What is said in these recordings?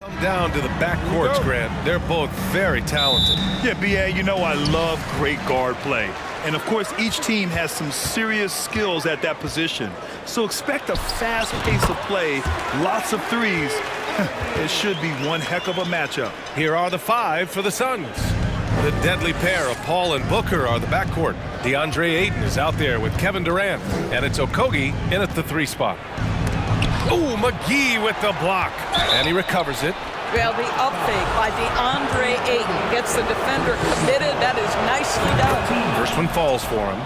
Come down to the back courts, Grant. They're both very talented. Yeah, BA, you know I love great guard play. And of course, each team has some serious skills at that position. So expect a fast pace of play, lots of threes. It should be one heck of a matchup. Here are the five for the Suns. The deadly pair of Paul and Booker are the backcourt. DeAndre Ayton is out there with Kevin Durant. And it's Okogie in at the 3 spot. Ooh, McGee with the block. And he recovers it. Well, the up fake by DeAndre Ayton gets the defender committed. That is nicely done. First one falls for him.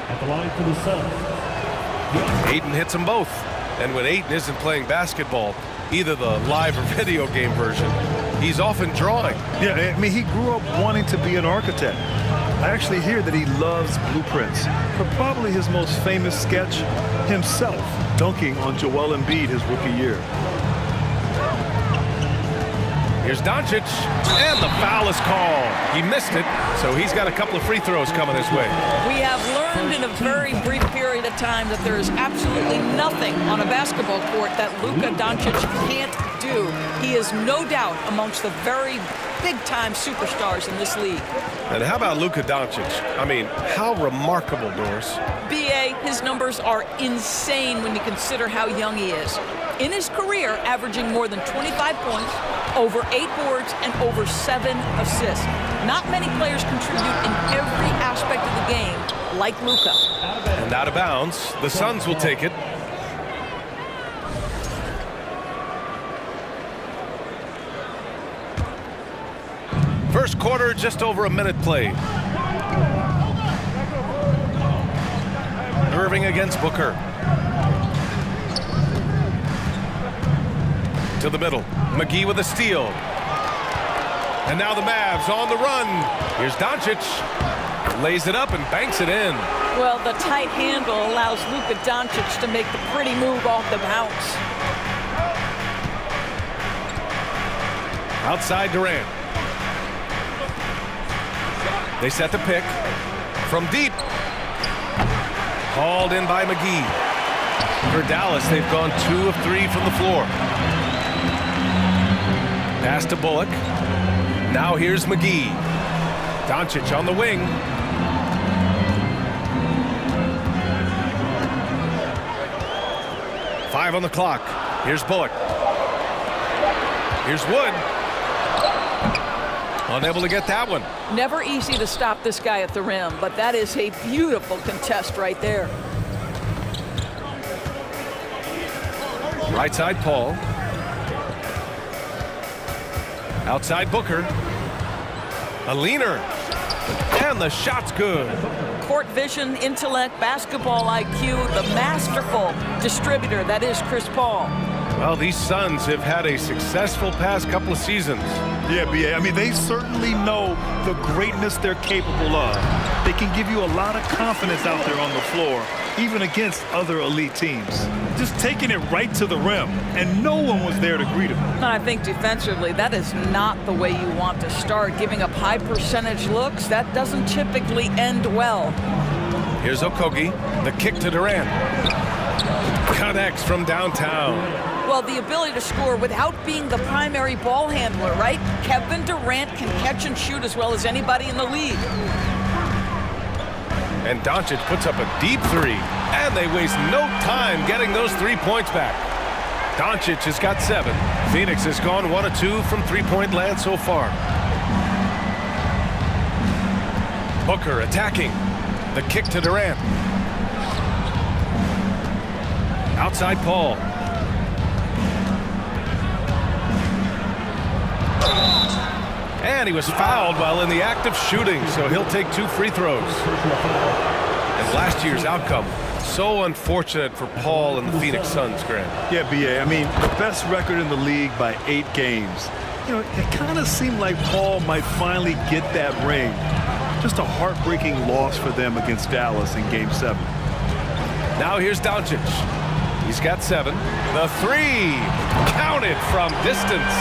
At the line for the Suns. Ayton hits them both. And when Ayton isn't playing basketball, either the live or video game version, he's often drawing. Yeah, I mean, he grew up wanting to be an architect. I actually hear that he loves blueprints. But probably his most famous sketch, himself dunking on Joel Embiid his rookie year. Here's Doncic, and the foul is called. He missed it, so he's got a couple of free throws coming his way. We have learned in a very brief period of time that there is absolutely nothing on a basketball court that Luka Doncic can't do. He is no doubt amongst the very big-time superstars in this league. And how about Luka Doncic? I mean, how remarkable, Doris. BA, his numbers are insane when you consider how young he is. In his career, averaging more than 25 points, over 8 boards, and over 7 assists. Not many players contribute in every aspect of the game like Luka. And out of bounds, the Suns will take it. First quarter, just over a minute played. Irving against Booker. To the middle. McGee with a steal. And now the Mavs on the run. Here's Doncic. Lays it up and banks it in. Well, the tight handle allows Luka Doncic to make the pretty move off the bounce. Outside Durant. They set the pick. From deep. Hauled in by McGee. For Dallas, they've gone 2 of 3 from the floor. Pass to Bullock. Now here's McGee. Doncic on the wing. Five on the clock. Here's Bullock. Here's Wood. Unable to get that one. Never easy to stop this guy at the rim, but that is a beautiful contest right there. Right side Paul. Outside Booker. A leaner. And the shot's good. Court vision, intellect, basketball IQ, the masterful distributor that is Chris Paul. Well, these Suns have had a successful past couple of seasons. Yeah, BA, I mean, they certainly know the greatness they're capable of. They can give you a lot of confidence out there on the floor, even against other elite teams. Just taking it right to the rim, and no one was there to greet him. And I think defensively, that is not the way you want to start. Giving up high percentage looks, that doesn't typically end well. Here's Okogie, the kick to Durant. Connects from downtown. Well, the ability to score without being the primary ball handler, right? Kevin Durant can catch and shoot as well as anybody in the league. And Doncic puts up a deep 3. And they waste no time getting those 3 points back. Doncic has got 7. Phoenix has gone 1 of 2 from 3-point land so far. Booker attacking. The kick to Durant. Outside Paul. And he was fouled while in the act of shooting, so he'll take 2 free throws. And last year's outcome, so unfortunate for Paul and the Phoenix Suns, Grant. Yeah, BA, I mean, the best record in the league by 8 games. You know, it kind of seemed like Paul might finally get that ring. Just a heartbreaking loss for them against Dallas in Game 7. Now here's Doncic. He's got 7. The 3, counted from distance.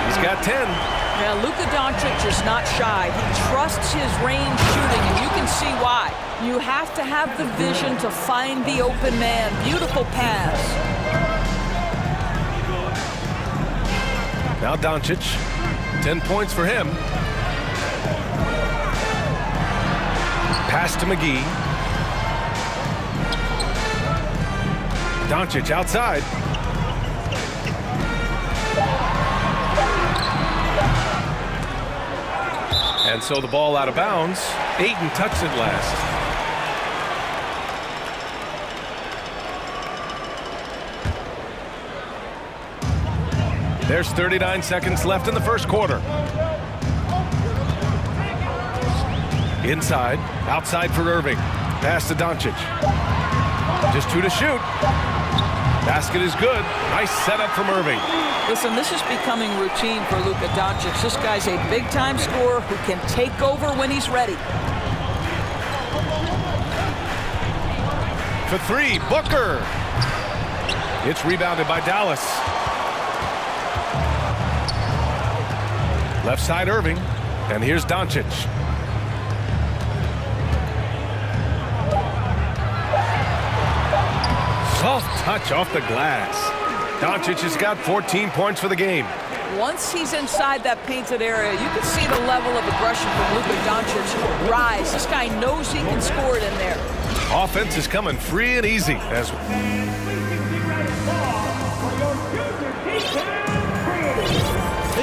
He's got 10. Now, Luka Doncic is not shy. He trusts his range shooting, and you can see why. You have to have the vision to find the open man. Beautiful pass. Now Doncic, 10 points for him. Pass to McGee. Doncic outside. And so the ball out of bounds. Ayton touched it last. There's 39 seconds left in the first quarter. Inside, outside for Irving. Pass to Doncic. Just 2 to shoot. Basket is good. Nice setup from Irving. Listen, this is becoming routine for Luka Doncic. This guy's a big-time scorer who can take over when he's ready. For 3, Booker. It's rebounded by Dallas. Left side Irving, and here's Doncic. Soft touch off the glass. Doncic has got 14 points for the game. Once he's inside that painted area, you can see the level of aggression from Luka Doncic rise. This guy knows he can score it in there. Offense is coming free and easy as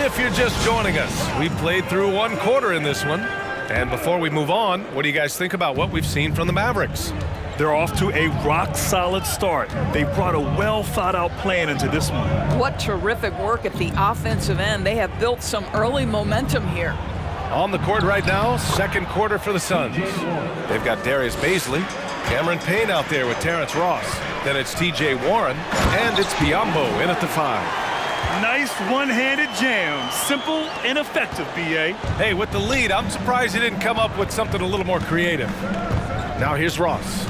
if you're just joining us, we played through 1 quarter in this one. And before we move on, what do you guys think about what we've seen from the Mavericks? They're off to a rock-solid start. They brought a well-thought-out plan into this one. What terrific work at the offensive end. They have built some early momentum here. On the court right now, second quarter for the Suns. They've got Darius Baisley, Cameron Payne out there with Terrence Ross. Then it's T.J. Warren, and it's Biyombo in at the 5. Nice one-handed jam. Simple and effective, B.A. Hey, with the lead, I'm surprised he didn't come up with something a little more creative. Now here's Ross.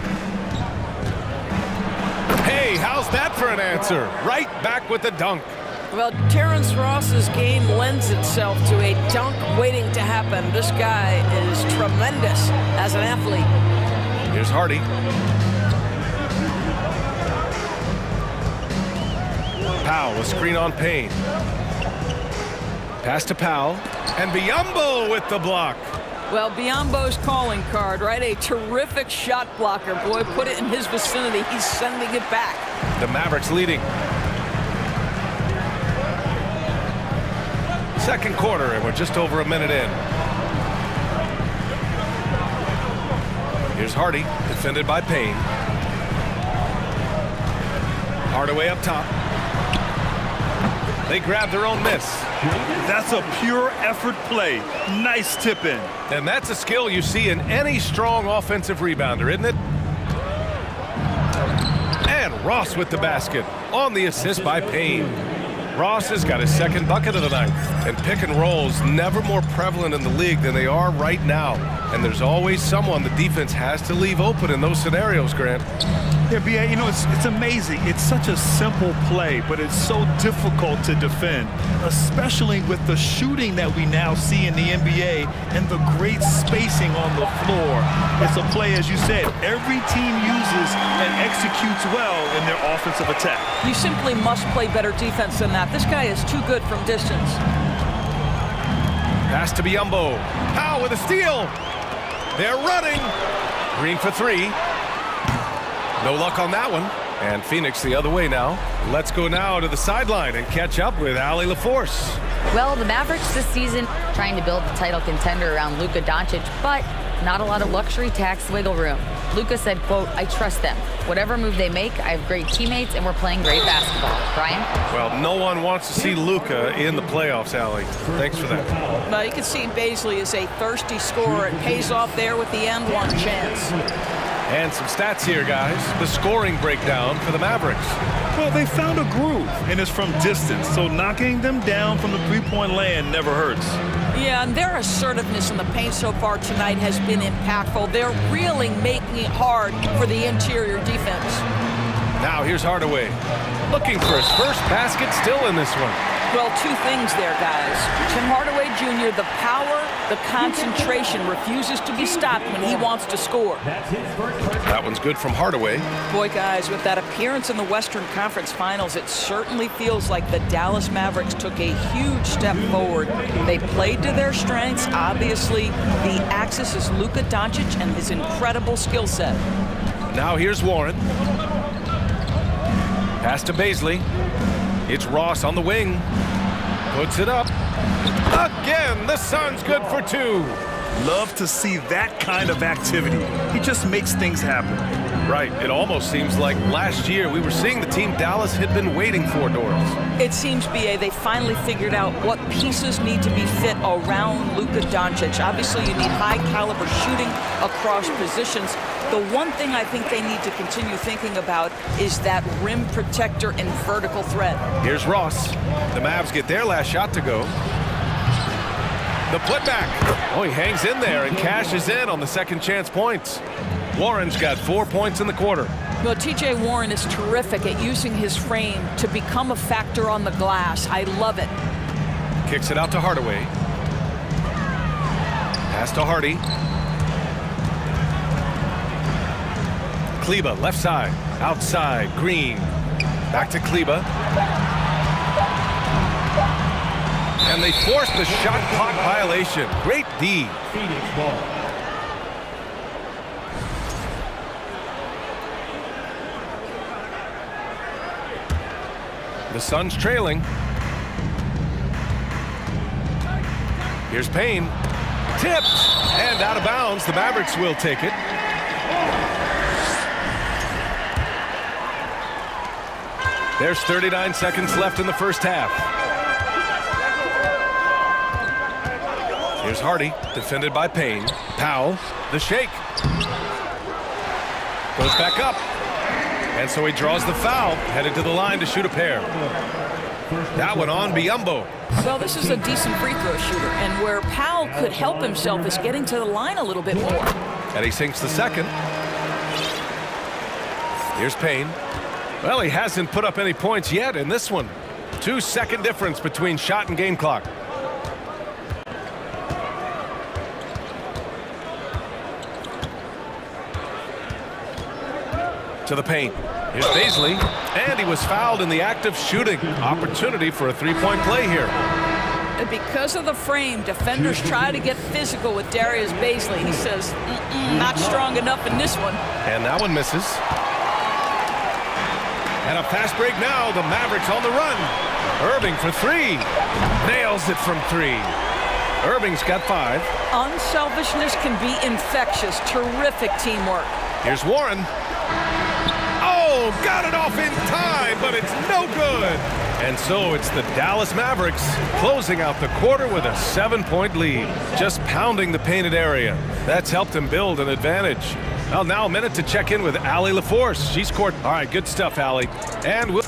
Hey, how's that for an answer? Right back with the dunk. Well, Terrence Ross's game lends itself to a dunk waiting to happen. This guy is tremendous as an athlete. Here's Hardy. Powell, a screen on Payne. Pass to Powell. And Biyombo with the block. Well, Biyombo's calling card, right? A terrific shot blocker. Boy, put it in his vicinity. He's sending it back. The Mavericks leading. Second quarter, and we're just over a minute in. Here's Hardy, defended by Payne. Hardaway up top. They grab their own miss. That's a pure effort play. Nice tip in. And that's a skill you see in any strong offensive rebounder, isn't it? And Ross with the basket on the assist by Payne. Ross has got his second bucket of the night. And pick and rolls never more prevalent in the league than they are right now. And there's always someone the defense has to leave open in those scenarios, Grant. Yeah, B.A., you know, it's amazing. It's such a simple play, but it's so difficult to defend, especially with the shooting that we now see in the NBA and the great spacing on the floor. It's a play, as you said, every team uses and executes well in their offensive attack. You simply must play better defense than that. This guy is too good from distance. Pass to Biyombo. Powell with a steal. They're running. Green for 3. No luck on that one. And Phoenix the other way now. Let's go now to the sideline and catch up with Allie LaForce. Well, the Mavericks this season trying to build a title contender around Luka Doncic, but not a lot of luxury tax wiggle room. Luka said, quote, "I trust them. Whatever move they make, I have great teammates and we're playing great basketball." Brian? Well, no one wants to see Luka in the playoffs, Allie. Thanks for that. Well, you can see Baisley is a thirsty scorer. It pays off there with the end one chance. And some stats here, guys. The scoring breakdown for the Mavericks. Well, they found a groove, and it's from distance, so knocking them down from the three-point land never hurts. Yeah, and their assertiveness in the paint so far tonight has been impactful. They're really making it hard for the interior defense. Now here's Hardaway. Looking for his first basket, still in this one. Well, two things there, guys. Tim Hardaway Jr., the power, the concentration, refuses to be stopped when he wants to score. That one's good from Hardaway. Boy, guys, with that appearance in the Western Conference Finals, it certainly feels like the Dallas Mavericks took a huge step forward. They played to their strengths. Obviously, the axis is Luka Doncic and his incredible skill set. Now here's Warren. Pass to Baisley. It's Ross on the wing. Puts it up. Again, the Suns good for two. Love to see that kind of activity. He just makes things happen. Right, it almost seems like last year we were seeing the team Dallas had been waiting for, Doris. It seems, B.A., they finally figured out what pieces need to be fit around Luka Doncic. Obviously, you need high-caliber shooting across positions. The one thing I think they need to continue thinking about is that rim protector and vertical threat. Here's Ross. The Mavs get their last shot to go. The putback. Oh, he hangs in there and cashes in on the second chance points. Warren's got 4 points in the quarter. Well, T.J. Warren is terrific at using his frame to become a factor on the glass. I love it. Kicks it out to Hardaway. Pass to Hardy. Kleba, left side. Outside, Green. Back to Kleba. And they force the shot clock violation. Great D. Phoenix ball. The Suns trailing. Here's Payne. Tipped and out of bounds. The Mavericks will take it. There's 39 seconds left in the first half. Here's Hardy, defended by Payne. Powell, the shake. Goes back up. And so he draws the foul, headed to the line to shoot a pair. That one on Biyombo. Well, this is a decent free throw shooter, and where Powell could help himself is getting to the line a little bit more. And he sinks the second. Here's Payne. Well, he hasn't put up any points yet in this one. 2-second difference between shot and game clock. To the paint. Here's Baisley, and he was fouled in the act of shooting. Opportunity for a three-point play here. And because of the frame, defenders try to get physical with Darius Baisley. He says, not strong enough in this one. And that one misses. And a fast break now. The Mavericks on the run. Irving for three. Nails it from three. Irving's got 5. Unselfishness can be infectious. Terrific teamwork. Here's Warren. Oh, got it off in time, but it's no good. And so it's the Dallas Mavericks closing out the quarter with a 7-point lead, just pounding the painted area. That's helped them build an advantage. Well, now a minute to check in with Allie LaForce. She scored. All right, good stuff, Allie. And we'll...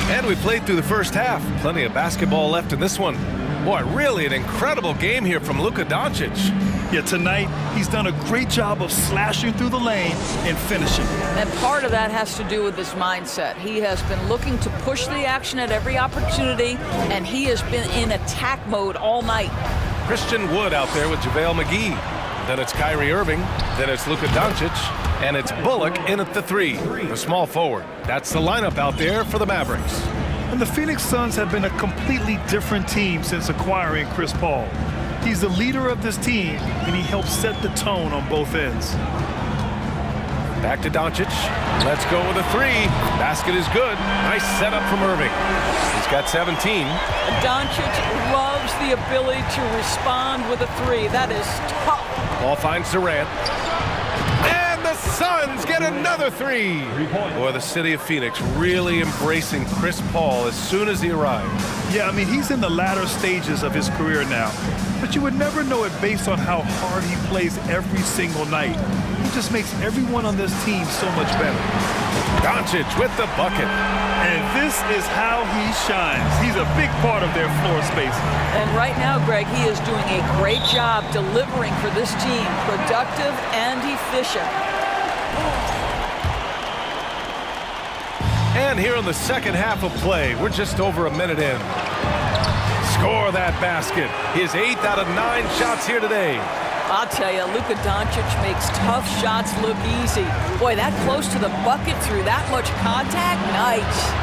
And we played through the first half. Plenty of basketball left in this one. Boy, really an incredible game here from Luka Doncic. Yeah, tonight he's done a great job of slashing through the lane and finishing. And part of that has to do with his mindset. He has been looking to push the action at every opportunity, and he has been in attack mode all night. Christian Wood out there with JaVale McGee. Then it's Kyrie Irving. Then it's Luka Doncic. And it's Bullock in at the 3, the small forward. That's the lineup out there for the Mavericks. And the Phoenix Suns have been a completely different team since acquiring Chris Paul. He's the leader of this team, and he helps set the tone on both ends. Back to Doncic. Let's go with a 3. Basket is good. Nice setup from Irving. He's got 17. Doncic loves the ability to respond with a 3. That is tough. Ball finds Durant. And the Suns get another 3. Boy, the city of Phoenix really embracing Chris Paul as soon as he arrived. Yeah, I mean, he's in the latter stages of his career now. But you would never know it based on how hard he plays every single night. He just makes everyone on this team so much better. Doncic with the bucket. And this is how he shines. He's a big part of their floor space. And right now, Greg, he is doing a great job delivering for this team. Productive and efficient. And here in the second half of play, we're just over a minute in. Score that basket. His 8th out of 9 shots here today. I'll tell you, Luka Doncic makes tough shots look easy. Boy, that close to the bucket through that much contact, nice.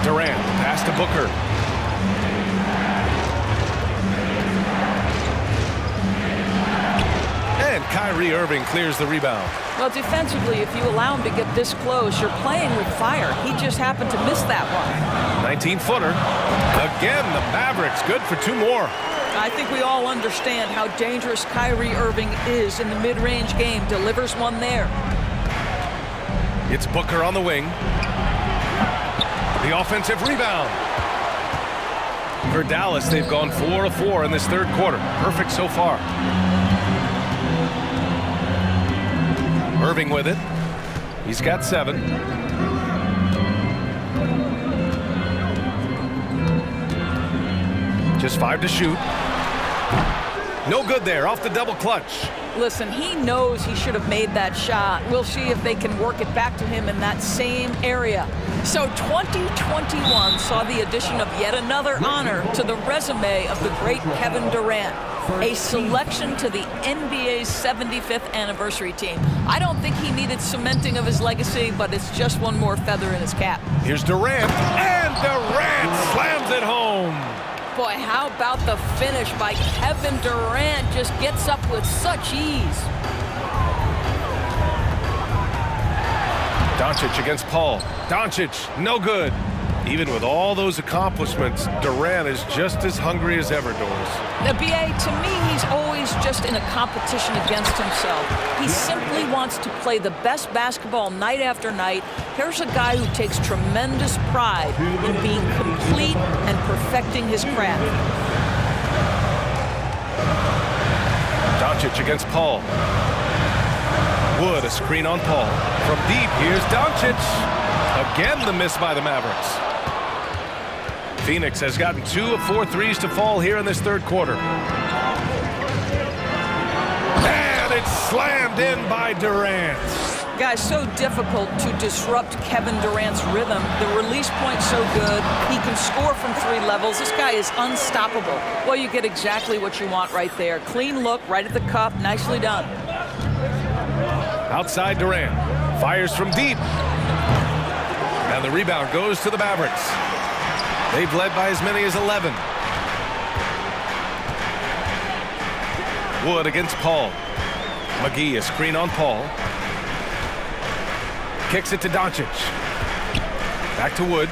Durant, pass to Booker. And Kyrie Irving clears the rebound. Well, defensively, if you allow him to get this close, you're playing with fire. He just happened to miss that one. 19-footer. Again, the Mavericks good for 2 more. I think we all understand how dangerous Kyrie Irving is in the mid-range game. Delivers one there. It's Booker on the wing. The offensive rebound. For Dallas, they've gone 4 of 4 in this third quarter. Perfect so far. Irving with it. He's got 7. Just 5 to shoot. No good there, off the double clutch. Listen, he knows he should have made that shot. We'll see if they can work it back to him in that same area. So 2021 saw the addition of yet another honor to the resume of the great Kevin Durant. A selection to the NBA's 75th anniversary team. I don't think he needed cementing of his legacy, but it's just one more feather in his cap. Here's Durant, and Durant slams it home. Boy, how about the finish by Kevin Durant? Just gets up with such ease. Doncic against Paul. Doncic, no good. Even with all those accomplishments, Durant is just as hungry as ever, Doris. Now, B.A., to me, he's always just in a competition against himself. He simply wants to play the best basketball night after night. Here's a guy who takes tremendous pride in being complete and perfecting his craft. Doncic against Paul. Wood, a screen on Paul. From deep, here's Doncic. Again, the miss by the Mavericks. Phoenix has gotten 2 of 4 threes to fall here in this third quarter. And it's slammed in by Durant. Guys, so difficult to disrupt Kevin Durant's rhythm. The release point's so good. He can score from 3 levels. This guy is unstoppable. Well, you get exactly what you want right there. Clean look, right at the cup. Nicely done. Outside Durant. Fires from deep. And the rebound goes to the Mavericks. They've led by as many as 11. Wood against Paul. McGee, a screen on Paul. Kicks it to Doncic. Back to Wood.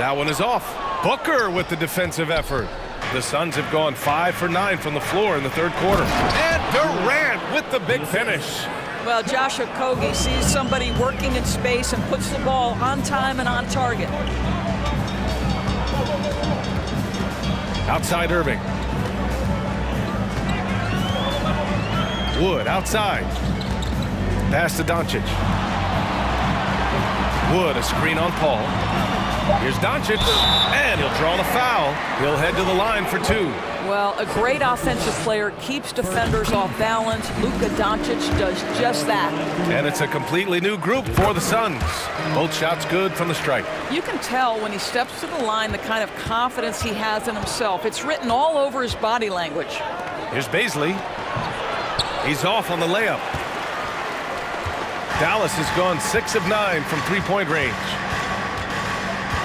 That one is off. Booker with the defensive effort. The Suns have gone 5 for 9 from the floor in the third quarter. And Durant with the big finish. Well, Josh Okogie sees somebody working in space and puts the ball on time and on target. Outside Irving. Wood outside. Pass to Doncic. Wood, a screen on Paul. Here's Doncic, and he'll draw the foul. He'll head to the line for 2. Well, a great offensive player keeps defenders off balance. Luka Doncic does just that. And it's a completely new group for the Suns. Both shots good from the stripe. You can tell when he steps to the line the kind of confidence he has in himself. It's written all over his body language. Here's Baisley. He's off on the layup. Dallas has gone 6 of 9 from 3-point range.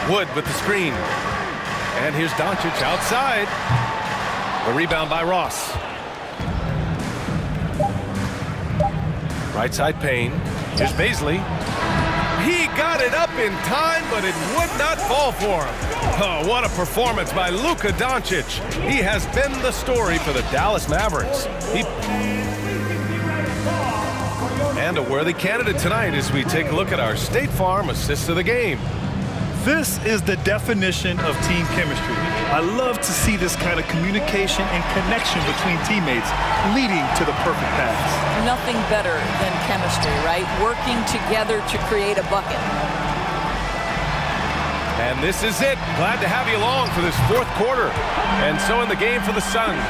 Wood with the screen. And here's Doncic outside. The rebound by Ross. Right side Payne. Here's Baisley. He got it up in time, but it would not fall for him. Oh, what a performance by Luka Doncic. He has been the story for the Dallas Mavericks. And a worthy candidate tonight as we take a look at our State Farm assists of the game. This is the definition of team chemistry. I love to see this kind of communication and connection between teammates leading to the perfect pass. Nothing better than chemistry, right? Working together to create a bucket. And this is it. Glad to have you along for this fourth quarter. And so in the game for the Suns,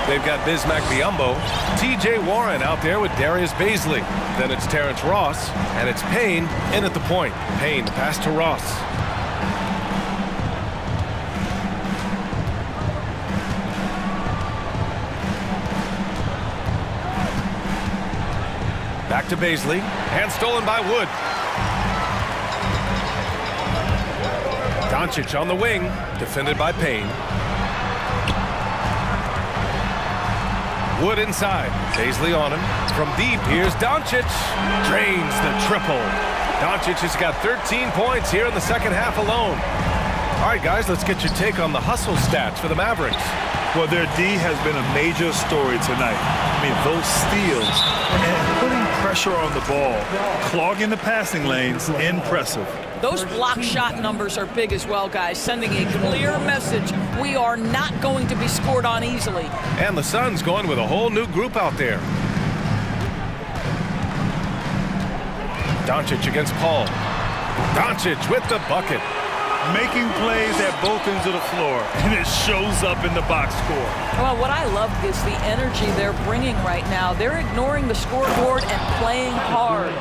they've got Bismack Biyombo, TJ Warren out there with Darius Baisley. Then it's Terrence Ross, and it's Payne in at the point. Payne, pass to Ross. Back to Baisley, and stolen by Wood. Doncic on the wing, defended by Payne. Wood inside, Baisley on him. From deep, here's Doncic. Drains the triple. Doncic has got 13 points here in the second half alone. All right, guys, let's get your take on the hustle stats for the Mavericks. Well, their D has been a major story tonight. I mean, those steals and putting pressure on the ball, clogging the passing lanes, impressive. Those block shot numbers are big as well, guys, sending a clear message. We are not going to be scored on easily. And the Suns going with a whole new group out there. Doncic against Paul. Doncic with the bucket. Making plays at both ends of the floor, and it shows up in the box score. Well, what I love is the energy they're bringing right now. They're ignoring the scoreboard and playing hard.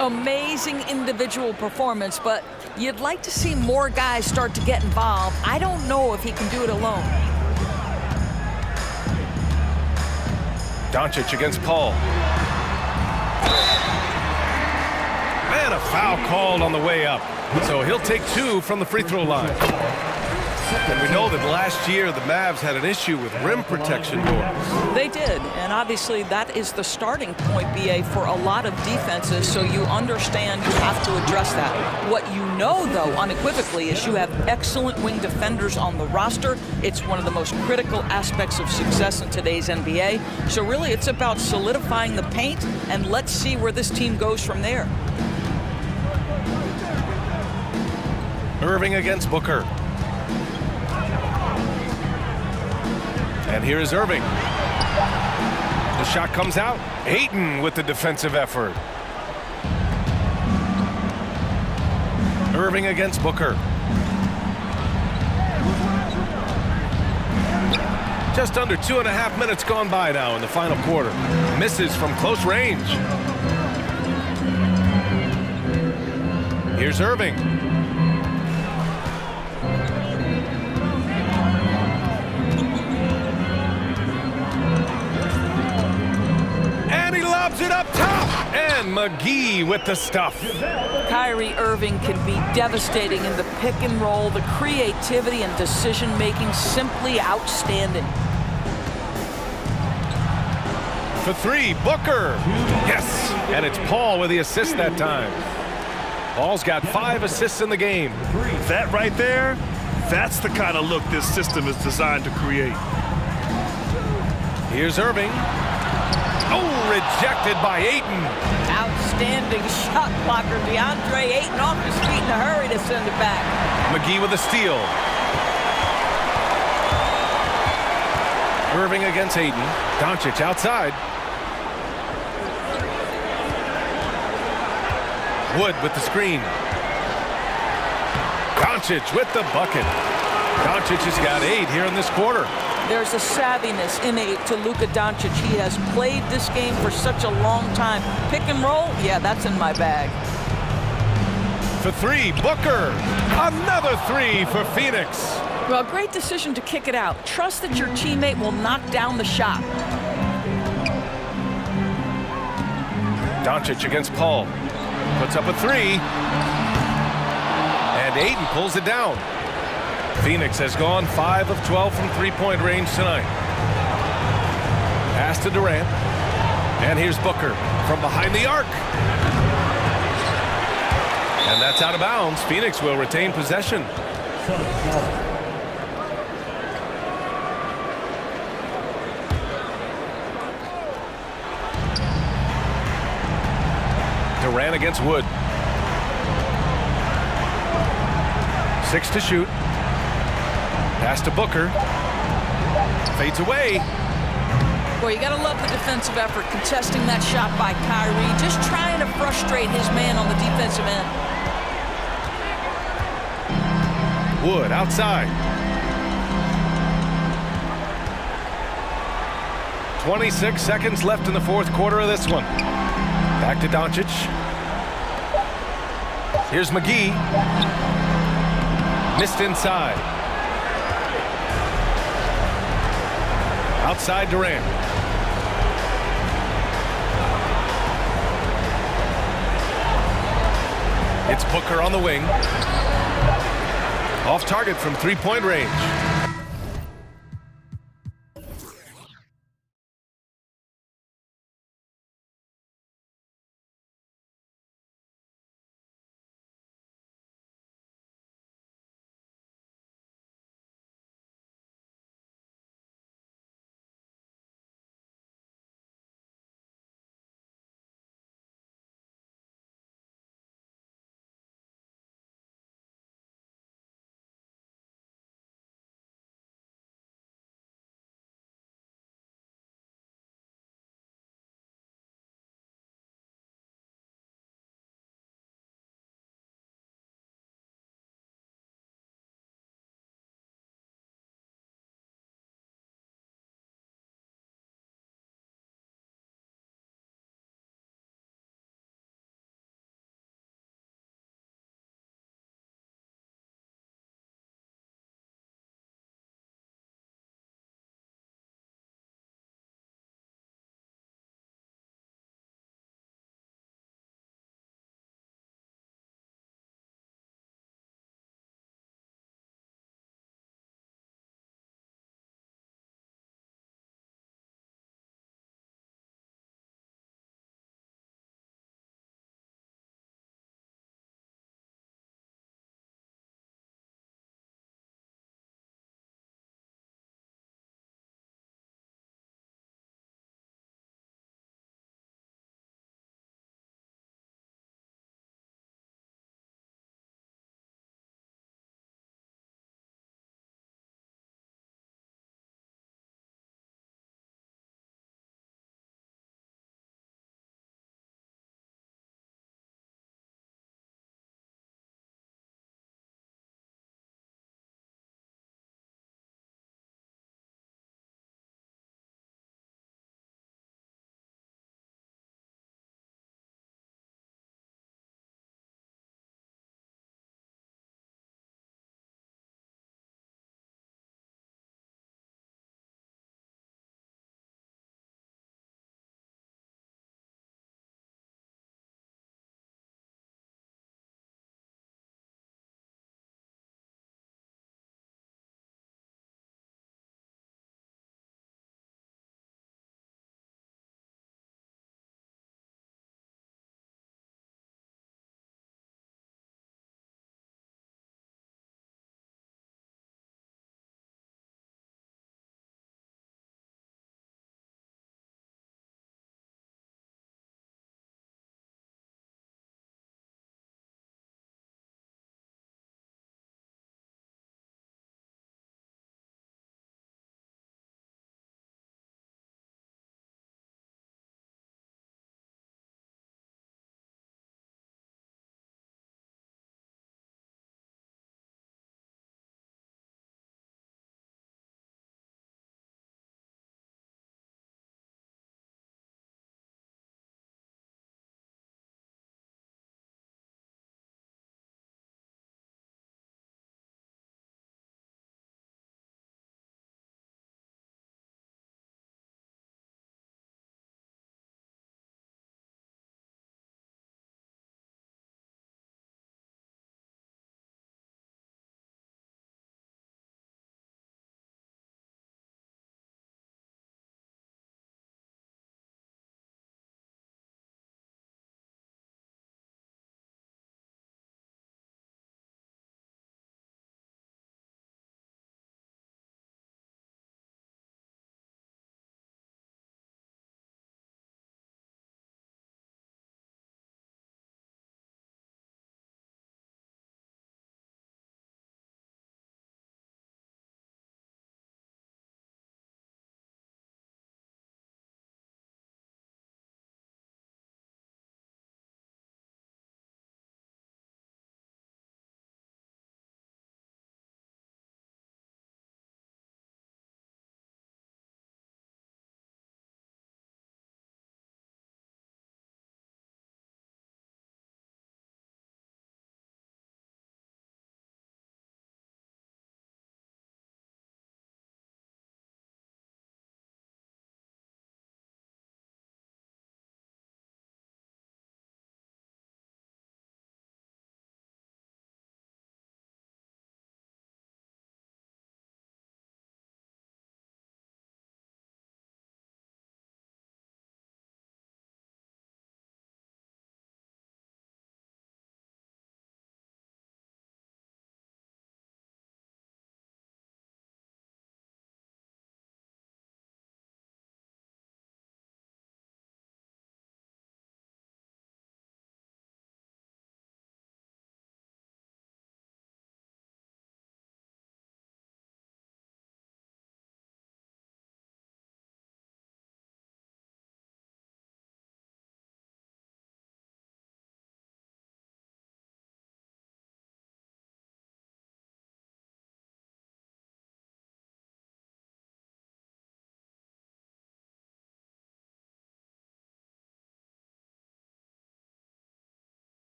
Amazing individual performance, but you'd like to see more guys start to get involved. I don't know if he can do it alone. Doncic against Paul. And a foul called on the way up. So he'll take two from the free throw line. And we know that last year the Mavs had an issue with rim protection doors. They did, and obviously that is the starting point, BA, for a lot of defenses, so you understand you have to address that. What you know, though, unequivocally, is you have excellent wing defenders on the roster. It's one of the most critical aspects of success in today's NBA. So really, it's about solidifying the paint, and let's see where this team goes from there. Irving against Booker. And here is Irving. The shot comes out. Ayton with the defensive effort. Irving against Booker. Just under 2.5 minutes gone by now in the final quarter. Misses from close range. Here's Irving. It up top, and McGee with the stuff. Kyrie Irving can be devastating in the pick and roll. The creativity and decision making simply outstanding. For three, Booker. Yes, and it's Paul with the assist that time. Paul's got 5 assists in the game. That right there, that's the kind of look this system is designed to create. Here's Irving. Oh, rejected by Ayton. Outstanding shot blocker. DeAndre Ayton off his feet in a hurry to send it back. McGee with a steal. Irving against Ayton. Doncic outside. Wood with the screen. Doncic with the bucket. Doncic has got 8 here in this quarter. There's a savviness innate to Luka Doncic. He has played this game for such a long time. Pick and roll, yeah, that's in my bag. For three, Booker. Another 3 for Phoenix. Well, great decision to kick it out. Trust that your teammate will knock down the shot. Doncic against Paul. Puts up a 3. And Ayton pulls it down. Phoenix has gone 5 of 12 from three-point range tonight. Pass to Durant. And here's Booker from behind the arc. And that's out of bounds. Phoenix will retain possession. Durant against Wood. 6 to shoot. Pass to Booker. Fades away. Boy, you got to love the defensive effort contesting that shot by Kyrie, just trying to frustrate his man on the defensive end. Wood outside. 26 seconds left in the fourth quarter of this one. Back to Doncic. Here's McGee. Missed inside. Outside Durant. It's Booker on the wing. Off target from three-point range.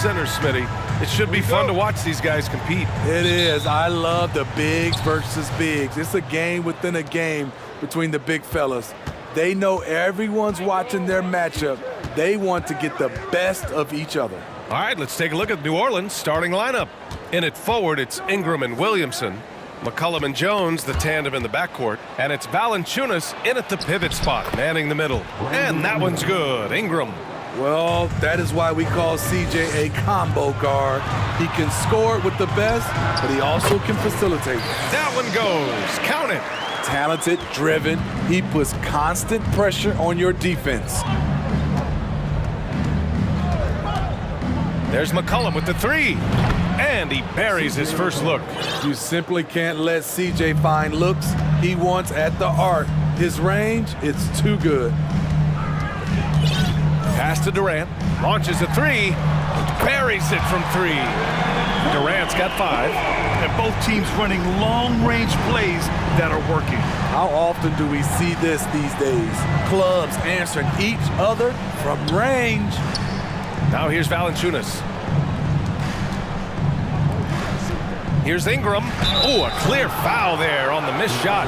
center, Smitty. It should be fun to watch these guys compete. It is. I love the bigs versus bigs. It's a game within a game between the big fellas. They know everyone's watching their matchup. They want to get the best of each other. All right, let's take a look at New Orleans' starting lineup. In it forward, it's Ingram and Williamson. McCollum and Jones, the tandem in the backcourt. And it's Valanciunas in at the pivot spot, manning the middle. And that one's good. Ingram. Well, that is why we call CJ a combo guard. He can score with the best, but he also can facilitate. That one goes. Count it. Talented, driven. He puts constant pressure on your defense. There's McCollum with the three. And he buries his first look. You simply can't let CJ find looks he wants at the arc. His range, it's too good. Pass to Durant. Launches a three. Buries it from three. Durant's got 5. And both teams running long-range plays that are working. How often do we see this these days? Clubs answering each other from range. Now here's Valanciunas. Here's Ingram. Oh, a clear foul there on the missed shot.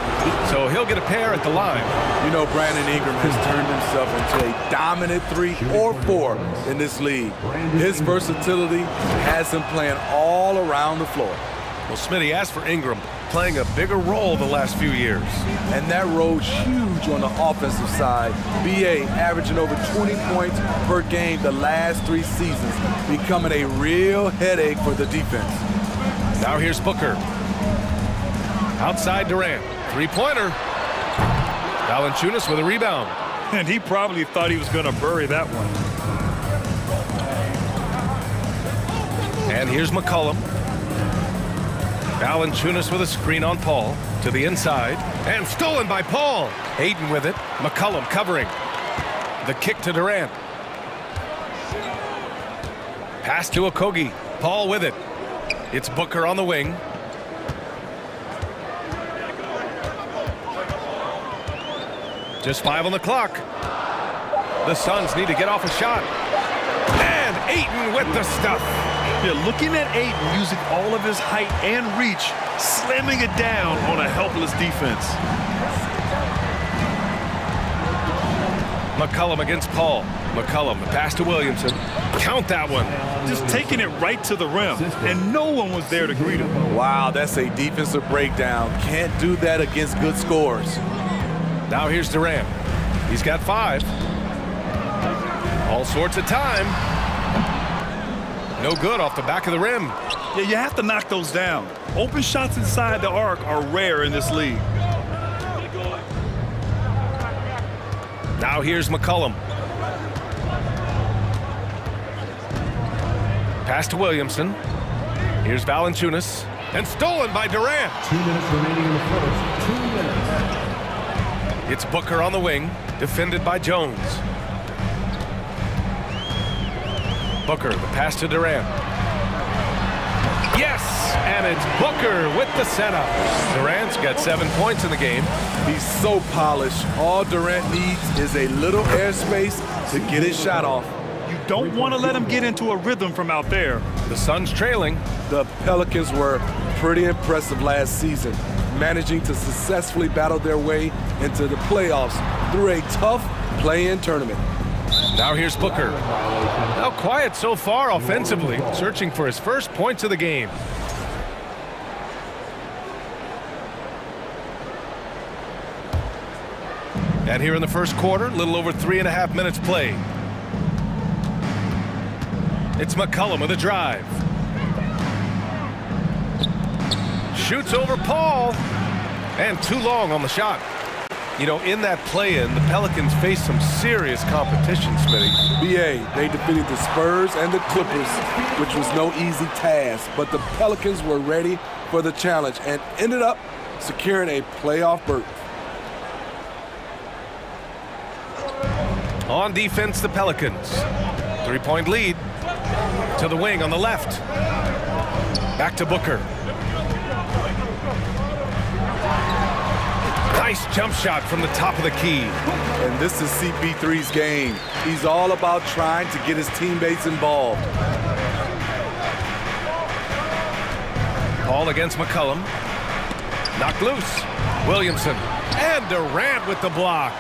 So he'll get a pair at the line. You know, Brandon Ingram has turned himself into a dominant 3 or 4 in this league. His versatility has him playing all around the floor. Well, Smitty, as for Ingram, playing a bigger role the last few years. And that role's huge on the offensive side. BA averaging over 20 points per game the last 3 seasons, becoming a real headache for the defense. Now here's Booker. Outside Durant. 3-pointer. Valanciunas with a rebound. And he probably thought he was going to bury that one. And here's McCollum. Valanciunas with a screen on Paul. To the inside. And stolen by Paul. Hayden with it. McCollum covering. The kick to Durant. Pass to Okogie. Paul with it. It's Booker on the wing. Just 5 on the clock. The Suns need to get off a shot. And Ayton with the stuff. Yeah, looking at Ayton using all of his height and reach, slamming it down on a helpless defense. McCollum against Paul. McCollum, the pass to Williamson. Count that one. Just taking it right to the rim, and no one was there to greet him. Wow, that's a defensive breakdown. Can't do that against good scores. Now here's Durant. He's got 5. All sorts of time. No good off the back of the rim. Yeah, you have to knock those down. Open shots inside the arc are rare in this league. Now here's McCollum. Pass to Williamson. Here's Valanciunas. And stolen by Durant. 2 minutes remaining in the first. 2 minutes. It's Booker on the wing. Defended by Jones. Booker, the pass to Durant. Yes! And it's Booker with the setup. Durant's got 7 points in the game. He's so polished. All Durant needs is a little airspace to get his shot off. You don't want to let him get into a rhythm from out there. The Suns trailing. The Pelicans were pretty impressive last season, managing to successfully battle their way into the playoffs through a tough play-in tournament. Now here's Booker. Now quiet so far offensively, searching for his first points of the game. And here in the first quarter, a little over 3.5 minutes played. It's McCollum with a drive. Shoots over Paul. And too long on the shot. You know, in that play-in, the Pelicans faced some serious competition, Smitty. BA, they defeated the Spurs and the Clippers, which was no easy task. But the Pelicans were ready for the challenge and ended up securing a playoff berth. On defense, the Pelicans. 3-point lead. To the wing on the left. Back to Booker. Nice jump shot from the top of the key. And this is CP3's game. He's all about trying to get his teammates involved. Paul against McCullum. Knocked loose. Williamson. And Durant with the block.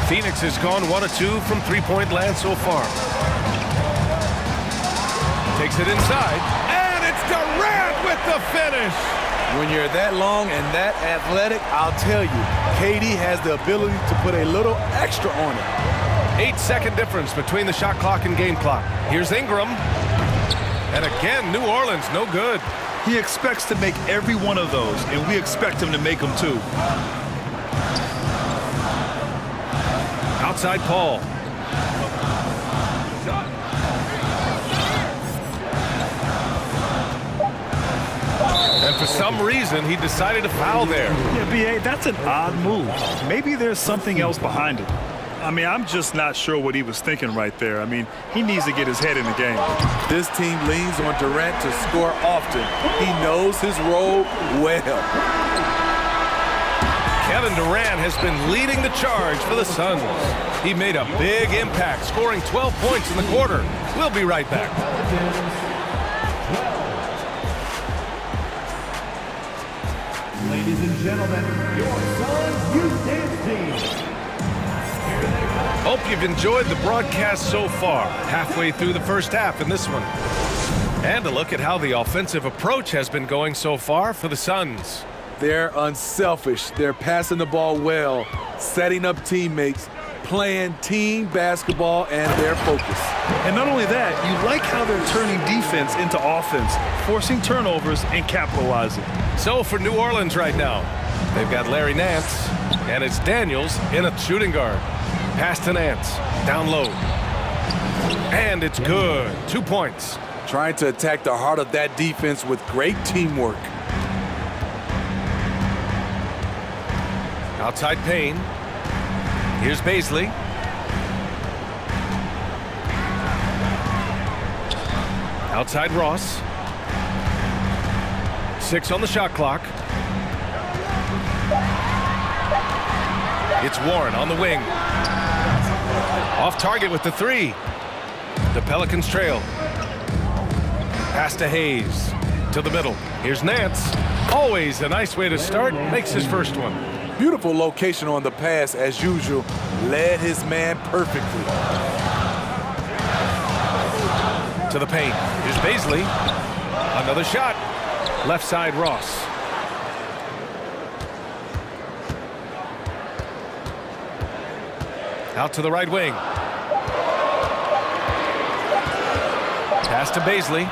Phoenix has gone 1 of 2 from three-point land so far. Takes it inside. And it's Durant with the finish. When you're that long and that athletic, I'll tell you, KD has the ability to put a little extra on it. 8-second difference between the shot clock and game clock. Here's Ingram. And again, New Orleans, no good. He expects to make every one of those, and we expect him to make them too. Outside Paul. And for some reason, he decided to foul there. Yeah, B.A., that's an odd move. Maybe there's something else behind it. I mean, I'm just not sure what he was thinking right there. I mean, he needs to get his head in the game. This team leans on Durant to score often. He knows his role well. Kevin Durant has been leading the charge for the Suns. He made a big impact, scoring 12 points in the quarter. We'll be right back. Ladies and gentlemen, your Suns Youth Dance Team. Hope you've enjoyed the broadcast so far. Halfway through the first half in this one. And a look at how the offensive approach has been going so far for the Suns. They're unselfish. They're passing the ball well, setting up teammates, playing team basketball, and they're focused. And not only that, you like how they're turning defense into offense, forcing turnovers and capitalizing. So for New Orleans right now, they've got Larry Nance, and it's Daniels in a shooting guard. Pass to Nance, down low. And it's good. 2 points. Trying to attack the heart of that defense with great teamwork. Outside Payne. Here's Baisley. Outside Ross. 6 on the shot clock. It's Warren on the wing. Off target with the 3. The Pelicans trail. Pass to Hayes. To the middle. Here's Nance. Always a nice way to start. Makes his first one. Beautiful location on the pass as usual. Led his man perfectly. To the paint. Here's Baisley. Another shot. Left side Ross. Out to the right wing. Pass to Baisley.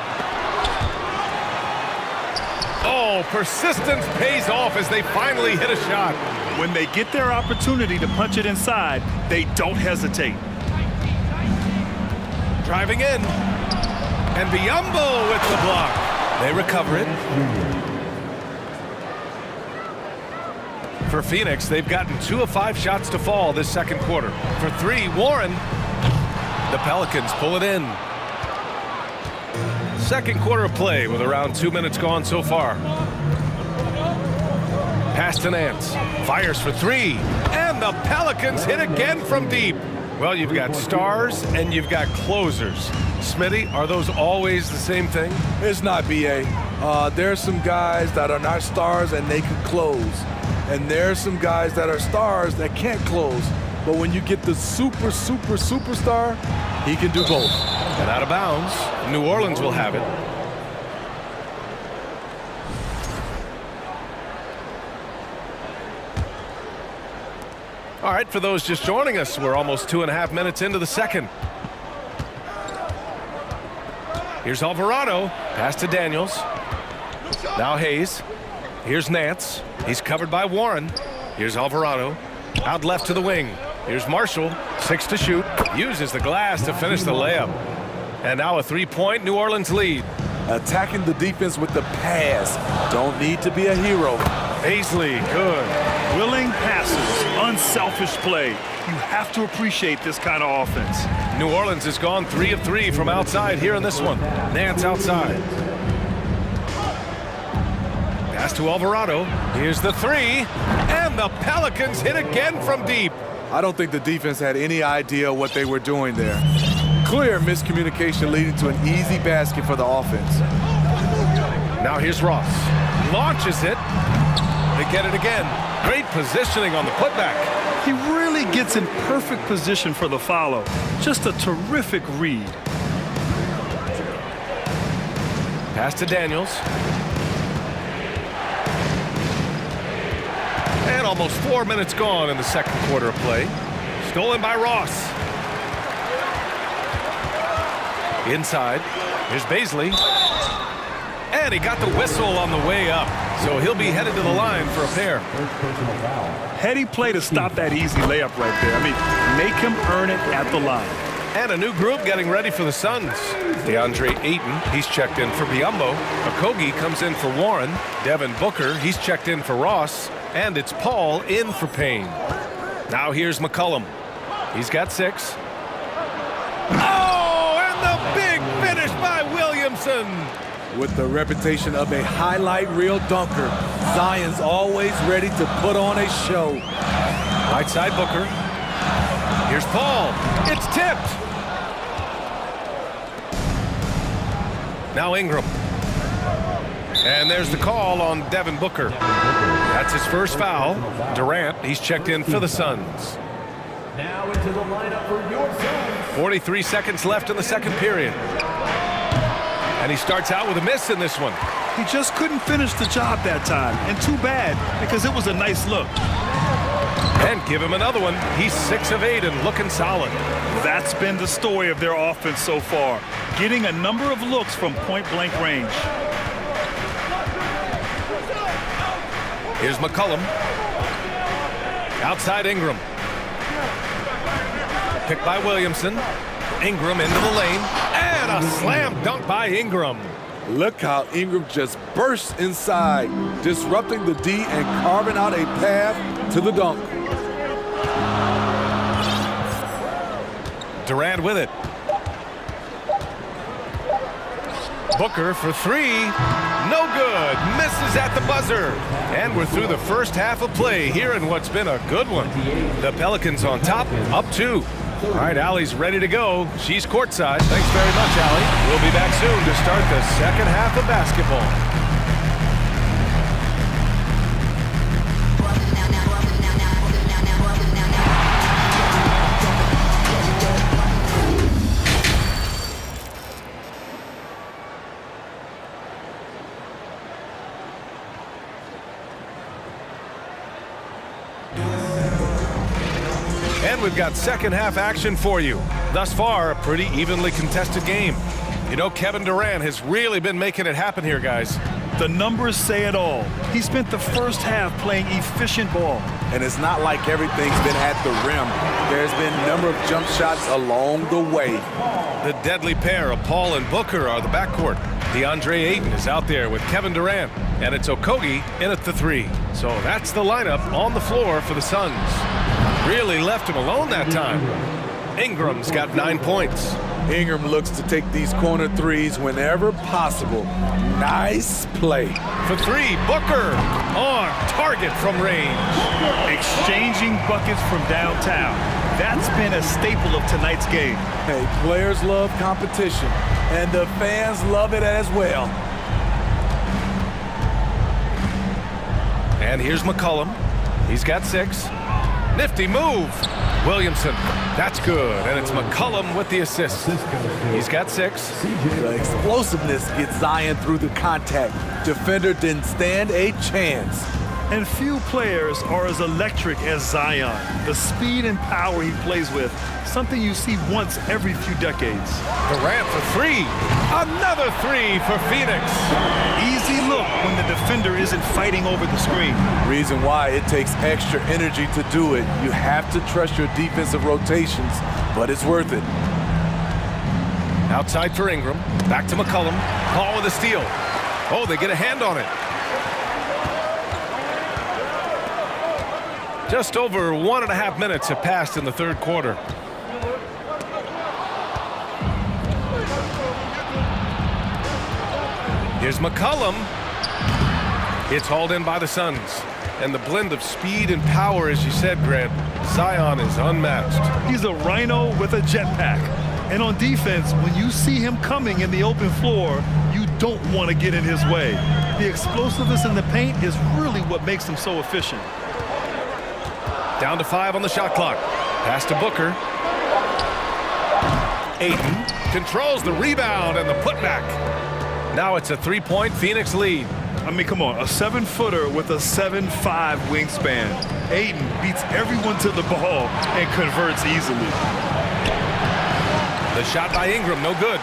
Oh, persistence pays off as they finally hit a shot. When they get their opportunity to punch it inside, they don't hesitate. Driving in. And Biyombo with the block. They recover it. For Phoenix, they've gotten 2 of 5 shots to fall this second quarter. For 3, Warren. The Pelicans pull it in. Second quarter of play with around 2 minutes gone so far. Pass to Nance. Fires for 3. And the Pelicans hit again from deep. Well, you've got stars and you've got closers. Smitty, are those always the same thing? It's not, B.A. There's some guys that are not stars and they can close. And there's some guys that are stars that can't close. But when you get the superstar, he can do both. And out of bounds, New Orleans will have it. All right, for those just joining us, we're almost 2.5 minutes into the second. Here's Alvarado. Pass to Daniels. Now Hayes. Here's Nance. He's covered by Warren. Here's Alvarado. Out left to the wing. Here's Marshall. 6 to shoot. Uses the glass to finish the layup. And now a 3-point New Orleans lead. Attacking the defense with the pass. Don't need to be a hero. Baisley, good. Willing passes, unselfish play. You have to appreciate this kind of offense. New Orleans has gone 3 of 3 from outside here in this one. Nance outside. Pass to Alvarado. Here's the 3. And the Pelicans hit again from deep. I don't think the defense had any idea what they were doing there. Clear miscommunication leading to an easy basket for the offense. Now here's Ross. Launches it. They get it again. Great positioning on the putback. He really gets in perfect position for the follow. Just a terrific read. Pass to Daniels. And almost 4 minutes gone in the second quarter of play. Stolen by Ross. Inside. Here's Baisley. And he got the whistle on the way up. So he'll be headed to the line for a pair. Heady play to stop that easy layup right there. I mean, make him earn it at the line. And a new group getting ready for the Suns. DeAndre Ayton, he's checked in for Biyombo. Okogie comes in for Warren. Devin Booker, he's checked in for Ross. And it's Paul in for Payne. Now here's McCollum. He's got 6. Oh, and the big finish by Williamson. With the reputation of a highlight reel dunker, Zion's always ready to put on a show. Right side Booker. Here's Paul. It's tipped. Now Ingram. And there's the call on Devin Booker. That's his first foul. Durant, he's checked in for the Suns. Now into the lineup for your Suns. 43 seconds left in the second period. And he starts out with a miss in this one. He just couldn't finish the job that time. And too bad, because it was a nice look. And give him another one. He's 6 of 8 and looking solid. That's been the story of their offense so far. Getting a number of looks from point-blank range. Here's McCollum. Outside Ingram. Picked by Williamson. Ingram into the lane. And a slam dunk by Ingram. Look how Ingram just bursts inside, disrupting the D and carving out a path to the dunk. Durant with it. Booker for 3. No good. Misses at the buzzer. And we're through the first half of play here in what's been a good one. The Pelicans on top, up 2. All right, Allie's ready to go. She's courtside. Thanks very much, Allie. We'll be back soon to start the second half of basketball. And we've got second half action for you. Thus far, a pretty evenly contested game. You know, Kevin Durant has really been making it happen here, guys. The numbers say it all. He spent the first half playing efficient ball. And it's not like everything's been at the rim. There's been a number of jump shots along the way. The deadly pair of Paul and Booker are the backcourt. DeAndre Ayton is out there with Kevin Durant. And it's Okogie in at the 3. So that's the lineup on the floor for the Suns. Really left him alone that time. Ingram's got 9 points. Ingram looks to take these corner threes whenever possible. Nice play. For 3, Booker on target from range. Exchanging buckets from downtown. That's been a staple of tonight's game. Hey, players love competition, and the fans love it as well. And here's McCollum. He's got 6. Nifty move. Williamson. That's good. And it's McCollum with the assist. He's got 6. The explosiveness gets Zion through the contact. Defender didn't stand a chance. And few players are as electric as Zion. The speed and power he plays with, something you see once every few decades. Durant for 3. Another 3 for Phoenix. Easy look when the defender isn't fighting over the screen. Reason why it takes extra energy to do it. You have to trust your defensive rotations, but it's worth it. Outside for Ingram. Back to McCollum. Paul with a steal. Oh, they get a hand on it. Just over 1.5 minutes have passed in the third quarter. Here's McCollum. It's hauled in by the Suns. And the blend of speed and power, as you said, Grant, Zion is unmatched. He's a rhino with a jetpack. And on defense, when you see him coming in the open floor, you don't want to get in his way. The explosiveness in the paint is really what makes him so efficient. Down to 5 on the shot clock. Pass to Booker. Ayton controls the rebound and the putback. Now it's a 3-point Phoenix lead. I mean, come on, a 7-footer with a 7'5" wingspan. Ayton beats everyone to the ball and converts easily. The shot by Ingram, no good.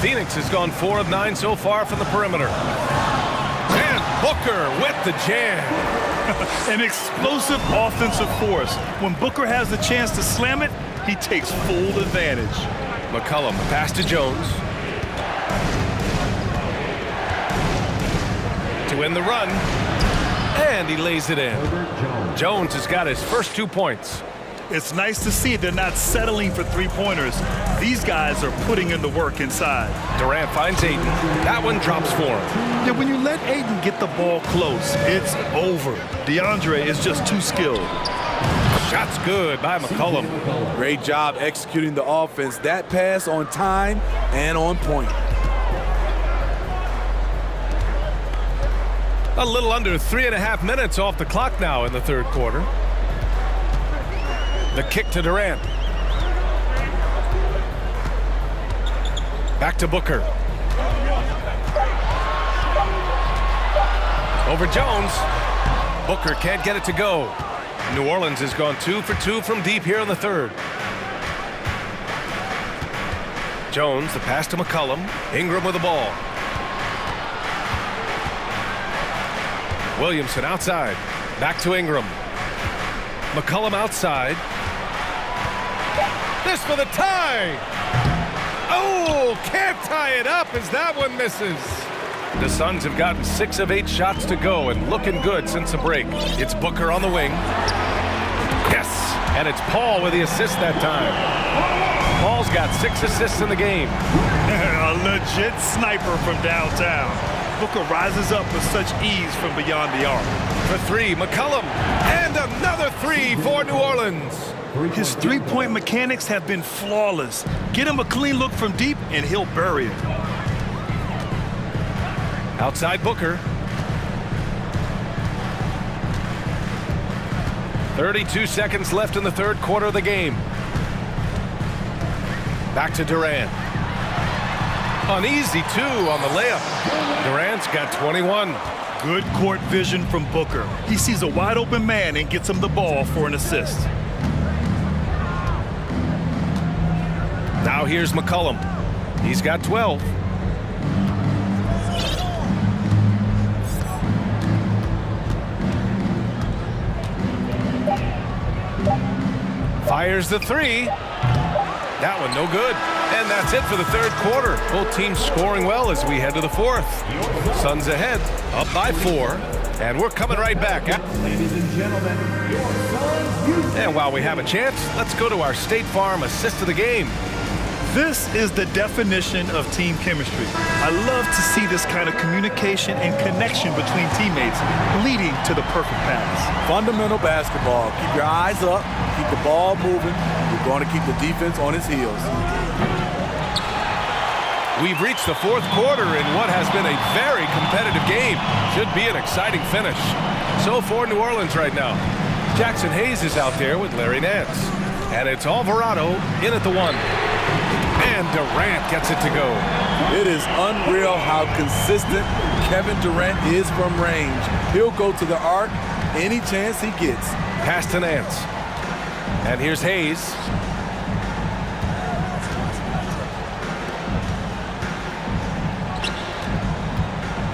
Phoenix has gone 4 of 9 so far from the perimeter. And Booker with the jam. An explosive offensive force. When Booker has the chance to slam it, he takes full advantage. McCollum, pass to Jones. To win the run. And he lays it in. Jones has got his first 2 points. It's nice to see they're not settling for three-pointers. These guys are putting in the work inside. Durant finds Ayton. That one drops for him. Yeah, when you let Ayton get the ball close, it's over. DeAndre is just too skilled. Shot's good by McCollum. Great job executing the offense. That pass on time and on point. A little under 3.5 minutes off the clock now in the third quarter. The kick to Durant. Back to Booker. Over Jones. Booker can't get it to go. New Orleans has gone 2 for 2 from deep here in the third. Jones, the pass to McCollum. Ingram with the ball. Williamson outside. Back to Ingram. McCollum outside. This for the tie. Oh, can't tie it up as that one misses. The Suns have gotten 6 of 8 shots to go and looking good since the break. It's Booker on the wing. Yes, and it's Paul with the assist that time. Paul's got 6 assists in the game. A legit sniper from downtown. Booker rises up with such ease from beyond the arc. For 3, McCollum. And another 3 for New Orleans. His three-point mechanics have been flawless. Get him a clean look from deep, and he'll bury it. Outside Booker. 32 seconds left in the third quarter of the game. Back to Durant. An easy 2 on the layup. Durant's got 21. Good court vision from Booker. He sees a wide-open man and gets him the ball for an assist. Now here's McCollum. He's got 12. Fires the 3. That one no good. And that's it for the third quarter. Both teams scoring well as we head to the fourth. Suns ahead, up by 4. And we're coming right back. Ladies and gentlemen, your Suns. And while we have a chance, let's go to our State Farm assist of the game. This is the definition of team chemistry. I love to see this kind of communication and connection between teammates leading to the perfect pass. Fundamental basketball. Keep your eyes up, keep the ball moving. You're going to keep the defense on its heels. We've reached the fourth quarter in what has been a very competitive game. Should be an exciting finish. So for New Orleans right now, Jackson Hayes is out there with Larry Nance. And it's Alvarado in at the 1. And Durant gets it to go. It is unreal how consistent Kevin Durant is from range. He'll go to the arc any chance he gets. Pass to Nance. And here's Hayes.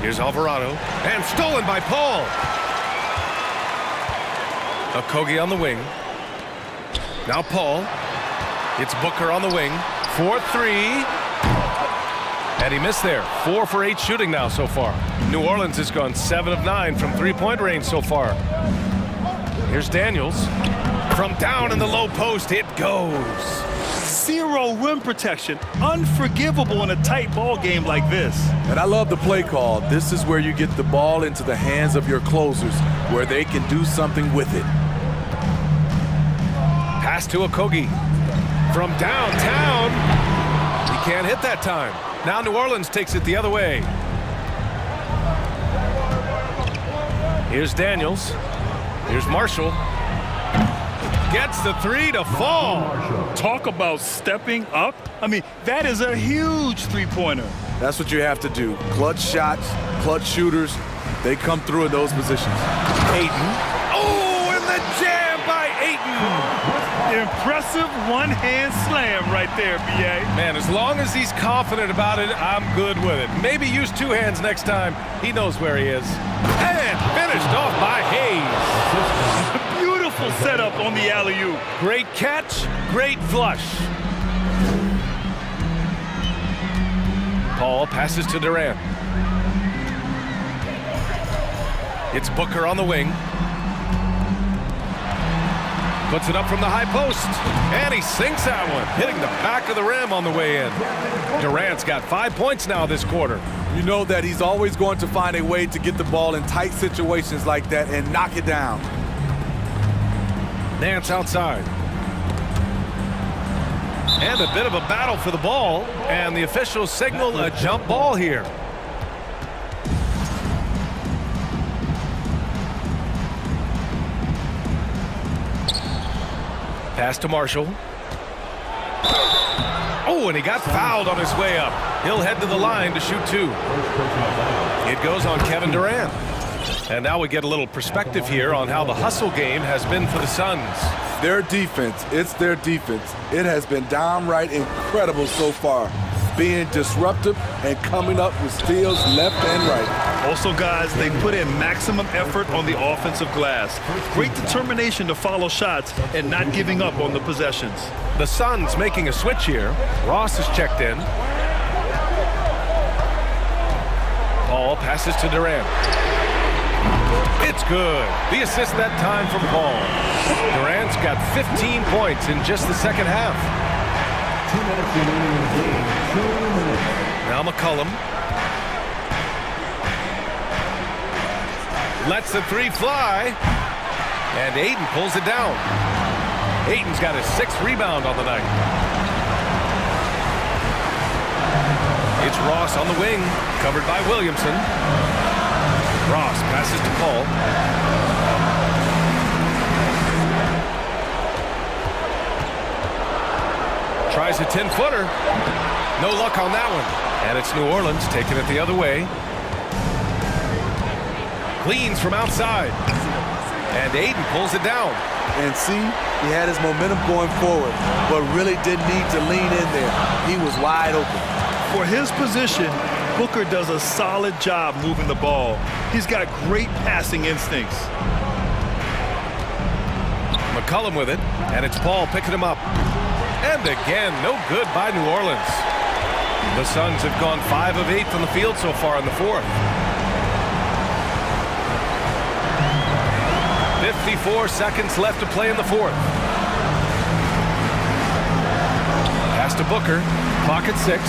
Here's Alvarado. And stolen by Paul. Okogie on the wing. Now Paul. It's Booker on the wing. 4-3. And he missed there. 4 for 8 shooting now so far. New Orleans has gone 7 of 9 from three-point range so far. Here's Daniels. From down in the low post, it goes. 0 rim protection. Unforgivable in a tight ball game like this. And I love the play call. This is where you get the ball into the hands of your closers, where they can do something with it. Pass to Okogie. From downtown. He can't hit that time. Now New Orleans takes it the other way. Here's Daniels. Here's Marshall. Gets the three to fall. Talk about stepping up. I mean, that is a huge three-pointer. That's what you have to do. Clutch shots, clutch shooters, they come through in those positions. Ayton. Oh, and the jam by Ayton. Impressive one-hand slam right there, B.A. Man, as long as he's confident about it, I'm good with it. Maybe use two hands next time. He knows where he is. And finished off by Hayes. Beautiful setup on the alley-oop. Great catch, great flush. Paul passes to Durant. It's Booker on the wing. Puts it up from the high post. And he sinks that one, hitting the back of the rim on the way in. Durant's got 5 points now this quarter. You know that he's always going to find a way to get the ball in tight situations like that and knock it down. Nance outside. And a bit of a battle for the ball, and the officials signal a jump ball here. Pass to Marshall. Oh, and he got fouled on his way up. He'll head to the line to shoot two. It goes on Kevin Durant. And now we get a little perspective here on how the hustle game has been for the Suns. Their defense, it's their defense. It has been downright incredible so far, being disruptive and coming up with steals left and right. Also, guys, they put in maximum effort on the offensive glass. Great determination to follow shots and not giving up on the possessions. The Suns making a switch here. Ross is checked in. Paul passes to Durant. It's good. The assist that time from Paul. Durant's got 15 points in just the second half. 2 minutes remaining in the game. 2 minutes. Now McCollum. Lets the three fly. And Ayton pulls it down. Ayton's got his 6th rebound on the night. It's Ross on the wing, covered by Williamson. Ross passes to Paul. Tries a 10-footer. No luck on that one. And it's New Orleans taking it the other way. Cleans from outside. And Ayton pulls it down. And see, he had his momentum going forward, but really didn't need to lean in there. He was wide open. For his position, Booker does a solid job moving the ball. He's got great passing instincts. McCollum with it, and it's Paul picking him up. And again, no good by New Orleans. The Suns have gone 5 of 8 from the field so far in the fourth. 54 seconds left to play in the fourth. Pass to Booker, pocket 6.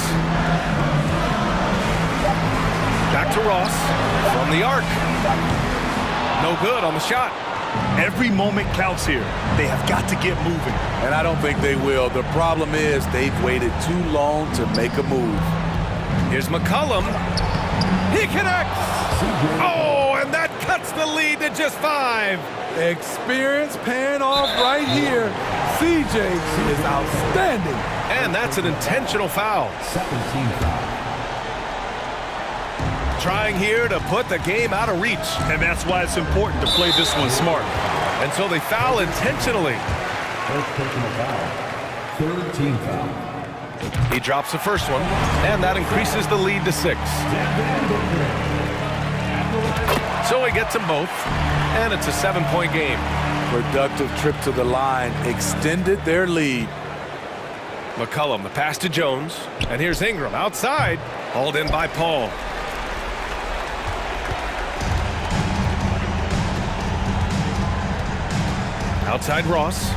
Back to Ross, from the arc. No good on the shot. Every moment counts here. They have got to get moving. And I don't think they will. The problem is they've waited too long to make a move. Here's McCollum. He connects. Oh, and that cuts the lead to just 5. Experience paying off right here. CJ is outstanding. And that's an intentional foul. 17 foul. Trying here to put the game out of reach. And that's why it's important to play this one smart. And so they foul intentionally. First personal foul. 3rd team foul. He drops the first one, and that increases the lead to 6. So he gets them both, and it's a 7-point game. Productive trip to the line extended their lead. McCollum, the pass to Jones, and here's Ingram outside, hauled in by Paul. Outside Ross.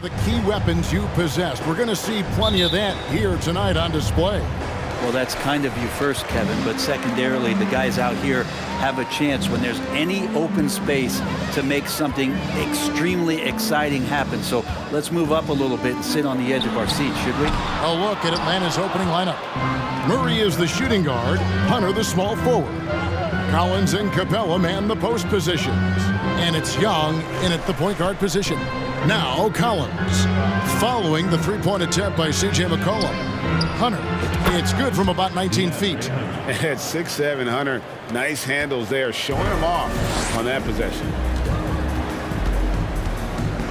The key weapons you possessed. We're going to see plenty of that here tonight on display. Well, that's kind of you first, Kevin, but secondarily, the guys out here have a chance when there's any open space to make something extremely exciting happen. So let's move up a little bit and sit on the edge of our seat, should we? A look at Atlanta's opening lineup. Murray is the shooting guard, Hunter the small forward. Collins and Capella man the post positions. And it's Young in at the point guard position. Now Collins, following the three-point attempt by C.J. McCollum. Hunter, it's good from about 19 feet. At 6'7", Hunter, nice handles there, showing him off on that possession.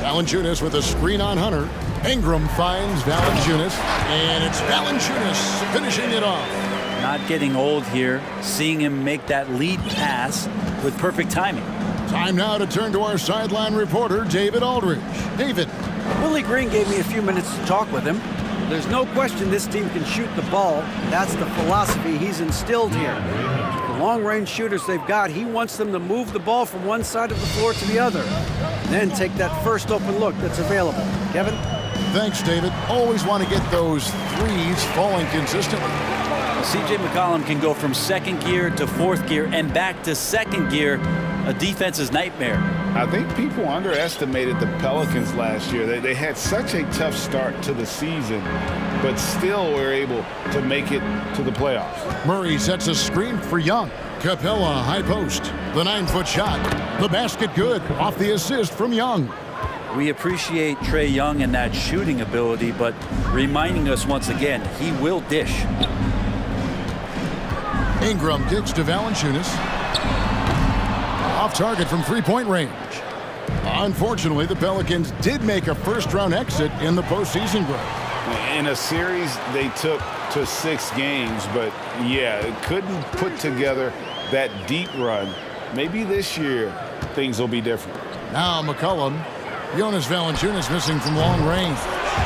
Valanciunas with a screen on Hunter. Ingram finds Valanciunas, and it's Valanciunas finishing it off. Not getting old here, seeing him make that lead pass with perfect timing. Time now to turn to our sideline reporter, David Aldridge. David. Willie Green gave me a few minutes to talk with him. There's no question this team can shoot the ball. That's the philosophy he's instilled here. The long-range shooters they've got, he wants them to move the ball from one side of the floor to the other. Then take that first open look that's available. Kevin? Thanks, David. Always want to get those threes falling consistently. C.J. McCollum can go from second gear to fourth gear and back to second gear. A defense's nightmare. I think people underestimated the Pelicans last year. They had such a tough start to the season, but still were able to make it to the playoffs. Murray sets a screen for Young. Capella high post. The 9-foot shot. The basket good off the assist from Young. We appreciate Trae Young and that shooting ability, but reminding us once again, he will dish. Ingram kicks to Valanciunas. Off target from three-point range. Unfortunately, the Pelicans did make a first-round exit in the postseason break. In a series they took to 6 games, but yeah, couldn't put together that deep run. Maybe this year things will be different. Now McCollum. Jonas Valanciunas missing from long range.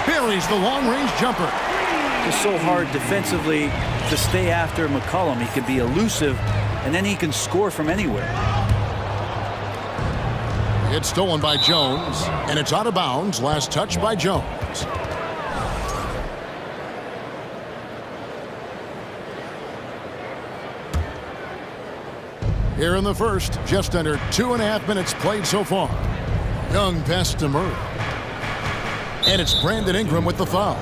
Buries the long-range jumper. It's so hard defensively to stay after McCollum. He can be elusive, and then he can score from anywhere. It's stolen by Jones, and it's out of bounds. Last touch by Jones. Here in the first, just under 2.5 minutes played so far. Young pass to Murray. And it's Brandon Ingram with the foul.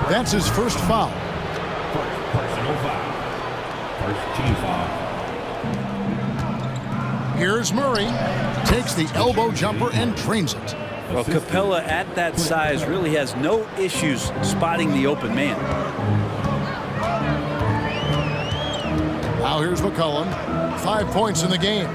That's his first foul. Personal foul. First team foul. Here's Murray. Takes the elbow jumper and trains it. Well, Capella at that size really has no issues spotting the open man. Now here's McCollum. 5 points in the game.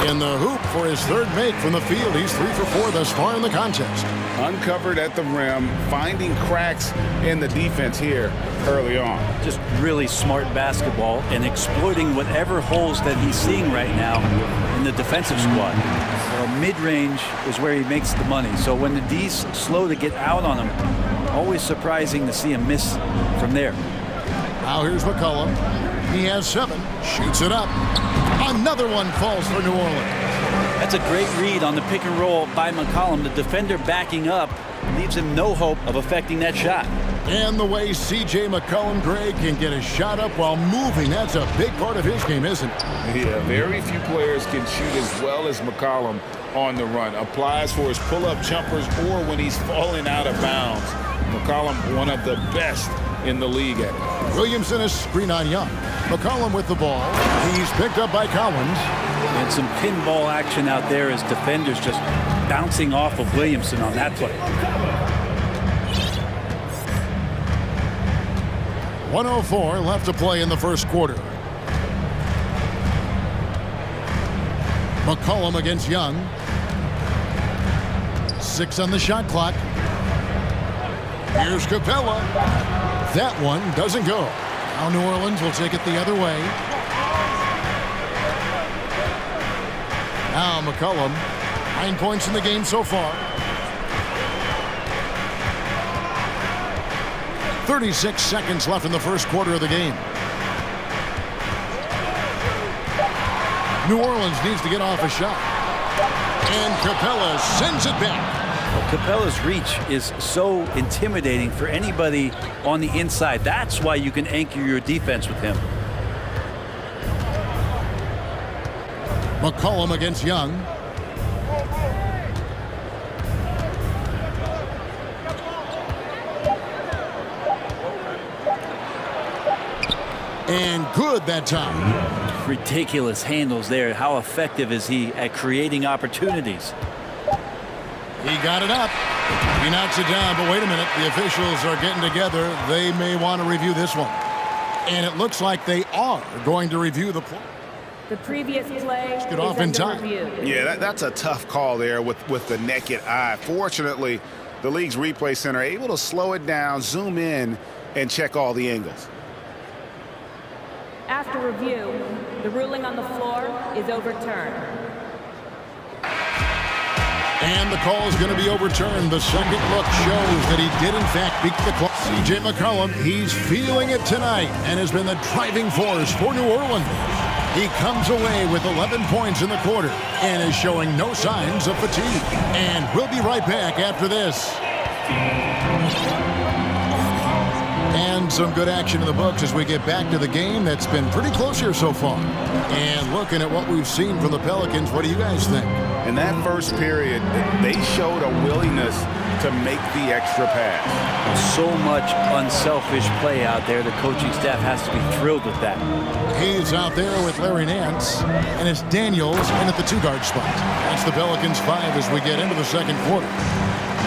In the hoop for his third make from the field. He's 3 for 4 thus far in the contest. Uncovered at the rim, finding cracks in the defense here early on. Just really smart basketball and exploiting whatever holes that he's seeing right now in the defensive squad. Well, mid-range is where he makes the money. So when the D's slow to get out on him, always surprising to see him miss from there. Now here's McCollum. He has 7. Shoots it up. Another one falls for New Orleans. That's a great read on the pick and roll by McCollum. The defender backing up leaves him no hope of affecting that shot. And the way C.J. McCollum, Greg, can get a shot up while moving, that's a big part of his game, isn't it? Yeah, very few players can shoot as well as McCollum on the run. Applies for his pull-up jumpers or when he's falling out of bounds. McCollum, one of the best in the league at it. Williamson is screen on Young. McCollum with the ball. He's picked up by Collins. And some pinball action out there as defenders just bouncing off of Williamson on that play. 1:04 left to play in the first quarter. McCollum against Young. 6 on the shot clock. Here's Capella. That one doesn't go. Now New Orleans will take it the other way. Now McCollum. 9 points in the game so far. 36 seconds left in the first quarter of the game. New Orleans needs to get off a shot. And Capella sends it back. Capella's reach is so intimidating for anybody on the inside. That's why you can anchor your defense with him. McCollum against Young. And good that time. Ridiculous handles there. How effective is he at creating opportunities? He got it up. He knocks it down, but wait a minute. The officials are getting together. They may want to review this one. And it looks like they are going to review the play. The previous play is get off in time. review. Yeah, that's a tough call there with the naked eye. Fortunately, the league's replay center able to slow it down, zoom in, and check all the angles. After review, the ruling on the floor is overturned. And the call is going to be overturned. The second look shows that he did, in fact, beat the clock. C.J. McCollum, he's feeling it tonight and has been the driving force for New Orleans. He comes away with 11 points in the quarter and is showing no signs of fatigue. And we'll be right back after this. And some good action in the books as we get back to the game that's been pretty close here so far. And looking at what we've seen from the Pelicans, what do you guys think? In that first period, they showed a willingness to make the extra pass. So much unselfish play out there. The coaching staff has to be thrilled with that. He's out there with Larry Nance, and it's Daniels in at the two-guard spot. That's the Pelicans 5 as we get into the second quarter.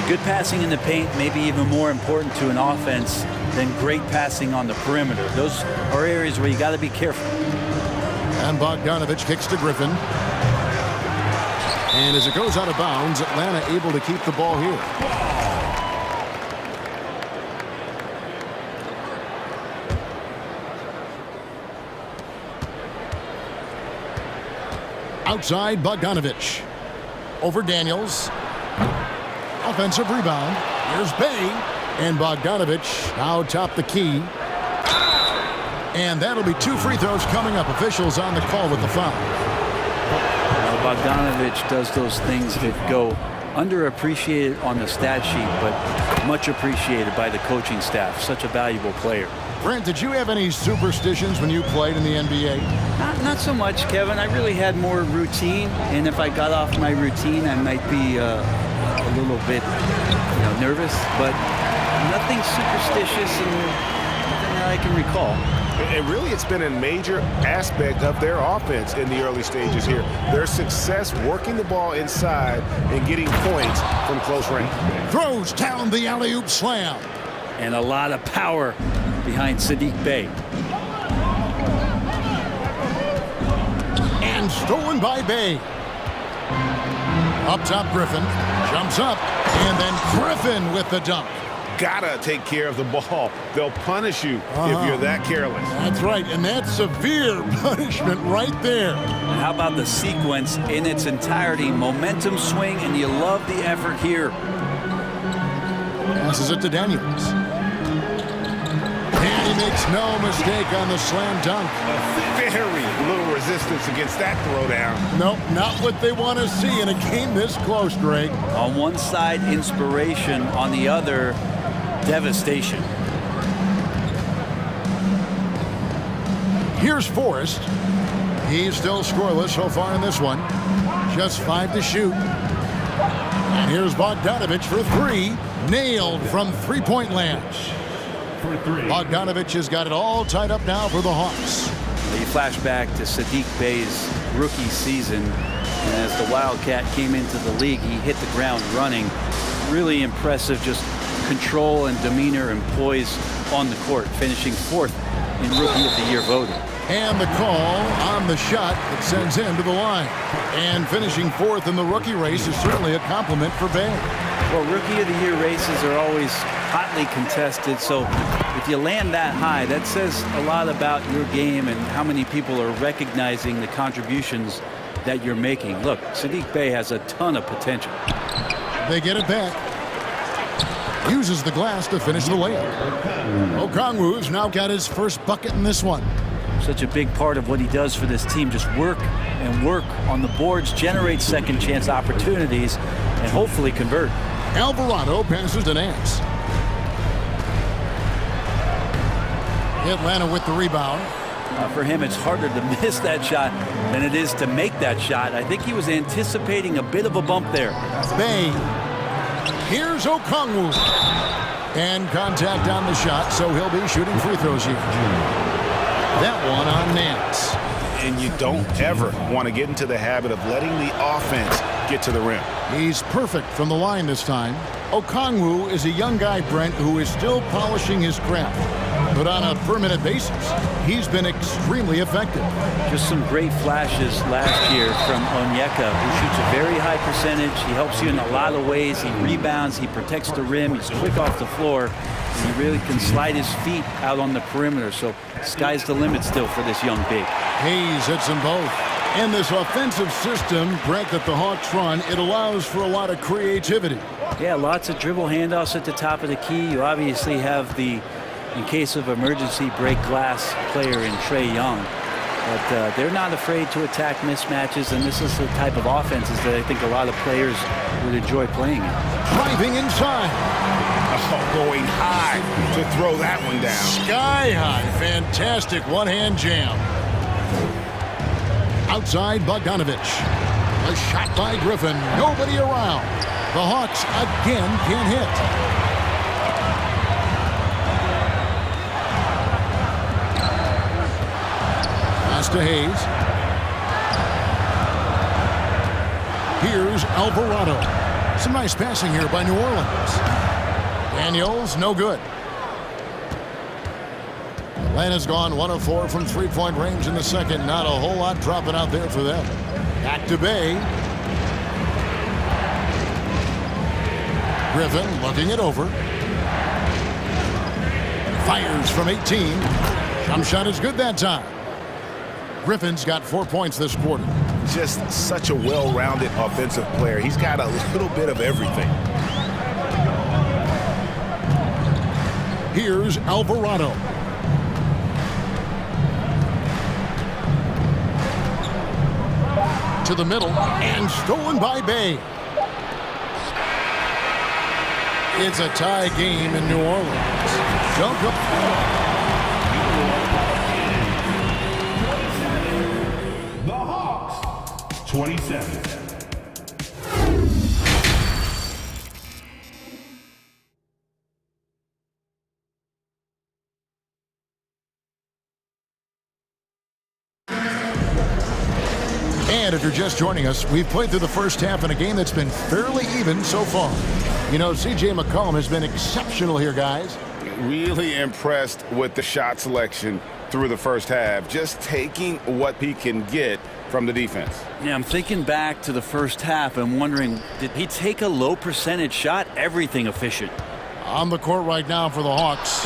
Good passing in the paint may be even more important to an offense than great passing on the perimeter. Those are areas where you got to be careful. And Bogdanovich kicks to Griffin. And as it goes out of bounds, Atlanta able to keep the ball here. Outside, Bogdanovich. Over Daniels. Offensive rebound. Here's Bay. And Bogdanovich now top the key. And that'll be 2 free throws coming up. Officials on the call with the foul. Bogdanovich does those things that go underappreciated on the stat sheet, but much appreciated by the coaching staff. Such a valuable player. Brent, did you have any superstitions when you played in the NBA? Not so much, Kevin. I really had more routine, and if I got off my routine, I might be a little bit nervous, but nothing superstitious and nothing that I can recall. And really, it's been a major aspect of their offense in the early stages here. Their success working the ball inside and getting points from close range. Throws down the alley-oop slam. And a lot of power behind Saddiq Bey. And stolen by Bey. Up top, Griffin. Jumps up. And then Griffin with the dunk. Gotta take care of the ball. They'll punish you if you're that careless. That's right, and that's severe punishment right there. And how about the sequence in its entirety? Momentum swing, and you love the effort here. Passes it to Daniels. And he makes no mistake on the slam dunk. Very little resistance against that throwdown. Nope, not what they want to see in a game this close, Greg. On one side, inspiration. On the other, devastation. Here's Forrest. He's still scoreless so far in this one. Just 5 to shoot. And here's Bogdanovich for 3. Nailed from three-point land. Bogdanovich has got it all tied up now for the Hawks. You flash back to Saddiq Bey's rookie season, and as the Wildcat came into the league, he hit the ground running. Really impressive, just control and demeanor and poise on the court, finishing 4th in Rookie of the Year voting. And the call on the shot that sends him to the line. And finishing 4th in the rookie race is certainly a compliment for Bey. Well, Rookie of the Year races are always hotly contested, so if you land that high, that says a lot about your game and how many people are recognizing the contributions that you're making. Look, Saddiq Bey has a ton of potential. They get it back. Uses the glass to finish the layup. Okongwu's now got his first bucket in this one. Such a big part of what he does for this team, just work and work on the boards, generate second chance opportunities, and hopefully convert. Alvarado passes to Nance. Atlanta with the rebound. For him, it's harder to miss that shot than it is to make that shot. I think he was anticipating a bit of a bump there. Bay. Here's Okongwu. And contact on the shot, so he'll be shooting free throws here. That one on Nance. And you don't ever want to get into the habit of letting the offense get to the rim. He's perfect from the line this time. Okongwu is a young guy, Brent, who is still polishing his craft. But on a permanent basis, he's been extremely effective. Just some great flashes last year from Onyeka, who shoots a very high percentage. He helps you in a lot of ways. He rebounds, he protects the rim, he's quick off the floor, and he really can slide his feet out on the perimeter. So sky's the limit still for this young big. Hayes hits them both. And this offensive system, Brent, that the Hawks run, it allows for a lot of creativity. Yeah, lots of dribble handoffs at the top of the key. You obviously have the, in case of emergency, break glass player in Trae Young. But they're not afraid to attack mismatches, and this is the type of offenses that I think a lot of players would enjoy playing in. Driving inside. Oh, going high to throw that one down. Sky high. Fantastic one-hand jam. Outside Bogdanovich. A shot by Griffin. Nobody around. The Hawks again can't hit. Pass to Hayes. Here's Alvarado. Some nice passing here by New Orleans. Daniels, no good. Atlanta's gone 1 of 4 from three-point range in the second. Not a whole lot dropping out there for them. Back to Bay. Griffin looking it over. Fires from 18. Jump shot is good that time. Griffin's got 4 points this quarter. Just such a well-rounded offensive player. He's got a little bit of everything. Here's Alvarado. To the middle and stolen by Bay. It's a tie game in New Orleans. Jump up. The Hawks, 27. And if you're just joining us, we've played through the first half in a game that's been fairly even so far. You know, C.J. McCollum has been exceptional here, guys. Really impressed with the shot selection through the first half, just taking what he can get from the defense. Yeah, I'm thinking back to the first half and wondering, did he take a low percentage shot? Everything efficient. On the court right now for the Hawks,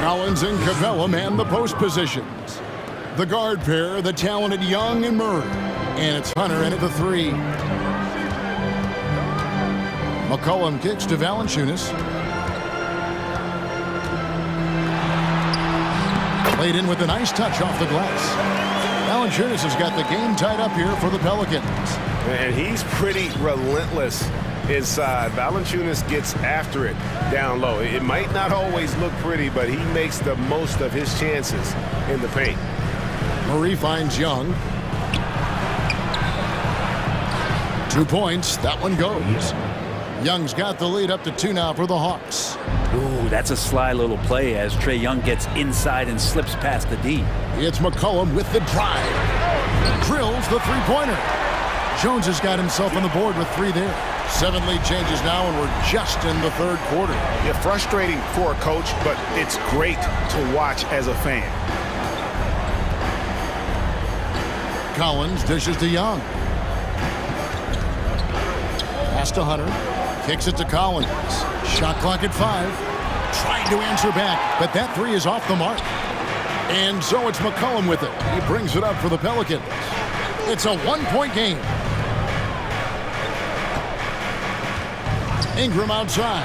Collins and Capella man the post positions. The guard pair, the talented Young and Murray. And it's Hunter in at the three. McCollum kicks to Valanciunas. Played in with a nice touch off the glass. Valanciunas has got the game tied up here for the Pelicans. And he's pretty relentless inside. Valanciunas gets after it down low. It might not always look pretty, but he makes the most of his chances in the paint. Murray finds Young. 2 points. That one goes. Young's got the lead up to 2 now for the Hawks. Ooh, that's a sly little play as Trae Young gets inside and slips past the D. It's McCollum with the drive. Drills the three-pointer. Jones has got himself on the board with 3 there. 7 lead changes now, and we're just in the third quarter. Yeah, frustrating for a coach, but it's great to watch as a fan. Collins dishes to Young. Pass to Hunter. Kicks it to Collins. Shot clock at 5. Trying to answer back, but that 3 is off the mark. And so it's McCollum with it. He brings it up for the Pelicans. It's a 1-point game. Ingram outside.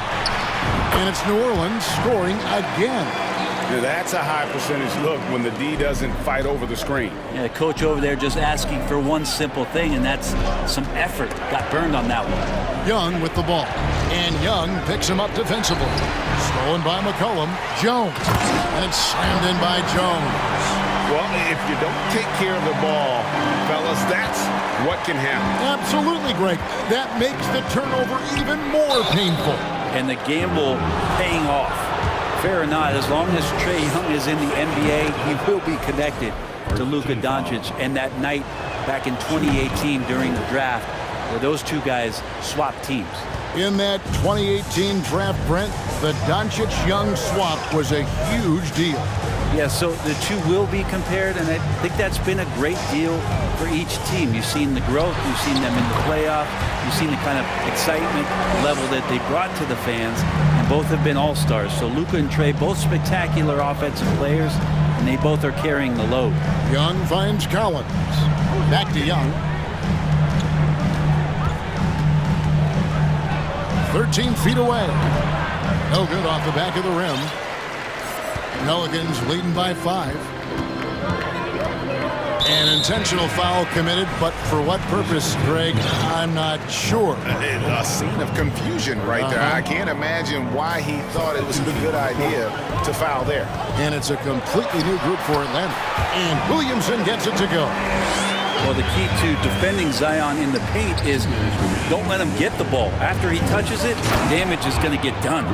And it's New Orleans scoring again. Now, that's a high percentage look when the D doesn't fight over the screen. Yeah, the coach over there just asking for one simple thing, and that's some effort. Got burned on that one. Young with the ball. And Young picks him up defensively. Stolen by McCollum. Jones. And it's slammed in by Jones. Well, if you don't take care of the ball, fellas, that's what can happen. Absolutely, Greg. That makes the turnover even more painful. And the gamble paying off. Fair or not, as long as Trae Young is in the NBA, he will be connected to Luka Doncic. And that night back in 2018 during the draft, where those two guys swapped teams. In that 2018 draft, Brent, the Doncic-Young swap was a huge deal. Yeah, so the two will be compared, and I think that's been a great deal for each team. You've seen the growth, you've seen them in the playoff, you've seen the kind of excitement level that they brought to the fans, and both have been all-stars. So Luka and Trae, both spectacular offensive players, and they both are carrying the load. Young finds Collins. Back to Young. 13 feet away. No good off the back of the rim. Pelicans leading by 5. An intentional foul committed, but for what purpose, Greg? I'm not sure. A scene of confusion right there. I can't imagine why he thought it was a good idea to foul there. And it's a completely new group for Atlanta. And Williamson gets it to go. Well, the key to defending Zion in the paint is don't let him get the ball. After he touches it, damage is going to get done.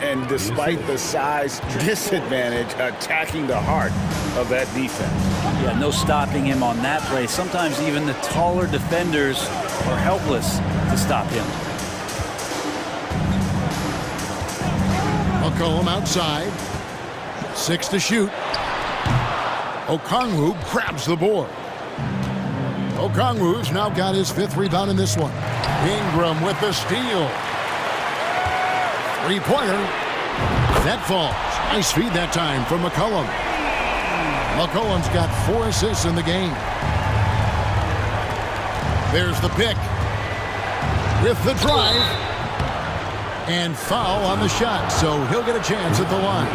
And despite the size disadvantage, attacking the heart of that defense. Yeah, no stopping him on that play. Sometimes even the taller defenders are helpless to stop him. McCollum outside. 6 to shoot. Okongwu grabs the board. Okongwu's now got his 5th rebound in this one. Ingram with the steal. 3-pointer. That falls. Nice feed that time from McCollum. McCollum's got 4 assists in the game. There's the pick. With the drive. And foul on the shot, so he'll get a chance at the line.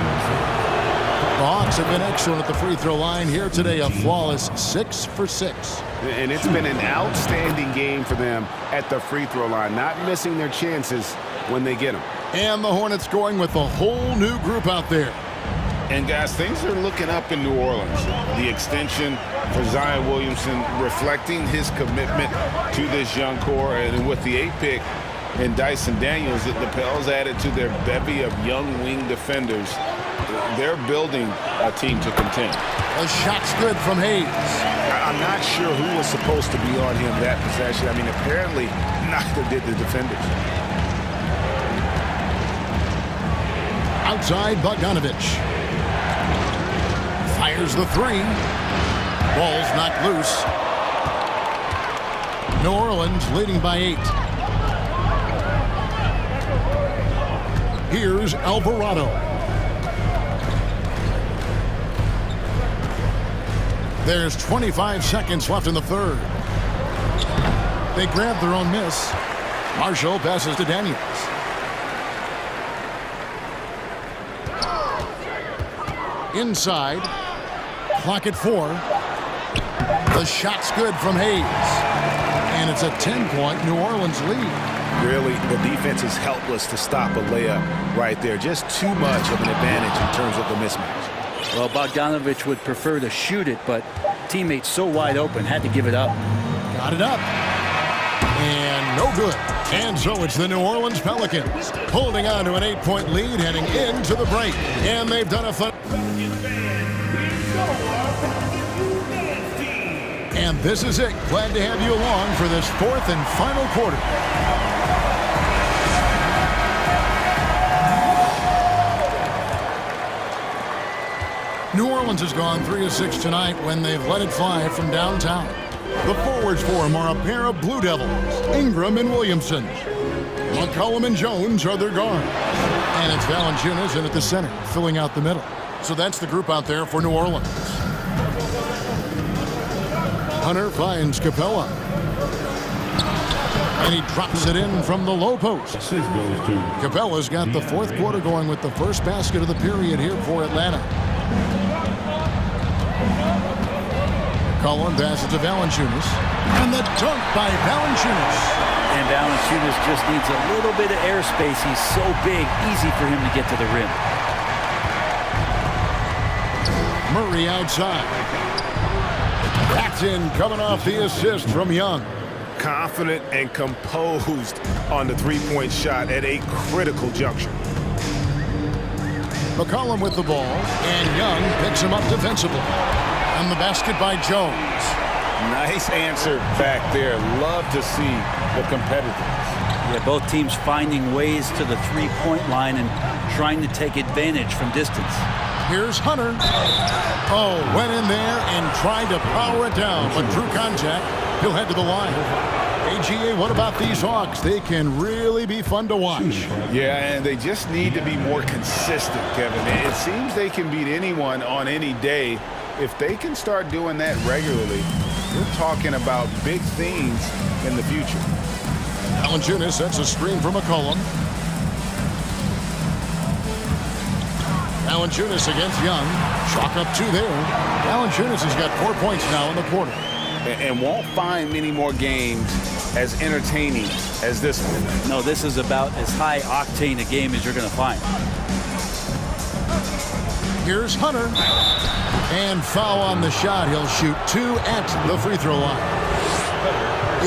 The Hawks have been excellent at the free throw line here today, a flawless 6 for 6. And it's been an outstanding game for them at the free throw line, not missing their chances when they get them. And the Hornets going with a whole new group out there. And guys, things are looking up in New Orleans. The extension for Zion Williamson reflecting his commitment to this young core, and with the 8th pick and Dyson Daniels, the Pels added to their bevy of young wing defenders. They're building a team to contend. A shot's good from Hayes. I'm not sure who was supposed to be on him that possession. I mean, apparently neither did the defenders. Outside, Bogdanovich. Fires the 3. Ball's knocked loose. New Orleans leading by 8. Here's Alvarado. There's 25 seconds left in the 3rd. They grab their own miss. Marshall passes to Daniels. Inside. Clock at 4. The shot's good from Hayes. And it's a 10-point New Orleans lead. Really, the defense is helpless to stop a layup right there. Just too much of an advantage in terms of the mismatch. Well, Bogdanovich would prefer to shoot it, but teammates so wide open, had to give it up. Got it up. And no good. And so it's the New Orleans Pelicans holding on to an 8-point lead heading into the break. And they've done a fun. And this is it. Glad to have you along for this 4th and final quarter. New Orleans has gone 3 of 6 tonight when they've let it fly from downtown. The forwards for them are a pair of Blue Devils, Ingram and Williamson. McCollum and Jones are their guards. And it's Valanciunas in at the center, filling out the middle. So that's the group out there for New Orleans. Hunter finds Capella. And he drops it in from the low post. Capella's got the fourth quarter going with the first basket of the period here for Atlanta. McCollum passes to Valanciunas. And the dunk by Valanciunas. And Valanciunas just needs a little bit of airspace. He's so big, easy for him to get to the rim. Murray outside. That's in, coming off the assist from Young. Confident and composed on the three-point shot at a critical juncture. McCollum with the ball, and Young picks him up defensively. And the basket by Jones. Nice answer back there. Love to see the competitiveness. Yeah, both teams finding ways to the three-point line and trying to take advantage from distance. Here's Hunter. Oh, went in there and tried to power it down, but drew contact. He'll head to the line. AGA, what about these Hawks? They can really be fun to watch. Yeah, and they just need to be more consistent, Kevin. It seems they can beat anyone on any day. If they can start doing that regularly, we're talking about big things in the future. Valanciunas sets a screen for McCollum. Valanciunas against Young. Chalk up two there. Valanciunas has got 4 points now in the quarter. And won't find many more games as entertaining as this one. No, this is about as high octane a game as you're going to find. Here's Hunter. And foul on the shot. He'll shoot two at the free throw line.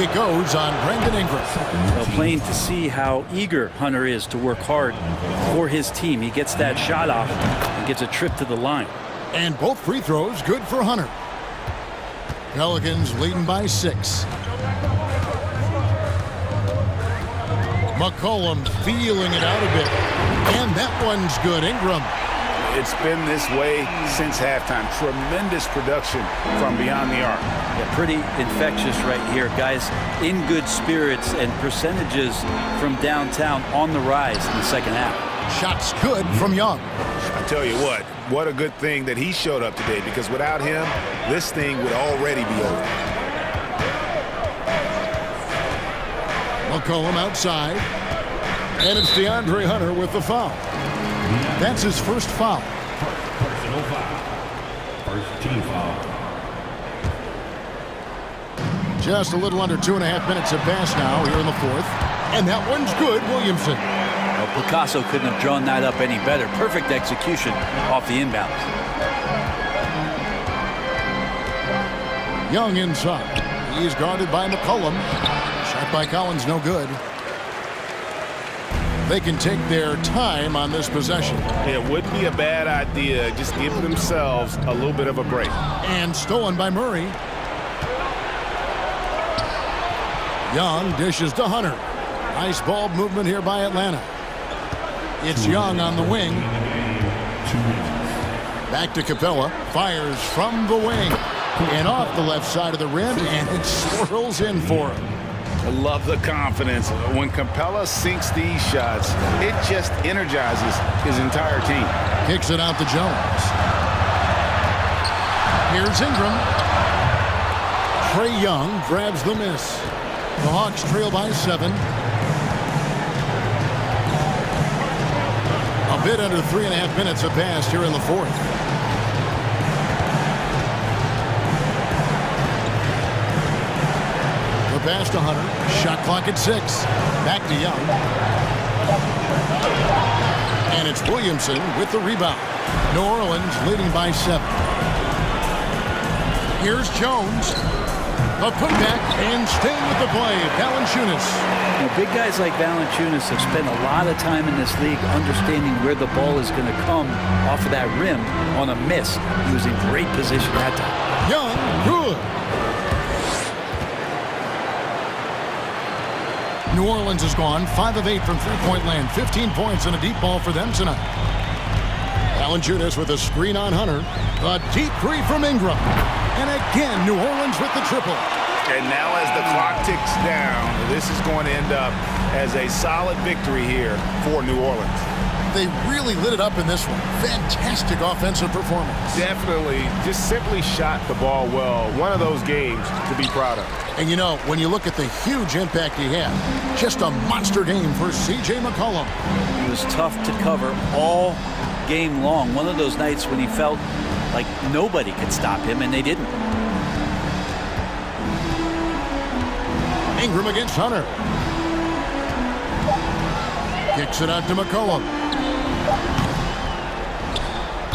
It goes on Brandon Ingram. Well, plain to see how eager Hunter is to work hard for his team. He gets that shot off and gets a trip to the line. And both free throws good for Hunter. Pelicans leading by 6. McCollum feeling it out a bit. And that one's good. Ingram. It's been this way since halftime. Tremendous production from beyond the arc. Yeah, pretty infectious right here. Guys in good spirits and percentages from downtown on the rise in the second half. Shots good from Young. I tell you what a good thing that he showed up today, because without him, this thing would already be over. McCollum outside. And it's DeAndre Hunter with the foul. That's his first foul. Personal foul. First team foul. Just a little under 2.5 minutes have passed now here in the fourth. And that one's good, Williamson. Well, Picasso couldn't have drawn that up any better. Perfect execution off the inbounds. Young inside. He's guarded by McCollum. Shot by Collins, no good. They can take their time on this possession. It would be a bad idea. Just give themselves a little bit of a break. And stolen by Murray. Young dishes to Hunter. Nice ball movement here by Atlanta. It's Young on the wing. Back to Capella. Fires from the wing. And off the left side of the rim. And it swirls in for him. I love the confidence. When Capella sinks these shots, it just energizes his entire team. Kicks it out to Jones. Here's Ingram. Trae Young grabs the miss. The Hawks trail by 7. A bit under 3.5 minutes have passed here in the fourth. Pass to Hunter. Shot clock at 6. Back to Young. And it's Williamson with the rebound. New Orleans leading by 7. Here's Jones. A putback and staying with the play. Valanciunas. Now, big guys like Valanciunas have spent a lot of time in this league understanding where the ball is going to come off of that rim on a miss. He was in great position that time. Young, good. New Orleans is gone 5 of 8 from three-point land. 15 points and a deep ball for them tonight. Valanciunas with a screen on Hunter. A deep three from Ingram. And again, New Orleans with the triple. And now as the clock ticks down, this is going to end up as a solid victory here for New Orleans. they really lit it up in this one. Fantastic offensive performance. Definitely. Just simply shot the ball well. One of those games to be proud of. And you know, when you look at the huge impact he had, just a monster game for C.J. McCollum. It was tough to cover all game long. One of those nights when he felt like nobody could stop him, and they didn't. Ingram against Hunter. Kicks it out to McCollum.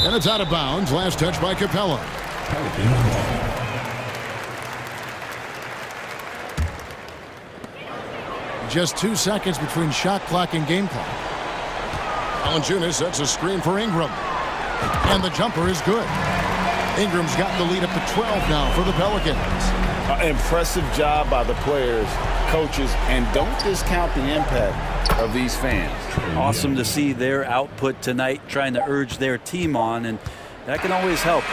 And it's out of bounds. Last touch by Capella. Just 2 seconds between shot clock and game clock. Valanciunas sets a screen for Ingram. And the jumper is good. Ingram's got the lead up to 12 now for the Pelicans. Impressive job by the players, coaches, and don't discount the impact of these fans. Awesome to see their output tonight, trying to urge their team on, and that can always help.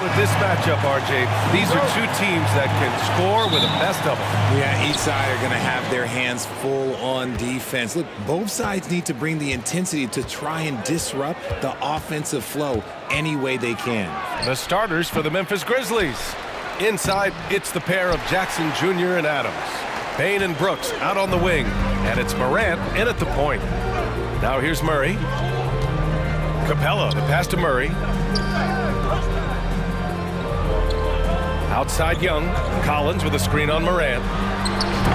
With this matchup, RJ, these are two teams that can score with the best of them. Yeah, each side are going to have their hands full on defense. Look, both sides need to bring the intensity to try and disrupt the offensive flow any way they can. The starters for the Memphis Grizzlies. Inside, it's the pair of Jackson Jr. and Adams. Payne and Brooks out on the wing, and it's Morant in at the point. Now here's Murray. Capella, the pass to Murray. Outside Young. Collins with a screen on Morant.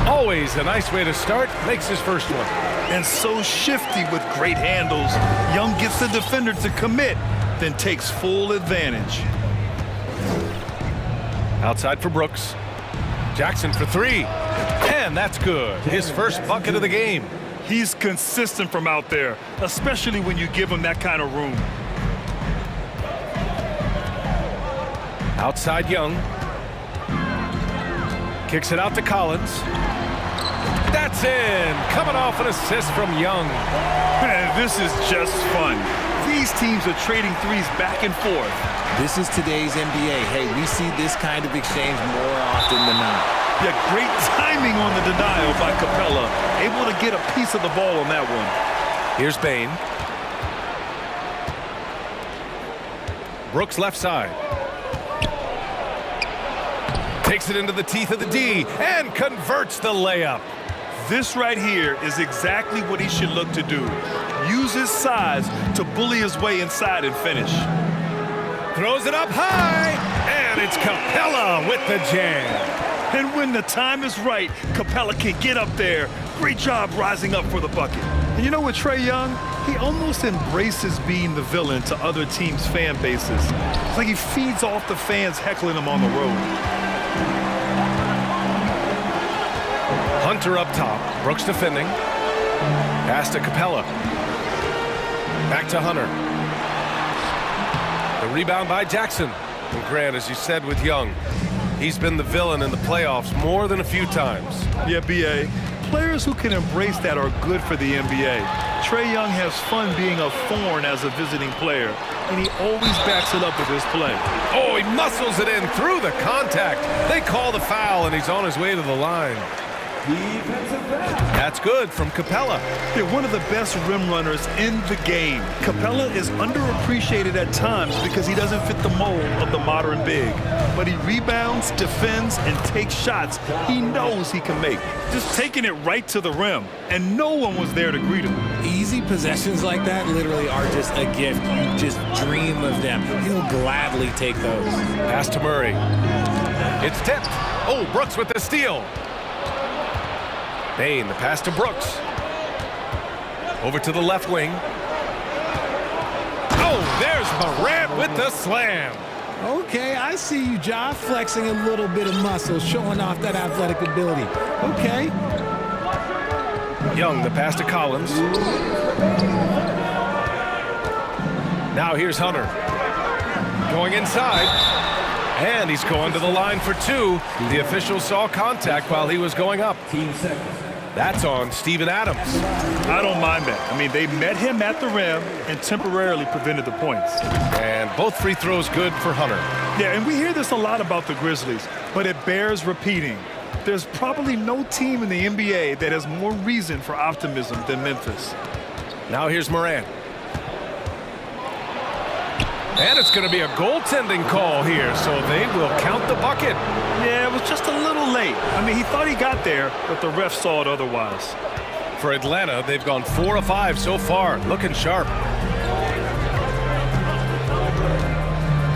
Always a nice way to start. Makes his first one. And so shifty with great handles. Young gets the defender to commit, then takes full advantage. Outside for Brooks. Jackson for three. And that's good. His first bucket of the game. He's consistent from out there, especially when you give him that kind of room. Outside Young. Kicks it out to Collins. That's in. Coming off an assist from Young. Man, this is just fun. These teams are trading threes back and forth. This is today's NBA. Hey, we see this kind of exchange more often than not. Yeah, great timing on the denial by Capella. Able to get a piece of the ball on that one. Here's Payne. Brooks left side. Takes it into the teeth of the D and converts the layup. This right here is exactly what he should look to do. Use his size to bully his way inside and finish. Throws it up high, and it's Capella with the jam. And when the time is right, Capella can get up there. Great job rising up for the bucket. And you know what, Trae Young? He almost embraces being the villain to other teams' fan bases. It's like he feeds off the fans heckling him on the road. Hunter up top. Brooks defending. Pass to Capella. Back to Hunter. The rebound by Jackson. And Grant, as you said with Young, he's been the villain in the playoffs more than a few times. Yeah, B.A. Players who can embrace that are good for the NBA. Trae Young has fun being a thorn as a visiting player, and he always backs it up with his play. Oh, he muscles it in through the contact. They call the foul, and he's on his way to the line. That's good from Capella. They're one of the best rim runners in the game. Capella is underappreciated at times because he doesn't fit the mold of the modern big. But he rebounds, defends, and takes shots he knows he can make. Just taking it right to the rim, and no one was there to greet him. Easy possessions like that literally are just a gift. You just dream of them. He'll gladly take those. Pass to Murray. It's tipped. Oh, Brooks with the steal. Payne, the pass to Brooks. Over to the left wing. Oh, there's Morant with the slam. Okay, I see you, Ja, flexing a little bit of muscle, showing off that athletic ability. Okay. Young, the pass to Collins. Now here's Hunter. Going inside. And he's going to the line for two. The official saw contact while he was going up. That's on Steven Adams. I don't mind that. I mean, they met him at the rim and temporarily prevented the points. And both free throws good for Hunter. Yeah, and we hear this a lot about the Grizzlies, but it bears repeating. There's probably no team in the NBA that has more reason for optimism than Memphis. Now here's Morant. And it's going to be a goaltending call here, so they will count the bucket. Yeah, it was just a little late. I mean, he thought he got there, but the ref saw it otherwise. For Atlanta, they've gone 4 of 5 so far, looking sharp.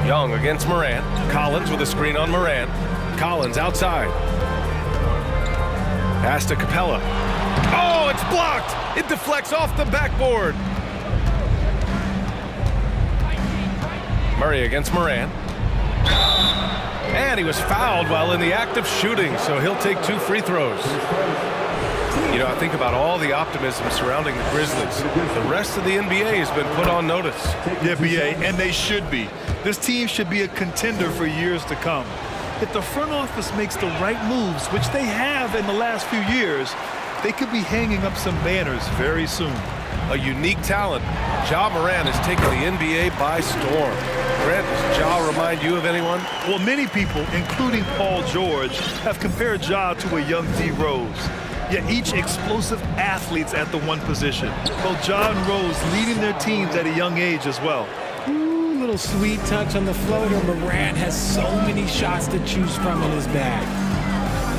Young against Morant. Collins with a screen on Morant. Collins outside. Pass to Capella. Oh, it's blocked! It deflects off the backboard. Murray against Morant. And he was fouled while in the act of shooting, so he'll take 2 free throws. You know, I think about all the optimism surrounding the Grizzlies. The rest of the NBA has been put on notice. Yeah, B.A., and they should be. This team should be a contender for years to come. If the front office makes the right moves, which they have in the last few years, they could be hanging up some banners very soon. a unique talent. Ja Morant has taken the NBA by storm. Grant, does Ja remind you of anyone? Well, many people, including Paul George, have compared Ja to a young D. Rose. Yet each explosive athletes at the one position. Both Ja and Rose leading their teams at a young age as well. Ooh, little sweet touch on the floater. Morant has so many shots to choose from in his bag.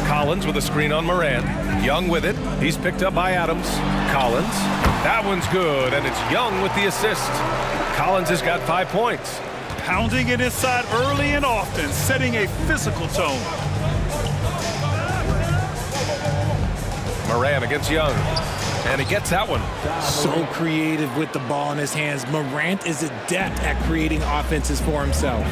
Collins with a screen on Morant. Young with it. He's picked up by Adams. Collins. That one's good, and it's Young with the assist. Collins has got 5 points. Pounding it inside early and often, setting a physical tone. Morant against Young. And he gets that one. So creative with the ball in his hands. Morant is adept at creating offenses for himself.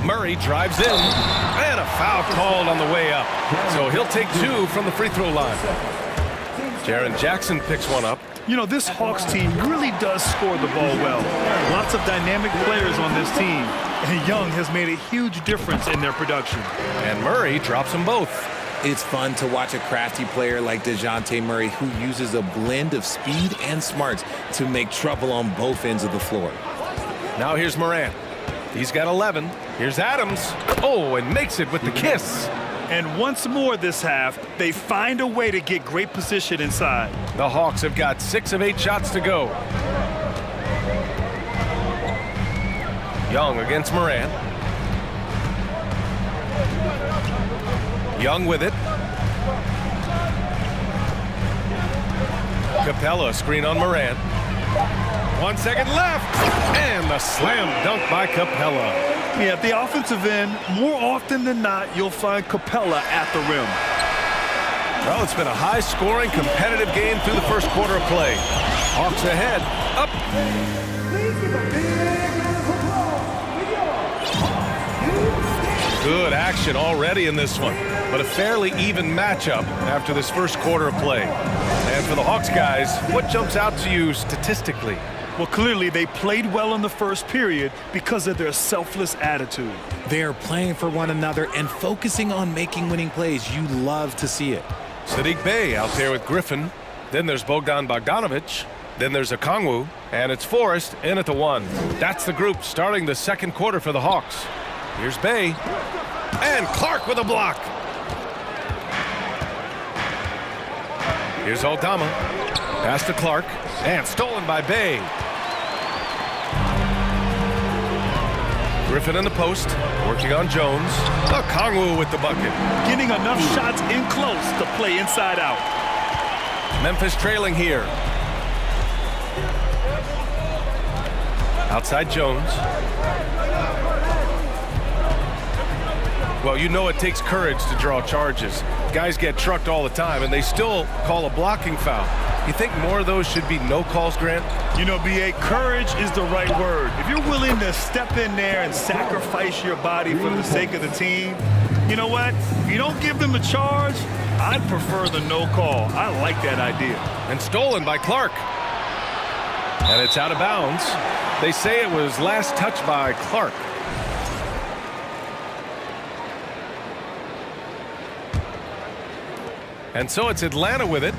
Murray drives in, and a foul called on the way up. So he'll take 2 from the free throw line. Jaren Jackson picks one up. You know, this Hawks team really does score the ball well. Lots of dynamic players on this team, and Young has made a huge difference in their production. And Murray drops them both. It's fun to watch a crafty player like DeJounte Murray who uses a blend of speed and smarts to make trouble on both ends of the floor. Now here's Morant. He's got 11. Here's Adams. Oh, and makes it with the kiss. And once more this half, they find a way to get great position inside. The Hawks have got 6 of 8 shots to go. Young against Morant. Young with it. Capella screen on Morant. 1 second left. And the slam dunk by Capella. Yeah, at the offensive end, more often than not, you'll find Capella at the rim. Well, it's been a high-scoring, competitive game through the first quarter of play. Hawks ahead. Up. Good action already in this one, but a fairly even matchup after this first quarter of play. And for the Hawks guys, what jumps out to you statistically? Well, clearly they played well in the first period because of their selfless attitude. They are playing for one another and focusing on making winning plays. You love to see it. Sadiq Bey out there with Griffin. Then there's Bogdan Bogdanovic. Then there's Okongwu. And it's Forrest in at the 1. That's the group starting the second quarter for the Hawks. Here's Bey. And Clark with a block. Here's Aldama. Pass to Clark. And stolen by Bey. Griffin in the post, working on Jones. Okongwu with the bucket. Getting enough shots in close to play inside out. Memphis trailing here. Outside Jones. Well, you know it takes courage to draw charges. Guys get trucked all the time, and they still call a blocking foul. You think more of those should be no calls, Grant? You know, B.A., courage is the right word. If you're willing to step in there and sacrifice your body for the sake of the team, you know what? If you don't give them a charge, I'd prefer the no call. I like that idea. And stolen by Clark. And it's out of bounds. They say it was last touched by Clark. And so it's Atlanta with it.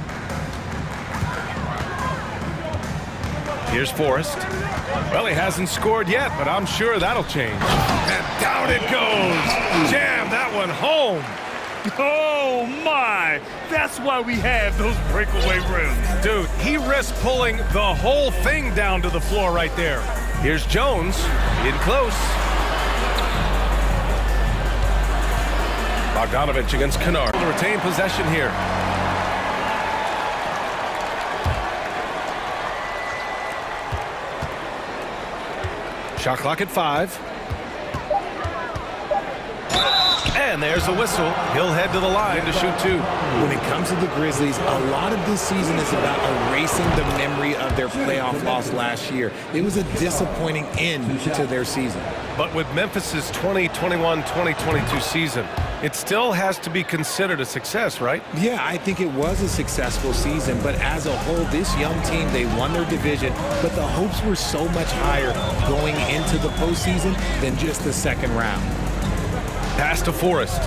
Here's Forrest. Well, he hasn't scored yet, but I'm sure that'll change. And down it goes. Jam that one home. Oh, my. That's why we have those breakaway rims. Dude, he risked pulling the whole thing down to the floor right there. Here's Jones. In close. Bogdanovic against Kennard. To retain possession here. Shot clock at 5. And there's a whistle. He'll head to the line to shoot 2. When it comes to the Grizzlies, a lot of this season is about erasing the memory of their playoff loss last year. It was a disappointing end to their season. But with Memphis's 2021-2022 season, it still has to be considered a success, right? Yeah, I think it was a successful season, but as a whole, this young team, they won their division, but the hopes were so much higher going into the postseason than just the second round. Pass to Forrest.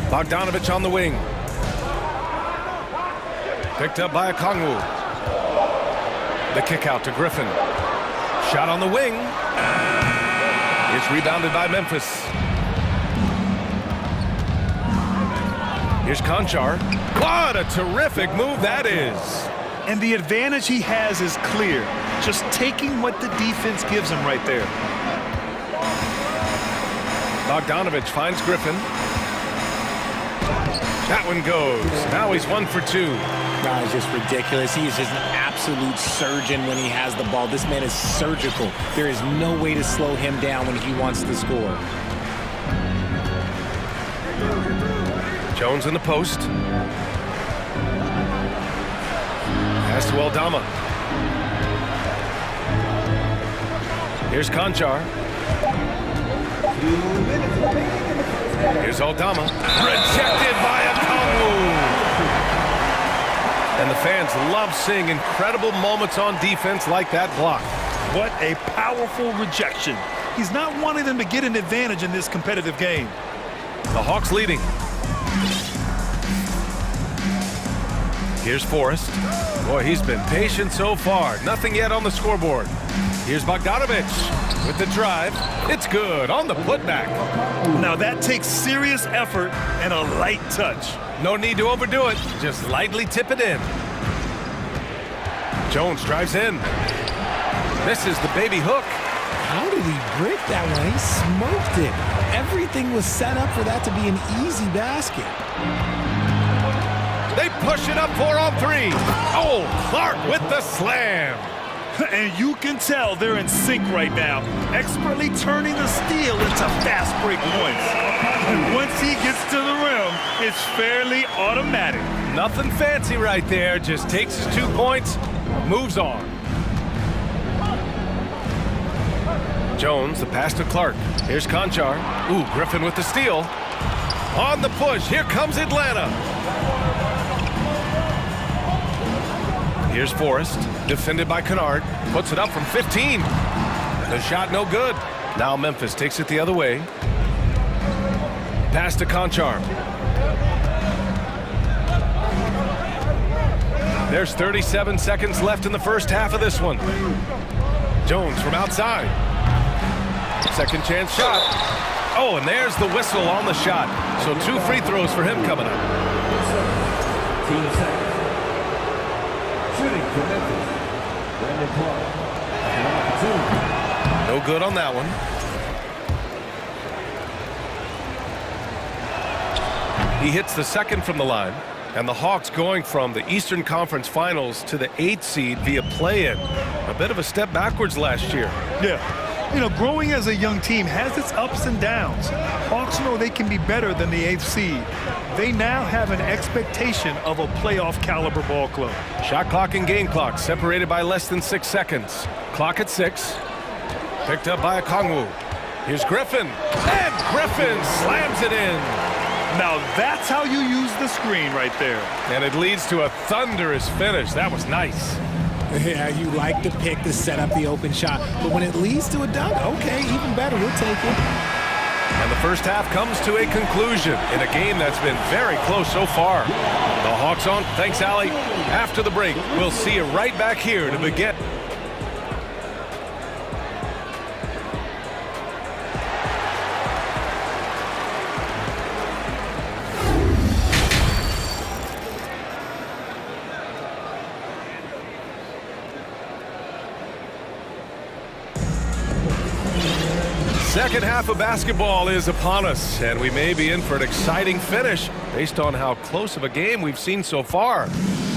Bogdanovic on the wing. Picked up by Okongwu. The kick out to Griffin. Shot on the wing. It's rebounded by Memphis. Here's Konchar. What a terrific move that is. And the advantage he has is clear. Just taking what the defense gives him right there. Bogdanovich finds Griffin. That one goes. Now he's 1 for 2. That is just ridiculous. He is just an absolute surgeon when he has the ball. This man is surgical. There is no way to slow him down when he wants to score. Jones in the post. Pass to Aldama. Here's Konchar. Here's Aldama. Rejected by Okongwu. And the fans love seeing incredible moments on defense like that block. What a powerful rejection. He's not wanting them to get an advantage in this competitive game. The Hawks leading. Here's Forrest. Boy, he's been patient so far. Nothing yet on the scoreboard. Here's Bogdanovich with the drive. It's good on the putback. Now that takes serious effort and a light touch. No need to overdo it. Just lightly tip it in. Jones drives in. Misses the baby hook. How did he break that one? He smoked it. Everything was set up for that to be an easy basket. They push it up 4 on 3. Oh, Clark with the slam. And you can tell they're in sync right now, expertly turning the steal into fast break points. And once he gets to the rim, it's fairly automatic. Nothing fancy right there. Just takes his 2 points, moves on. Jones, the pass to Clark. Here's Konchar. Ooh, Griffin with the steal. On the push, here comes Atlanta. Here's Forrest, defended by Kennard. Puts it up from 15. The shot no good. Now Memphis takes it the other way. Pass to Konchar. There's 37 seconds left in the first half of this one. Jones from outside. Second chance shot. Oh, and there's the whistle on the shot. So 2 free throws for him coming up. No good on that one. He hits the second from the line, and the Hawks going from the Eastern Conference Finals to the 8th seed via play-in. A bit of a step backwards last year. Yeah. You know, growing as a young team has its ups and downs. Hawks know they can be better than the 8th seed. They now have an expectation of a playoff caliber ball club. Shot clock and game clock separated by less than 6 seconds. Clock at 6. Picked up by Okongwu. Here's Griffin. And Griffin slams it in. Now that's how you use the screen right there. And it leads to a thunderous finish. That was nice. Yeah, you like the pick to set up the open shot, but when it leads to a dunk, okay, even better, we'll take it. And the first half comes to a conclusion in a game that's been very close so far. The Hawks on. Thanks, Allie. After the break, we'll see you right back here to begin. Second half of basketball is upon us, and we may be in for an exciting finish based on how close of a game we've seen so far.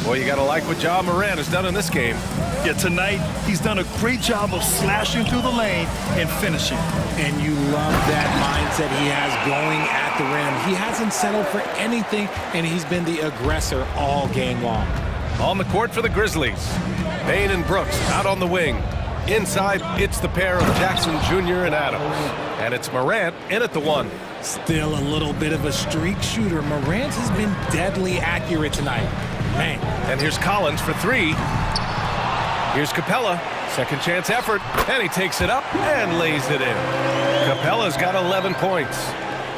Boy, you got to like what Ja Morant has done in this game. Yeah, tonight he's done a great job of slashing through the lane and finishing. And you love that mindset he has going at the rim. He hasn't settled for anything, and he's been the aggressor all game long. On the court for the Grizzlies, Bain and Brooks out on the wing. Inside, it's the pair of Jackson Jr. and Adams. And it's Morant in at the 1. Still a little bit of a streak shooter. Morant has been deadly accurate tonight. Man. And here's Collins for 3. Here's Capella. Second chance effort. And he takes it up and lays it in. Capella's got 11 points.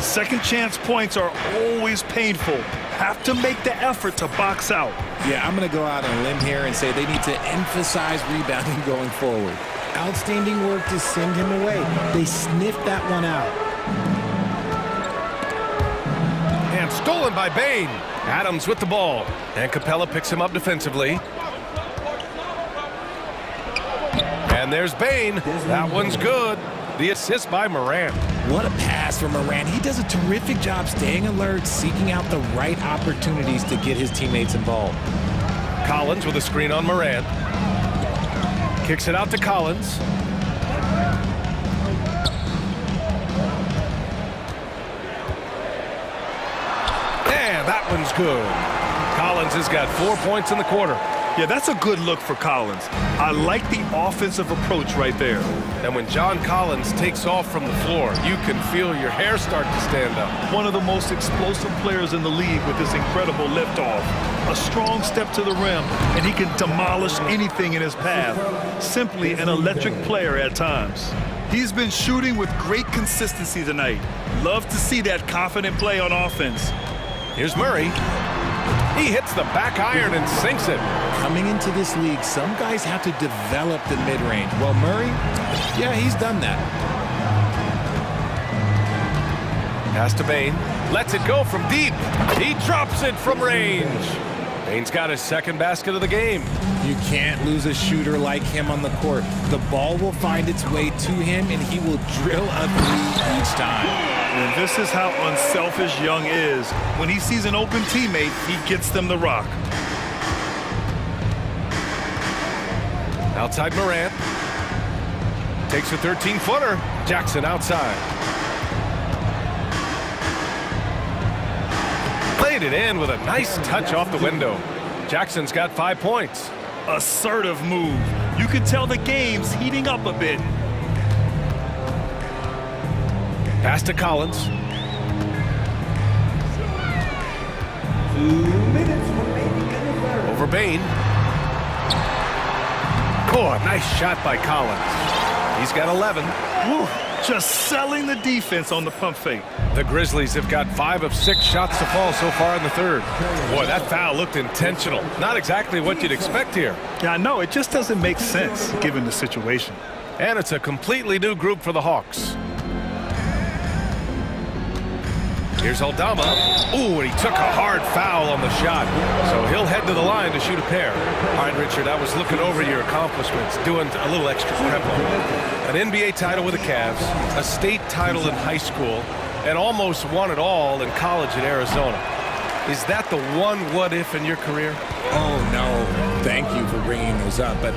Second chance points are always painful. Have to make the effort to box out. Yeah, I'm going to go out on a limb here and say they need to emphasize rebounding going forward. Outstanding work to send him away. They sniffed that one out. And stolen by Bain. Adams with the ball. And Capella picks him up defensively. And there's Bain. That one's good. The assist by Morant. What a pass from Morant. He does a terrific job staying alert, seeking out the right opportunities to get his teammates involved. Collins with a screen on Morant. Kicks it out to Collins. And that one's good. Collins has got 4 points in the quarter. Yeah, that's a good look for Collins. I like the offensive approach right there. And when John Collins takes off from the floor, you can feel your hair start to stand up. One of the most explosive players in the league with this incredible liftoff. A strong step to the rim, and he can demolish anything in his path. Simply an electric player at times. He's been shooting with great consistency tonight. Love to see that confident play on offense. Here's Murray. He hits the back iron and sinks it. Coming into this league, some guys have to develop the mid-range. Well, Murray, yeah, he's done that. Pass to Bain. Lets it go from deep. He drops it from range. Bain's got his second basket of the game. You can't lose a shooter like him on the court. The ball will find its way to him, and he will drill a three each time. And this is how unselfish Young is. When he sees an open teammate, he gets them the rock. Outside Morant. Takes a 13-footer. Jackson outside. Played it in with a nice touch off the window. Jackson's got 5 points. Assertive move. You can tell the game's heating up a bit. Pass to Collins. 2 minutes remaining in the third. Over Bain. Oh, a nice shot by Collins. He's got 11. Woo, just selling the defense on the pump fake. The Grizzlies have got 5 of 6 shots to fall so far in the third. Boy, that foul looked intentional. Not exactly what you'd expect here. Yeah, I know. It just doesn't make sense given the situation. And it's a completely new group for the Hawks. Here's Aldama. Ooh, and he took a hard foul on the shot. So he'll head to the line to shoot a pair. All right, Richard, I was looking over your accomplishments, doing a little extra prep on it. An NBA title with the Cavs, a state title in high school, and almost won it all in college at Arizona. Is that the one what-if in your career? Oh, no. Thank you for bringing those up. But,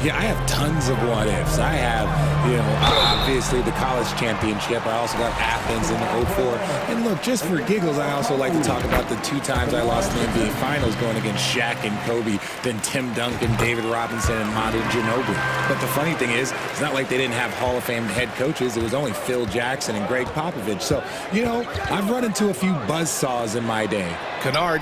yeah, I have tons of what-ifs. I have, you know, obviously the college championship. I also got Athens in 04. And, look, just for giggles, I also like to talk about the 2 times I lost in the NBA Finals going against Shaq and Kobe, then Tim Duncan, David Robinson, and Manu Ginobili. But the funny thing is, it's not like they didn't have Hall of Fame head coaches. It was only Phil Jackson and Greg Popovich. So, you know, I've run into a few buzzsaws in my day. Kennard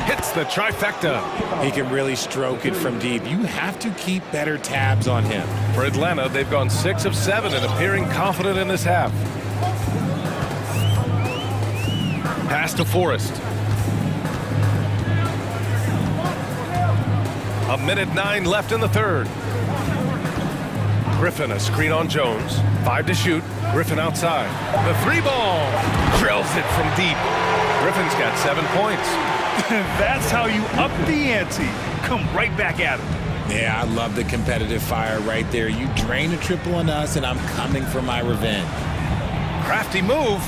hits the trifecta. He can really stroke it from deep. You have to keep better tabs on him. For Atlanta, they've gone 6 of 7 and appearing confident in this half. Pass to Forrest. 1:09 left in the third. Griffin, a screen on Jones. 5 to shoot. Griffin outside. The 3-ball. Drills it from deep. Griffin's got 7 points. That's how you up the ante. Come right back at him. Yeah, I love the competitive fire right there. You drain a triple on us, and I'm coming for my revenge. Crafty move.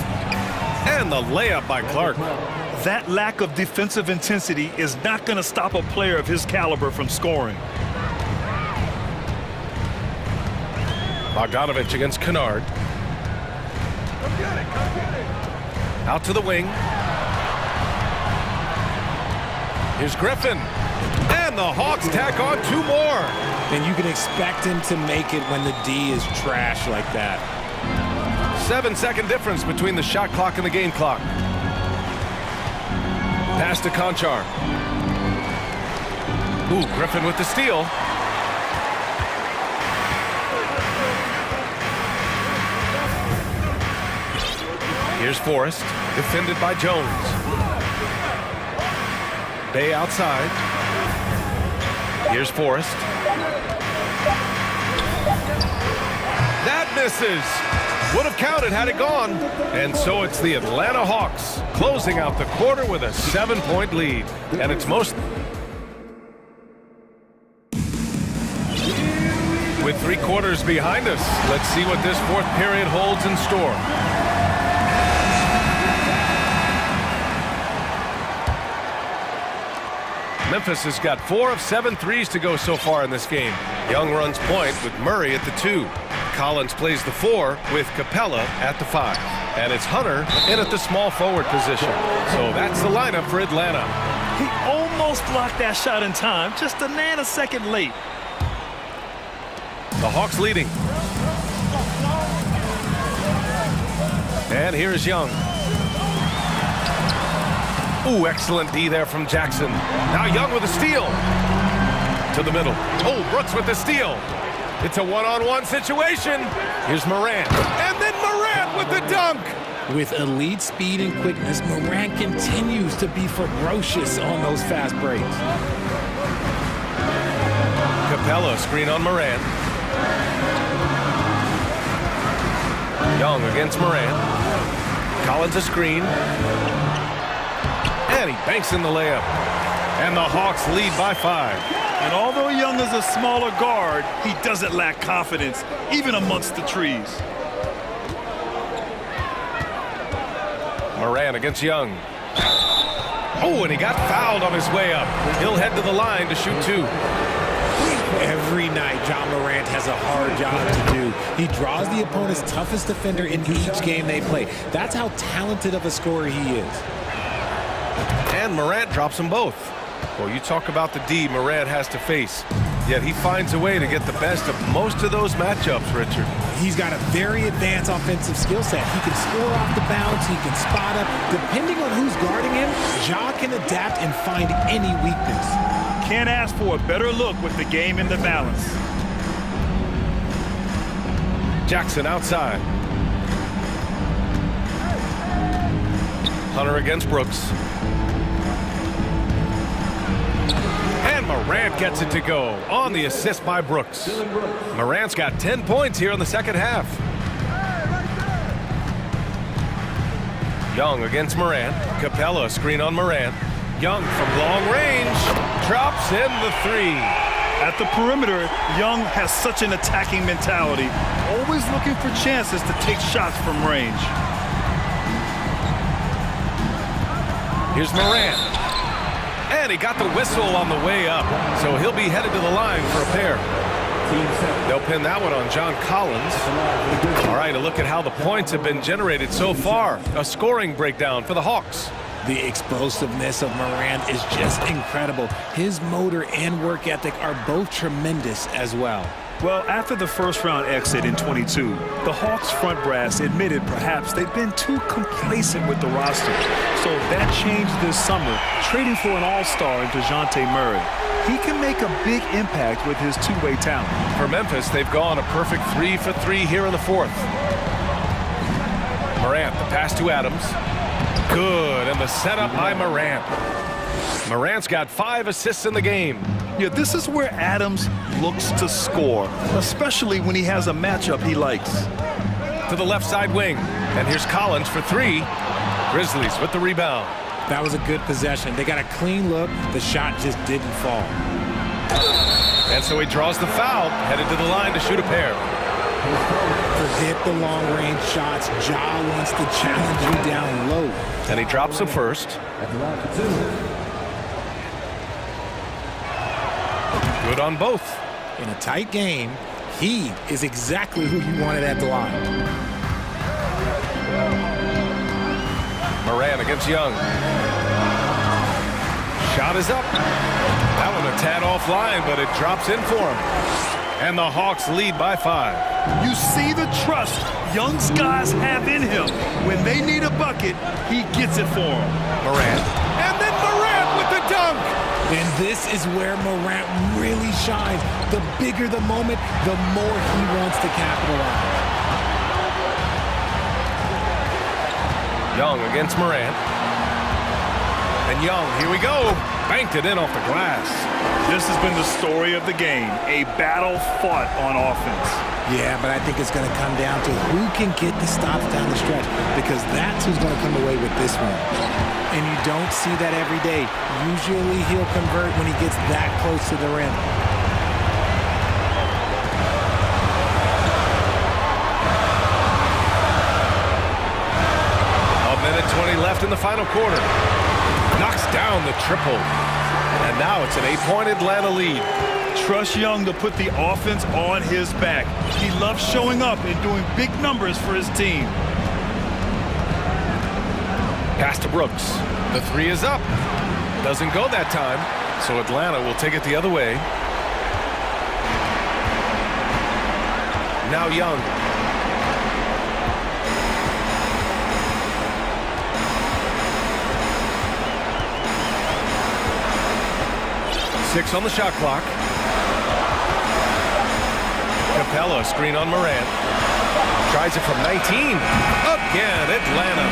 And the layup by Clark. That lack of defensive intensity is not going to stop a player of his caliber from scoring. Bogdanovich against Kennard. Out to the wing. Here's Griffin. And the Hawks tack on 2 more. And you can expect him to make it when the D is trash like that. 7-second difference between the shot clock and the game clock. Pass to Conchar. Ooh, Griffin with the steal. Here's Forrest, defended by Jones. Bay outside. Here's Forrest. That misses. Would have counted had it gone. And so it's the Atlanta Hawks closing out the quarter with a 7-point lead. And it's most... With 3 quarters behind us, let's see what this fourth period holds in store. Memphis has got 4 of 7 threes to go so far in this game. Young runs point with Murray at the 2. Collins plays the 4 with Capella at the 5. And it's Hunter in at the small forward position. So that's the lineup for Atlanta. He almost blocked that shot in time, just a nanosecond late. The Hawks leading. And here's Young. Ooh, excellent D there from Jackson. Now Young with a steal. To the middle. Oh, Brooks with the steal. It's a one-on-one situation. Here's Morant. And then Morant with the dunk. With elite speed and quickness, Morant continues to be ferocious on those fast breaks. Capella screen on Morant. Young against Morant. Collins a screen. And he banks in the layup. And the Hawks lead by 5. And although Young is a smaller guard, he doesn't lack confidence, even amongst the trees. Morant against Young. Oh, and he got fouled on his way up. He'll head to the line to shoot 2. Every night, John Morant has a hard job to do. He draws the opponent's toughest defender in each game they play. That's how talented of a scorer he is. And Morant drops them both. Well, you talk about the D Morant has to face. Yet he finds a way to get the best of most of those matchups, Richard. He's got a very advanced offensive skill set. He can score off the bounce. He can spot up. Depending on who's guarding him, Ja can adapt and find any weakness. Can't ask for a better look with the game in the balance. Jackson outside. Hunter against Brooks. And Morant gets it to go on the assist by Brooks. Morant's got 10 points here in the second half. Young against Morant. Capella screen on Morant. Young from long range drops in the 3. At the perimeter, Young has such an attacking mentality, always looking for chances to take shots from range. Here's Morant. And he got the whistle on the way up, so he'll be headed to the line for a pair. They'll pin that one on John Collins. All right, a look at how the points have been generated so far. A scoring breakdown for the Hawks. The explosiveness of Morant is just incredible. His motor and work ethic are both tremendous as well. Well, after the first-round exit in 22, the Hawks front brass admitted perhaps they've been too complacent with the roster. So that changed this summer, trading for an all-star in DeJounte Murray. He can make a big impact with his two-way talent. For Memphis, they've gone a perfect 3 for 3 here in the fourth. Morant, the pass to Adams. Good, and the setup by Morant. Morant's got 5 assists in the game. Yeah, this is where Adams looks to score, especially when he has a matchup he likes. To the left side wing, and here's Collins for 3. Grizzlies with the rebound. That was a good possession. They got a clean look. The shot just didn't fall. And so he draws the foul, headed to the line to shoot a pair. Forget the long-range shots. Ja wants to challenge you down low. And he drops the first. Good on both. In a tight game, he is exactly who you wanted at the line. Morant against Young. Shot is up. That one a tad offline, but it drops in for him. And the Hawks lead by 5. You see the trust Young's guys have in him. When they need a bucket, he gets it for them. Morant. And then Morant with the dunk. And this is where Morant really shines. The bigger the moment, the more he wants to capitalize. Young against Morant. And Young, here we go. Banked it in off the glass. This has been the story of the game, a battle fought on offense. Yeah, but I think it's going to come down to who can get the stops down the stretch, because that's who's going to come away with this one. And you don't see that every day. Usually he'll convert when he gets that close to the rim. A minute 20 left in the final quarter. Knocks down the triple. And now it's an 8-point Atlanta lead. Trust Young to put the offense on his back. He loves showing up and doing big numbers for his team. Pass to Brooks. The three is up. Doesn't go that time, so Atlanta will take it the other way. Now Young. Six on the shot clock. Capella, screen on Morant. Tries it from 19. Again, Atlanta.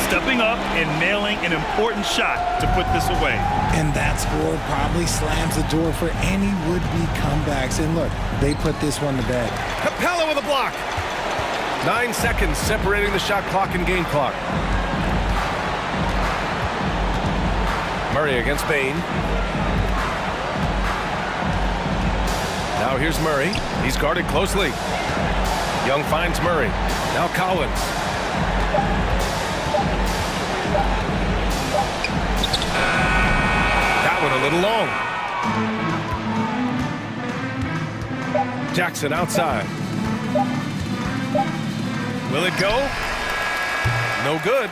Stepping up and nailing an important shot to put this away. And that score probably slams the door for any would-be comebacks. And look, they put this one to bed. Capella with a block. 9 seconds separating the shot clock and game clock. Murray against Bain. Now here's Murray. He's guarded closely. Young finds Murray. Now Collins. That one a little long. Jackson outside. Will it go? No good.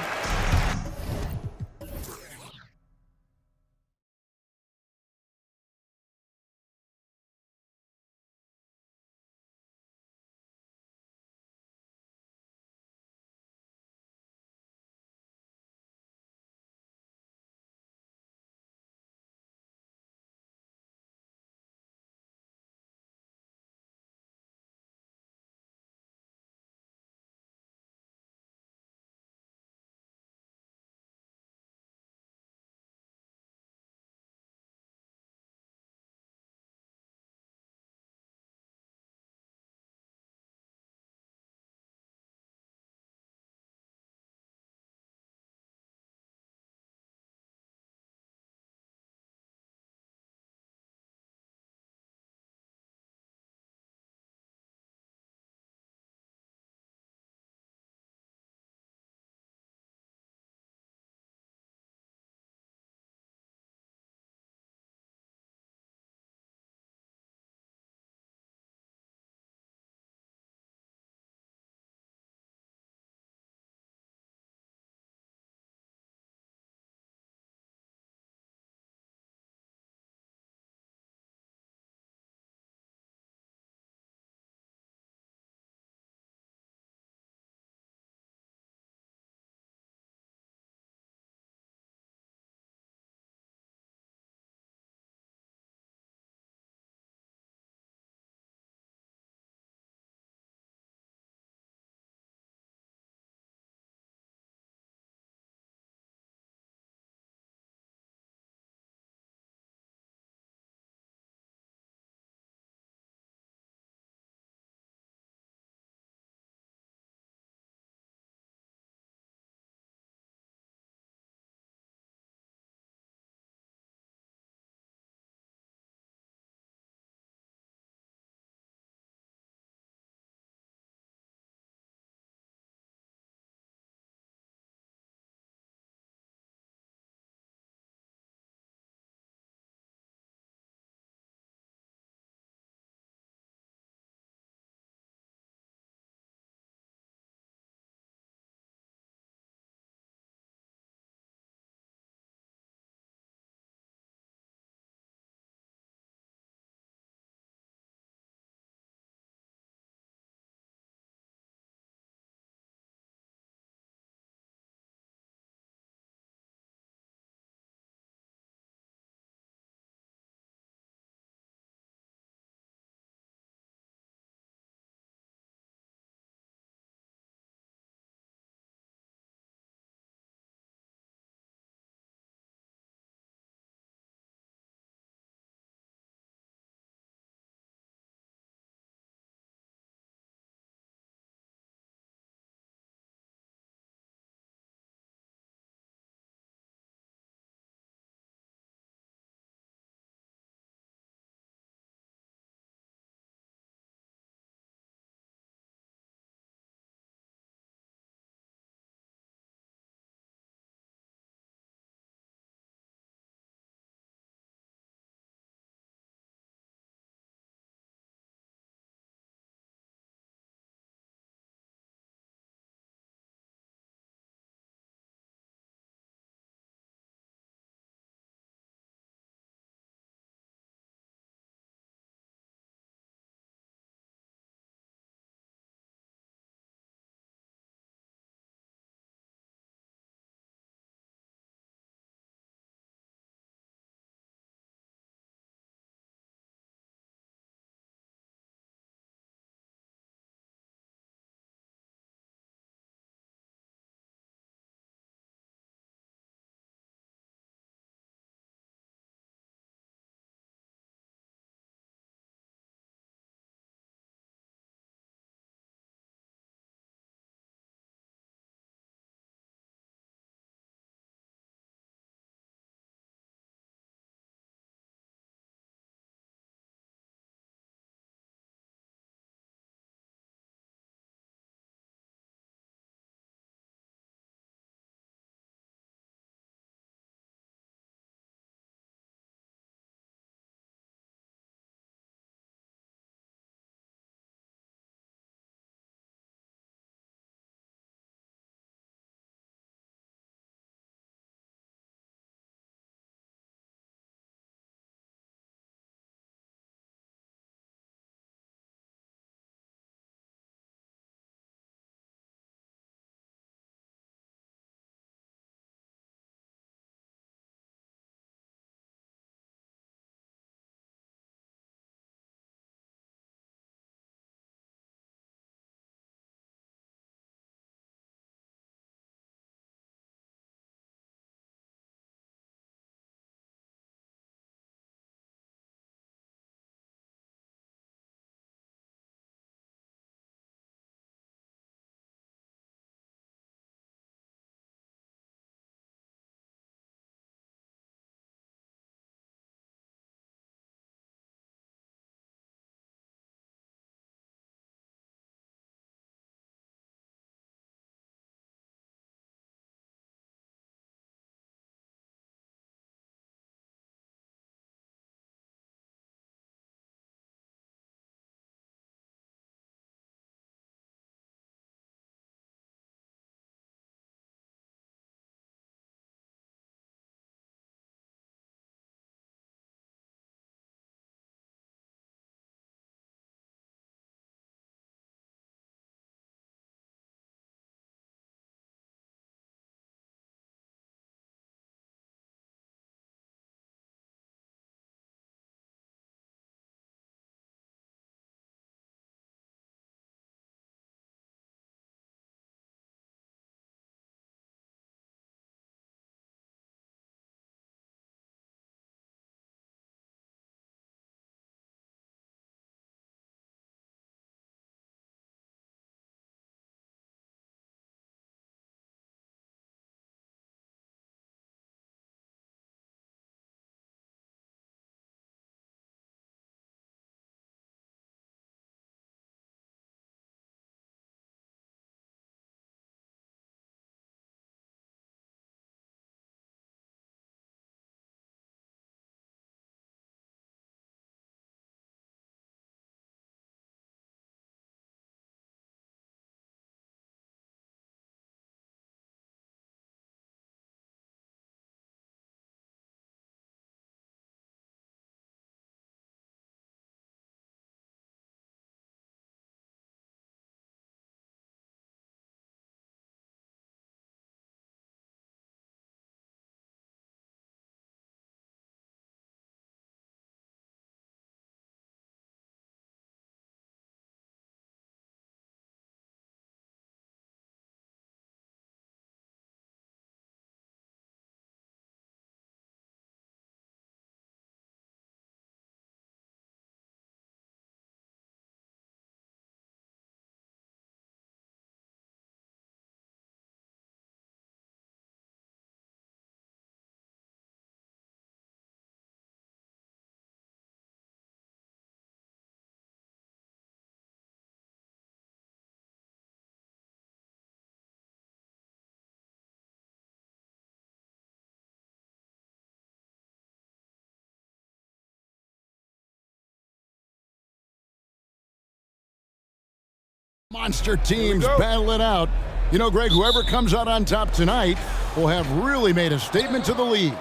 Monster teams battle it out. You know, Greg, whoever comes out on top tonight will have really made a statement to the league.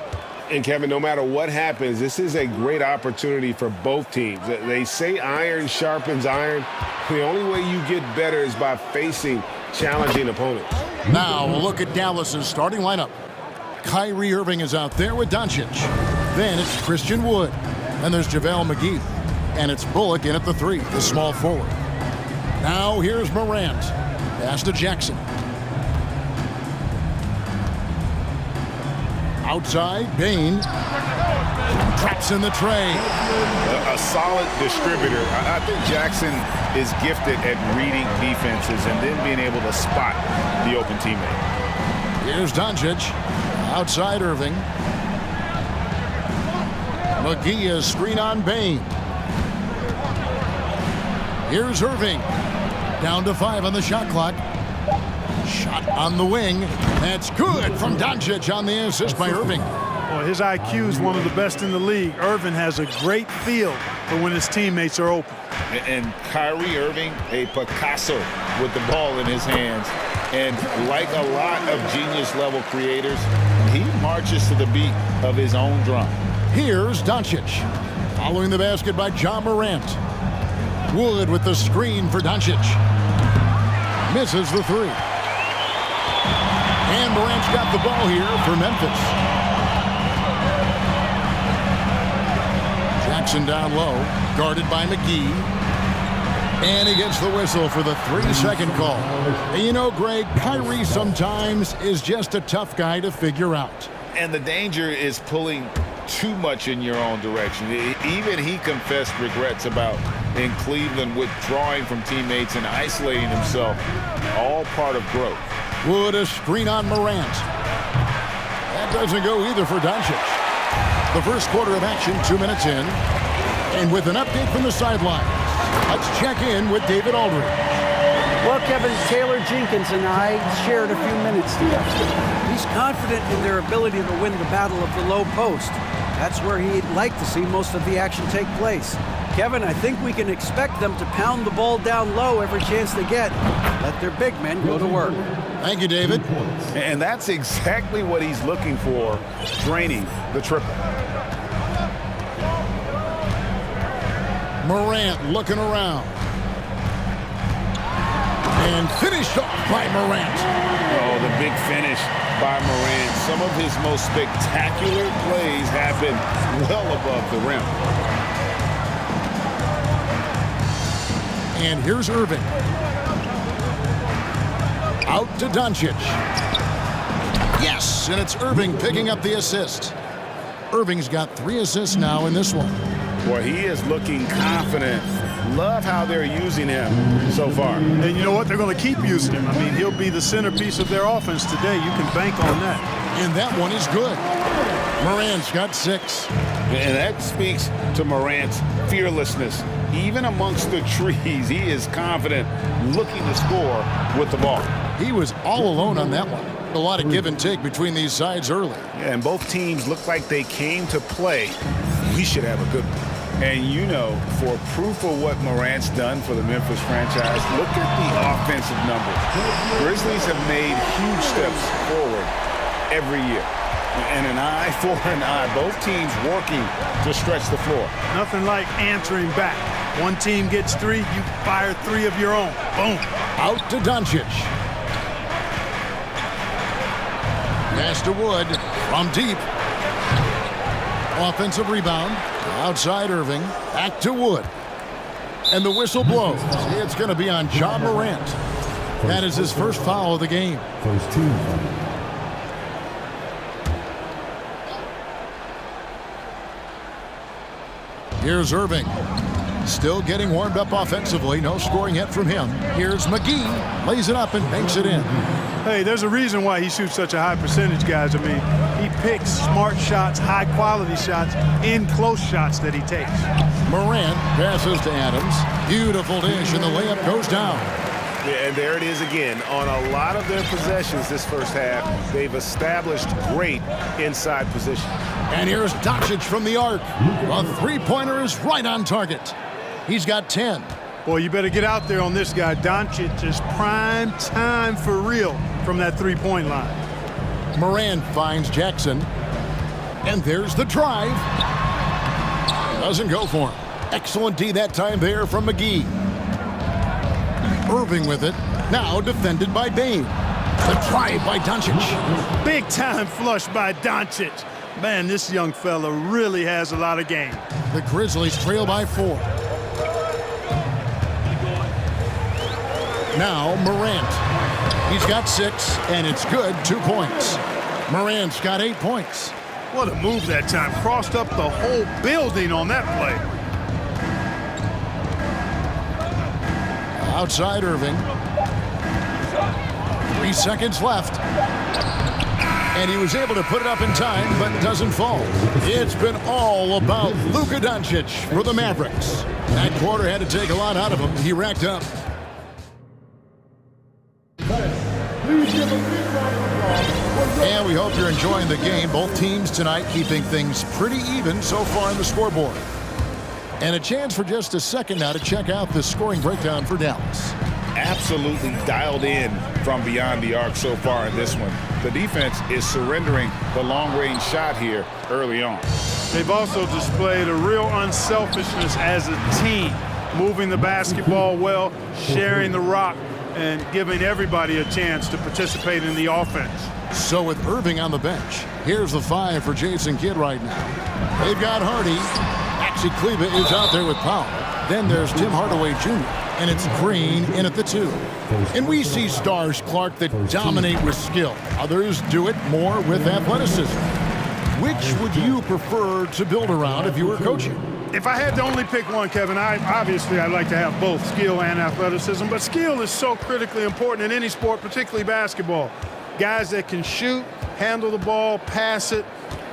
And, Kevin, no matter what happens, this is a great opportunity for both teams. They say iron sharpens iron. The only way you get better is by facing challenging opponents. Now, a look at Dallas's starting lineup. Kyrie Irving is out there with Doncic. Then it's Christian Wood. And there's JaVale McGee. And it's Bullock in at the 3, the small forward. Now here's Morant. Pass to Jackson. Outside, Bane. Traps in the tray. A solid distributor. I think Jackson is gifted at reading defenses and then being able to spot the open teammate. Here's Doncic. Outside Irving. McGee is screen on Bane. Here's Irving. Down to 5 on the shot clock. Shot on the wing. That's good from Doncic on the assist by Irving. Well, his IQ is one of the best in the league. Irving has a great feel for when his teammates are open. And Kyrie Irving, a Picasso with the ball in his hands. And like a lot of genius-level creators, he marches to the beat of his own drum. Here's Doncic. Following the basket by Ja Morant. Wood with the screen for Doncic. Misses the 3. And Morant's got the ball here for Memphis. Jackson down low, guarded by McGee. And he gets the whistle for the 3-second call. And you know, Greg, Kyrie sometimes is just a tough guy to figure out. And the danger is pulling too much in your own direction. Even he confessed regrets about in Cleveland withdrawing from teammates and isolating himself. All part of growth. Wood a screen on Morant. That doesn't go either for Doncic. The first quarter of action, 2 minutes in. And with an update from the sideline, let's check in with David Aldridge. Well, Kevin, Taylor Jenkins and I shared a few minutes together. He's confident in their ability to win the battle of the low post. That's where he'd like to see most of the action take place. Kevin, I think we can expect them to pound the ball down low every chance they get. Let their big men go to work. Thank you, David. And that's exactly what he's looking for, draining the triple. Morant looking around. And finished off by Morant. Oh, the big finish by Morant. Some of his most spectacular plays happen well above the rim. And here's Irving. Out to Doncic. Yes, and it's Irving picking up the assist. Irving's got 3 assists now in this one. Boy, he is looking confident. Love how they're using him so far. And you know what? They're going to keep using him. I mean, he'll be the centerpiece of their offense today. You can bank on that. And that one is good. Morant's got 6. And that speaks to Morant's fearlessness. Even amongst the trees, he is confident, looking to score with the ball. He was all alone on that one. A lot of give and take between these sides early. Yeah, and both teams look like they came to play. We should have a good one. And you know, for proof of what Morant's done for the Memphis franchise, look at the offensive numbers. Grizzlies have made huge steps forward every year. And an eye for an eye. Both teams working to stretch the floor. Nothing like answering back. One team gets 3, you fire 3 of your own. Boom. Out to Doncic. Pass to Wood from deep. Offensive rebound. Outside Irving. Back to Wood. And the whistle blows. It's going to be on Ja Morant. That is his first foul of the game. First team. Here's Irving. Still getting warmed up offensively. No scoring yet from him. Here's McGee. Lays it up and banks it in. Hey, there's a reason why he shoots such a high percentage, guys. I mean, he picks smart shots, high-quality shots, in close shots that he takes. Morant passes to Adams. Beautiful dish, and the layup goes down. Yeah, and there it is again. On a lot of their possessions this first half, they've established great inside position. And here's Doncic from the arc. A three-pointer is right on target. He's got 10. Boy, you better get out there on this guy. Doncic is prime time for real from that three-point line. Morant finds Jackson. And there's the drive. Doesn't go for him. Excellent D that time there from McGee. Irving with it. Now defended by Bain. The drive by Doncic. Big time flush by Doncic. Man, this young fella really has a lot of game. The Grizzlies trail by 4. Now Morant. He's got 6, and it's good. 2 points. Morant's got 8 points. What a move that time. Crossed up the whole building on that play. Outside Irving. 3 seconds left. And he was able to put it up in time, but doesn't fall. It's been all about Luka Doncic for the Mavericks. That quarter had to take a lot out of him. He racked up. And we hope you're enjoying the game. Both teams tonight keeping things pretty even so far on the scoreboard. And a chance for just a second now to check out the scoring breakdown for Dallas. Absolutely dialed in from beyond the arc so far in this one. The defense is surrendering the long-range shot here early on. They've also displayed a real unselfishness as a team, moving the basketball well, sharing the rock, and giving everybody a chance to participate in the offense. So with Irving on the bench, here's the 5 for Jason Kidd right now. They've got Hardy. Maxi Kleber is out there with Powell. Then there's Tim Hardaway Jr. And it's Green in at the 2. And we see stars, Clark, that dominate with skill. Others do it more with athleticism. Which would you prefer to build around if you were coaching? If I had to only pick one, Kevin, I'd like to have both skill and athleticism. But skill is so critically important in any sport, particularly basketball. Guys that can shoot, handle the ball, pass it,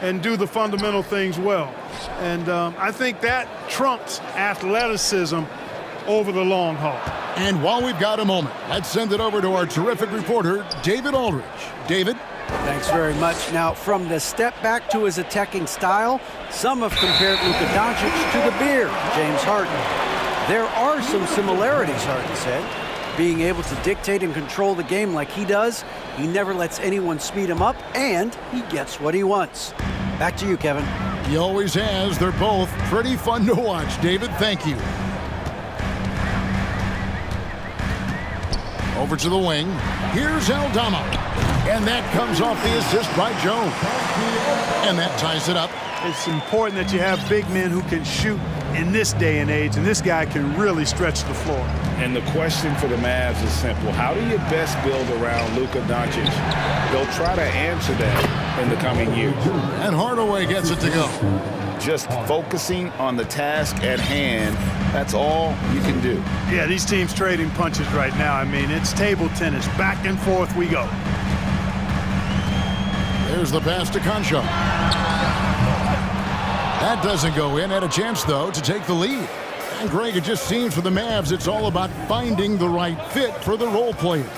and do the fundamental things well. And I think that trumps athleticism over the long haul. And while we've got a moment, let's send it over to our terrific reporter, David Aldridge. David? Thanks very much. Now, from the step back to his attacking style, some have compared Luka Doncic to the bear, James Harden. There are some similarities, Harden said. Being able to dictate and control the game like he does, he never lets anyone speed him up, and he gets what he wants. Back to you, Kevin. He always has. They're both pretty fun to watch. David, thank you. Over to the wing. Here's Aldama. And that comes off the assist by Jones. And that ties it up. It's important that you have big men who can shoot in this day and age, and this guy can really stretch the floor. And the question for the Mavs is simple. How do you best build around Luka Doncic? They'll try to answer that in the coming years. And Hardaway gets it to go. Just focusing on the task at hand, that's all you can do. Yeah, these teams trading punches right now. I mean, it's table tennis. Back and forth we go. There's the pass to Concha. That doesn't go in. Had a chance, though, to take the lead. And, Greg, it just seems for the Mavs it's all about finding the right fit for the role players.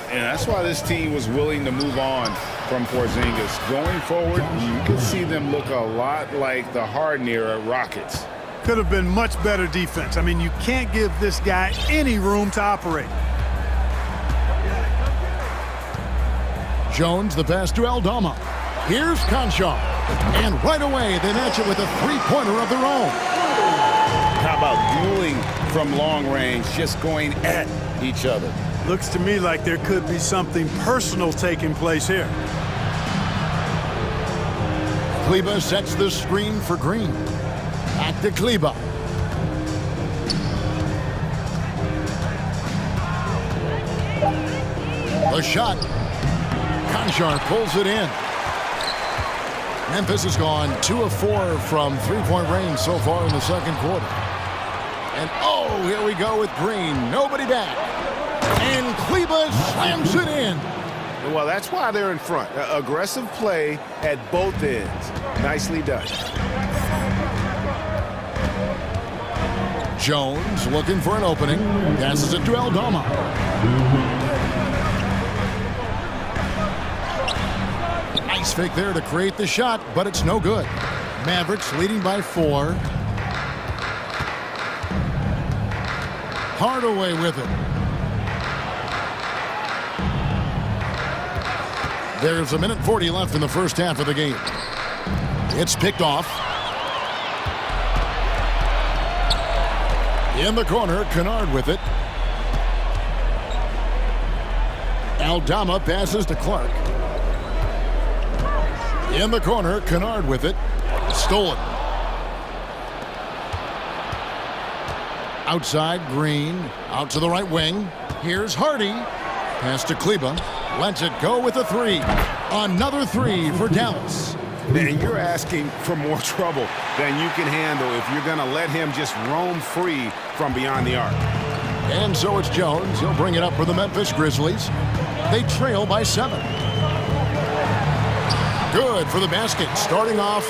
And that's why this team was willing to move on from Porzingis. Going forward, you can see them look a lot like the Harden-era Rockets. Could have been much better defense. I mean, you can't give this guy any room to operate. Jones, the pass to Aldama. Here's Concha. And right away, they match it with a three-pointer of their own. How about dueling from long range, just going at each other? Looks to me like there could be something personal taking place here. Kleber sets the screen for Green. Back to Kleber. The shot. Conchar pulls it in. Memphis has gone 2 of 4 from three-point range so far in the second quarter. And oh, here we go with Green. Nobody back. And Kleber slams it in. Well, that's why they're in front. Aggressive play at both ends. Nicely done. Jones looking for an opening. Passes it to Aldama. Nice fake there to create the shot, but it's no good. Mavericks leading by 4. Hardaway with it. There's 1:40 left in the first half of the game. It's picked off. In the corner, Kennard with it. Aldama passes to Clark. In the corner, Kennard with it. Stolen. Outside, Green. Out to the right wing. Here's Hardy. Pass to Kleba. Lets it go with a three. Another three for Dallas. Man, you're asking for more trouble than you can handle if you're going to let him just roam free from beyond the arc. And so it's Jones. He'll bring it up for the Memphis Grizzlies. They trail by 7. Good for the basket. Starting off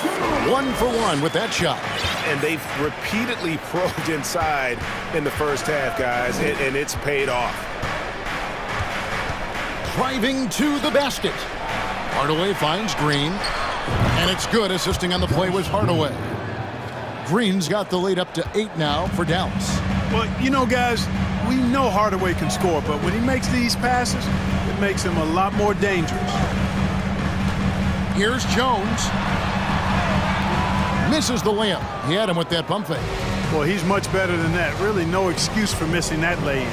1 for 1 with that shot. And they've repeatedly probed inside in the first half, guys, and it's paid off. Driving to the basket. Hardaway finds Green. And it's good. Assisting on the play was Hardaway. Green's got the lead up to 8 now for Dallas. Well, you know, guys, we know Hardaway can score, but when he makes these passes, it makes him a lot more dangerous. Here's Jones. Misses the layup. He had him with that pump fake. Well, he's much better than that. Really no excuse for missing that lay-in.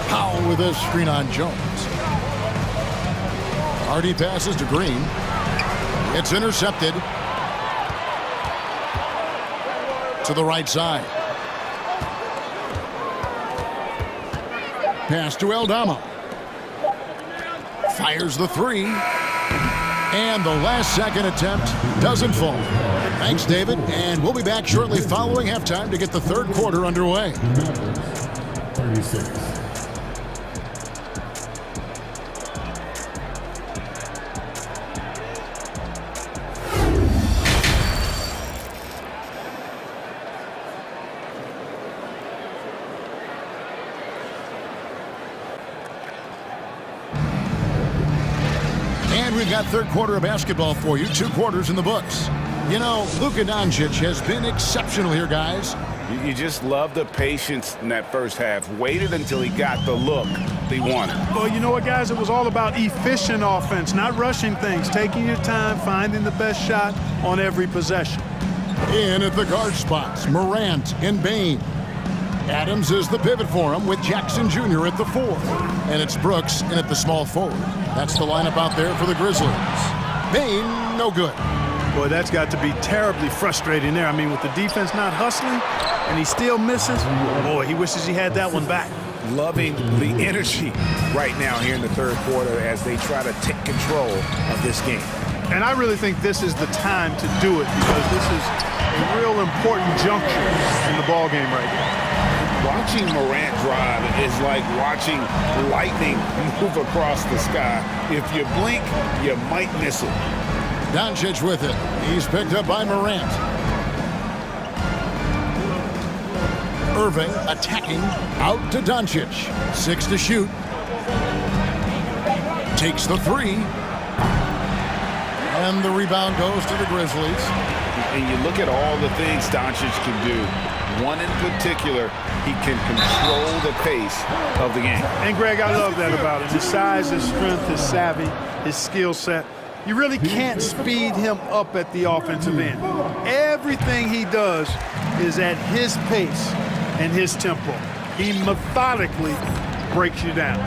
Powell with a screen on Jones. Hardy passes to Green. It's intercepted. To the right side. Pass to Aldama. Fires the three. And the last second attempt doesn't fall. Thanks, David. And we'll be back shortly following halftime to get the third quarter underway. 36. We've got third quarter of basketball for you. 2 quarters in the books. You know, Luka Doncic has been exceptional here, guys. You just love the patience in that first half. Waited until he got the look he wanted. Well, you know what, guys? It was all about efficient offense, not rushing things, taking your time, finding the best shot on every possession. In at the guard spots, Morant and Bain. Adams is the pivot for him with Jackson Jr. at the 4. And it's Brooks in at the small forward. That's the lineup out there for the Grizzlies. Bain, no good. Boy, that's got to be terribly frustrating there. I mean, with the defense not hustling and he still misses, boy, he wishes he had that one back. Loving the energy right now here in the third quarter as they try to take control of this game. And I really think this is the time to do it because this is a real important juncture in the ball game right now. Watching Morant drive is like watching lightning move across the sky. If you blink, you might miss it. Doncic with it. He's picked up by Morant. Irving attacking out to Doncic. 6 to shoot. Takes the 3. And the rebound goes to the Grizzlies. And you look at all the things Doncic can do. One in particular, he can control the pace of the game. And Greg, I love that about him. His size, his strength, his savvy, his skill set. You really can't speed him up at the offensive end. Everything he does is at his pace and his tempo. He methodically breaks you down.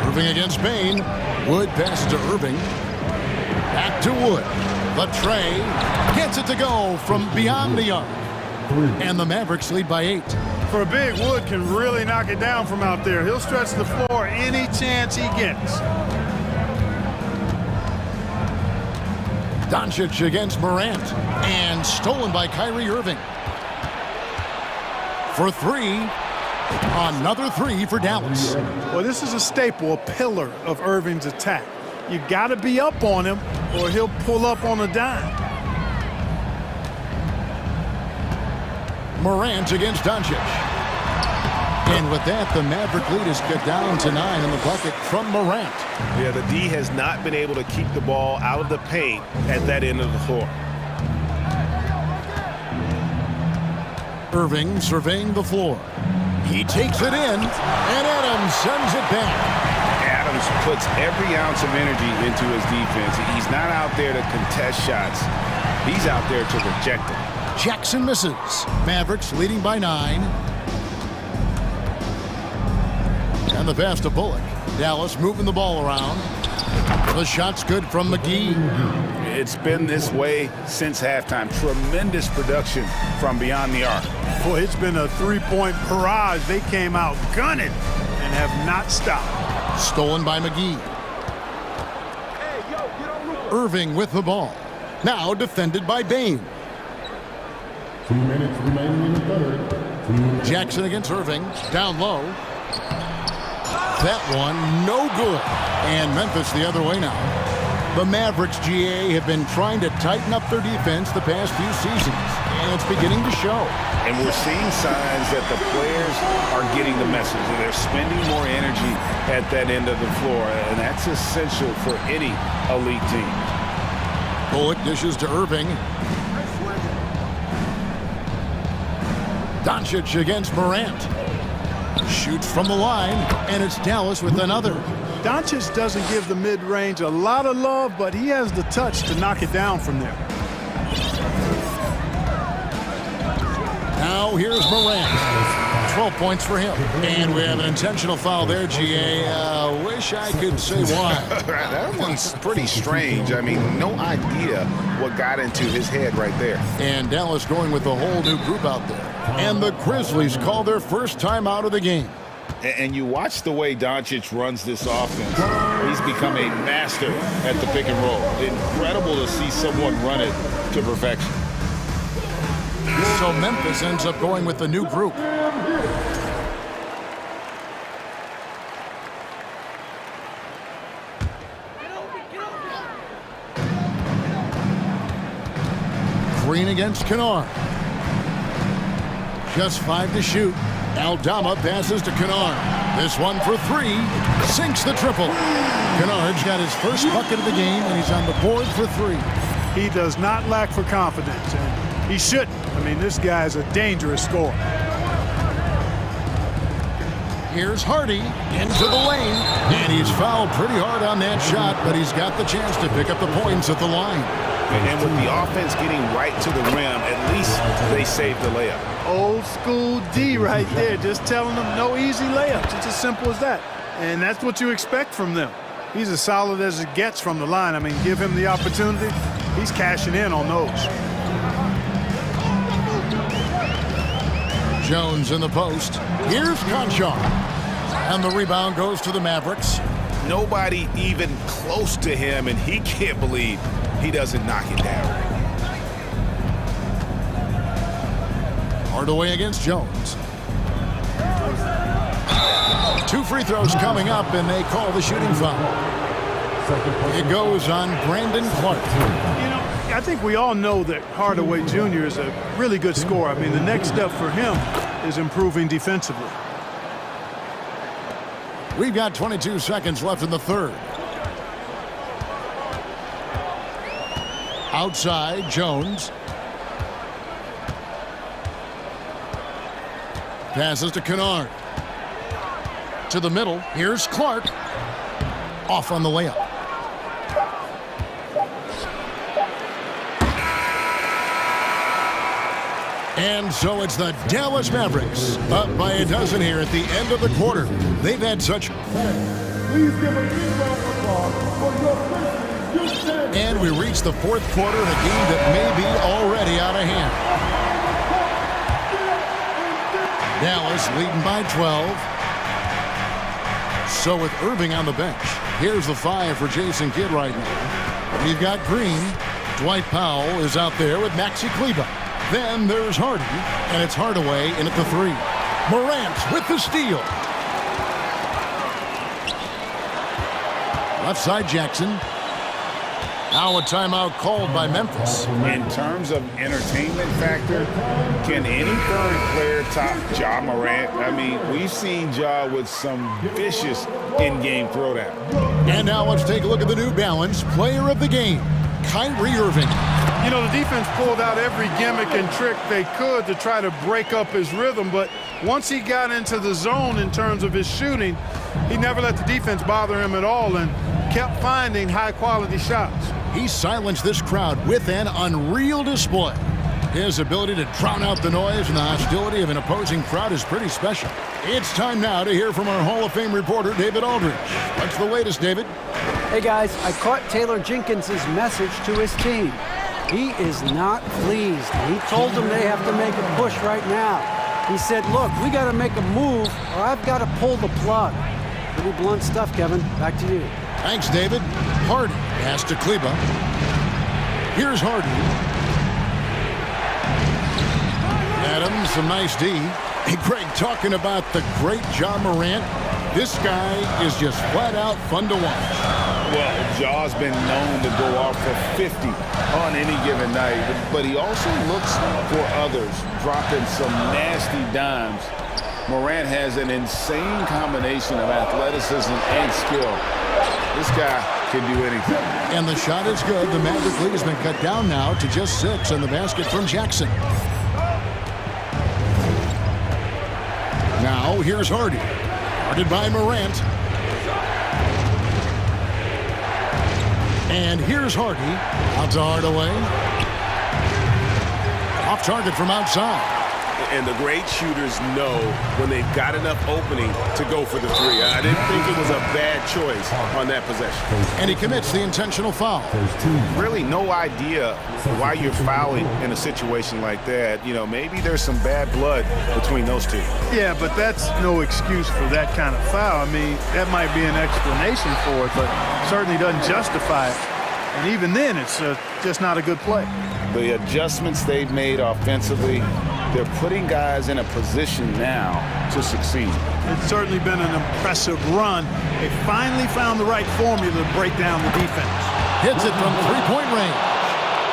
Irving against Bain. Wood passes to Irving. Back to Wood. The tray gets it to go from beyond the arc. And the Mavericks lead by 8. For a big, Wood can really knock it down from out there. He'll stretch the floor any chance he gets. Doncic against Morant. And stolen by Kyrie Irving. For 3. Another 3 for Dallas. Well, this is a staple, a pillar of Irving's attack. You got to be up on him or he'll pull up on a dime. Morant against Doncic. And with that, the Maverick lead is cut down to 9 in the bucket from Morant. Yeah, the D has not been able to keep the ball out of the paint at that end of the floor. Irving surveying the floor. He takes it in, and Adams sends it back. Adams puts every ounce of energy into his defense. He's not out there to contest shots. He's out there to reject them. Jackson misses. Mavericks leading by 9. And the pass to Bullock. Dallas moving the ball around. The shot's good from McGee. It's been this way since halftime. Tremendous production from beyond the arc. Boy, it's been a three-point barrage. They came out gunning and have not stopped. Stolen by McGee. Irving with the ball. Now defended by Bain. 2 minutes remaining in the third. Jackson against Irving. Down low. That one, no good. And Memphis the other way now. The Mavericks, GA, have been trying to tighten up their defense the past few seasons, and it's beginning to show. And we're seeing signs that the players are getting the message, and they're spending more energy at that end of the floor, and that's essential for any elite team. Bullock dishes to Irving. Doncic against Morant. Shoots from the line, and it's Dallas with another. Doncic doesn't give the mid-range a lot of love, but he has the touch to knock it down from there. Now here's Morant. 12 points for him. And we have an intentional foul there, GA. Wish I could say why. That one's pretty strange. I mean, no idea what got into his head right there. And Dallas going with a whole new group out there. And the Grizzlies call their first time out of the game. And you watch the way Doncic runs this offense. He's become a master at the pick and roll. Incredible to see someone run it to perfection. So Memphis ends up going with the new group. Green against Kennard. Just 5 to shoot. Aldama passes to Kennard. This one for 3. Sinks the triple. Kennard's got his first bucket of the game, and he's on the board for 3. He does not lack for confidence, and he shouldn't. I mean, this guy's a dangerous scorer. Here's Hardy into the lane, and he's fouled pretty hard on that shot, but he's got the chance to pick up the points at the line. And with the offense getting right to the rim, at least they saved the layup. Old school D right there, just telling them no easy layups. It's as simple as that. And that's what you expect from them. He's as solid as it gets from the line. I mean, give him the opportunity. He's cashing in on those. Jones in the post. Here's Conchar. And the rebound goes to the Mavericks. Nobody even close to him, and he can't believe he doesn't knock it down. Hardaway against Jones. 2 free throws coming up, and they call the shooting foul. It goes on Brandon Clark. You know, I think we all know that Hardaway Jr. is a really good scorer. I mean, the next step for him is improving defensively. We've got 22 seconds left in the third. Outside, Jones. Passes to Kennard. To the middle. Here's Clark. Off on the layup. And so it's the Dallas Mavericks up by a dozen here at the end of the quarter. They've had such... Please give a big round of applause for your Grizzlies. And we reach the fourth quarter in a game that may be already out of hand. Dallas leading by 12. So with Irving on the bench, here's the 5 for Jason Kidd right now. We've got Green. Dwight Powell is out there with Maxi Kleber. Then there's Hardy, and it's Hardaway in at the 3. Morant with the steal. Left side Jackson. Now a timeout called by Memphis. In terms of entertainment factor, can any current player top Ja Morant? I mean, we've seen Ja with some vicious in-game throwdown. And now let's take a look at the New Balance player of the game, Kyrie Irving. You know, the defense pulled out every gimmick and trick they could to try to break up his rhythm, but once he got into the zone in terms of his shooting, he never let the defense bother him at all and kept finding high-quality shots. He silenced this crowd with an unreal display. His ability to drown out the noise and the hostility of an opposing crowd is pretty special. It's time now to hear from our Hall of Fame reporter, David Aldridge. What's the latest, David? Hey guys, I caught Taylor Jenkins' message to his team. He is not pleased. He told them they have to make a push right now. He said, look, we got to make a move or I've got to pull the plug. Pretty blunt stuff, Kevin. Back to you. Thanks, David. Hardy has to Kleba. Here's Hardy. Adams, some nice D. Hey, Greg, talking about the great John Morant, this guy is just flat out fun to watch. Well, Jaw's been known to go off for 50 on any given night, but he also looks for others, dropping some nasty dimes. Morant has an insane combination of athleticism and skill. This guy can do anything. And the shot is good. The Maverick lead has been cut down now to just 6 on the basket from Jackson. Now here's Hardy. Guarded by Morant. And here's Hardy. Out to Hardaway. Off target from outside. And the great shooters know when they've got enough opening to go for the three. I didn't think it was a bad choice on that possession. And he commits the intentional foul. Really no idea why you're fouling in a situation like that. You know, maybe there's some bad blood between those two. Yeah, but that's no excuse for that kind of foul. I mean, that might be an explanation for it, but certainly doesn't justify it. And even then, it's just not a good play. The adjustments they've made offensively, they're putting guys in a position now to succeed. It's certainly been an impressive run. They finally found the right formula to break down the defense. Hits it from three-point range.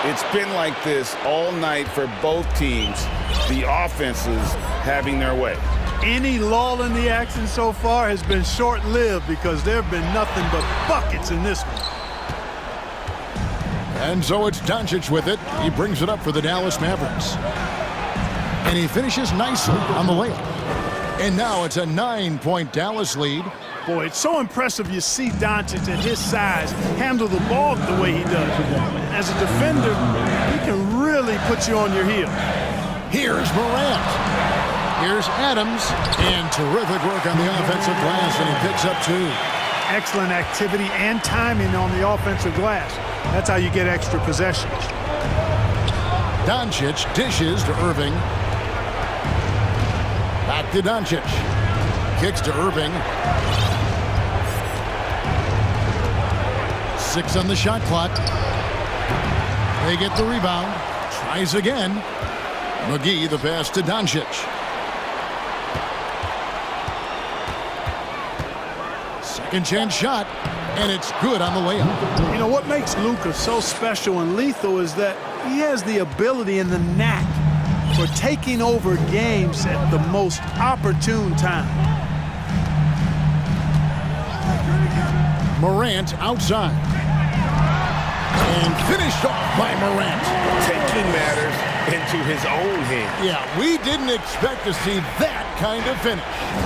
It's been like this all night for both teams. The offenses having their way. Any lull in the action so far has been short-lived because there have been nothing but buckets in this one. And so it's Doncic with it. He brings it up for the Dallas Mavericks. And he finishes nicely on the layup. And now it's a 9-point Dallas lead. Boy, it's so impressive you see Doncic at his size handle the ball the way he does. As a defender, he can really put you on your heel. Here's Morant. Here's Adams. And terrific work on the offensive glass, and he picks up 2. Excellent activity and timing on the offensive glass. That's how you get extra possessions. Doncic dishes to Irving. Back to Doncic. Kicks to Irving. 6 on the shot clock. They get the rebound. Tries again. McGee the pass to Doncic. Second chance shot. And it's good on the layup. You know, what makes Luka so special and lethal is that he has the ability and the knack for taking over games at the most opportune time. Morant outside. And finished off by Morant. Taking matters into his own hands. Yeah, we didn't expect to see that kind of finish.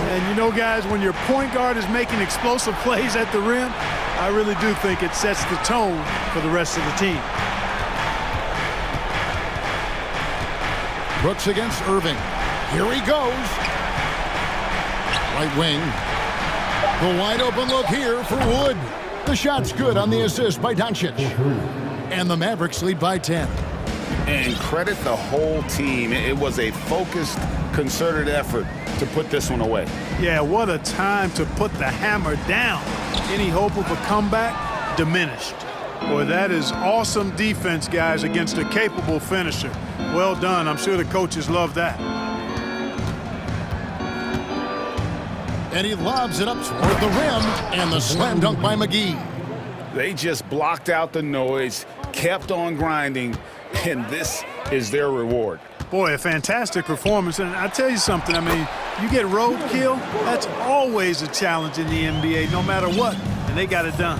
And you know, guys, when your point guard is making explosive plays at the rim, I really do think it sets the tone for the rest of the team. Brooks against Irving. Here he goes. Right wing. The wide open look here for Wood. The shot's good on the assist by Doncic. And the Mavericks lead by 10. And credit the whole team. It was a focused, concerted effort to put this one away. Yeah, what a time to put the hammer down. Any hope of a comeback? Diminished. Boy, that is awesome defense, guys, against a capable finisher. Well done. I'm sure the coaches love that. And he lobs it up toward the rim, and the slam dunk by McGee. They just blocked out the noise, kept on grinding, and this is their reward. Boy, a fantastic performance. And I tell you something, I mean, you get roadkill, that's always a challenge in the NBA, no matter what, and they got it done.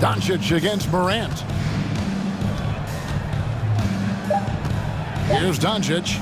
Doncic against Morant. Here's Doncic.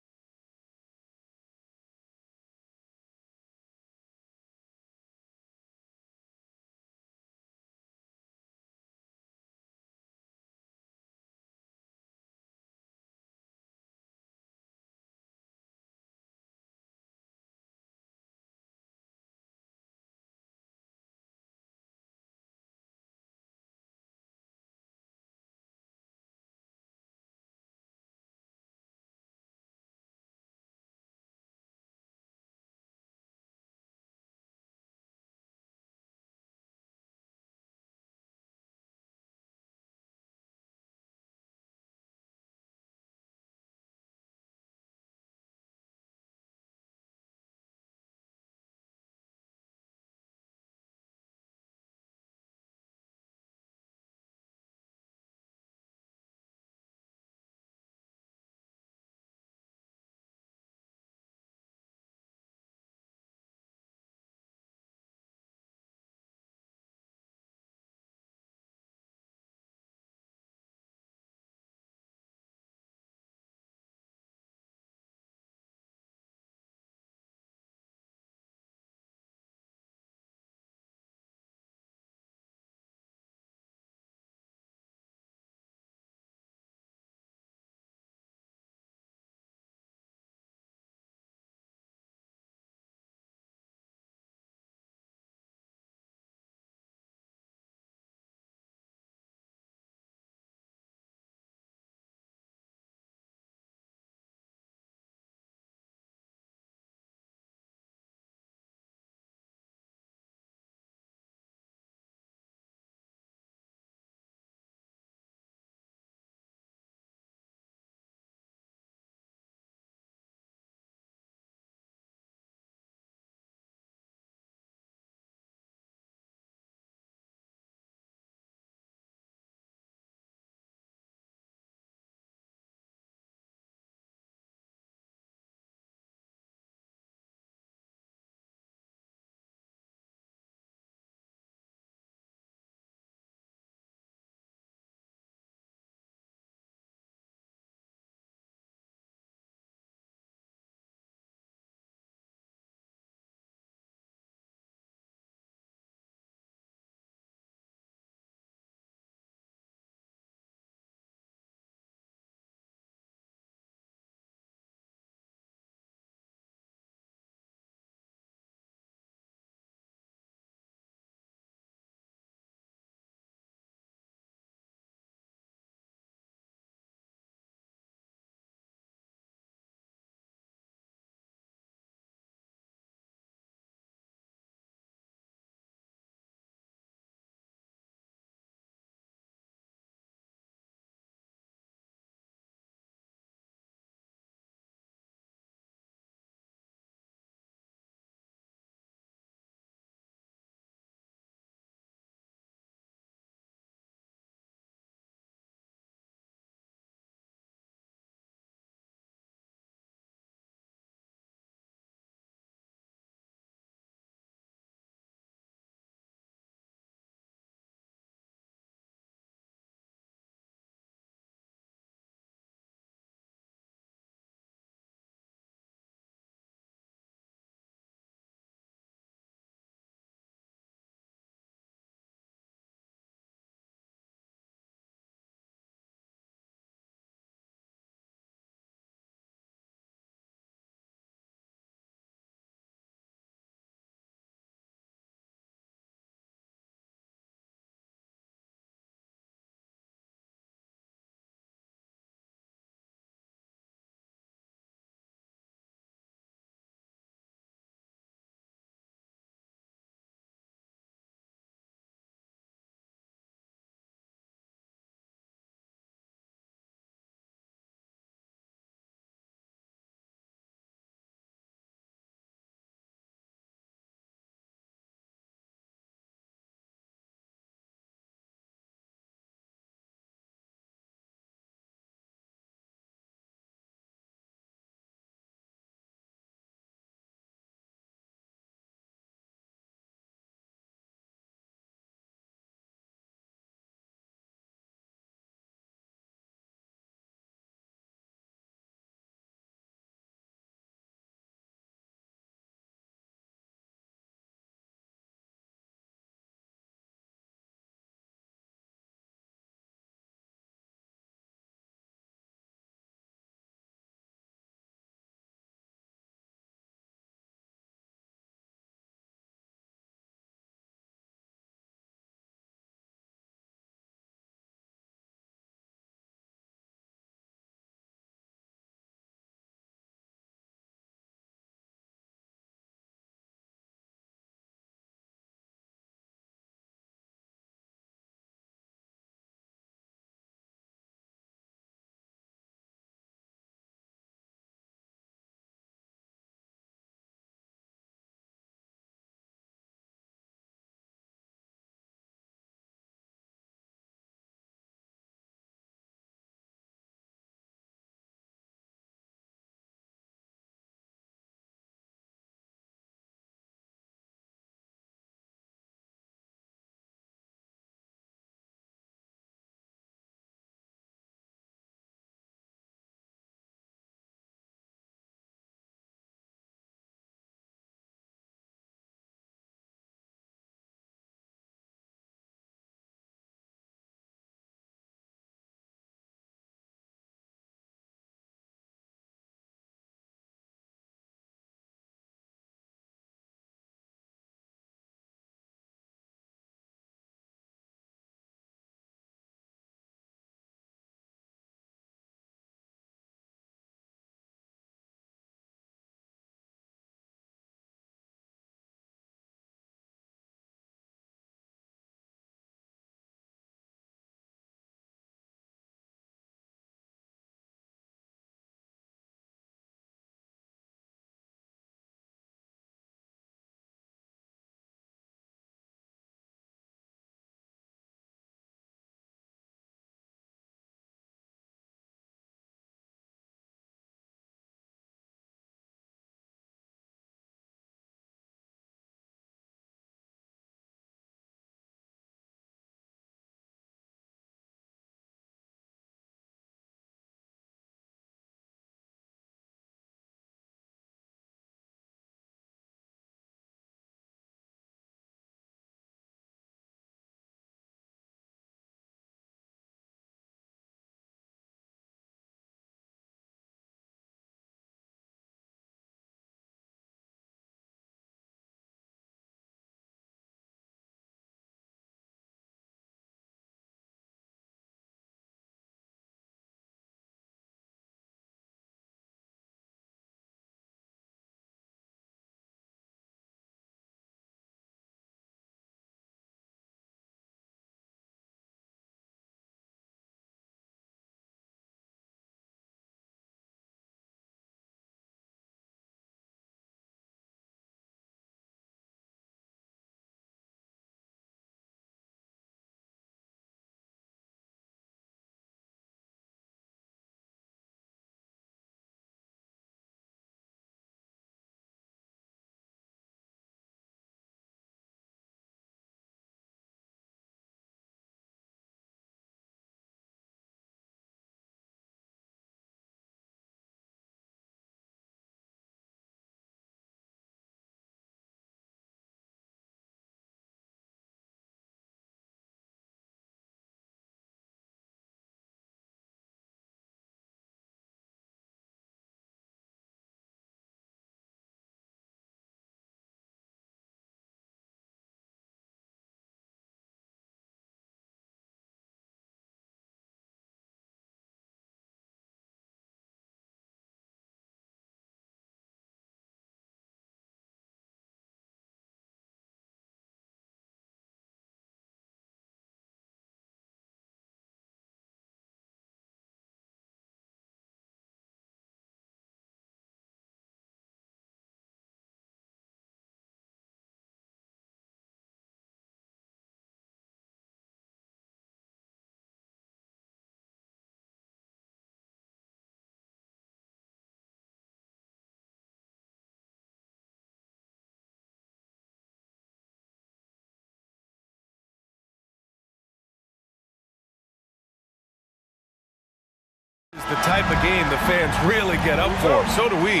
The type of game the fans really get up for. So do we,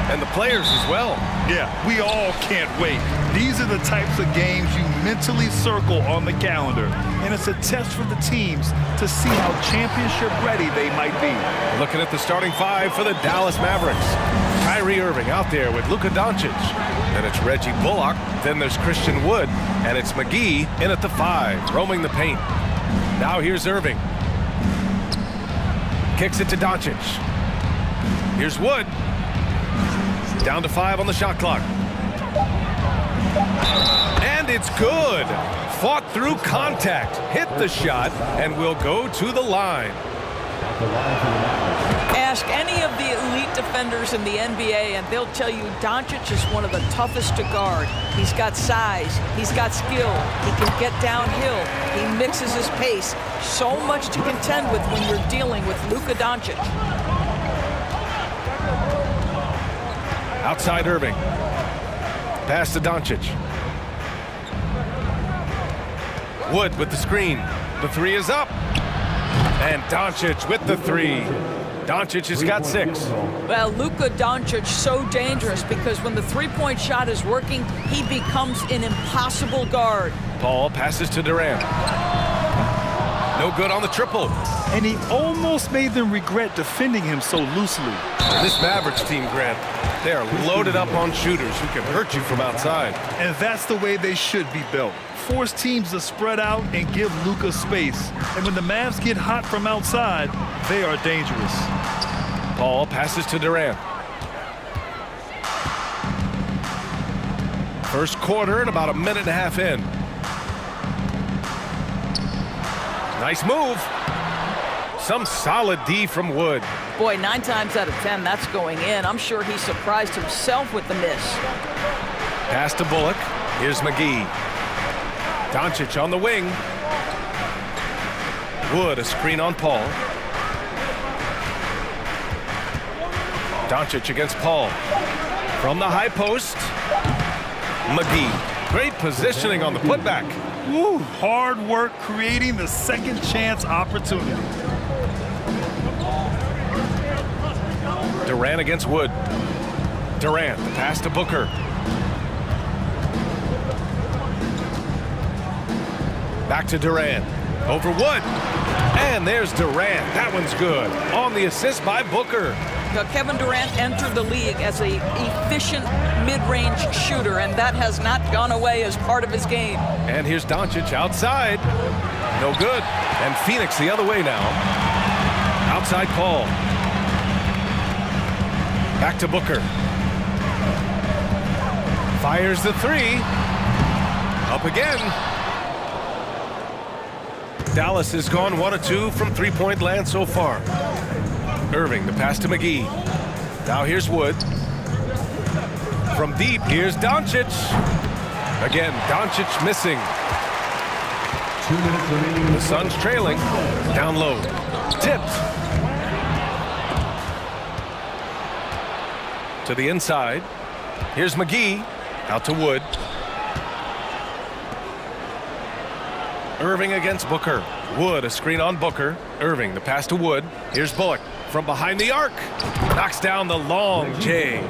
and the players as well. Yeah, we all can't wait. These are the types of games you mentally circle on the calendar, and it's a test for the teams to see how championship ready they might be. Looking at the starting five for the Dallas Mavericks. Kyrie Irving out there with Luka Doncic. Then it's Reggie Bullock. Then there's Christian Wood, and it's McGee in at the 5, roaming the paint. Now here's Irving. Kicks it to Doncic. Here's Wood. Down to 5 on the shot clock. And it's good. Fought through contact. Hit the shot and will go to the line. Ask any of the elite defenders in the NBA and they'll tell you Doncic is one of the toughest to guard. He's got size, he's got skill, he can get downhill, he mixes his pace. So much to contend with when you're dealing with Luka Doncic. Outside Irving. Pass to Doncic. Wood with the screen. The 3 is up. And Doncic with the 3. Doncic has got 6. Well, Luka Doncic so dangerous because when the three-point shot is working, he becomes an impossible guard. Paul passes to Durant. No good on the triple. And he almost made them regret defending him so loosely. This Mavericks team, Grant, they are loaded up on shooters who can hurt you from outside. And that's the way they should be built. Force teams to spread out and give Luka space. And when the Mavs get hot from outside, they are dangerous. Paul passes to Durant. First quarter and about a minute and a half in. Nice move. Some solid D from Wood. Boy, 9 times out of 10, that's going in. I'm sure he surprised himself with the miss. Pass to Bullock. Here's McGee. Doncic on the wing. Wood, a screen on Paul. Doncic against Paul. From the high post. McGee. Great positioning on the putback. Woo, hard work creating the second chance opportunity. Durant against Wood. Durant, the pass to Booker. Back to Durant. Over Wood. And there's Durant. That one's good. On the assist by Booker. Now, Kevin Durant entered the league as an efficient mid-range shooter, and that has not gone away as part of his game. And here's Doncic outside. No good. And Phoenix the other way now. Outside Paul. Back to Booker. Fires the 3. Up again. Dallas has gone 1 of 2 from three-point land so far. Irving, the pass to McGee. Now here's Wood. From deep, here's Doncic. Again, Doncic missing. 2 minutes remaining. The Suns trailing. Down low. Tipped. To the inside. Here's McGee. Out to Wood. Irving against Booker. Wood, a screen on Booker. Irving, the pass to Wood. Here's Bullock from behind the arc. Knocks down the long J.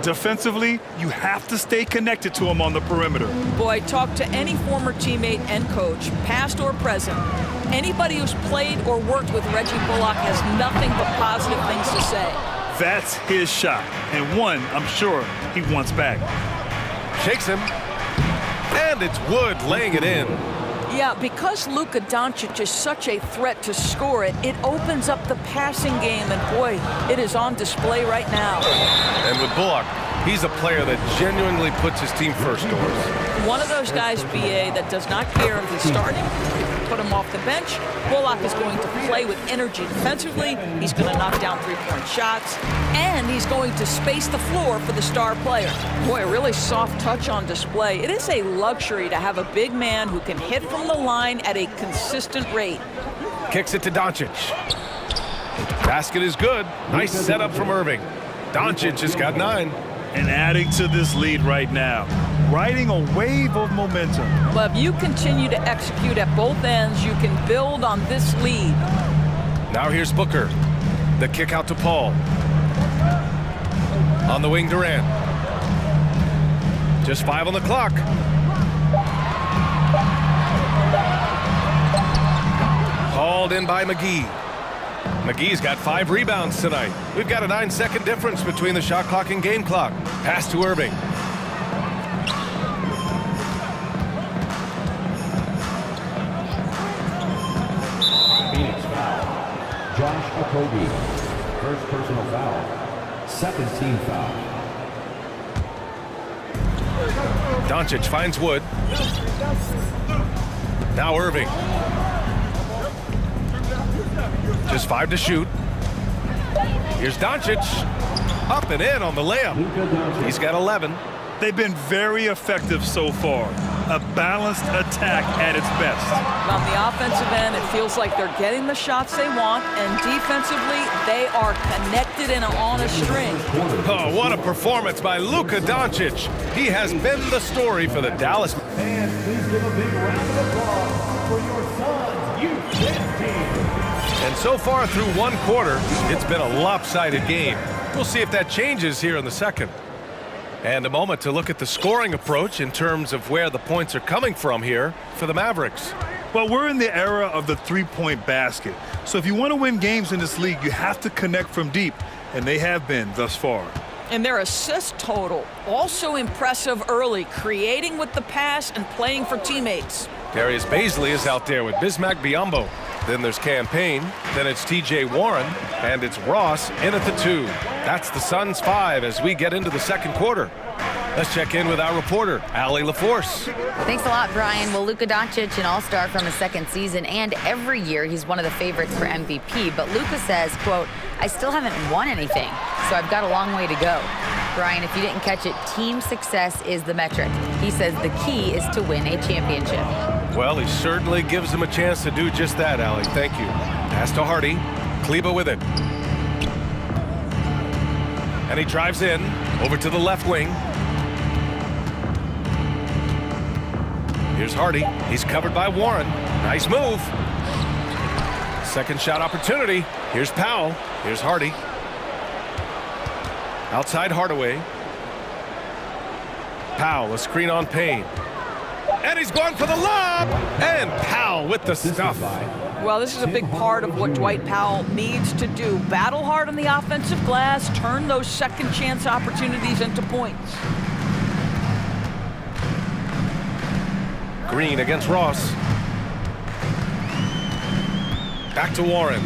Defensively, you have to stay connected to him on the perimeter. Boy, talk to any former teammate and coach, past or present. Anybody who's played or worked with Reggie Bullock has nothing but positive things to say. That's his shot, and one I'm sure he wants back. Shakes him. And it's Wood laying it in. Yeah, because Luka Doncic is such a threat to score it, it opens up the passing game, and boy, it is on display right now. And with Bullock, he's a player that genuinely puts his team first, Doris. One of those guys, BA, that does not care if he's starting, put him off the bench. Bullock is going to play with energy defensively. He's going to knock down three-point shots, and he's going to space the floor for the star player. Boy, a really soft touch on display. It is a luxury to have a big man who can hit from the line at a consistent rate. Kicks it to Doncic. Basket is good. Nice setup from Irving. Doncic has got 9. And adding to this lead right now, riding a wave of momentum. Well, if you continue to execute at both ends, you can build on this lead. Now here's Booker. The kick out to Paul. On the wing, Durant. Just 5 on the clock. Hauled in by McGee. McGee's got 5 rebounds tonight. We've got a 9-second difference between the shot clock and game clock. Pass to Irving. Phoenix foul. Josh Okogie. First personal foul. Second team foul. Doncic finds Wood. Now Irving. Just 5 to shoot. Here's Doncic. Up and in on the layup. He's got 11. They've been very effective so far. A balanced attack at its best. On the offensive end, it feels like they're getting the shots they want, and defensively, they are connected and on a string. Oh, what a performance by Luka Doncic. He has been the story for the Dallas. And please give a big round of applause for your son's youth team. And so far through one quarter, it's been a lopsided game. We'll see if that changes here in the second. And a moment to look at the scoring approach in terms of where the points are coming from here for the Mavericks. Well, we're in the era of the three-point basket. So if you want to win games in this league, you have to connect from deep, and they have been thus far. And their assist total, also impressive early, creating with the pass and playing for teammates. Darius Bazley is out there with Bismack Biyombo. Then there's Campaign, then it's TJ Warren, and it's Ross in at the 2. That's the Suns' 5 as we get into the second quarter. Let's check in with our reporter, Allie LaForce. Thanks a lot, Brian. Well, Luka Doncic, an all-star from his second season, and every year he's one of the favorites for MVP. But Luka says, quote, I still haven't won anything, so I've got a long way to go. Brian, if you didn't catch it, team success is the metric. He says the key is to win a championship. Well, he certainly gives them a chance to do just that, Allie. Thank you. Pass to Hardy. Kleba with it. And he drives in, over to the left wing. Here's Hardy. He's covered by Warren. Nice move. Second shot opportunity. Here's Powell. Here's Hardy. Outside Hardaway. Powell, a screen on Payne. And he's going for the lob! And Powell with the stuff. Well, this is a big part of what Dwight Powell needs to do. Battle hard on the offensive glass, turn those second chance opportunities into points. Green against Ross. Back to Warren.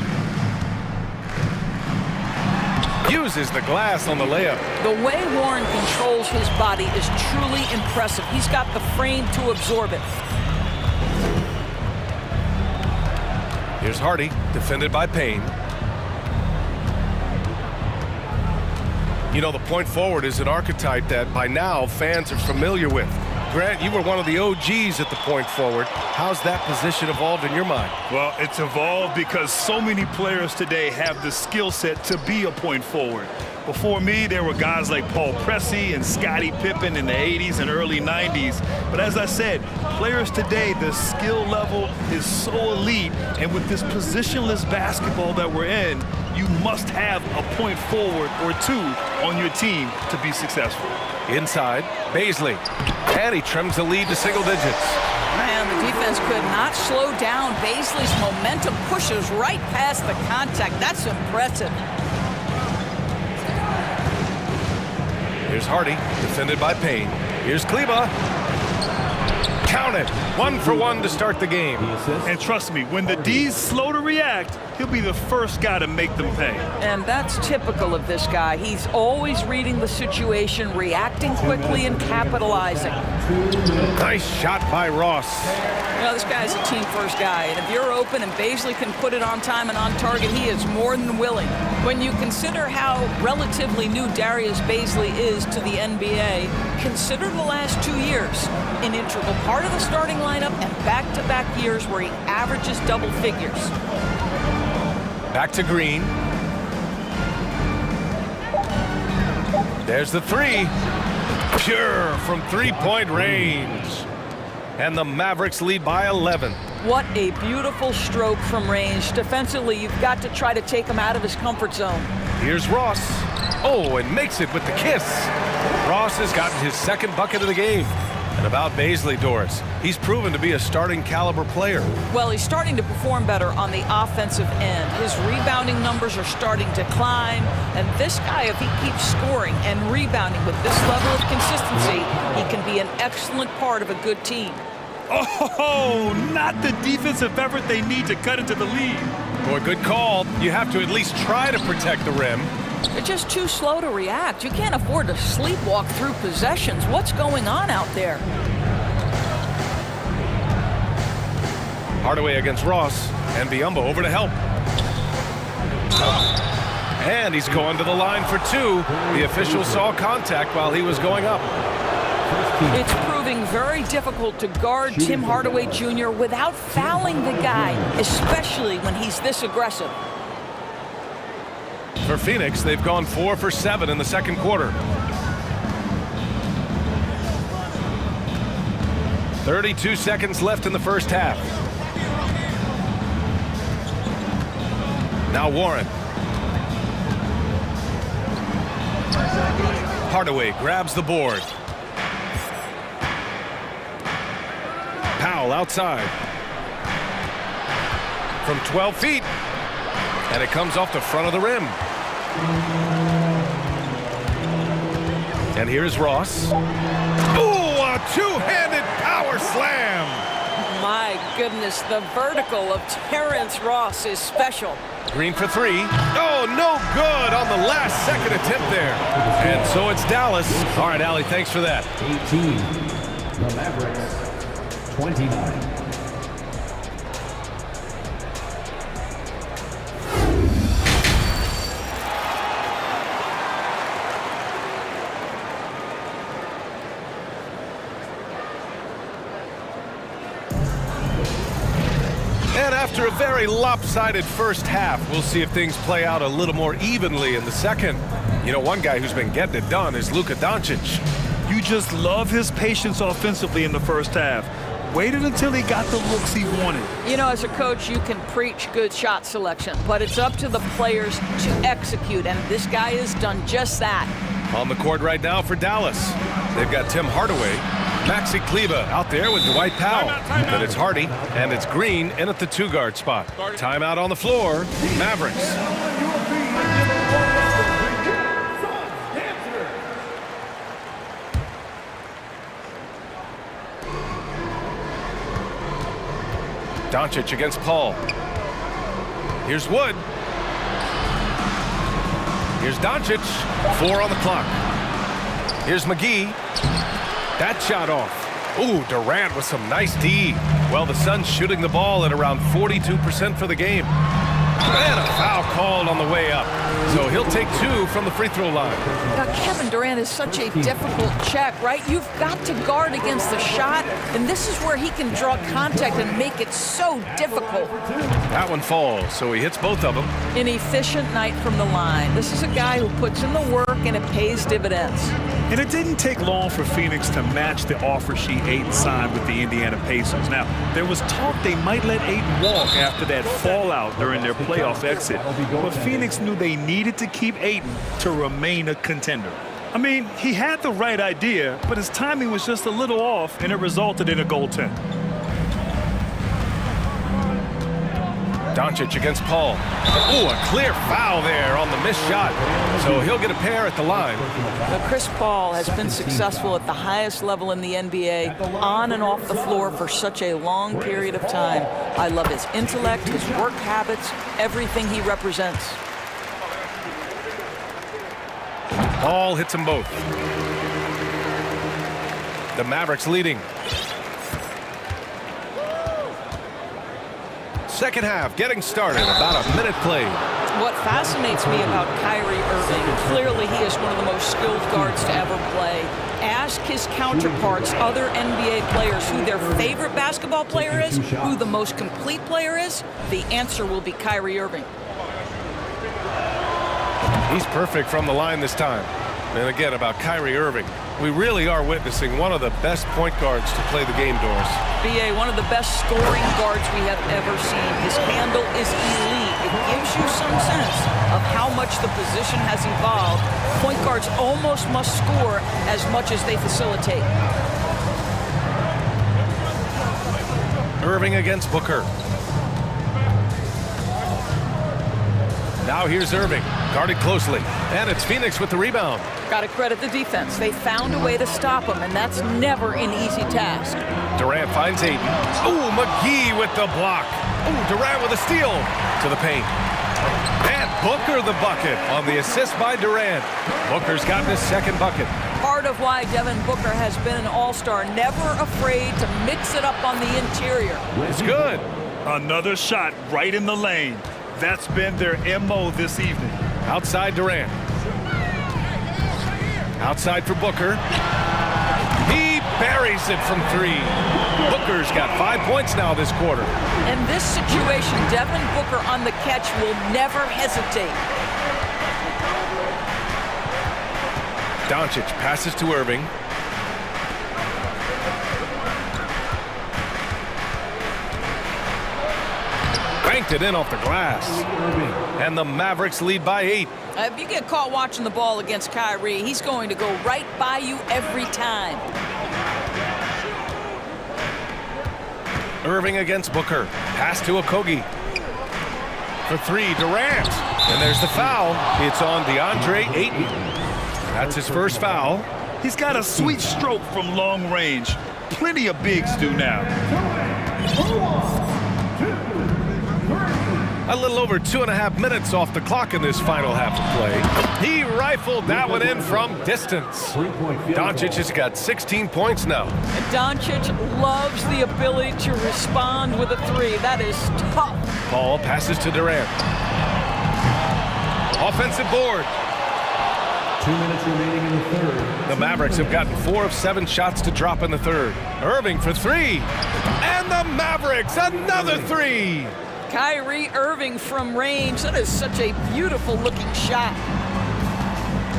Uses the glass on the layup. The way Warren controls his body is truly impressive. He's got the frame to absorb it. Here's Hardy, defended by Payne. You know, the point forward is an archetype that by now fans are familiar with. Grant, you were one of the OGs at the point forward. How's that position evolved in your mind? Well, it's evolved because so many players today have the skill set to be a point forward. Before me, there were guys like Paul Pressey and Scottie Pippen in the 80s and early 90s. But as I said, players today, the skill level is so elite. And with this positionless basketball that we're in, you must have a point forward or two on your team to be successful. Inside, Bazley. And he trims the lead to single digits. Man, the defense could not slow down. Bazley's momentum pushes right past the contact. That's impressive. Here's Hardy, defended by Payne. Here's Kleba. Count it. 1 for 1 to start the game. And trust me, when the D's slow to react, he'll be the first guy to make them pay. And that's typical of this guy. He's always reading the situation, reacting quickly, and capitalizing. Nice shot by Ross. You know, this guy's a team-first guy, and if you're open and Bazley can put it on time and on target, he is more than willing. When you consider how relatively new Darius Bazley is to the NBA, consider the last 2 years, an integral part of the starting lineup and back-to-back years where he averages double figures. Back to Green. There's the 3. Pure from three-point range. And the Mavericks lead by 11. What a beautiful stroke from range. Defensively, you've got to try to take him out of his comfort zone. Here's Ross. Oh, and makes it with the kiss. Ross has gotten his second bucket of the game. And about Baisley, Doris, he's proven to be a starting caliber player. Well, he's starting to perform better on the offensive end. His rebounding numbers are starting to climb. And this guy, if he keeps scoring and rebounding with this level of consistency, he can be an excellent part of a good team. Oh, not the defensive effort they need to cut into the lead. Boy, good call. You have to at least try to protect the rim. They're just too slow to react. You can't afford to sleepwalk through possessions. What's going on out there? Hardaway against Ross, and Biombo over to help. And he's going to the line for two. The official saw contact while he was going up. It's proving very difficult to guard Tim Hardaway Jr. without fouling the guy, especially when he's this aggressive. For Phoenix, they've gone 4 for 7 in the second quarter. 32 seconds left in the first half. Now Warren. Hardaway grabs the board. Powell outside. From 12 feet. And it comes off the front of the rim. And here's Ross. Oh, a two-handed power slam. My goodness, the vertical of Terrence Ross is special. Green for three. Oh, no good on the last second attempt there. And so it's Dallas. All right, Allie, thanks for that. 18. The Mavericks, 29. And after a very lopsided first half, we'll see if things play out a little more evenly in the second. You know, one guy who's been getting it done is Luka Doncic. You just love his patience offensively in the first half. Waited until he got the looks he wanted. You know, as a coach, you can preach good shot selection, but it's up to the players to execute, and this guy has done just that. On the court right now for Dallas. They've got Tim Hardaway, Maxi Kleba out there with Dwight Powell. Then it's Hardy, and it's Green in at the two-guard spot. Timeout on the floor, Mavericks. Doncic against Paul. Here's Wood. Here's Doncic. 4 on the clock. Here's McGee. That shot off. Ooh, Durant with some nice D. Well, the Suns shooting the ball at around 42% for the game. And a foul called on the way up. So he'll take 2 from the free throw line. Now, Kevin Durant is such a difficult check, right? You've got to guard against the shot, and this is where he can draw contact and make it so difficult. That one falls, so he hits both of them. An efficient night from the line. This is a guy who puts in the work, and it pays dividends. And it didn't take long for Phoenix to match the offer sheet Ayton signed with the Indiana Pacers. Now, there was talk they might let Ayton walk after that fallout during their playoff exit. But Phoenix knew they needed to keep Ayton to remain a contender. I mean, he had the right idea, but his timing was just a little off, and it resulted in a goaltend. Doncic against Paul. Ooh, a clear foul there on the missed shot. So he'll get a pair at the line. Now, Chris Paul has been successful at the highest level in the NBA, on and off the floor for such a long period of time. I love his intellect, his work habits, everything he represents. Paul hits them both. The Mavericks leading. Second half getting started, about a minute played. What fascinates me about Kyrie Irving, clearly he is one of the most skilled guards to ever play. Ask his counterparts, other NBA players, who their favorite basketball player is, who the most complete player is, the answer will be Kyrie Irving. He's perfect from the line this time. And again, about Kyrie Irving. We really are witnessing one of the best point guards to play the game, Doris. BA, one of the best scoring guards we have ever seen. His handle is elite. It gives you some sense of how much the position has evolved. Point guards almost must score as much as they facilitate. Irving against Booker. Now here's Irving, guarded closely. And it's Phoenix with the rebound. Got to credit the defense. They found a way to stop him, and that's never an easy task. Durant finds Ayton. Ooh, McGee with the block. Ooh, Durant with a steal to the paint. And Booker the bucket on the assist by Durant. Booker's gotten his second bucket. Part of why Devin Booker has been an all-star, never afraid to mix it up on the interior. It's good. Another shot right in the lane. That's been their MO this evening. Outside Durant. Outside for Booker. He buries it from three. Booker's got 5 points now this quarter. In this situation, Devin Booker on the catch will never hesitate. Doncic passes to Irving. Banked it in off the glass. And the Mavericks lead by 8. If you get caught watching the ball against Kyrie, he's going to go right by you every time. Irving against Booker. Pass to Okogie. For three, Durant. And there's the foul. It's on DeAndre Ayton. That's his first foul. He's got a sweet stroke from long range. Plenty of bigs do now. A little over 2.5 minutes off the clock in this final half of play. He rifled that one in from distance. Doncic has got 16 points now. And Doncic loves the ability to respond with a three. That is tough. Ball passes to Durant. Offensive board. 2 minutes remaining in the third. The Mavericks have gotten 4 of 7 shots to drop in the third. Irving for three. And the Mavericks, another three. Kyrie Irving from range. That is such a beautiful looking shot.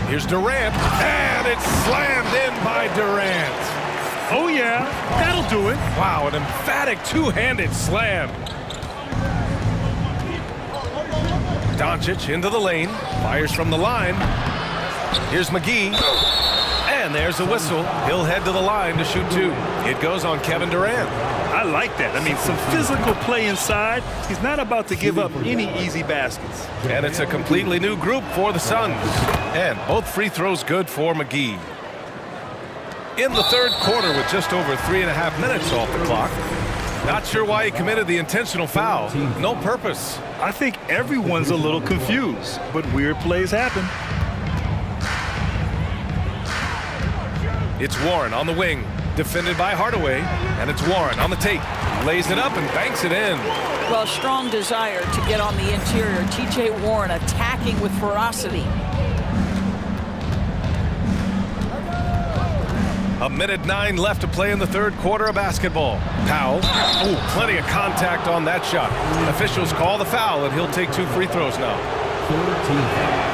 Here's Durant, and it's slammed in by Durant. Oh yeah, that'll do it. Wow, an emphatic two-handed slam. Doncic into the lane, fires from the line. Here's McGee, and there's a whistle. He'll head to the line to shoot 2. It goes on Kevin Durant. I like that. I mean, some physical play inside. He's not about to give up any easy baskets. And it's a completely new group for the Suns. And both free throws good for McGee. In the third quarter with just over 3.5 minutes off the clock. Not sure why he committed the intentional foul. No purpose. I think everyone's a little confused, but weird plays happen. It's Warren on the wing, defended by Hardaway, and it's Warren on the take. Lays it up and banks it in. Well, strong desire to get on the interior. T.J. Warren attacking with ferocity. A minute 9 left to play in the third quarter of basketball. Powell. Oh, plenty of contact on that shot. Officials call the foul, and he'll take 2 free throws now. 14.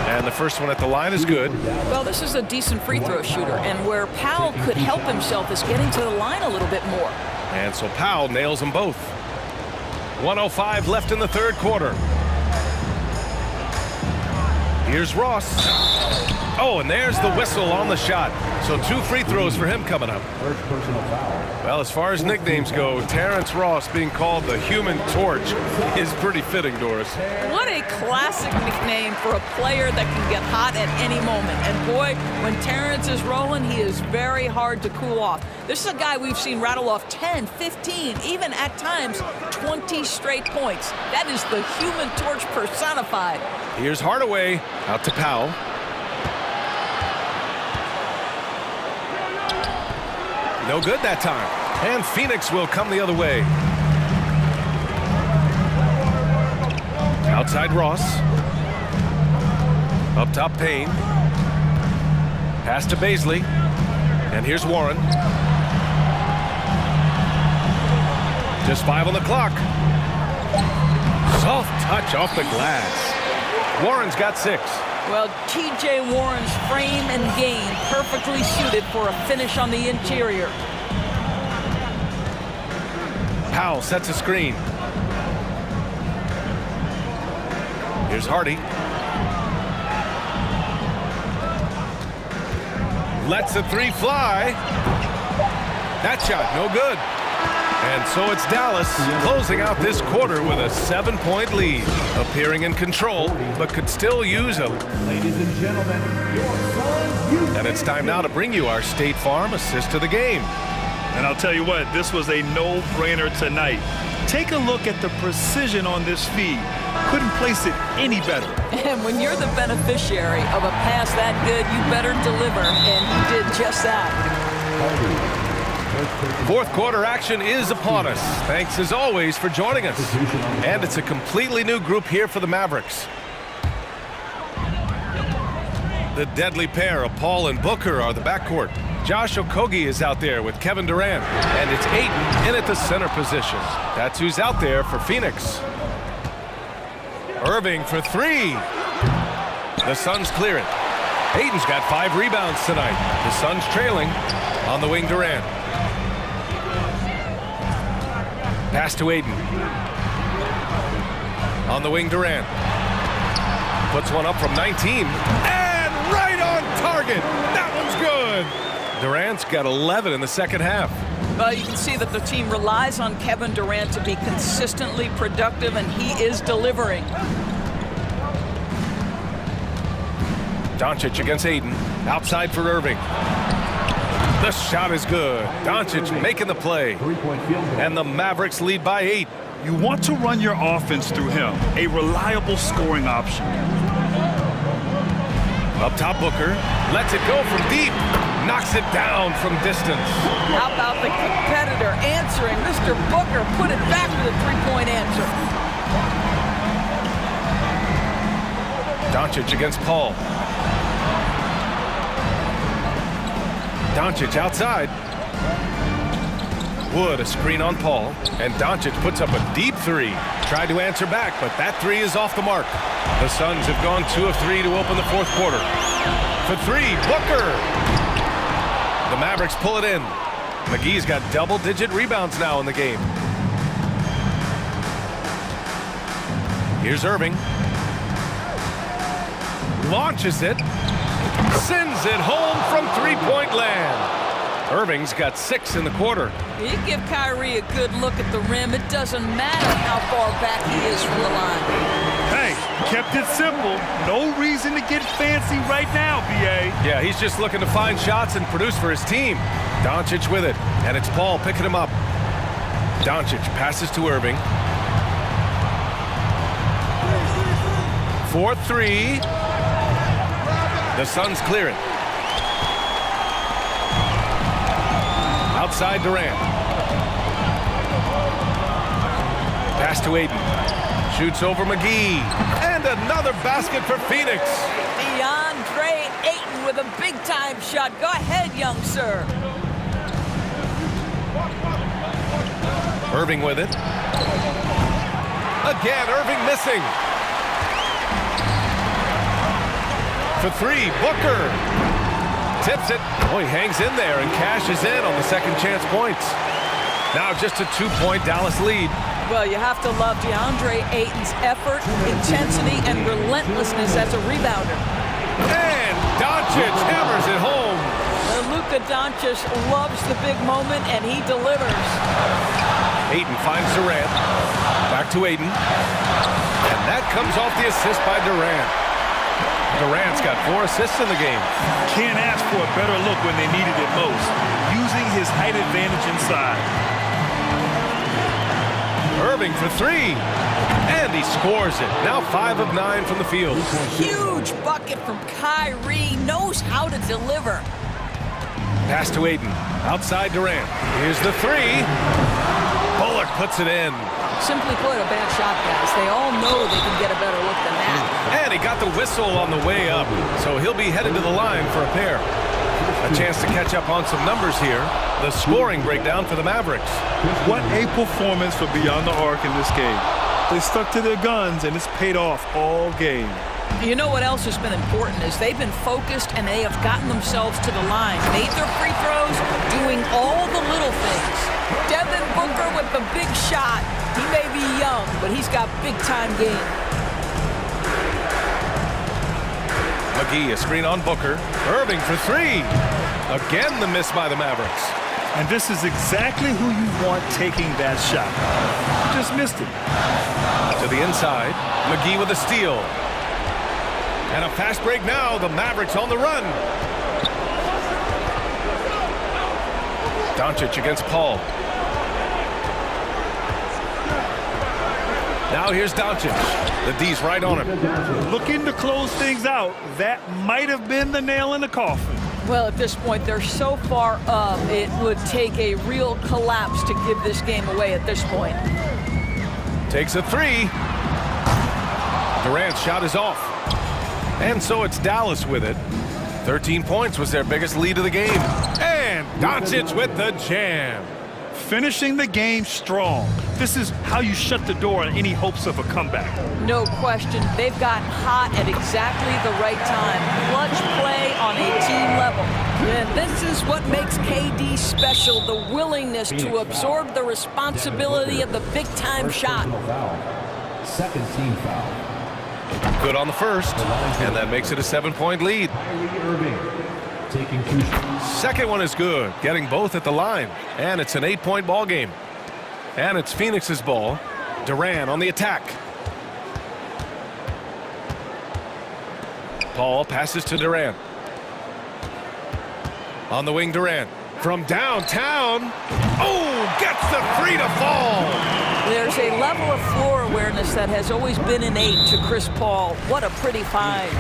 And the first one at the line is good. Well, this is a decent free throw shooter, and where Powell could help himself is getting to the line a little bit more. And so Powell nails them both. 1:05 left in the third quarter. Here's Ross. Oh, and there's the whistle on the shot. So 2 free throws for him coming up. First personal foul. Well, as far as nicknames go, Terrence Ross being called the Human Torch is pretty fitting, Doris. What a classic nickname for a player that can get hot at any moment. And boy, when Terrence is rolling, he is very hard to cool off. This is a guy we've seen rattle off 10, 15, even at times 20 straight points. That is the Human Torch personified. Here's Hardaway out to Powell. No good that time. And Phoenix will come the other way. Outside Ross. Up top Payne. Pass to Baisley. And here's Warren. Just 5 on the clock. Soft touch off the glass. Warren's got 6. Well, T.J. Warren's frame and game perfectly suited for a finish on the interior. Powell sets a screen. Here's Hardy. Lets the three fly. That shot, no good. And so it's Dallas closing out this quarter with a 7-point lead. Appearing in control, but could still use a... Ladies and gentlemen, your sons, And it's time now to bring you our State Farm assist of the game. And I'll tell you what, this was a no-brainer tonight. Take a look at the precision on this feed. Couldn't place it any better. And when you're the beneficiary of a pass that good, you better deliver, and he did just that. Fourth quarter action is upon us. Thanks as always for joining us. And it's a completely new group here for the Mavericks. The deadly pair of Paul and Booker are the backcourt. Josh Okogie is out there with Kevin Durant. And it's Ayton in at the center position. That's who's out there for Phoenix. Irving for three. The Suns clear it. Ayton's got 5 rebounds tonight. The Suns trailing. On the wing, Durant. Pass to Ayton. On the wing, Durant. Puts one up from 19. And right on target. That one's good. Durant's got 11 in the second half. Well, you can see that the team relies on Kevin Durant to be consistently productive, and he is delivering. Doncic against Ayton. Outside for Irving. The shot is good. Doncic making the play. And the Mavericks lead by 8. You want to run your offense through him. A reliable scoring option. Up top, Booker. Lets it go from deep. Knocks it down from distance. How about the competitor answering? Mr. Booker put it back with a three-point answer. Doncic against Paul. Doncic outside. Wood a screen on Paul. And Doncic puts up a deep three. Tried to answer back, but that three is off the mark. The Suns have gone 2 of 3 to open the fourth quarter. For three, Booker. The Mavericks pull it in. McGee's got double-digit rebounds now in the game. Here's Irving. Launches it. Sends it home from three-point land. Irving's got 6 in the quarter. You give Kyrie a good look at the rim. It doesn't matter how far back he is from the line. Hey, kept it simple. No reason to get fancy right now, B.A. Yeah, he's just looking to find shots and produce for his team. Doncic with it, and it's Paul picking him up. Doncic passes to Irving. 4-3. The Suns clear it. Outside Durant. Pass to Ayton. Shoots over McGee. And another basket for Phoenix. DeAndre Ayton with a big-time shot. Go ahead, young sir. Irving with it. Again, Irving missing. For three, Booker. Tips it. Oh, he hangs in there and cashes in on the second chance points. Now just a 2-point Dallas lead. Well, you have to love DeAndre Ayton's effort, intensity, and relentlessness as a rebounder. And Doncic hammers it home. Luka Doncic loves the big moment, and he delivers. Ayton finds Durant. Back to Ayton. And that comes off the assist by Durant. Durant's got 4 assists in the game. Can't ask for a better look when they needed it most. Using his height advantage inside. Irving for 3. And he scores it. Now 5 of 9 from the field. Huge bucket from Kyrie. Knows how to deliver. Pass to Ayton. Outside Durant. Here's the 3. Bullock puts it in. Simply put, a bad shot, guys. They all know they can get a better look than that. And he got the whistle on the way up, so he'll be headed to the line for a pair. A chance to catch up on some numbers here. The scoring breakdown for the Mavericks. What a performance for Beyond the Arc in this game. They stuck to their guns, and it's paid off all game. You know what else has been important is they've been focused and they have gotten themselves to the line, made their free throws, doing all the little things. Devin Booker with the big shot. He may be young, but he's got big-time game. McGee, a screen on Booker. Irving for three. Again, the miss by the Mavericks. And this is exactly who you want taking that shot. Just missed it. To the inside. McGee with a steal. And a fast break now. The Mavericks on the run. Doncic against Paul. Now here's Doncic. The D's right on him. Looking to close things out. That might have been the nail in the coffin. Well, at this point, they're so far up, it would take a real collapse to give this game away at this point. Takes a three. Durant's shot is off. And so it's Dallas with it. 13 points was their biggest lead of the game. And Doncic with the jam. Finishing the game strong. This is how you shut the door on any hopes of a comeback. No question. They've gotten hot at exactly the right time. Clutch play on a team level. And this is what makes KD special, the willingness to absorb the responsibility of the big-time shot. Second team foul. Good on the first, and that makes it a 7-point lead. Taking 2 shots. Second one is good, getting both at the line, and it's an 8-point ball game. And it's Phoenix's ball. Durant on the attack. Paul passes to Durant. On the wing, Durant. From downtown. Oh, gets the three to fall. There's a level of floor awareness that has always been innate to Chris Paul. What a pretty find.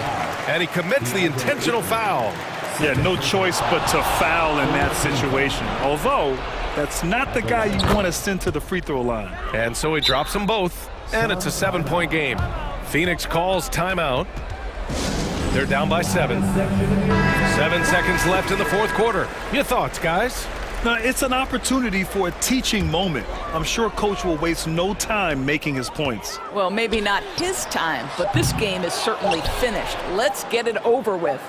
And he commits the intentional foul. Yeah, no choice but to foul in that situation. Although, that's not the guy you want to send to the free throw line. And so he drops them both, and it's a 7-point game. Phoenix calls timeout. They're down by 7. 7 seconds left in the fourth quarter. Your thoughts, guys? Now, it's an opportunity for a teaching moment. I'm sure Coach will waste no time making his points. Well, maybe not his time, but this game is certainly finished. Let's get it over with.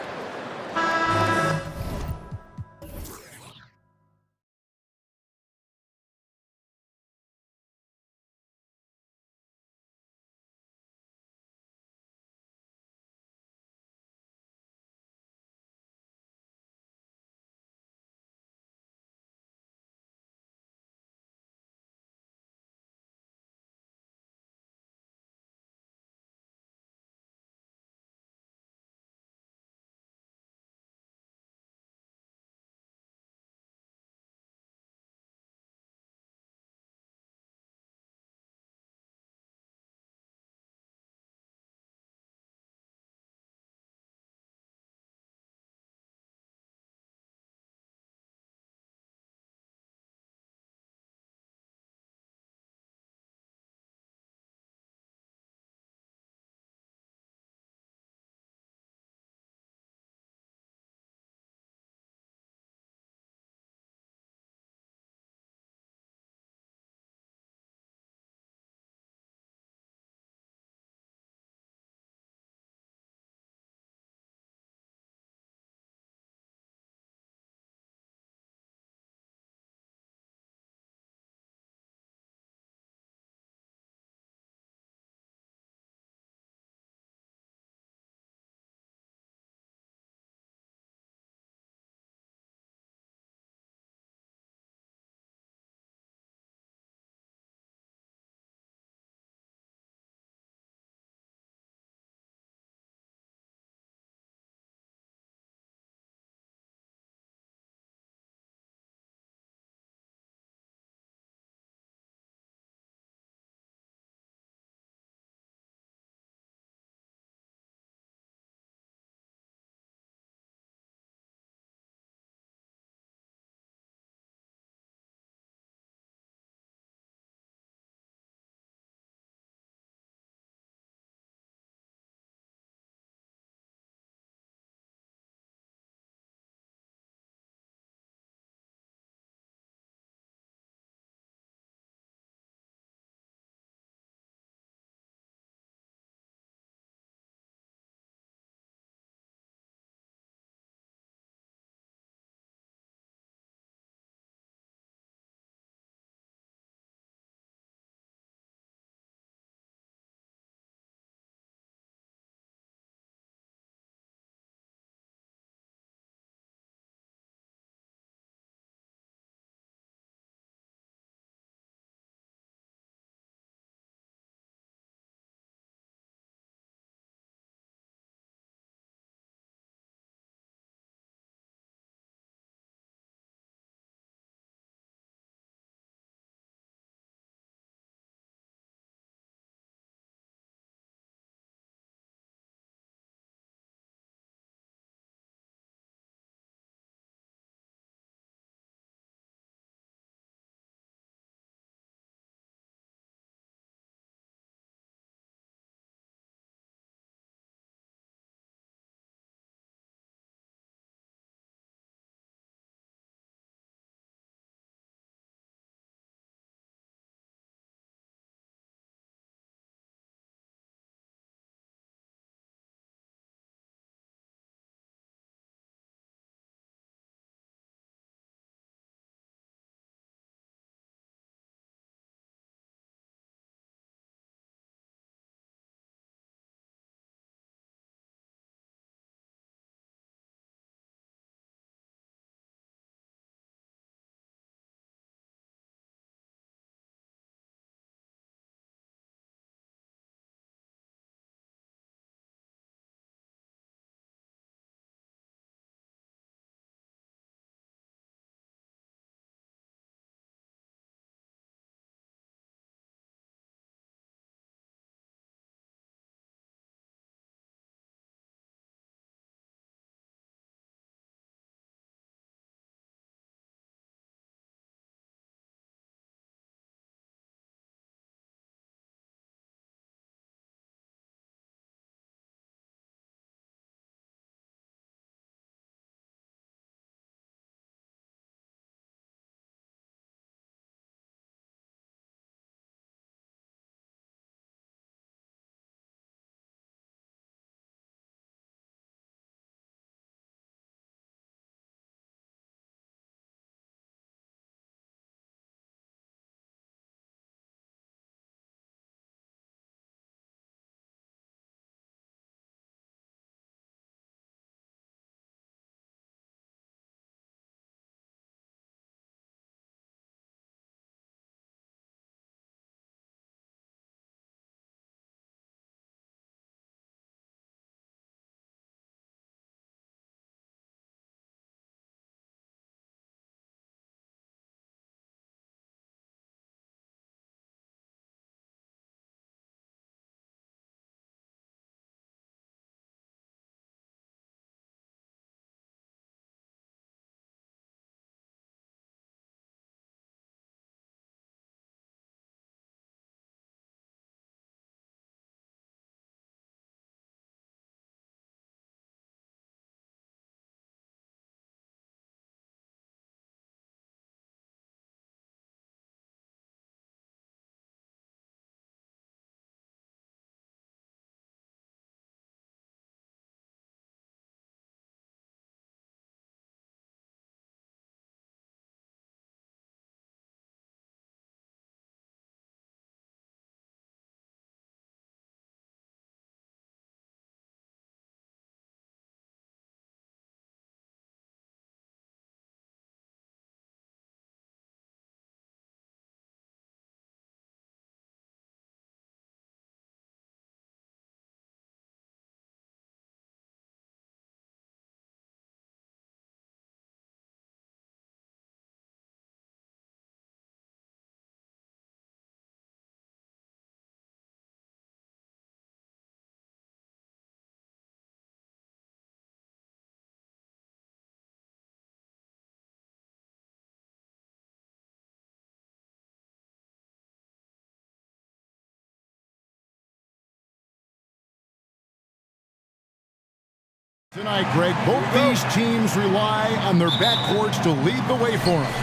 Tonight, Greg, both these teams rely on their backcourts to lead the way for them.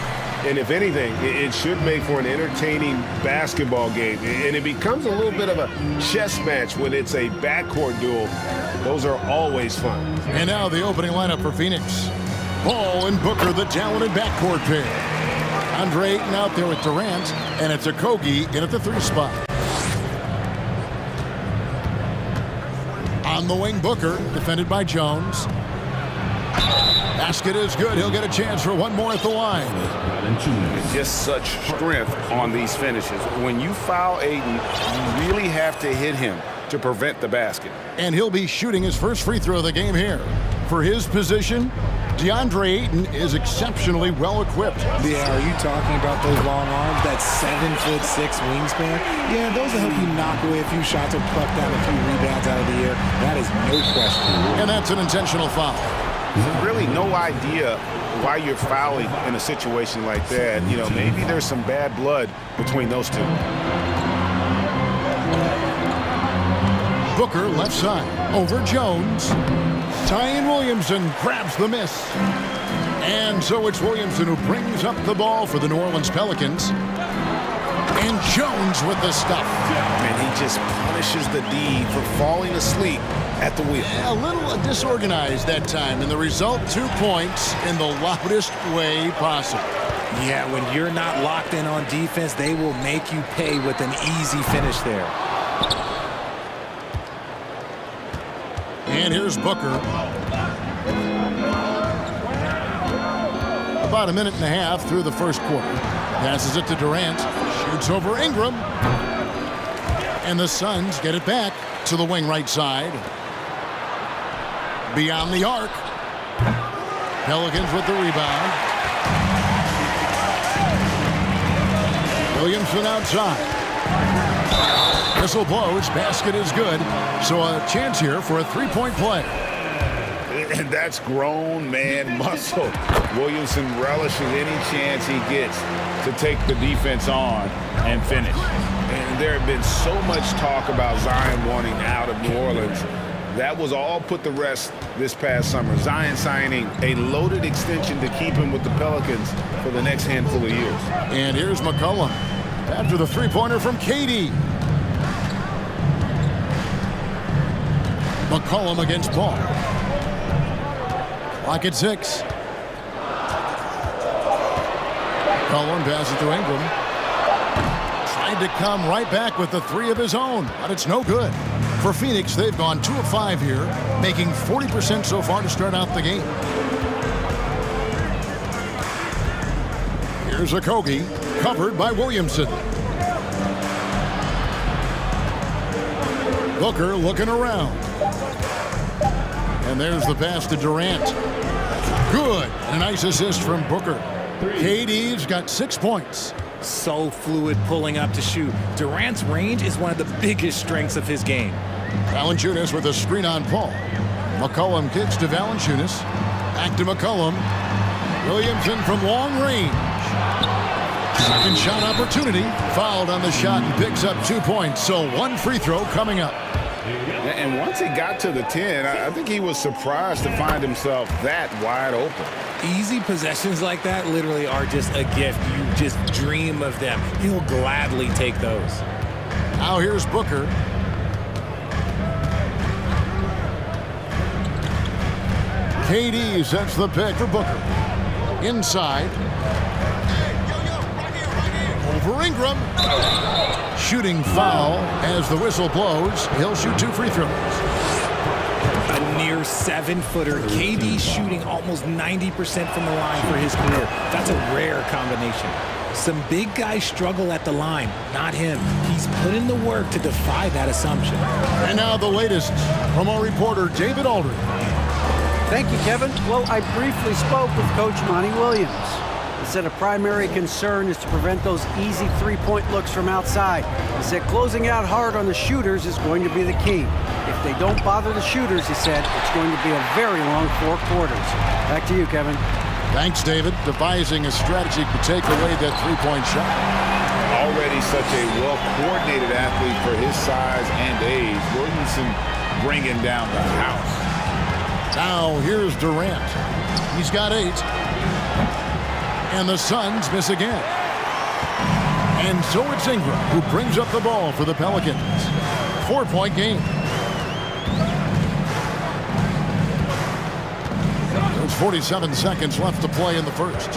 And if anything, it should make for an entertaining basketball game. And it becomes a little bit of a chess match when it's a backcourt duel. Those are always fun. And now the opening lineup for Phoenix. Ball and Booker, the talented backcourt pair. Andre Ayton out there with Durant, and it's Okogie in at the 3 spot. On the wing, Booker, defended by Jones. Basket is good. He'll get a chance for one more at the line. Just such strength on these finishes. When you foul Ayton, you really have to hit him to prevent the basket. And he'll be shooting his first free throw of the game here. For his position, DeAndre Ayton is exceptionally well equipped. Yeah, are you talking about those long arms, that 7'6" wingspan? Yeah, those will help you knock away a few shots or pluck down a few rebounds out of the air. That is no question. And that's an intentional foul. Really no idea why you're fouling in a situation like that. You know, maybe there's some bad blood between those two. Booker left side over Jones. Tyon Williamson grabs the miss. And so it's Williamson who brings up the ball for the New Orleans Pelicans. And Jones with the stuff. And he just punishes the D for falling asleep at the wheel. A little disorganized that time, and the result 2 points in the loudest way possible. Yeah, when you're not locked in on defense, they will make you pay with an easy finish there. And here's Booker. About a minute and a half through the first quarter. Passes it to Durant. Shoots over Ingram. And the Suns get it back to the wing right side. Beyond the arc. Pelicans with the rebound. Williamson outside. Whistle blows. Basket is good. So a chance here for a three-point play. And that's grown man muscle. Williamson relishes any chance he gets to take the defense on and finish. And there had been so much talk about Zion wanting out of New Orleans. That was all put to rest this past summer. Zion signing a loaded extension to keep him with the Pelicans for the next handful of years. And here's McCollum after the three-pointer from KD. McCollum against Paul. Clock at 6. McCollum passes to Ingram. Tried to come right back with the 3 of his own, but it's no good. For Phoenix, they've gone 2 of 5 here, making 40% so far to start out the game. Here's Okogie, covered by Williamson. Booker looking around. And there's the pass to Durant. Good. And a nice assist from Booker. KD's got 6 points. So fluid pulling up to shoot. Durant's range is one of the biggest strengths of his game. Valanciunas with a screen on Paul. McCollum kicks to Valanciunas. Back to McCollum. Williamson from long range. Second shot opportunity. Fouled on the shot and picks up 2 points. So 1 free throw coming up. And once he got to the 10, I think he was surprised to find himself that wide open. Easy possessions like that literally are just a gift. You just dream of them. He'll gladly take those. Now here's Booker. KD sets the pick for Booker. Inside. Over Ingram. Shooting foul as the whistle blows. He'll shoot 2 free throws. A near 7-footer. KD shooting almost 90% from the line for his career. That's a rare combination. Some big guys struggle at the line, not him. He's put in the work to defy that assumption. And now the latest from our reporter, David Aldridge. Thank you, Kevin. Well, I briefly spoke with Coach Monty Williams. He said a primary concern is to prevent those easy three-point looks from outside. He said closing out hard on the shooters is going to be the key. If they don't bother the shooters, he said, it's going to be a very long 4 quarters. Back to you, Kevin. Thanks, David. Devising a strategy to take away that three-point shot. Already such a well-coordinated athlete for his size and age. Williamson bringing down the house. Now here's Durant. He's got 8. And the Suns miss again. And so it's Ingram who brings up the ball for the Pelicans. 4-point game. There's 47 seconds left to play in the first.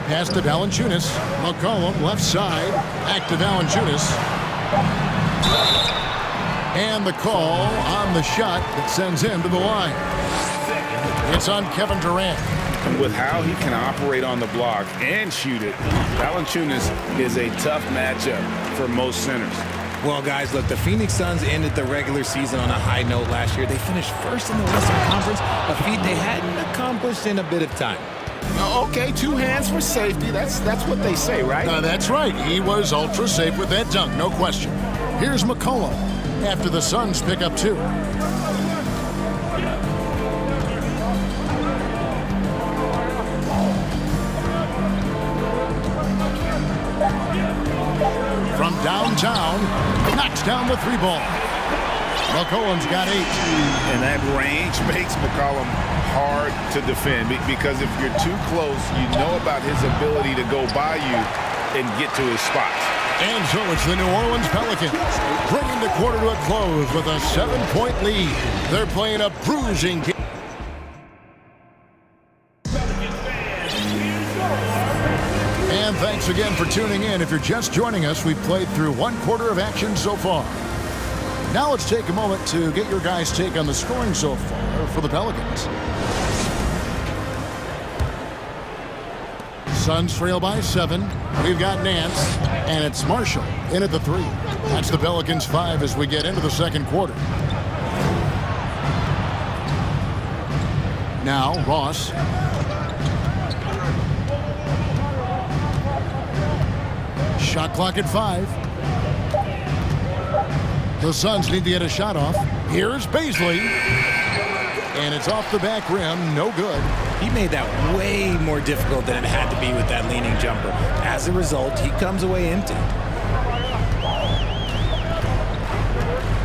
Pass to Valanciunas. McCollum left side. Back to Valanciunas. And the call on the shot that sends him to the line. It's on Kevin Durant. With how he can operate on the block and shoot it, Valanciunas is a tough matchup for most centers. Well, guys, look, the Phoenix Suns ended the regular season on a high note last year. They finished first in the Western Conference, a feat they hadn't accomplished in a bit of time. Okay, 2 hands for safety. That's what they say, right? That's right. He was ultra safe with that dunk, no question. Here's McCollum after the Suns pick up 2. From downtown, knocks down the 3 ball. McCollum's got 8. And that range makes McCollum hard to defend because if you're too close, you know about his ability to go by you and get to his spots. And so it's the New Orleans Pelicans bringing the quarter to a close with a 7-point lead. They're playing a bruising game. And thanks again for tuning in. If you're just joining us, we've played through 1 quarter of action so far. Now let's take a moment to get your guys' take on the scoring so far for the Pelicans. Suns trail by 7. We've got Nance, and it's Marshall in at the 3. That's the Pelicans' 5 as we get into the second quarter. Now Ross. Shot clock at 5. The Suns need to get a shot off. Here's Baisley. And it's off the back rim. No good. He made that way more difficult than it had to be with that leaning jumper. As a result, he comes away empty.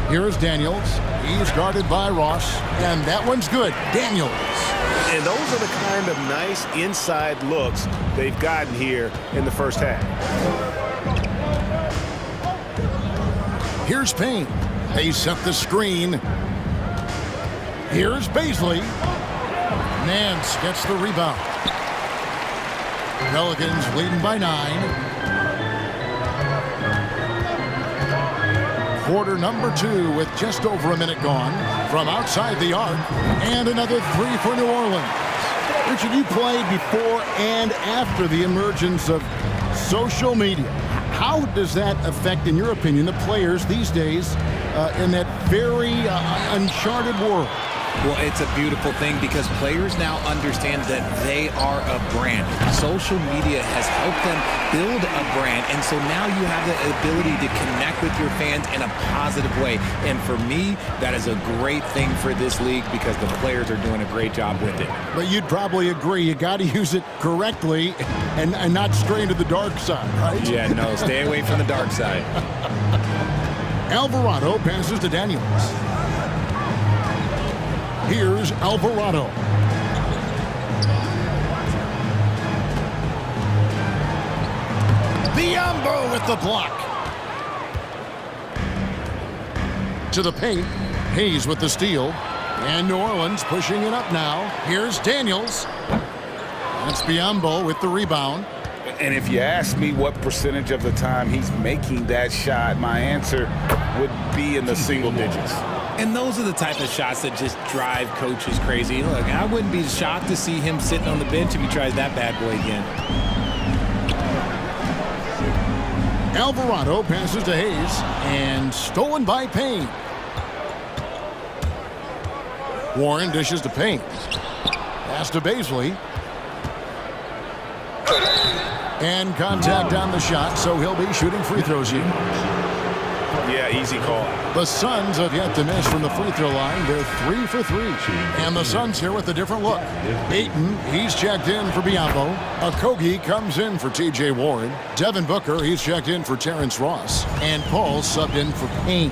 Here's Daniels. He's guarded by Ross. And that one's good. Daniels. And those are the kind of nice inside looks they've gotten here in the first half. Here's Payne. They set the screen. Here's Baisley. Nance gets the rebound. Pelicans leading by 9. Quarter number 2 with just over a minute gone. From outside the arc. And another 3 for New Orleans. Richard, you played before and after the emergence of social media. How does that affect, in your opinion, the players these days in that very uncharted world? Well, it's a beautiful thing because players now understand that they are a brand. Social media has helped them build a brand, and so now you have the ability to connect with your fans in a positive way. And for me, that is a great thing for this league because the players are doing a great job with it. But you'd probably agree you got to use it correctly and not stray into the dark side, right? Yeah, no, stay away from the dark side. Alvarado passes to Daniels. Here's Alvarado. Biyombo with the block. To the paint. Hayes with the steal. And New Orleans pushing it up now. Here's Daniels. That's Biyombo with the rebound. And if you ask me what percentage of the time he's making that shot, my answer would be in the single digits. And those are the type of shots that just drive coaches crazy. Look, I wouldn't be shocked to see him sitting on the bench if he tries that bad boy again. Alvarado passes to Hayes and stolen by Payne. Warren dishes to Payne. Pass to Baisley. And contact on the shot, so he'll be shooting free throws here. Yeah, easy call. The Suns have yet to miss from the free throw line. They're 3 for 3. And the Suns here with a different look. Ayton, he's checked in for Biyombo. Okogie comes in for T.J. Warren. Devin Booker, he's checked in for Terrence Ross. And Paul subbed in for Payne.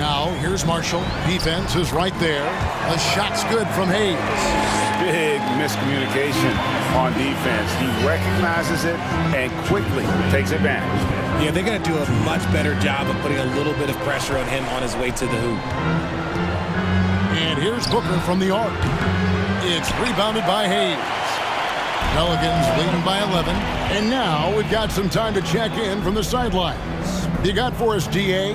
Now, here's Marshall. Defense is right there. A shot's good from Hayes. Big miscommunication on defense. He recognizes it and quickly takes advantage. Yeah, they're going to do a much better job of putting a little bit of pressure on him on his way to the hoop. And here's Booker from the arc. It's rebounded by Hayes. Pelicans leading by 11. And now we've got some time to check in from the sidelines. You got for us, DA?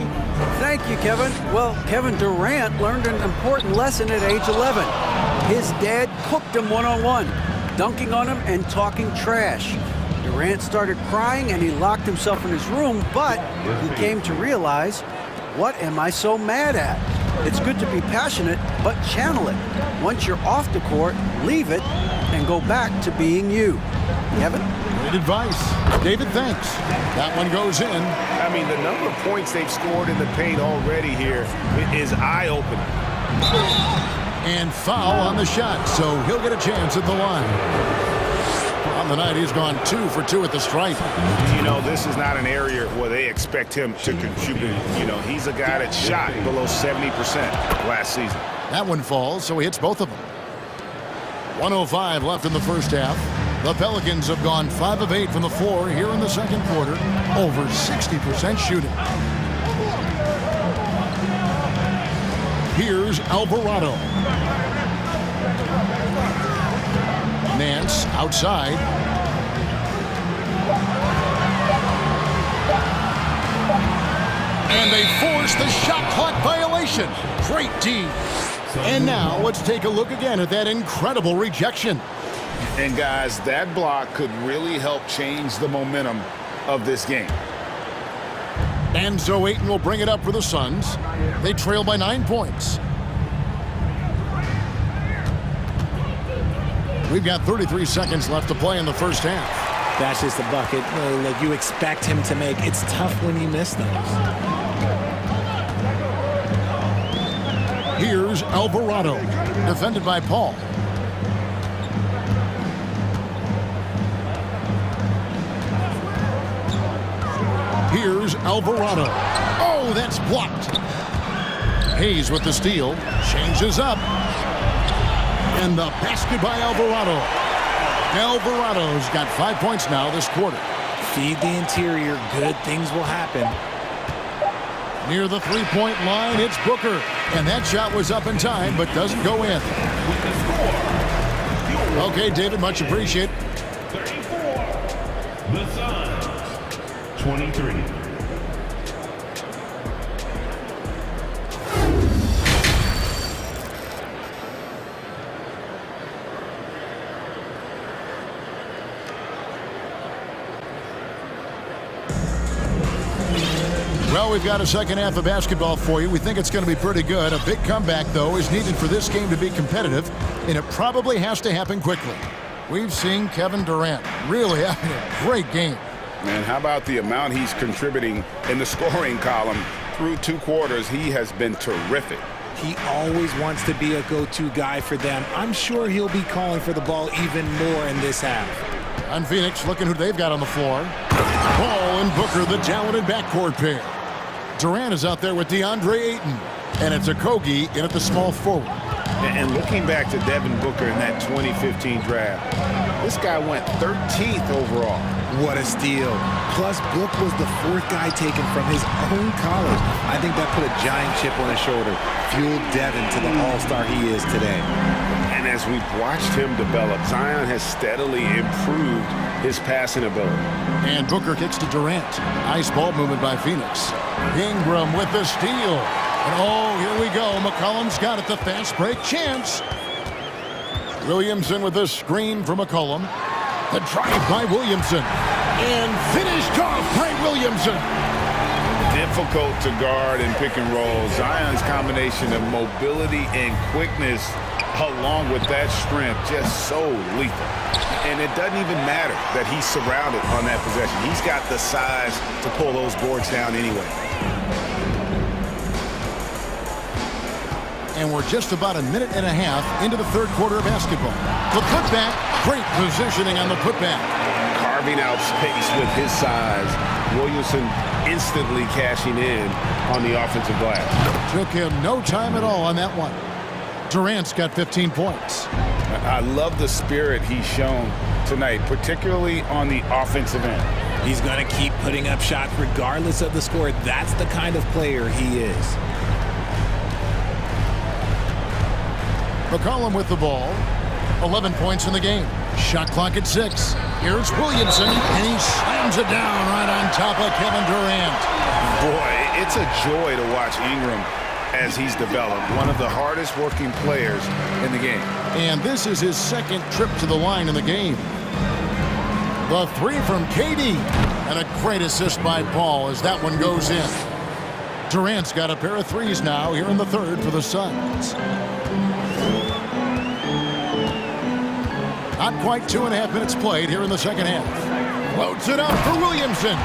Thank you, Kevin. Well, Kevin Durant learned an important lesson at age 11. His dad cooked him one-on-one, dunking on him and talking trash. Durant started crying and he locked himself in his room, but he came to realize, what am I so mad at? It's good to be passionate, but channel it. Once you're off the court, leave it and go back to being you. Kevin? Great advice. David, thanks. That one goes in. I mean, the number of points they've scored in the paint already here is eye-opening. And foul on the shot, so he'll get a chance at the line. On the night, he's gone 2 for 2 at the stripe. You know, this is not an area where they expect him to contribute. You know, he's a guy that shot below 70% last season. That one falls, so he hits both of them. 1:05 left in the first half. The Pelicans have gone 5 of 8 from the floor here in the second quarter. Over 60% shooting. Here's Alvarado. Nance outside. And they force the shot clock violation. Great D. And now let's take a look again at that incredible rejection. And guys, that block could really help change the momentum of this game. And so Ayton will bring it up for the Suns. They trail by 9 points. We've got 33 seconds left to play in the first half. That's just a bucket like you expect him to make. It's tough when you miss those. Here's Alvarado, defended by Paul. Here's Alvarado. Oh, that's blocked. Hayes with the steal. Changes up. And the basket by Alvarado. Alvarado's got 5 points now this quarter. Feed the interior. Good things will happen. Near the three-point line, it's Booker. And that shot was up in time, but doesn't go in. Okay, David, much appreciated. 34. The Suns. 23. Well, we've got a second half of basketball for you. We think it's going to be pretty good. A big comeback, though, is needed for this game to be competitive, and it probably has to happen quickly. We've seen Kevin Durant really having a great game. Man, how about the amount he's contributing in the scoring column? Through 2 quarters, he has been terrific. He always wants to be a go-to guy for them. I'm sure he'll be calling for the ball even more in this half. On Phoenix, looking who they've got on the floor. Paul and Booker, the talented backcourt pair. Durant is out there with DeAndre Ayton. And it's Okogie in at the small forward. And looking back to Devin Booker in that 2015 draft, this guy went 13th overall. What a steal. Plus, Book was the 4th guy taken from his own college. I think that put a giant chip on his shoulder, fueled Devin to the all-star he is today. And as we've watched him develop, Zion has steadily improved his passing ability. And Booker kicks to Durant. Nice ball movement by Phoenix. Ingram with the steal. And oh, here we go. McCollum's got it. The fast break chance. Williamson with the screen for McCollum. The drive by Williamson. And finished off by Williamson. Difficult to guard and pick and roll. Zion's combination of mobility and quickness along with that strength, just so lethal. And it doesn't even matter that he's surrounded on that possession. He's got the size to pull those boards down anyway. And we're just about a minute and a half into the third quarter of basketball. The putback, great positioning on the putback. Carving out space with his size Williamson instantly cashing in on the offensive glass. Took him no time at all on that one. Durant's got 15 points. I love the spirit he's shown tonight, particularly on the offensive end. He's going to keep putting up shots regardless of the score. That's the kind of player he is. McCollum with the ball. 11 points in the game. Shot clock at 6. Here's Williamson, and he slams it down right on top of Kevin Durant. Boy, it's a joy to watch Ingram as he's developed. One of the hardest working players in the game. And this is his second trip to the line in the game. The three from KD. And a great assist by Paul as that one goes in. Durant's got a pair of threes now here in the third for the Suns. Not quite 2.5 minutes played here in the second half. Loads it up for Williamson.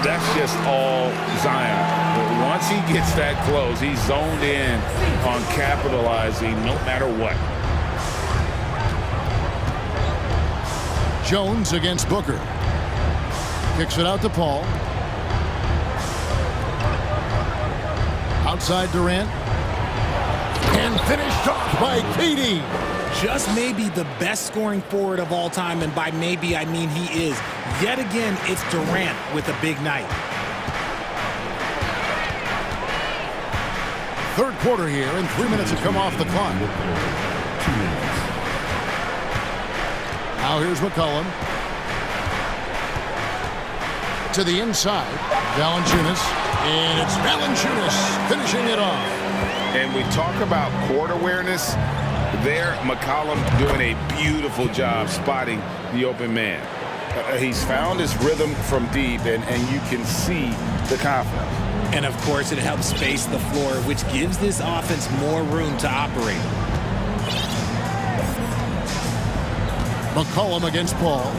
That's just all Zion. But once he gets that close, he's zoned in on capitalizing no matter what. Jones against Booker. Kicks it out to Paul. Outside Durant. And finished off by KD. Just maybe the best scoring forward of all time, and by maybe I mean he is. Yet again, it's Durant with a big night. Third quarter here, and 3 minutes have come off the clock. 2 minutes. Now here's McCollum. To the inside, Valanciunas, and it's Valanciunas finishing it off. And we talk about court awareness. There, McCollum doing a beautiful job spotting the open man. He's found his rhythm from deep, and you can see the confidence. And, of course, it helps space the floor, which gives this offense more room to operate. McCollum against Paul.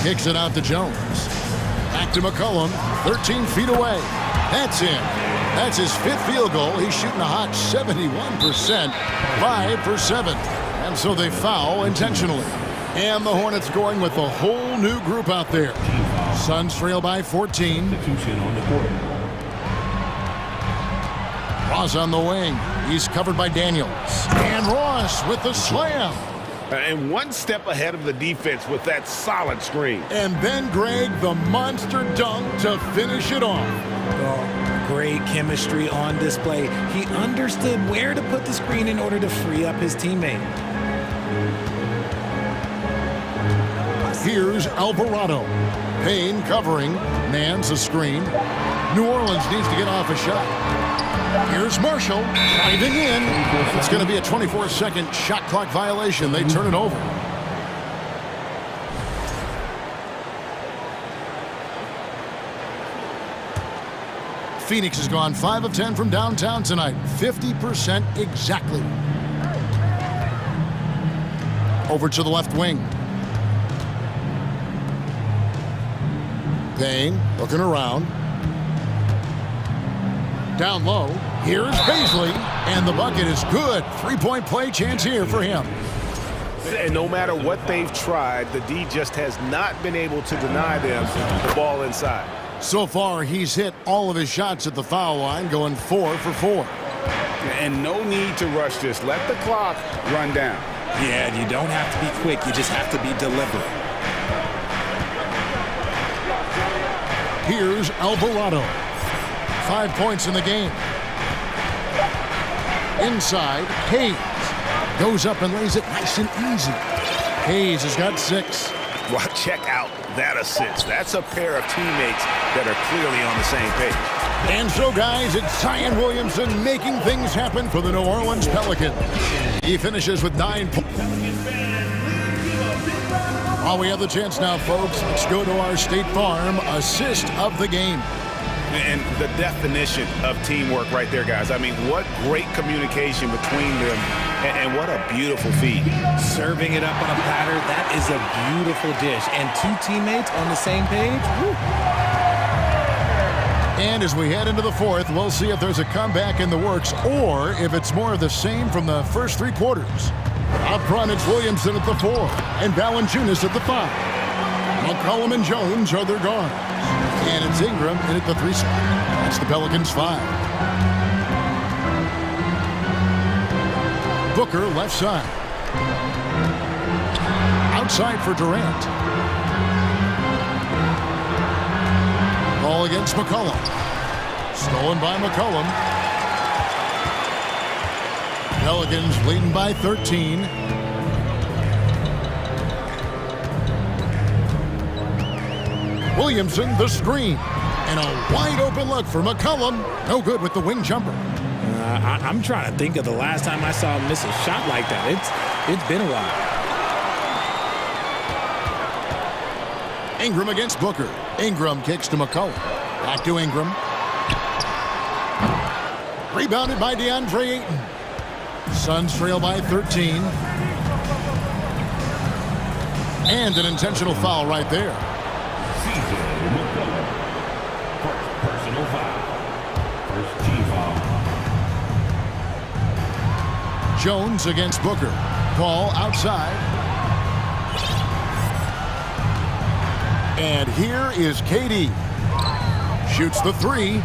Kicks it out to Jones. Back to McCollum, 13 feet away. That's in. That's his 5th field goal. He's shooting a hot 71%, 5 for 7. And so they foul intentionally. And the Hornets going with a whole new group out there. Suns trail by 14. Ross on the wing. He's covered by Daniels. And Ross with the slam. And one step ahead of the defense with that solid screen. And then Greg, the monster dunk to finish it off. Great chemistry on display. He understood where to put the screen in order to free up his teammate. Here's Alvarado. Payne covering. Mans a screen. New Orleans needs to get off a shot. Here's Marshall driving in. It's going to be a 24-second shot clock violation. They turn it over. Phoenix has gone 5 of 10 from downtown tonight. 50% exactly. Over to the left wing. Payne looking around. Down low. Here's Paisley. And the bucket is good. 3-point play chance here for him. And no matter what they've tried, the D just has not been able to deny them the ball inside. So far, he's hit all of his shots at the foul line, going 4 for 4. And no need to rush this. Let the clock run down. Yeah, and you don't have to be quick. You just have to be deliberate. Here's Alvarado. 5 points in the game. Inside, Hayes. Goes up and lays it nice and easy. Hayes has got 6. Well, check out that assist. That's a pair of teammates that are clearly on the same page. And so, guys, it's Zion Williamson making things happen for the New Orleans Pelicans. He finishes with 9 points. While we have the chance now, folks, let's go to our State Farm assist of the game. And the definition of teamwork right there, guys. I mean, what great communication between them, and what a beautiful feed. Serving it up on a platter, that is a beautiful dish. And 2 teammates on the same page. Woo. And as we head into the fourth, we'll see if there's a comeback in the works or if it's more of the same from the first 3 quarters. Up front, it's Williamson at the 4 and Valanciunas at the 5. McCollum and Jones are their guards. And it's Ingram in at the 3 spot. That's the Pelicans 5. Booker left side. Outside for Durant. Ball against McCollum. Stolen by McCollum. Pelicans leading by 13. Williamson, the screen. And a wide open look for McCollum. No good with the wing jumper. I'm trying to think of the last time I saw him miss a shot like that. It's been a while. Ingram against Booker. Ingram kicks to McCollum. Back to Ingram. Rebounded by DeAndre Ayton. Suns trail by 13. And an intentional foul right there. Personal foul. First team foul. Jones against Booker. Ball outside. And here is KD. Shoots the 3.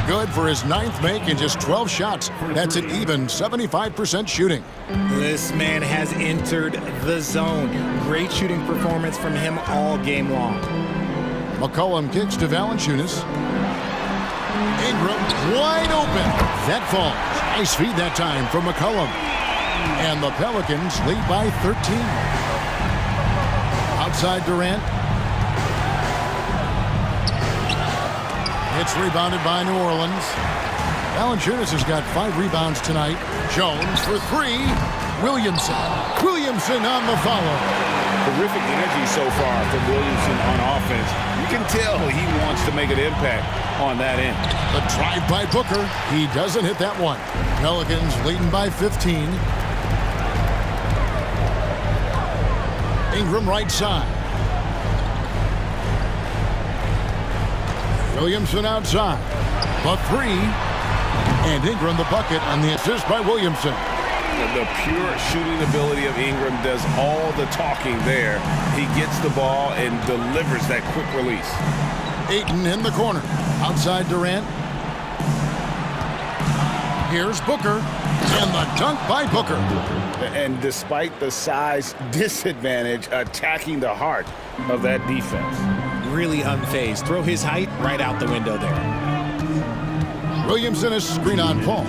Good for his 9th make in just 12 shots. That's an even 75% shooting. This man has entered the zone. Great shooting performance from him all game long. McCollum kicks to Valanciunas. Ingram wide open. That falls. Nice feed that time from McCollum. And the Pelicans lead by 13. Outside Durant. It's rebounded by New Orleans. Valanciunas has got 5 rebounds tonight. Jones for 3. Williamson. Williamson on the follow. Terrific energy so far from Williamson on offense. You can tell he wants to make an impact on that end. The drive by Booker. He doesn't hit that one. Pelicans leading by 15. Ingram right side. Williamson outside. The 3. And Ingram the bucket on the assist by Williamson. The pure shooting ability of Ingram does all the talking there. He gets the ball and delivers that quick release. Ayton in the corner. Outside Durant. Here's Booker. And the dunk by Booker. And despite the size disadvantage, attacking the heart of that defense. Really unfazed. Throw his height right out the window there. Williamson is screen on Paul.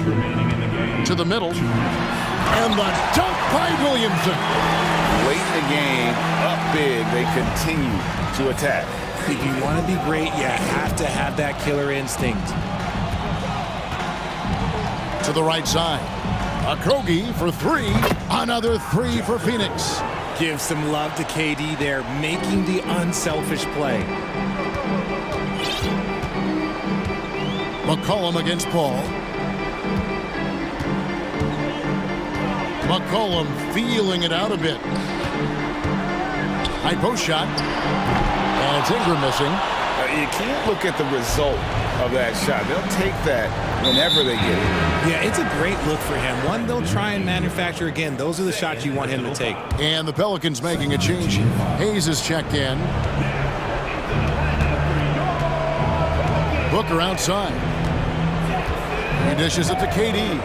To the middle. And the dunk by Williamson. Late in the game, up big, they continue to attack. If you want to be great, you have to have that killer instinct. To the right side. Okogie for 3. Another 3 for Phoenix. Give some love to KD there, making the unselfish play. McCollum against Paul. McCollum feeling it out a bit. High post shot. And it's Ingram missing. You can't look at the result of that shot. They'll take that whenever they get it. Yeah, it's a great look for him. One they'll try and manufacture again. Those are the shots you want him to take. And the Pelicans making a change. Hayes is checked in. Booker outside. He dishes it to KD.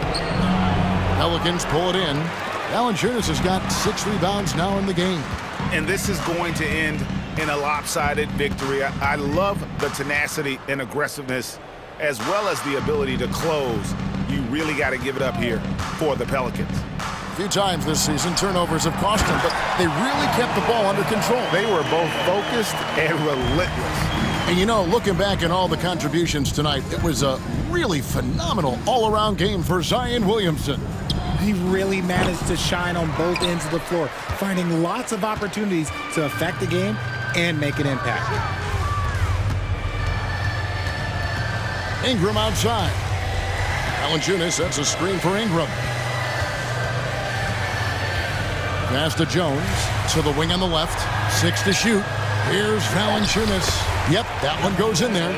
Pelicans pull it in. Valanciunas has got 6 rebounds now in the game. And this is going to end in a lopsided victory. I love the tenacity and aggressiveness as well as the ability to close. You really got to give it up here for the Pelicans. A few times this season, turnovers have cost them, but they really kept the ball under control. They were both focused and relentless. And you know, looking back at all the contributions tonight, it was a really phenomenal all-around game for Zion Williamson. He really managed to shine on both ends of the floor, finding lots of opportunities to affect the game and make an impact. Ingram outside. Valanciunas sets a screen for Ingram. Pass to Jones. To the wing on the left. 6 to shoot. Here's Valanciunas. Yep, that one goes in there.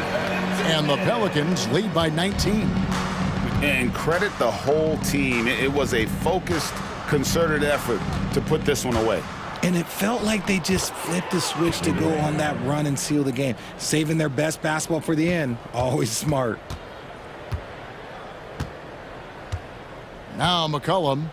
And the Pelicans lead by 19. And credit the whole team. It was a focused, concerted effort to put this one away. And it felt like they just flipped the switch to go on that run and seal the game. Saving their best basketball for the end. Always smart. Now McCollum.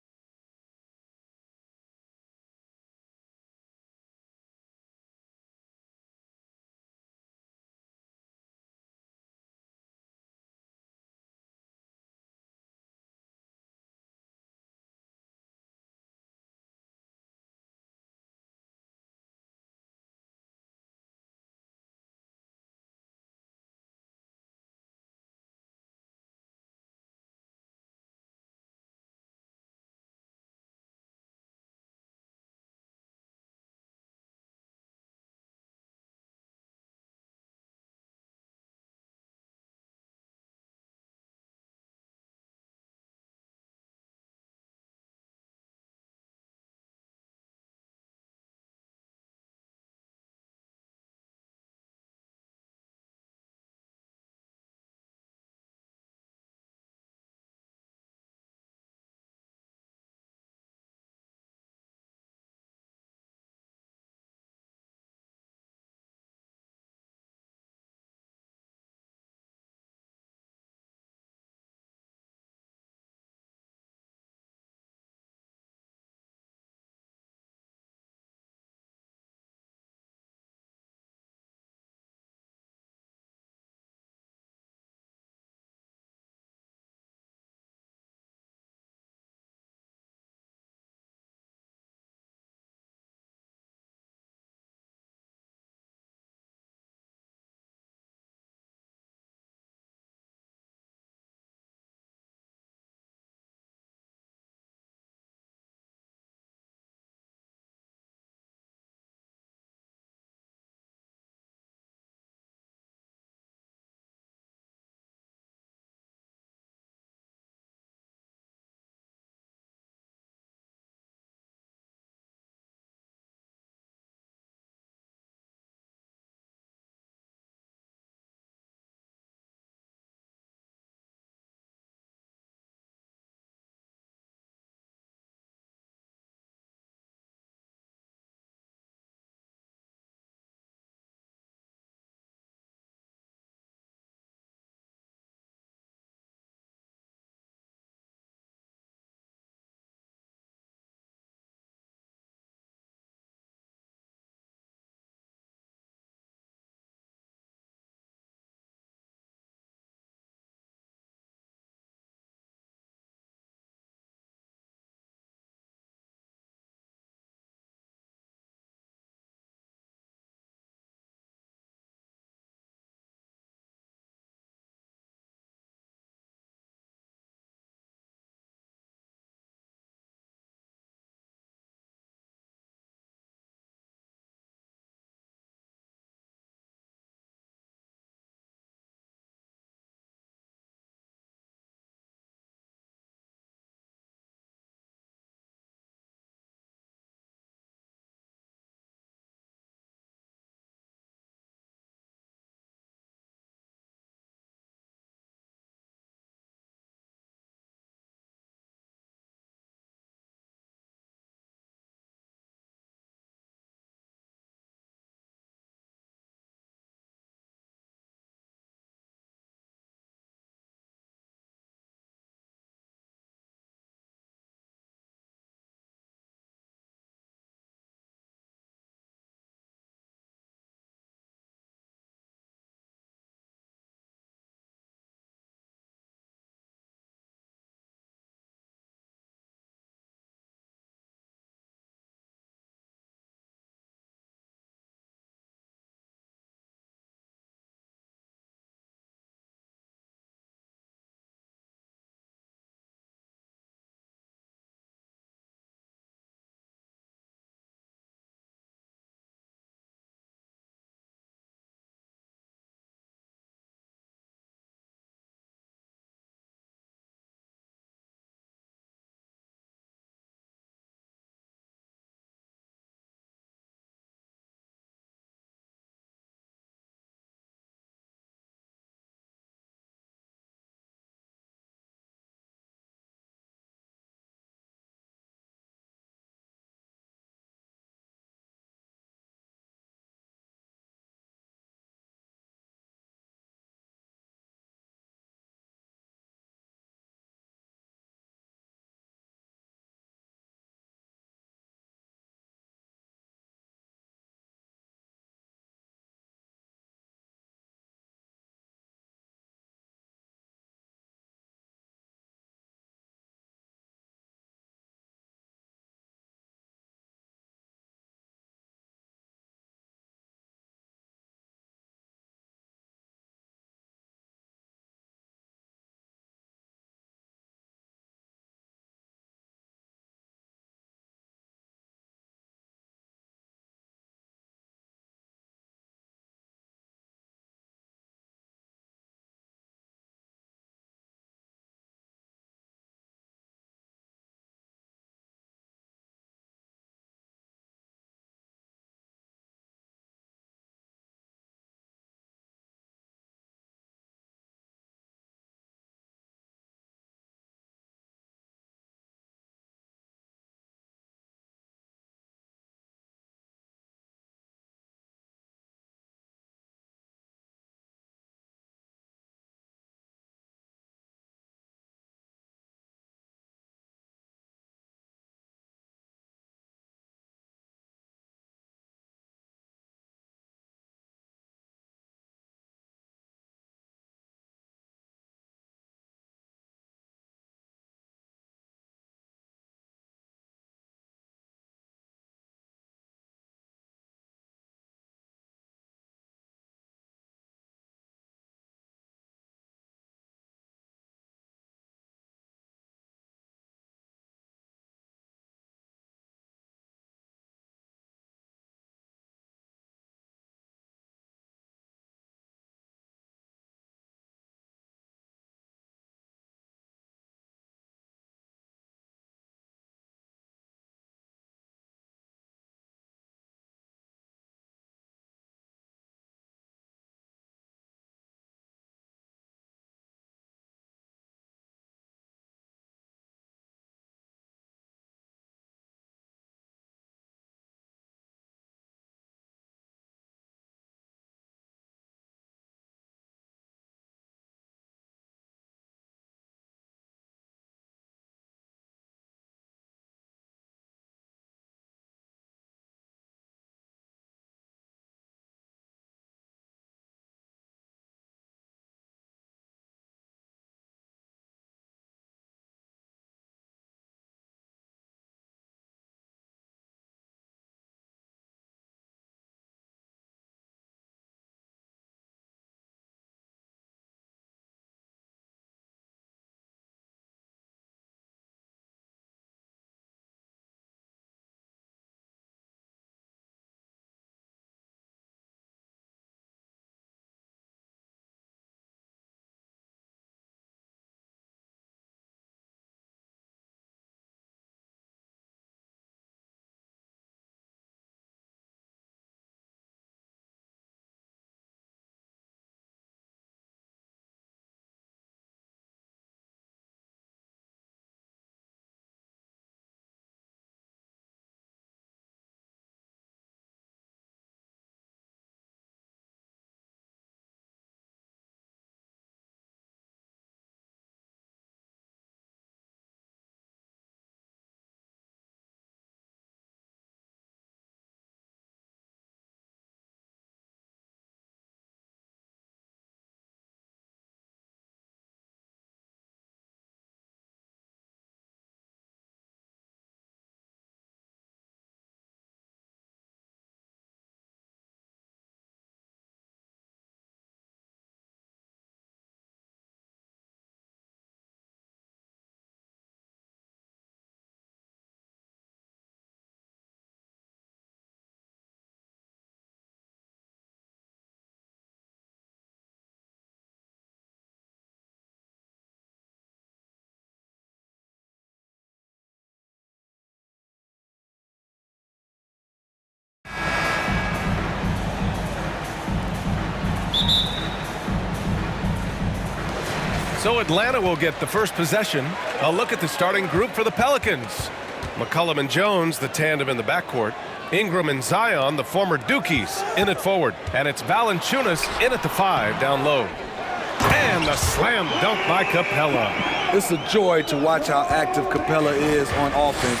So Atlanta will get the first possession. A look at the starting group for the Pelicans. McCollum and Jones, the tandem in the backcourt. Ingram and Zion, the former Dukies, in at forward. And it's Valanciunas in at the 5 down low. And the slam dunk by Capella. It's a joy to watch how active Capella is on offense,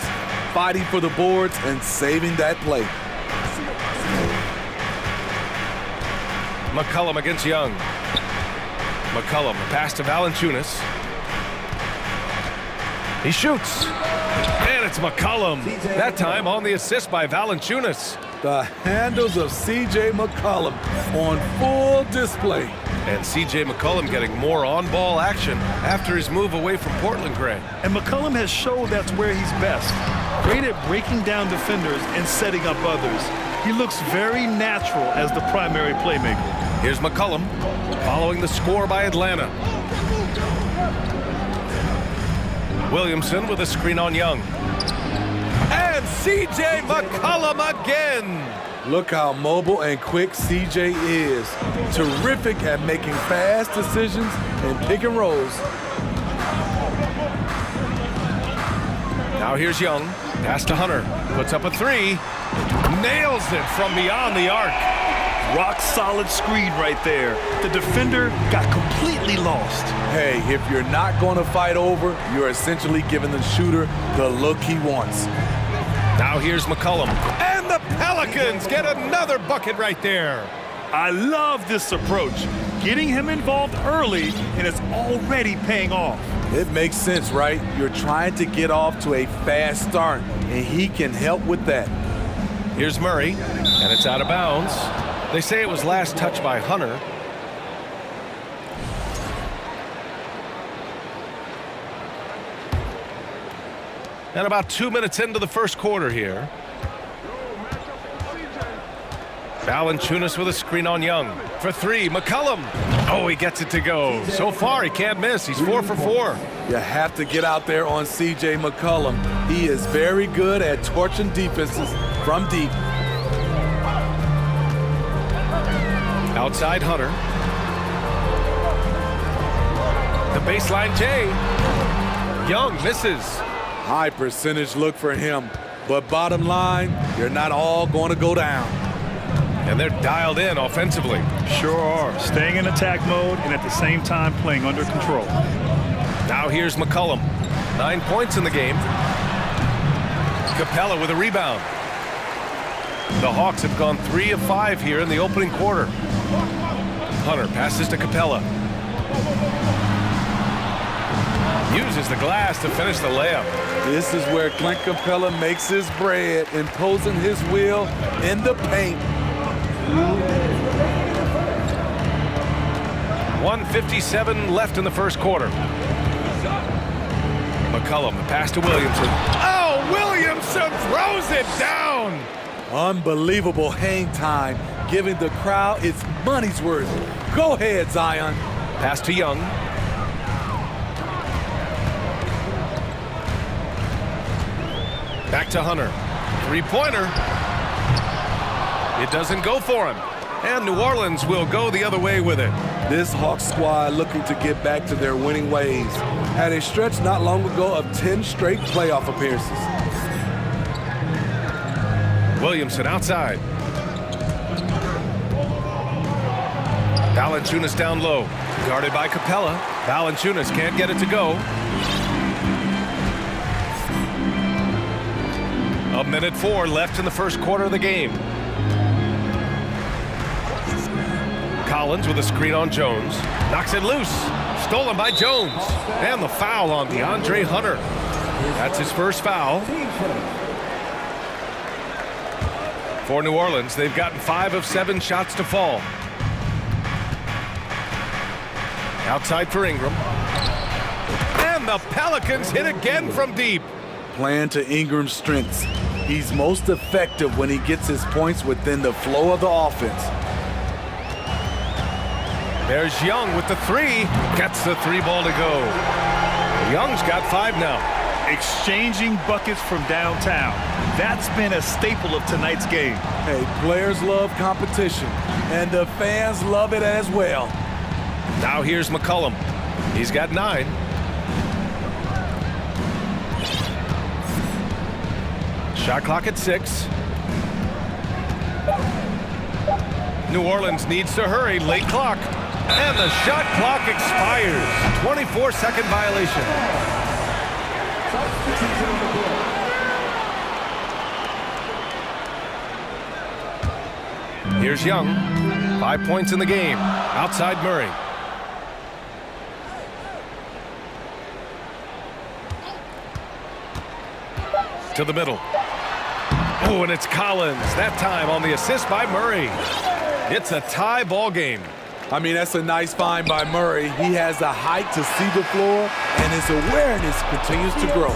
fighting for the boards and saving that play. McCollum against Young. McCollum, a pass to Valanciunas. He shoots. And it's McCollum. That time on the assist by Valanciunas. The handles of C.J. McCollum on full display. And C.J. McCollum getting more on-ball action after his move away from Portland, Greg. And McCollum has showed that's where he's best. Great at breaking down defenders and setting up others. He looks very natural as the primary playmaker. Here's McCollum following the score by Atlanta. Williamson with a screen on Young. And C.J. McCollum again. Look how mobile and quick C.J. is. Terrific at making fast decisions and pick and rolls. Now here's Young. Pass to Hunter. Puts up a 3. Nails it from beyond the arc. Rock solid screen right there. The defender got completely lost. Hey, if you're not going to fight over, you're essentially giving the shooter the look he wants. Now here's McCollum. And the Pelicans get another bucket right there. I love this approach. Getting him involved early, and it's already paying off. It makes sense, right? You're trying to get off to a fast start, and he can help with that. Here's Murray, and it's out of bounds. They say it was last touched by Hunter. And about 2 minutes into the first quarter here. Valanciunas with a screen on Young. For 3, McCollum. Oh, he gets it to go. So far, he can't miss. He's 4 for 4. You have to get out there on C.J. McCollum. He is very good at torching defenses from deep. Outside Hunter. The baseline J. Young misses. High percentage look for him. But bottom line, you're not all going to go down. And they're dialed in offensively. Sure are. Staying in attack mode and at the same time playing under control. Now here's McCollum. 9 points in the game. Capella with a rebound. The Hawks have gone 3 of 5 here in the opening quarter. Hunter passes to Capella. Uses the glass to finish the layup. This is where Clint Capella makes his bread, imposing his will in the paint. 1:57 left in the first quarter. McCollum, the pass to Williamson. Oh, Williamson throws it down. Unbelievable hang time, giving the crowd its money's worth. Go ahead, Zion. Pass to Young. Back to Hunter. 3-pointer. It doesn't go for him. And New Orleans will go the other way with it. This Hawks squad looking to get back to their winning ways. Had a stretch not long ago of 10 straight playoff appearances. Williamson outside. Valanciunas down low. Guarded by Capella. Valanciunas can't get it to go. 1:04 left in the first quarter of the game. Collins with a screen on Jones. Knocks it loose. Stolen by Jones. And the foul on DeAndre Hunter. That's his first foul. For New Orleans, they've gotten 5 of 7 shots to fall. Outside for Ingram. And the Pelicans hit again from deep. Playing to Ingram's strengths. He's most effective when he gets his points within the flow of the offense. There's Young with the 3. Gets the 3 ball to go. Young's got 5 now. Exchanging buckets from downtown. That's been a staple of tonight's game. Hey, players love competition, and the fans love it as well. Now here's McCollum. He's got 9. Shot clock at 6. New Orleans needs to hurry. Late clock. And the shot clock expires. 24-second violation. Here's Young. 5 points in the game. Outside Murray. To the middle. Oh, and it's Collins. That time on the assist by Murray. It's a tie ball game. I mean, that's a nice find by Murray. He has the height to see the floor, and his awareness continues to grow.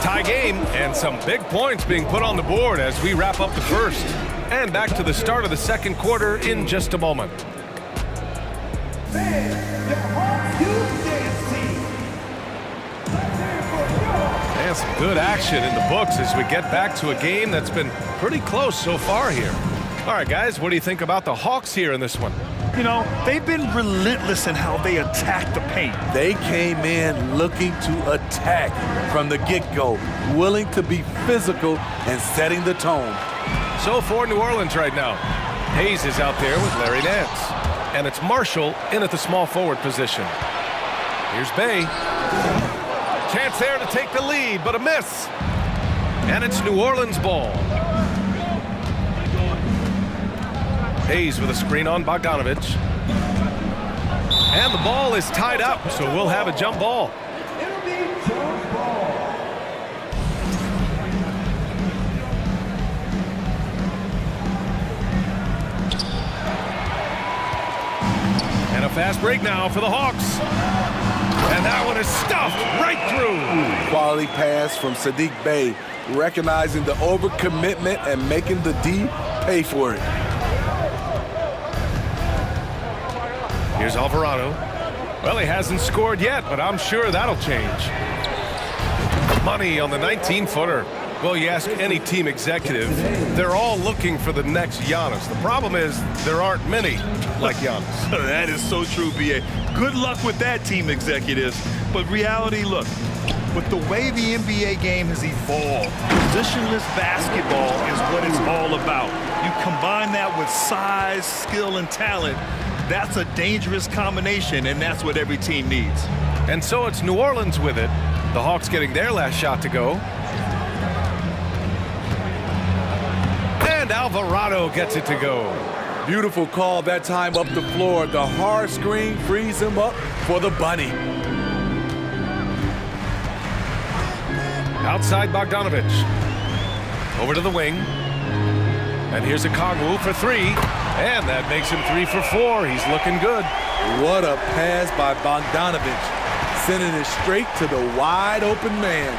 Tie game, and some big points being put on the board as we wrap up the first. And back to the start of the second quarter in just a moment. And some good action in the books as we get back to a game that's been pretty close so far here. All right, guys, what do you think about the Hawks here in this one? You know, they've been relentless in how they attack the paint. They came in looking to attack from the get-go, willing to be physical and setting the tone. So for New Orleans right now, Hayes is out there with Larry Nance. And it's Marshall in at the small forward position. Here's Bay. Chance there to take the lead, but a miss. And it's New Orleans ball. Hayes with a screen on Bogdanovich. And the ball is tied up, so we'll have a jump ball. And a fast break now for the Hawks. And that one is stuffed right through. Quality pass from Sadiq Bey, recognizing the overcommitment and making the D pay for it. Here's Alvarado. Well, he hasn't scored yet, but I'm sure that'll change. Money on the 19-footer. Well, you ask any team executive, they're all looking for the next Giannis. The problem is there aren't many like Giannis. That is so true, B.A. Good luck with that, team executives. But reality, look, with the way the NBA game has evolved, positionless basketball is what it's all about. You combine that with size, skill, and talent, that's a dangerous combination, and that's what every team needs. And so it's New Orleans with it. The Hawks getting their last shot to go. And Alvarado gets it to go. Beautiful call that time up the floor. The hard screen frees him up for the bunny. Outside Bogdanovich. Over to the wing. And here's a Kongwu for 3. And that makes him 3 for 4. He's looking good. What a pass by Bogdanovich. Sending it straight to the wide open man.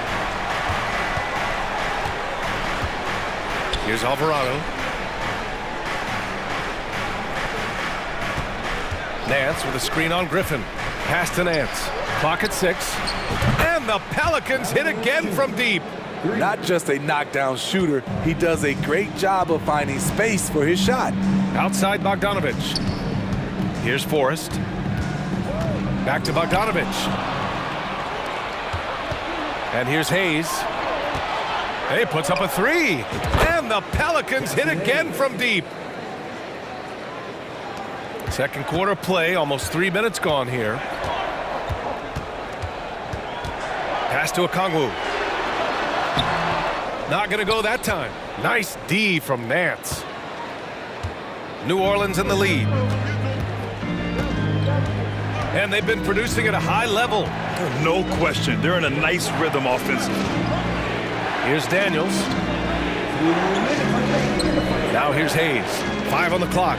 Here's Alvarado. Nance with a screen on Griffin. Pass to Nance. Clock at 6. And the Pelicans hit again from deep. Not just a knockdown shooter, he does a great job of finding space for his shot. Outside Bogdanovich. Here's Forrest. Back to Bogdanovich. And here's Hayes. He puts up a 3. And the Pelicans hit again from deep. Second quarter play, almost 3 minutes gone here. Pass to Okongwu. Not going to go that time. Nice D from Nance. New Orleans in the lead. And they've been producing at a high level. No question. They're in a nice rhythm offensively. Here's Daniels. Now here's Hayes. 5 on the clock.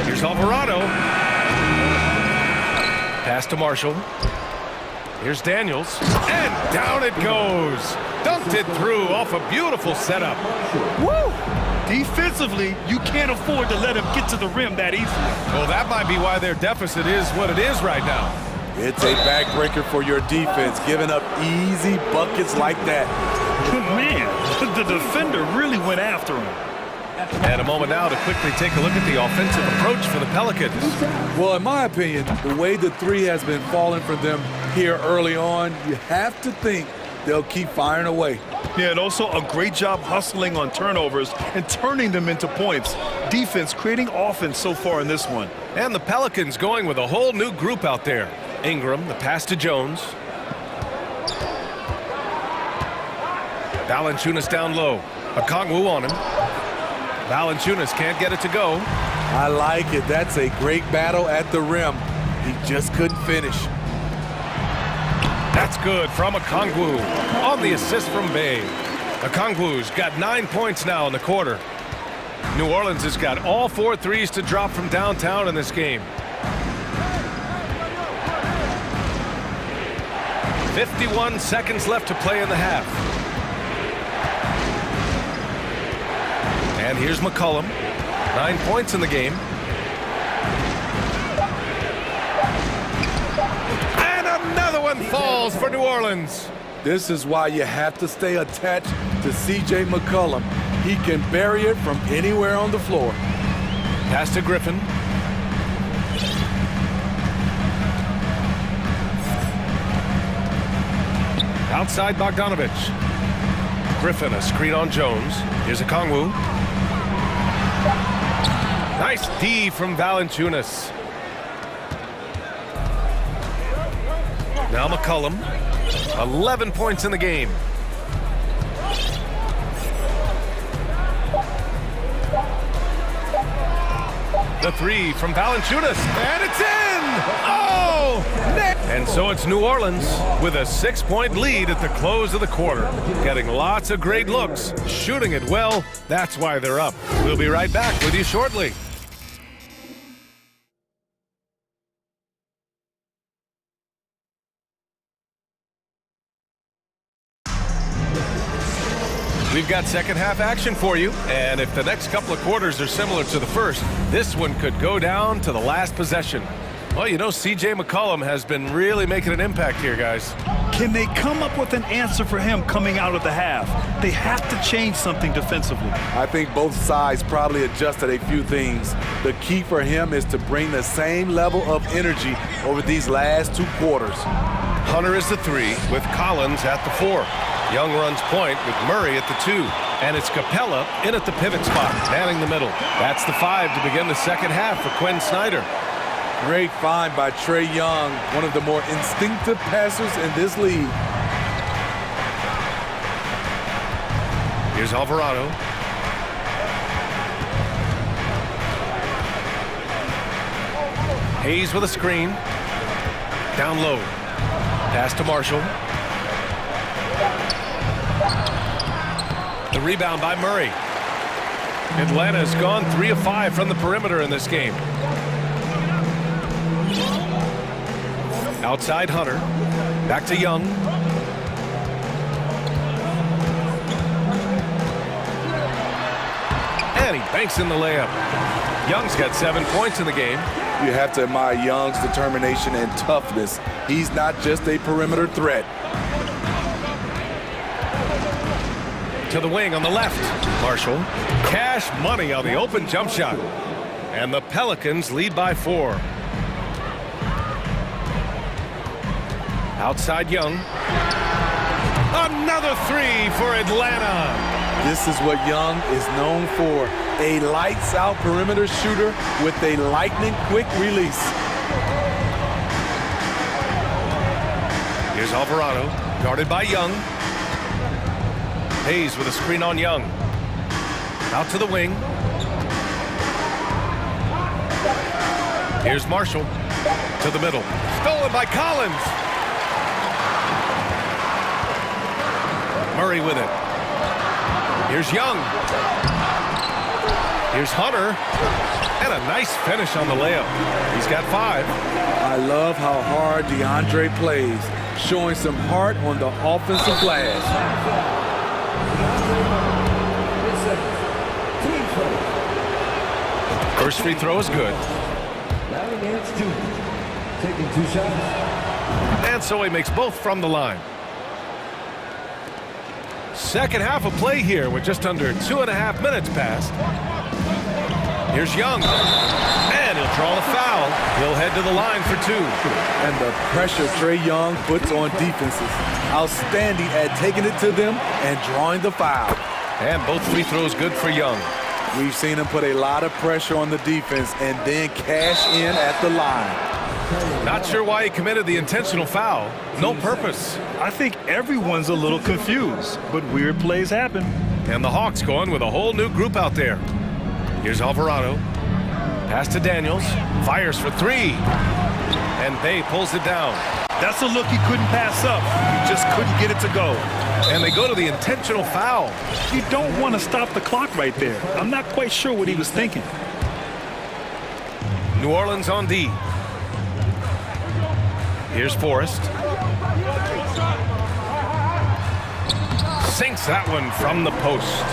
Here's Alvarado. Pass to Marshall. Here's Daniels. And down it goes. Dunked it through off a beautiful setup. Woo! Defensively, you can't afford to let him get to the rim that easily. Well, that might be why their deficit is what it is right now. It's a backbreaker for your defense, giving up easy buckets like that. Man, the defender really went after him. And a moment now to quickly take a look at the offensive approach for the Pelicans. Well, in my opinion, the way the three has been falling for them here early on, you have to think they'll keep firing away. Yeah, and also a great job hustling on turnovers and turning them into points. Defense creating offense so far in this one. And the Pelicans going with a whole new group out there. Ingram, the pass to Jones. Valanciunas down low. Okongwu on him. Valanciunas can't get it to go. I like it. That's a great battle at the rim. He just couldn't finish. That's good from Okongwu on the assist from Bay. Okongwu's got 9 points now in the quarter. New Orleans has got all 4 threes to drop from downtown in this game. 51 seconds left to play in the half. And here's McCollum. 9 points in the game. And another one falls for New Orleans. This is why you have to stay attached to C.J. McCollum. He can bury it from anywhere on the floor. Pass to Griffin. Outside Bogdanovich. Griffin, a screen on Jones. Here's Okongwu. Nice D from Valanciunas. Now McCollum. 11 points in the game. The three from Valanciunas, and it's in! Oh! And so it's New Orleans with a 6-point lead at the close of the quarter. Getting lots of great looks, shooting it well. That's why they're up. We'll be right back with you shortly. We've got second half action for you, and if the next couple of quarters are similar to the first, this one could go down to the last possession. Well, you know, C.J. McCollum has been really making an impact here, guys. Can they come up with an answer for him coming out of the half? They have to change something defensively. I think both sides probably adjusted a few things. The key for him is to bring the same level of energy over these last 2 quarters. Hunter is the 3 with Collins at the 4. Young runs point with Murray at the 2. And it's Capella in at the pivot spot, manning the middle. That's the 5 to begin the second half for Quinn Snyder. Great find by Trae Young, one of the more instinctive passers in this league. Here's Alvarado. Hayes with a screen. Down low. Pass to Marshall. The rebound by Murray. Atlanta's gone 3 of 5 from the perimeter in this game. Outside Hunter. Back to Young. And he banks in the layup. Young's got 7 points in the game. You have to admire Young's determination and toughness. He's not just a perimeter threat. To the wing on the left. Marshall. Cash money on the open jump shot. And the Pelicans lead by 4. Outside Young. Another 3 for Atlanta. This is what Young is known for. A lights-out perimeter shooter with a lightning-quick release. Here's Alvarado, guarded by Young. Hayes with a screen on Young. Out to the wing. Here's Marshall to the middle. Stolen by Collins. Murray with it. Here's Young. Here's Hunter. And a nice finish on the layup. He's got 5. I love how hard DeAndre plays, showing some heart on the offensive glass. First free throw is good. Taking 2 shots. And so he makes both from the line. Second half of play here with just under 2.5 minutes passed. Here's Young. And he'll draw the foul. He'll head to the line for 2. And the pressure Trae Young puts on defenses. Outstanding at taking it to them and drawing the foul. And both free throws good for Young. We've seen him put a lot of pressure on the defense and then cash in at the line. Not sure why he committed the intentional foul. No purpose. I think everyone's a little confused, but weird plays happen. And the Hawks going with a whole new group out there. Here's Alvarado. Pass to Daniels. Fires for 3. And Bay pulls it down. That's a look he couldn't pass up. He just couldn't get it to go. And they go to the intentional foul. You don't want to stop the clock right there. I'm not quite sure what he was thinking. New Orleans on D. Here's Forrest. Sinks that one from the post.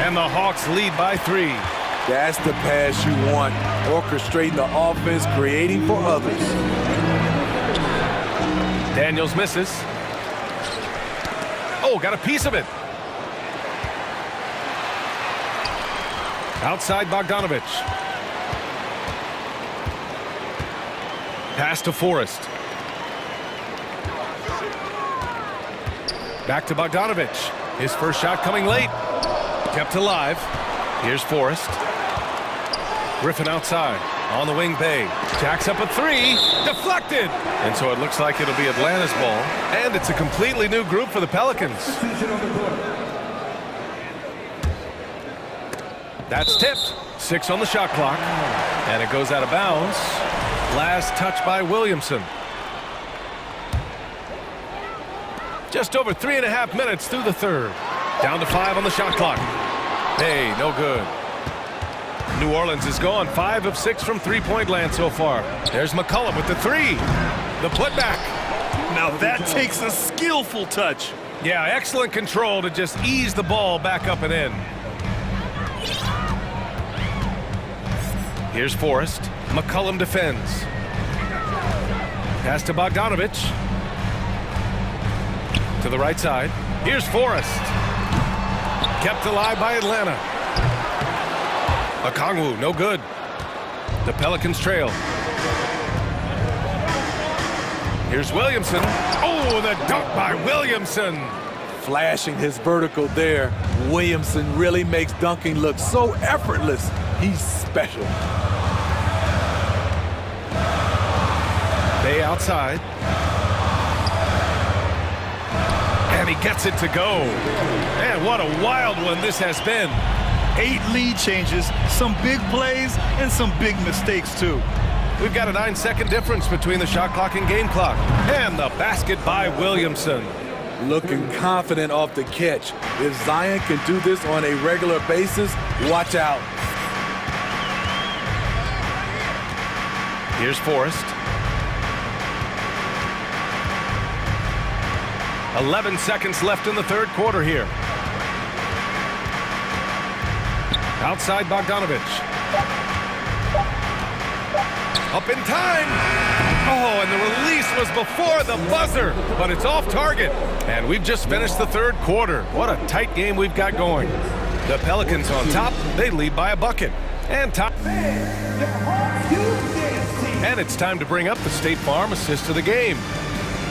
And the Hawks lead by 3. That's the pass you want. Orchestrating the offense, creating for others. Daniels misses. Oh, got a piece of it. Outside Bogdanovich. Pass to Forrest. Back to Bogdanovich. His first shot coming late. Kept alive. Here's Forrest. Griffin outside. On the wing, Bay. Jacks up a 3. Deflected. And so it looks like it'll be Atlanta's ball. And it's a completely new group for the Pelicans. That's tipped. 6 on the shot clock. And it goes out of bounds. Last touch by Williamson. Just over 3.5 minutes through the third. Down to 5 on the shot clock. Hey, no good. New Orleans is gone 5 of 6 from three-point land so far. There's McCollum with the 3. The putback. Now that takes a skillful touch. Yeah, excellent control to just ease the ball back up and in. Here's Forrest. McCollum defends. Pass to Bogdanovich. To the right side. Here's Forrest. Kept alive by Atlanta. Okongwu, no good. The Pelicans trail. Here's Williamson. Oh, the dunk by Williamson. Flashing his vertical there. Williamson really makes dunking look so effortless. He's special. Bay outside. And he gets it to go. Man, what a wild one this has been. 8 lead changes, some big plays, and some big mistakes, too. We've got a 9-second difference between the shot clock and game clock. And the basket by Williamson. Looking confident off the catch. If Zion can do this on a regular basis, watch out. Here's Forrest. 11 seconds left in the third quarter here. Outside Bogdanovich. Up in time. Oh, and the release was before the buzzer, but it's off target. And we've just finished the third quarter. What a tight game we've got going. The Pelicans on top. They lead by a bucket. And it's time to bring up the State Farm assist of the game.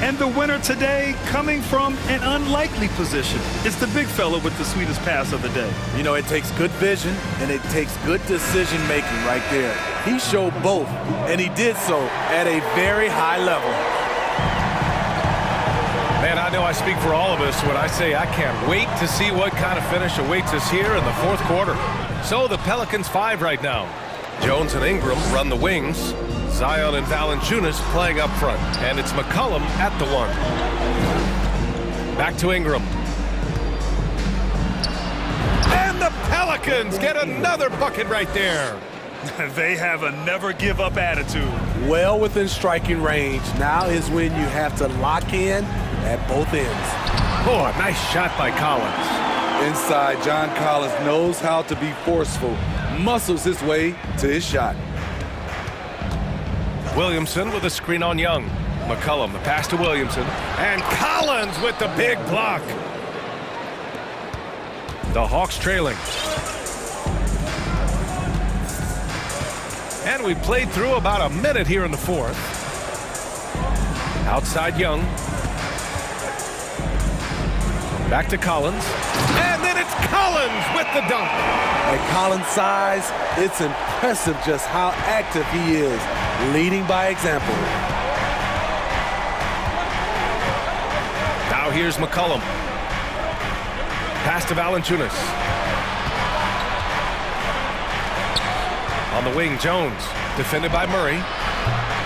And the winner today coming from an unlikely position. It's the big fella with the sweetest pass of the day. You know, it takes good vision and it takes good decision making right there. He showed both, and he did so at a very high level. Man, I know I speak for all of us when I say I can't wait to see what kind of finish awaits us here in the fourth quarter. So the Pelicans 5 right now. Jones and Ingram run the wings. Zion and Valanciunas playing up front. And it's McCollum at the 1. Back to Ingram. And the Pelicans get another bucket right there. They have a never-give-up attitude. Well within striking range. Now is when you have to lock in at both ends. Oh, a nice shot by Collins. Inside, John Collins knows how to be forceful. Muscles his way to his shot. Williamson with a screen on Young. McCollum, the pass to Williamson. And Collins with the big block. The Hawks trailing. And we played through about a minute here in the fourth. Outside Young. Back to Collins. And then it's Collins with the dunk. At Collins' size, it's impressive just how active he is, leading by example. Now here's McCollum. Pass to Valanciunas. On the wing, Jones. Defended by Murray.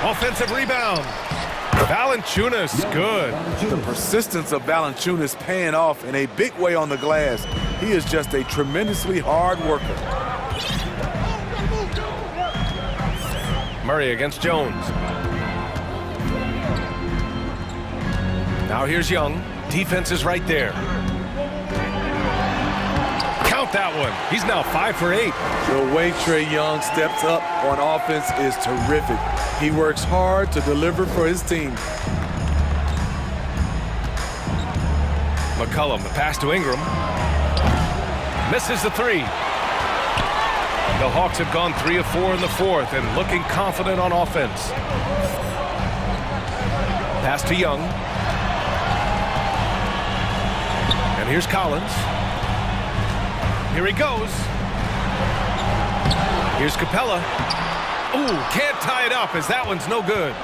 Offensive rebound. Valanciunas, good. The persistence of Valanciunas paying off in a big way on the glass. He is just a tremendously hard worker. Murray against Jones. Now here's Young. Defense is right there. Count that one. He's now 5 for 8. The way Trae Young steps up on offense is terrific. He works hard to deliver for his team. McCollum, the pass to Ingram. Misses the three. The Hawks have gone 3 of 4 in the fourth and looking confident on offense. Pass to Young. And here's Collins. Here he goes. Here's Capella. Ooh, can't tie it up as that one's no good.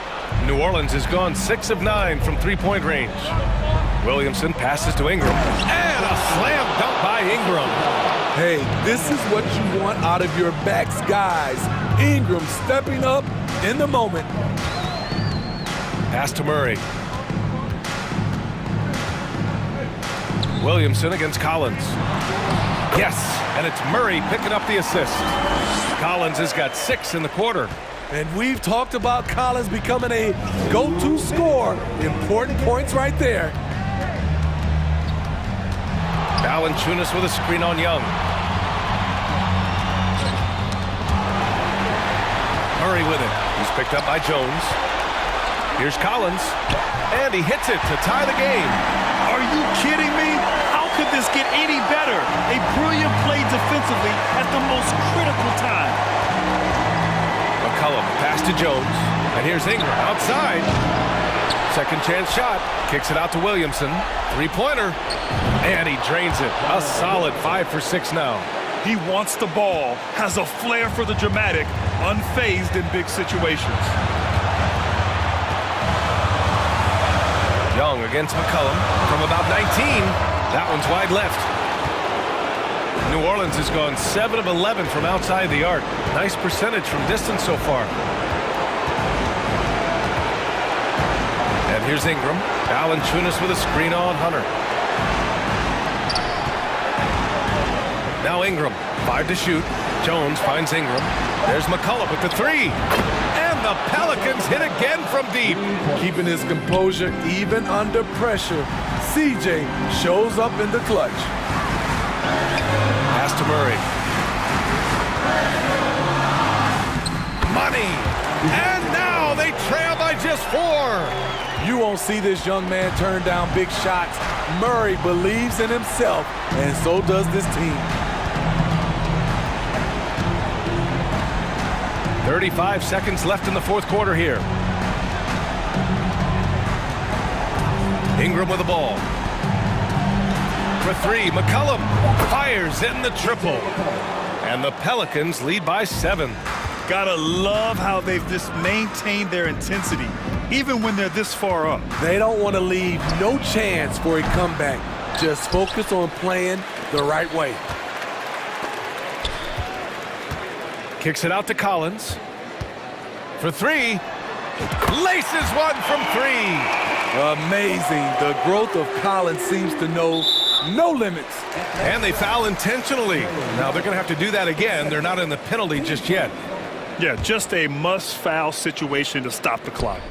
New Orleans has gone 6 of 9 from three-point range. Williamson passes to Ingram. And a slam dunk by Ingram. Hey, this is what you want out of your backs, guys. Ingram stepping up in the moment. Pass to Murray. Williamson against Collins. Yes, and it's Murray picking up the assist. Collins has got 6 in the quarter. And we've talked about Collins becoming a go-to scorer. Important points right there. Valanciunas with a screen on Young. Murray with it. He's picked up by Jones. Here's Collins. And he hits it to tie the game. Are you kidding me? How could this get any better? A brilliant play defensively at the most critical time. McCollum, pass to Jones. And here's Ingram outside. Second chance shot. Kicks it out to Williamson. Three-pointer. And he drains it. A solid 5 for 6 now. He wants the ball, has a flair for the dramatic, unfazed in big situations. Young against McCollum from about 19. That one's wide left. New Orleans has gone 7 of 11 from outside the arc. Nice percentage from distance so far. And here's Ingram. Valanciunas with a screen on Hunter. Now Ingram, 5 to shoot. Jones finds Ingram. There's McCullough with the 3. And the Pelicans hit again from deep. Keeping his composure even under pressure. CJ shows up in the clutch. Pass to Murray. Money. And now they trail by just 4. You won't see this young man turn down big shots. Murray believes in himself, and so does this team. 35 seconds left in the fourth quarter here. Ingram with the ball. For 3, McCollum fires in the triple. And the Pelicans lead by 7. Gotta love how they've just maintained their intensity, even when they're this far up. They don't want to leave no chance for a comeback. Just focus on playing the right way. Kicks it out to Collins. For 3. Laces one from 3. Amazing. The growth of Collins seems to know no limits. And they foul intentionally. Now they're going to have to do that again. They're not in the penalty just yet. Yeah, just a must-foul situation to stop the clock.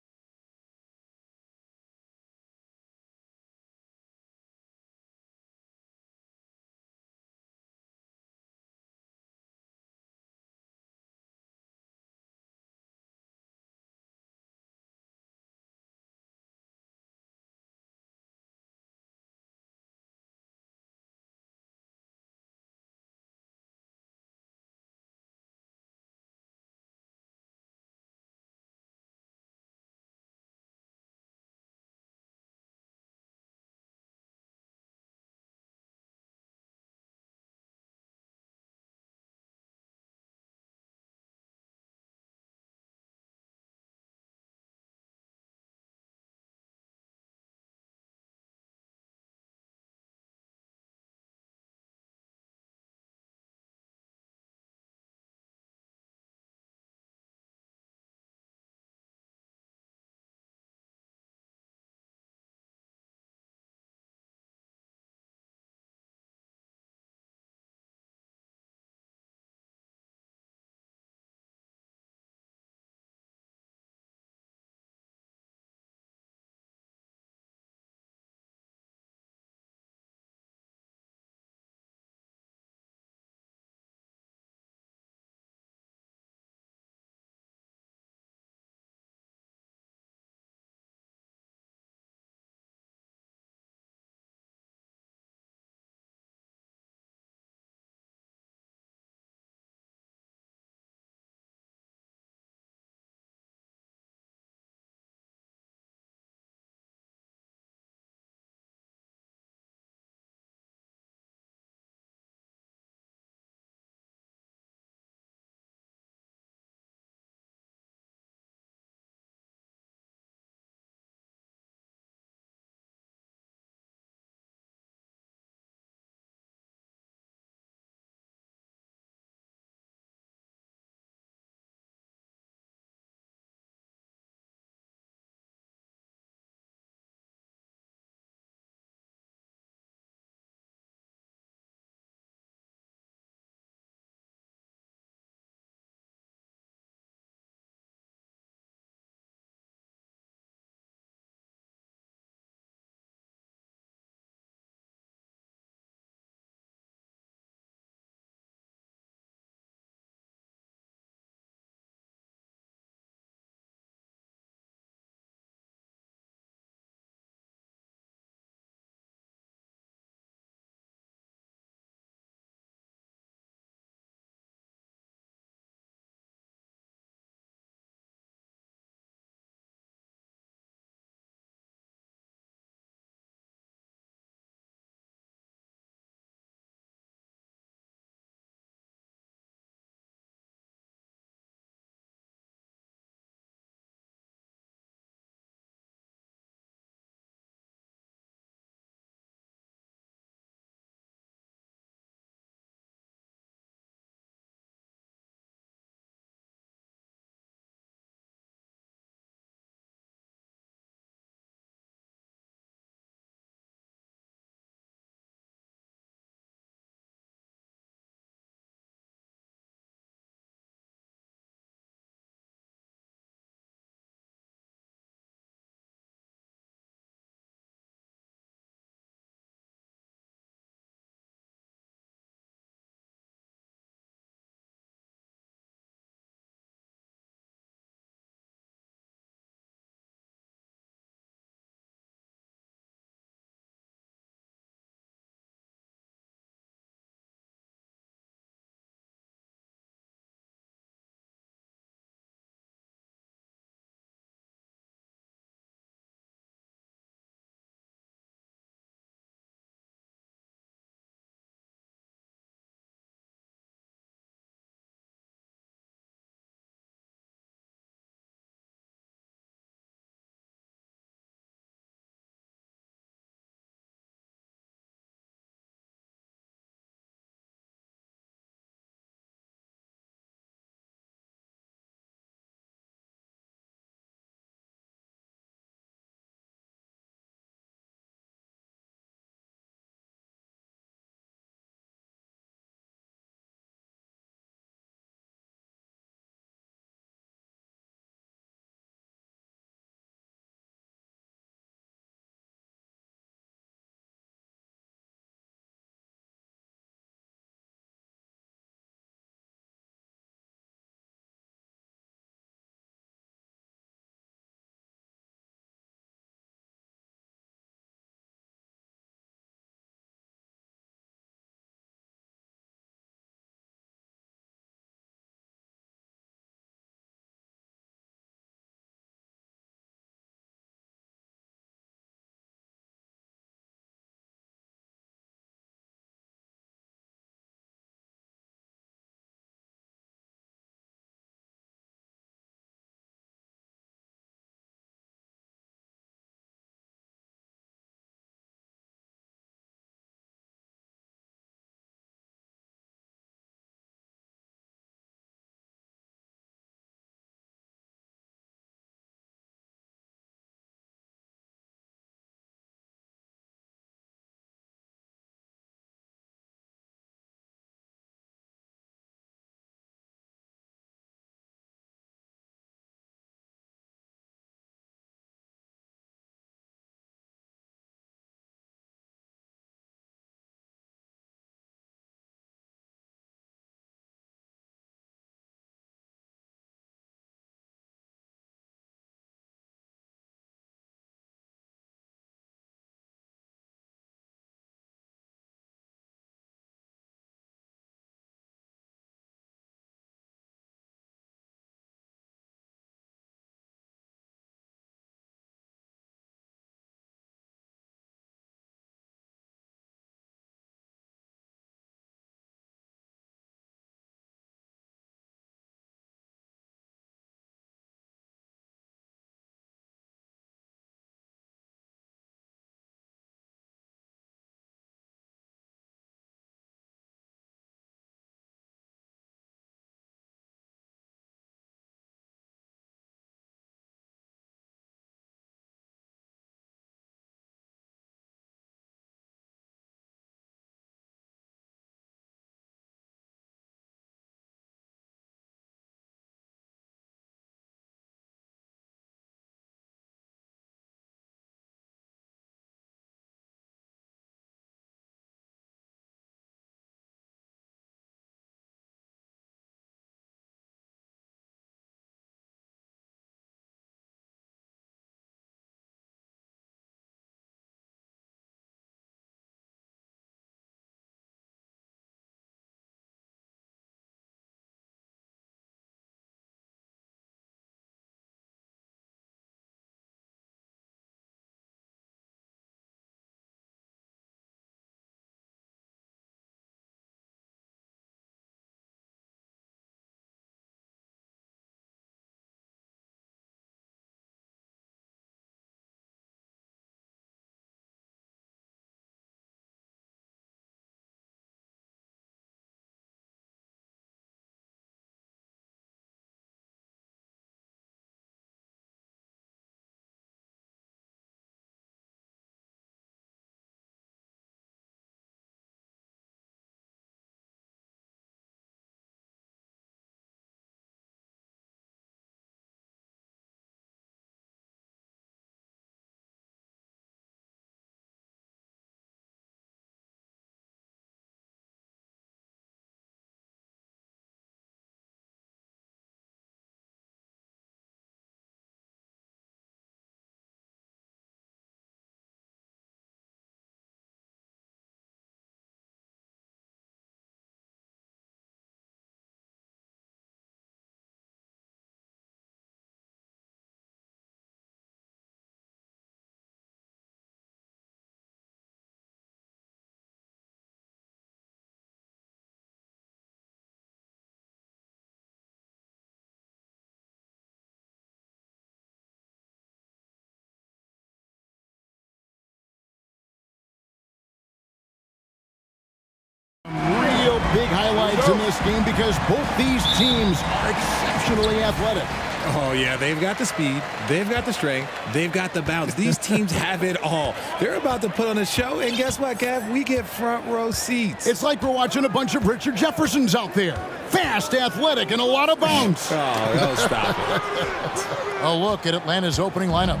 highlights in this game because both these teams are exceptionally athletic. Oh, yeah, they've got the speed, they've got the strength, they've got the bounce. These teams have it all. They're about to put on a show, and guess what, Kev? We get front row seats. It's like we're watching a bunch of Richard Jeffersons out there. Fast, athletic, and a lot of bounce. Oh, stop it. A look at Atlanta's opening lineup.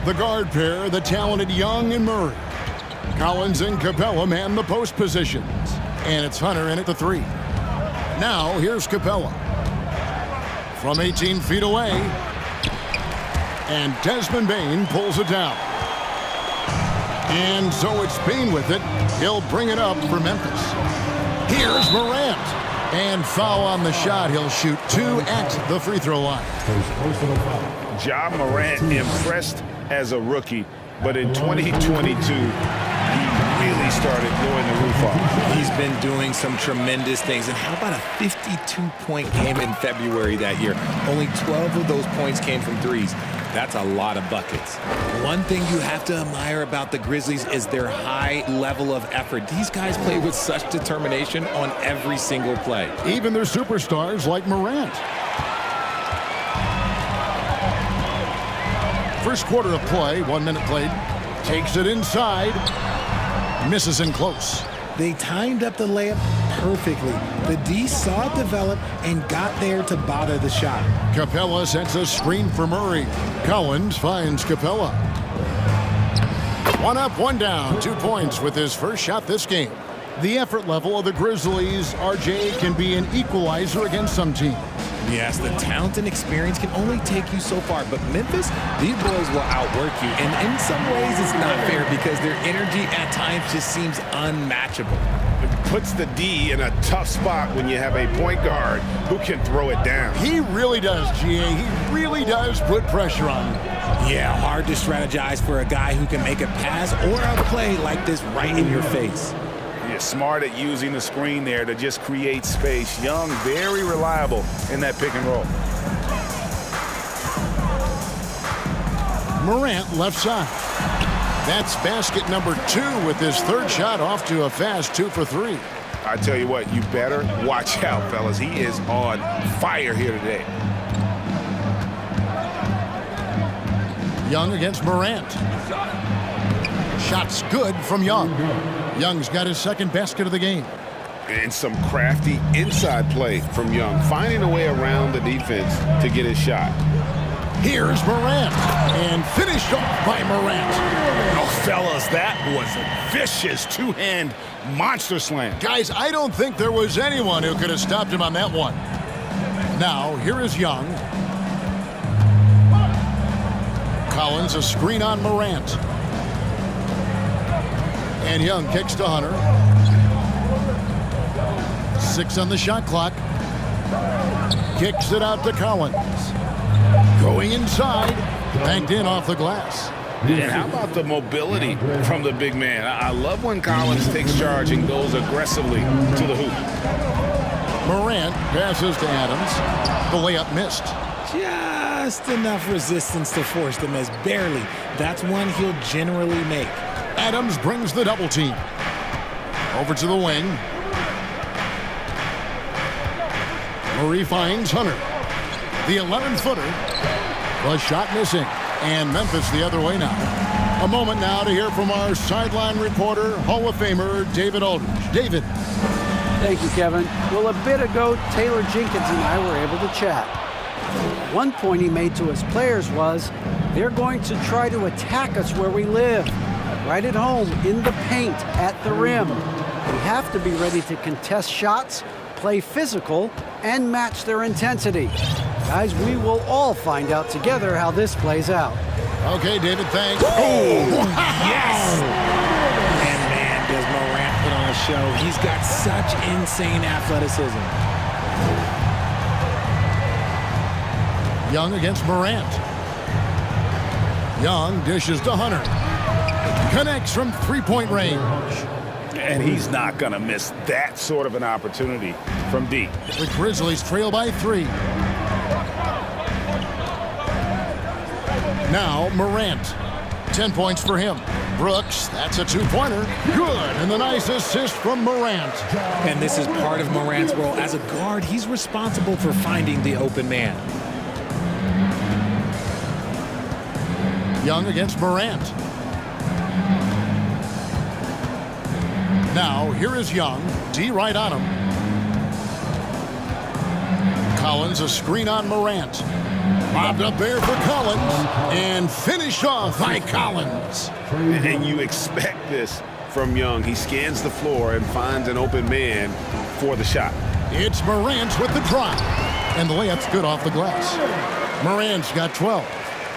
The guard pair, the talented Young and Murray. Collins and Capella man the post positions. And it's Hunter in at the 3. Now, here's Capella. From 18 feet away. And Desmond Bain pulls it down. And so it's Bain with it. He'll bring it up for Memphis. Here's Morant. And foul on the shot. He'll shoot 2 at the free throw line. Ja Morant impressed as a rookie, but in 2022, he really started blowing the roof off. He's been doing some tremendous things. And how about a 52-point game in February that year? Only 12 of those points came from threes. That's a lot of buckets. One thing you have to admire about the Grizzlies is their high level of effort. These guys play with such determination on every single play. Even their superstars like Morant. First quarter of play, 1 minute played. Takes it inside. Misses in close. They timed up the layup perfectly. The D saw it develop and got there to bother the shot. Capella sets a screen for Murray. Collins finds Capella. 1 up, 1 down. 2 points with his first shot this game. The effort level of the Grizzlies, RJ, can be an equalizer against some teams. Yes, the talent and experience can only take you so far, but Memphis, these boys will outwork you. And in some ways, it's not fair because their energy at times just seems unmatchable. It puts the D in a tough spot when you have a point guard who can throw it down. He really does, GA. He really does put pressure on them. Yeah, hard to strategize for a guy who can make a pass or a play like this right in your face. Smart at using the screen there to just create space. Young, very reliable in that pick and roll. Morant left side. That's basket number 2 with his third shot off to a fast 2 for 3. I tell you what, you better watch out, fellas. He is on fire here today. Young against Morant. Shot's good from Young. Young's got his second basket of the game. And some crafty inside play from Young, finding a way around the defense to get his shot. Here's Morant, and finished off by Morant. Oh, fellas, that was a vicious two-hand monster slam. Guys, I don't think there was anyone who could have stopped him on that one. Now, here is Young. Collins, a screen on Morant. And Young kicks to Hunter. 6 on the shot clock. Kicks it out to Collins. Going inside. Banked in off the glass. And how about the mobility from the big man? I love when Collins takes charge and goes aggressively to the hoop. Morant passes to Adams. The layup missed. Just enough resistance to force the miss. Barely. That's one he'll generally make. Adams brings the double team. Over to the wing. Murray finds Hunter. The 11-footer. The shot missing. And Memphis the other way now. A moment now to hear from our sideline reporter, Hall of Famer David Aldridge. David. Thank you, Kevin. Well, a bit ago, Taylor Jenkins and I were able to chat. One point he made to his players was, they're going to try to attack us where we live. Right at home, in the paint, at the rim. We have to be ready to contest shots, play physical, and match their intensity. Guys, we will all find out together how this plays out. Okay, David, thanks. Oh, yes! And man, does Morant put on a show. He's got such insane athleticism. Young against Morant. Young dishes to Hunter. Connects from three-point range. And he's not going to miss that sort of an opportunity from deep. The Grizzlies trail by 3. Now Morant. 10 points for him. Brooks, that's a two-pointer. Good, and the nice assist from Morant. And this is part of Morant's role. As a guard, he's responsible for finding the open man. Young against Morant. Now, here is Young. D right on him. Collins, a screen on Morant. Lobbed up there for Collins. And finished off by Collins. And you expect this from Young. He scans the floor and finds an open man for the shot. It's Morant with the drive. And the layup's good off the glass. Morant's got 12.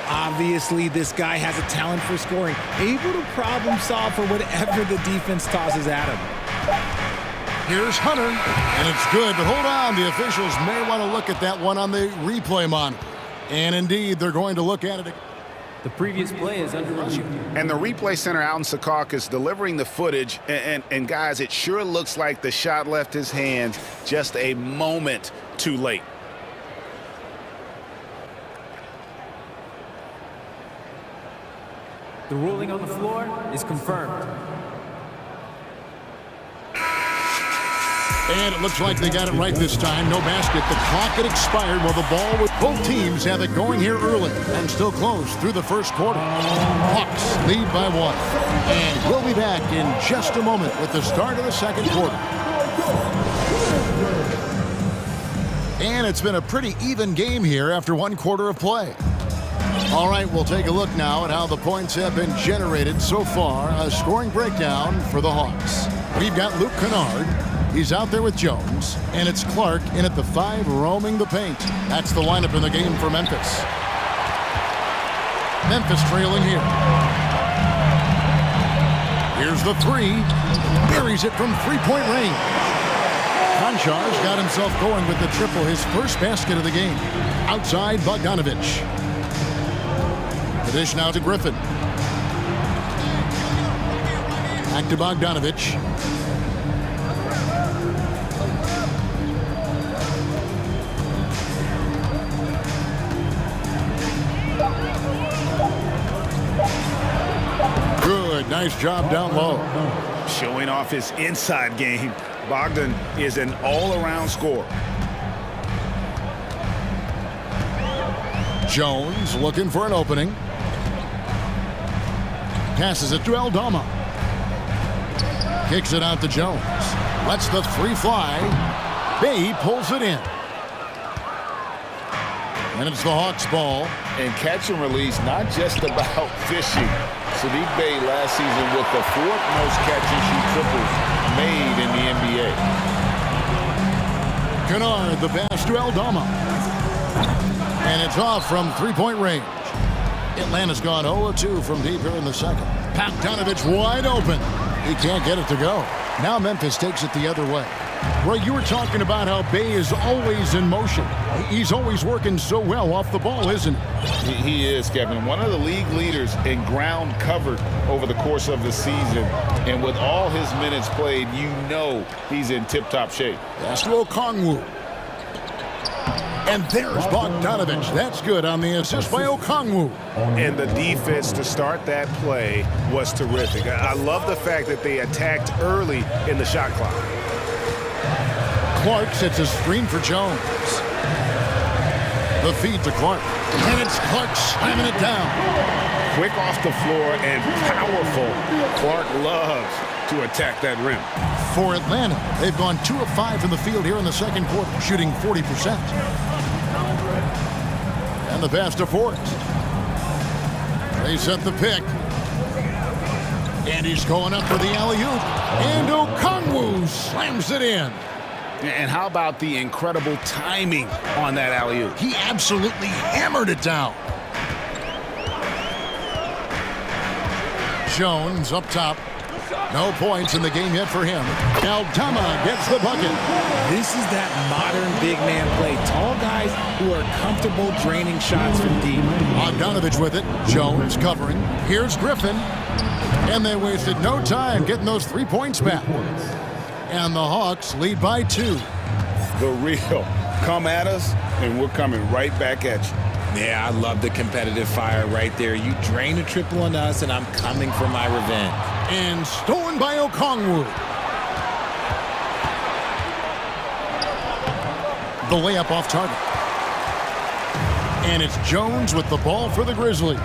Obviously, this guy has a talent for scoring, able to problem solve for whatever the defense tosses at him. Here's Hunter, and it's good. But hold on, the officials may want to look at that one on the replay monitor. And indeed, they're going to look at it. The previous play is under review. And the replay center out in Secaucus delivering the footage. And guys, it sure looks like the shot left his hands just a moment too late. The ruling on the floor is confirmed. And it looks like they got it right this time. No basket. The clock had expired while the ball with both teams have it going here early and still close through the first quarter. Hawks lead by 1. And we'll be back in just a moment with the start of the second quarter. And it's been a pretty even game here after one quarter of play. All right, we'll take a look now at how the points have been generated so far. A scoring breakdown for the Hawks. We've got Luke Kennard. He's out there with Jones. And it's Clark in at the 5 roaming the paint. That's the lineup in the game for Memphis. Memphis trailing here. Here's the 3. Buries it from three-point range. Konchar's got himself going with the triple, his first basket of the game. Outside Bogdanovich. The dish now to Griffin. Back to Bogdanovich. Good, nice job down low. Showing off his inside game. Bogdan is an all-around scorer. Jones looking for an opening. Passes it to Aldama. Kicks it out to Jones. Lets the 3 fly. Bay pulls it in. And it's the Hawks' ball. And catch and release, not just about fishing. Sadiq Bey last season with the 4th most catch-and-shoot triples made in the NBA. Kennard, the pass to Aldama. And it's off from three-point range. Atlanta's gone 0-2 from deep here in the second. Bogdanovich wide open. He can't get it to go. Now Memphis takes it the other way. Roy, you were talking about how Bay is always in motion. He's always working so well off the ball, isn't he? He is, Kevin. One of the league leaders in ground covered over the course of the season. And with all his minutes played, you know he's in tip-top shape. That's Okongwu. And there's Bogdanovich. That's good on the assist by Okongwu. And the defense to start that play was terrific. I love the fact that they attacked early in the shot clock. Clark sets a screen for Jones. The feed to Clark. And it's Clark slamming it down. Quick off the floor and powerful. Clark loves to attack that rim. For Atlanta, they've gone 2 of 5 from the field here in the second quarter, shooting 40%. And the pass to Fort. They set the pick. And he's going up for the alley-oop. And Okongwu slams it in. And how about the incredible timing on that alley-oop? He absolutely hammered it down. Jones up top. No points in the game yet for him. Aldama gets the bucket. This is that modern big man play. Tall guys who are comfortable draining shots from deep. Bogdanovich with it. Jones covering. Here's Griffin. And they wasted no time getting those 3 points back. And the Hawks lead by 2. The real. Come at us, and we're coming right back at you. Yeah, I love the competitive fire right there. You drain a triple on us, and I'm coming for my revenge. And stolen by Okongwu. The layup off target. And it's Jones with the ball for the Grizzlies.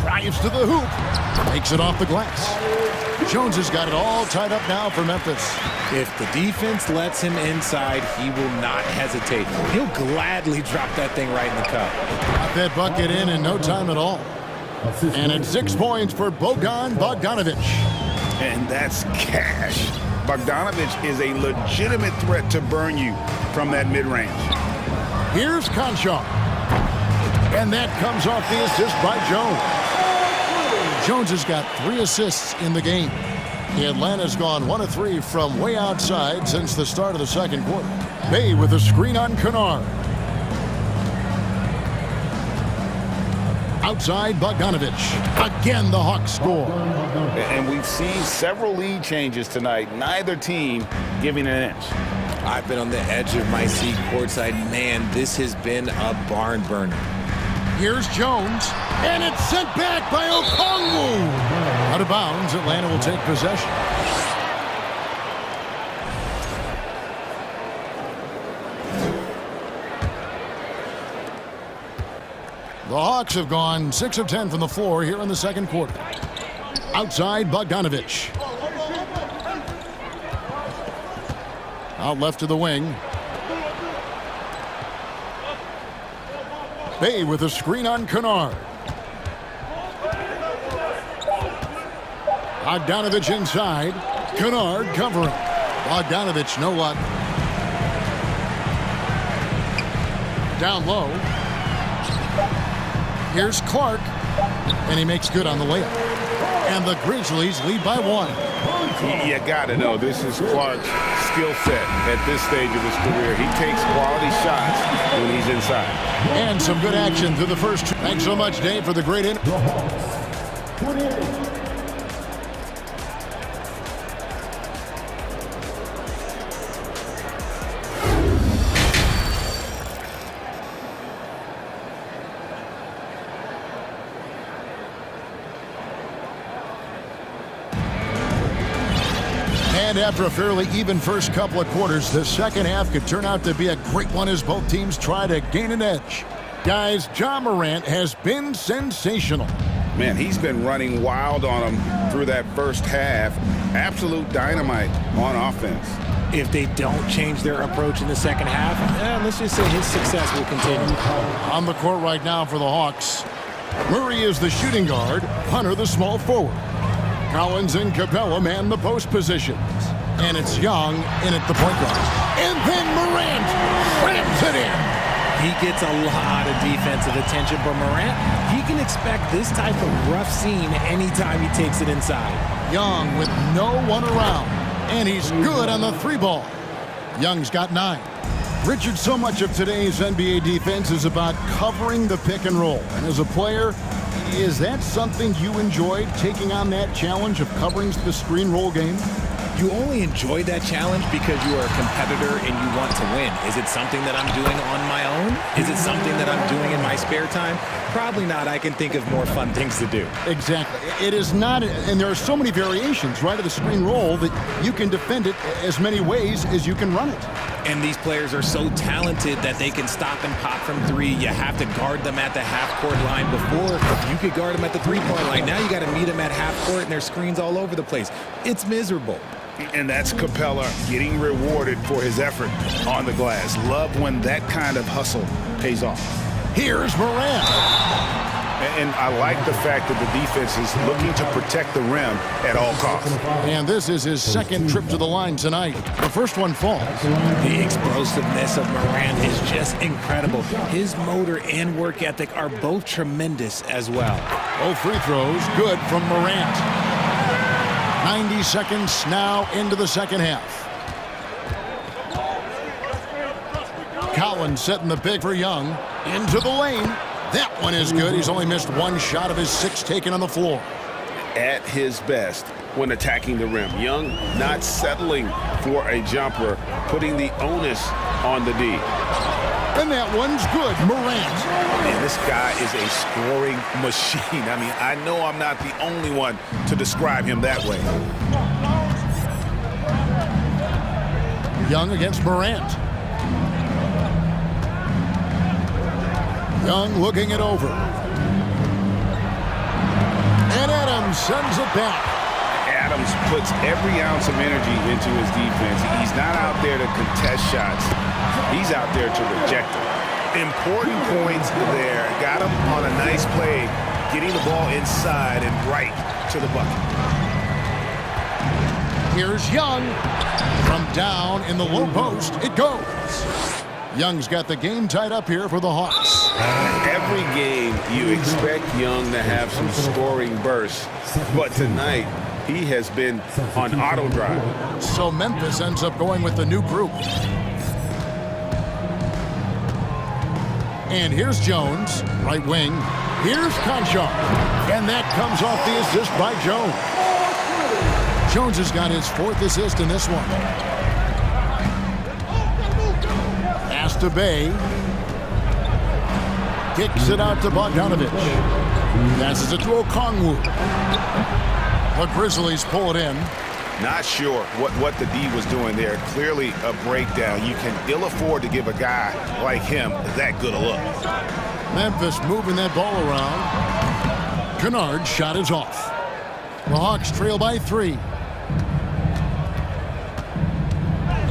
Drives to the hoop. Makes it off the glass. Jones has got it all tied up now for Memphis. If the defense lets him inside, he will not hesitate. He'll gladly drop that thing right in the cup. Got that bucket in no time at all. And it's 6 points for Bogan Bogdanovic. And that's cash. Bogdanovic is a legitimate threat to burn you from that mid-range. Here's Conchar. And that comes off the assist by Jones. Jones has got 3 assists in the game. Atlanta's gone 1 of 3 from way outside since the start of the second quarter. Bay with a screen on Kennard. Outside Bogdanovic. Again, the Hawks score. And we've seen several lead changes tonight. Neither team giving an inch. I've been on the edge of my seat courtside. Man, this has been a barn burner. Here's Jones, and it's sent back by Okongwu. Out of bounds, Atlanta will take possession. The Hawks have gone 6 of 10 from the floor here in the second quarter. Outside, Bogdanovic. Out left to the wing. Bay with a screen on Kennard. Bogdanovic inside. Kennard covering. Bogdanovic, no luck. Down low. Here's Clark. And he makes good on the layup. And the Grizzlies lead by 1. You got to know this is Clark's skill set at this stage of his career. He takes quality shots when he's inside. And some good action through the first 2. Thanks so much, Dave, for the great input. And after a fairly even first couple of quarters, the second half could turn out to be a great one as both teams try to gain an edge. Guys, Ja Morant has been sensational. Man, he's been running wild on him through that first half. Absolute dynamite on offense. If they don't change their approach in the second half, let's just say his success will continue. On the court right now for the Hawks. Murray is the shooting guard, Hunter the small forward. Collins and Capella man the post positions. And it's Young in at the point guard. And then Morant rams it in. He gets a lot of defensive attention, but Morant, he can expect this type of rough scene anytime he takes it inside. Young with no one around. And he's good on the 3 ball. Young's got 9. Richard, so much of today's NBA defense is about covering the pick and roll. And as a player, is that something you enjoyed, taking on that challenge of covering the screen roll game? You only enjoy that challenge because you are a competitor and you want to win. Is it something that I'm doing on my own? Is it something that I'm doing in my spare time? Probably not. I can think of more fun things to do. Exactly. It is not, and there are so many variations, right, of the screen roll that you can defend it as many ways as you can run it. And these players are so talented that they can stop and pop from 3. You have to guard them at the half-court line. Before, you could guard them at the 3-point line. Now you got to meet them at half-court, and there's screens all over the place. It's miserable. And that's Capella getting rewarded for his effort on the glass. Love when that kind of hustle pays off. Here's Morant. And I like the fact that the defense is looking to protect the rim at all costs. And this is his second trip to the line tonight. The first one falls. The explosiveness of Morant is just incredible. His motor and work ethic are both tremendous as well. Both free throws good from Morant. 90 seconds now into the second half. Collins setting the pick for Young. Into the lane. That one is good. He's only missed 1 shot of his 6 taken on the floor. At his best when attacking the rim. Young not settling for a jumper, putting the onus on the D. And that one's good. Morant. Man, this guy is a scoring machine. I mean, I know I'm not the only one to describe him that way. Young against Morant. Young looking it over. And Adams sends it back. Adams puts every ounce of energy into his defense. He's not out there to contest shots. He's out there to reject them. Important points there. Got him on a nice play, getting the ball inside and right to the bucket. Here's Young. From down in the low post, it goes. Young's got the game tied up here for the Hawks. Every game, you expect Young to have some scoring bursts, but tonight, he has been on auto drive. So Memphis ends up going with the new group. And here's Jones, right wing. Here's Conchar. And that comes off the assist by Jones. Jones has got his 4th assist in this one. Pass to Bay. Kicks it out to Bogdanovich. Passes it to Okongwu. The Grizzlies pull it in. Not sure what the D was doing there. Clearly a breakdown. You can ill afford to give a guy like him that good a look. Memphis moving that ball around. Kennard's shot is off. The Hawks trail by 3.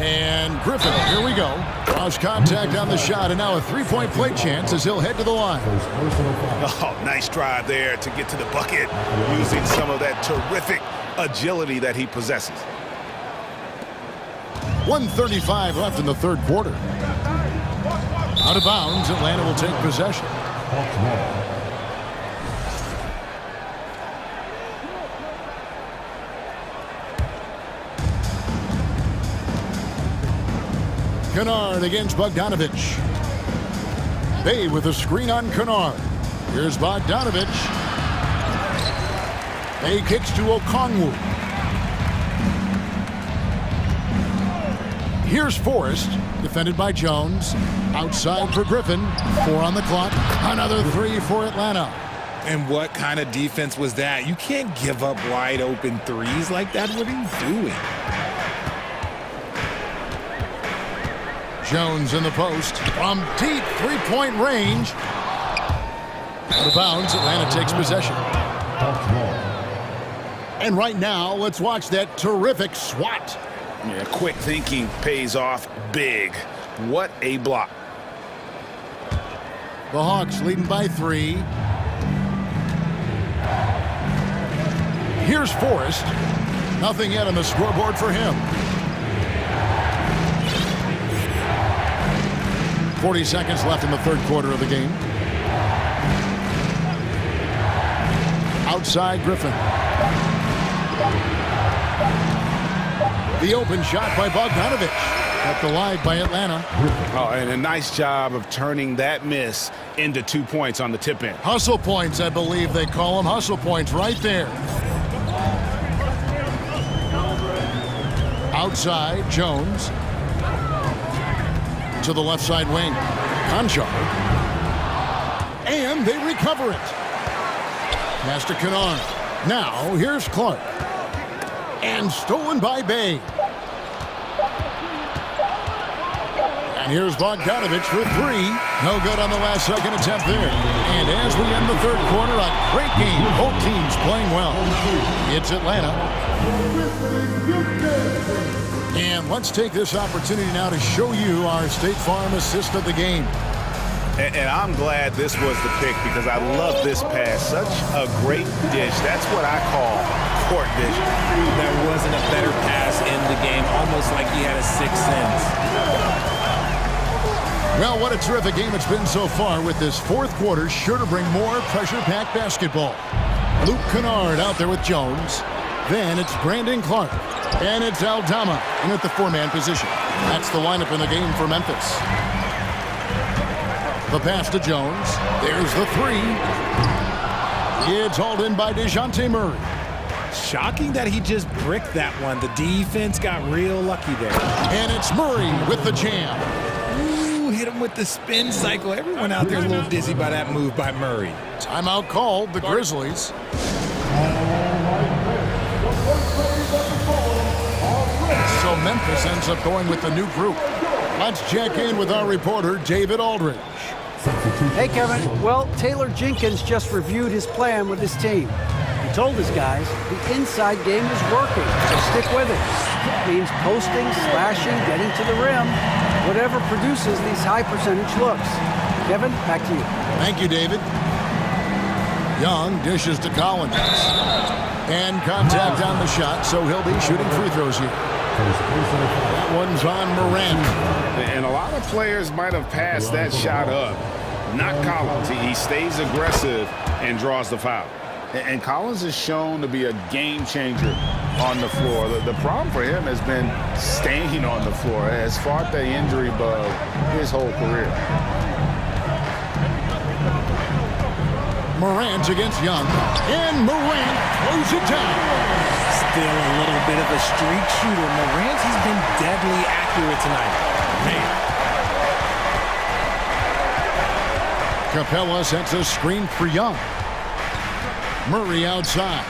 And Griffin, here we go. Draws contact on the shot, and now a 3-point play chance as he'll head to the line. Oh, nice drive there to get to the bucket, using some of that terrific agility that he possesses. 1:35 left in the 3rd quarter. Out of bounds, Atlanta will take possession. Kennard against Bogdanovich. Bay with a screen on Kennard. Here's Bogdanovich. Bay kicks to Okongwu. Here's Forrest, defended by Jones. Outside for Griffin. 4 on the clock. Another 3 for Atlanta. And what kind of defense was that? You can't give up wide open threes like that. What are you doing? Jones in the post from deep 3-point range. Out of bounds, Atlanta takes possession. And right now, let's watch that terrific swat. Yeah, quick thinking pays off big. What a block. The Hawks leading by 3. Here's Forrest. Nothing yet on the scoreboard for him. 40 seconds left in the 3rd quarter of the game. Outside Griffin. The open shot by Bogdanovich. Kept alive by Atlanta. Oh, and a nice job of turning that miss into 2 points on the tip in. Hustle points, I believe they call them. Hustle points right there. Outside, Jones. To the left side wing. Conchar. And they recover it. Pass to Kennard. Now, here's Clark. And stolen by Bay. And here's Bogdanovich for 3. No good on the last second attempt there. And as we end the 3rd quarter, a great game. Both teams playing well. It's Atlanta. And let's take this opportunity now to show you our State Farm assist of the game. And I'm glad this was the pick because I love this pass. Such a great dish. That's what I call court vision. There wasn't a better pass in the game, almost like he had a 6th sense. Well, what a terrific game it's been so far, with this 4th quarter sure to bring more pressure-packed basketball. Luke Kennard out there with Jones. Then it's Brandon Clark. And it's Aldama in at the 4-man position. That's the lineup in the game for Memphis. The pass to Jones. There's the 3. It's hauled in by DeJounte Murray. Shocking that he just bricked that one. The defense got real lucky there. And it's Murray with the jam. Ooh, Ooh, hit him with the spin cycle. Everyone out there is a little dizzy by that move by Murray. Timeout called, the Grizzlies. So Memphis ends up going with the new group. Let's check in with our reporter, David Aldridge. Hey, Kevin. Well, Taylor Jenkins just reviewed his plan with his team. He told his guys the inside game is working, so stick with it. It means posting, slashing, getting to the rim, whatever produces these high percentage looks. Kevin, back to you. Thank you, David. Young dishes to Collins. And contact on the shot, so he'll be shooting free throws here. That one's on Morant. And a lot of players might have passed that shot up. Not Collins. He stays aggressive and draws the foul. And Collins is shown to be a game changer on the floor. The problem for him has been staying on the floor. Has fought the injury bug his whole career. Morant against Young. And Morant throws it down. Still a little bit of a streak shooter. Morant, he's been deadly accurate tonight. Man. Capella sets a screen for Young. Murray outside.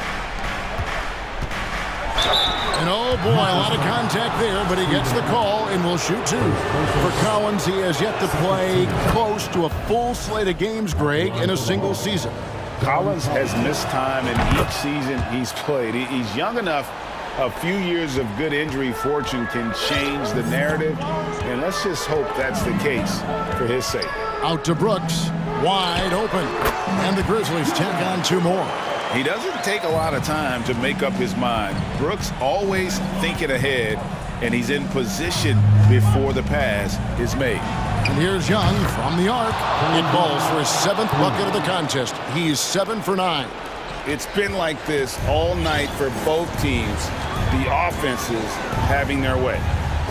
And oh boy, a lot of contact there, but he gets the call and will shoot two. For Collins, he has yet to play close to a full slate of games, Greg, in a single season. Collins has missed time in each season he's played. He's young enough. A few years of good injury fortune can change the narrative, and let's just hope that's the case for his sake. Out to Brooks, wide open, and the Grizzlies tack on two more. He doesn't take a lot of time to make up his mind. Brooks always thinking ahead, and he's in position before the pass is made. And here's Young from the arc. It balls for his 7th bucket of the contest. He's 7 for 9. It's been like this all night for both teams. The offenses having their way.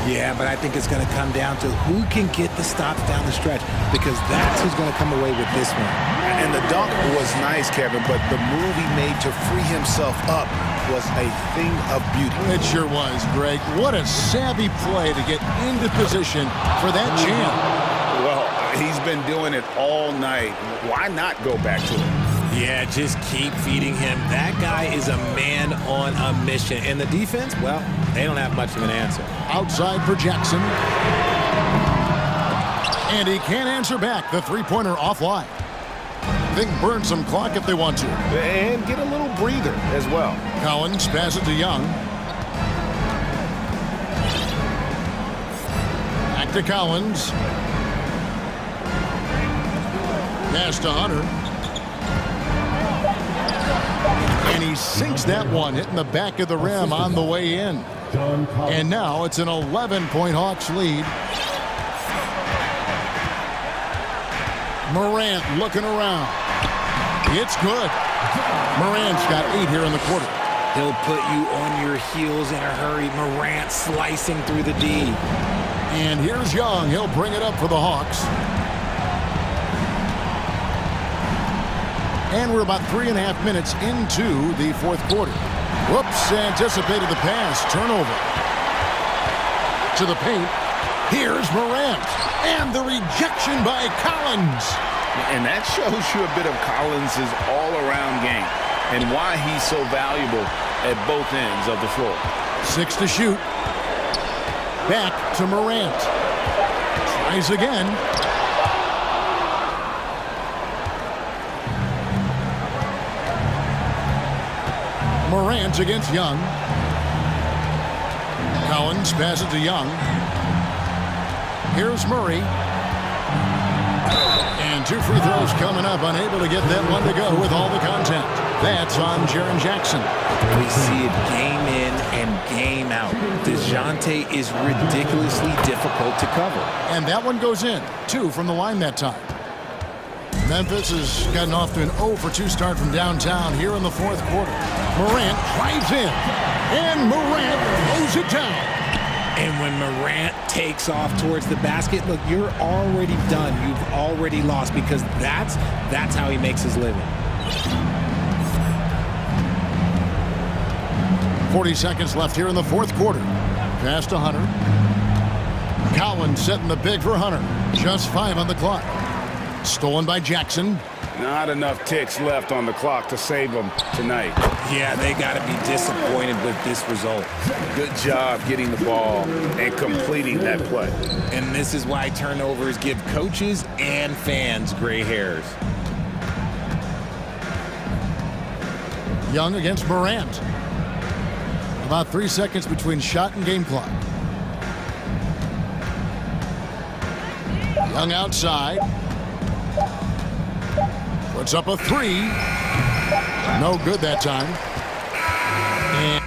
Yeah, but I think it's going to come down to who can get the stops down the stretch, because that's who's going to come away with this one. And the dunk was nice, Kevin, but the move he made to free himself up was a thing of beauty. It sure was, Greg. What a savvy play to get into position for that jam. Well, he's been doing it all night. Why not go back to it? Yeah, just keep feeding him. That guy is a man on a mission. And the defense, well, they don't have much of an answer. Outside for Jackson. And he can't answer back. The three-pointer offline. They can burn some clock if they want to. And get a little breather as well. Collins passes to Young. Back to Collins. Pass to Hunter. And he sinks that one, hitting the back of the rim on the way in. And now it's an 11-point Hawks lead. Morant looking around. It's good. Morant's got 8 here in the quarter. He'll put you on your heels in a hurry. Morant slicing through the D. And here's Young. He'll bring it up for the Hawks. And we're about 3.5 minutes into the fourth quarter. Whoops, anticipated the pass. Turnover. To the paint. Here's Morant. And the rejection by Collins. And that shows you a bit of Collins' all-around game and why he's so valuable at both ends of the floor. 6 to shoot. Back to Morant. Tries again. Morant against Young. Collins passes to Young. Here's Murray. And 2 free throws coming up. Unable to get that one to go with all the contact. That's on Jaren Jackson. We see it game in and game out. DeJounte is ridiculously difficult to cover. And that one goes in. 2 from the line that time. Memphis has gotten off to an 0 for 2 start from downtown here in the fourth quarter. Morant drives in. And Morant throws it down. And when Morant takes off towards the basket, look, you're already done. You've already lost, because that's how he makes his living. 40 seconds left here in the fourth quarter. Pass to Hunter. Collins setting the big for Hunter. Just 5 on the clock. Stolen by Jackson. Not enough ticks left on the clock to save them tonight. Yeah, they got to be disappointed with this result. Good job getting the ball and completing that play. And this is why turnovers give coaches and fans gray hairs. Young against Morant. About 3 seconds between shot and game clock. Young outside. Puts up a 3. No good that time. And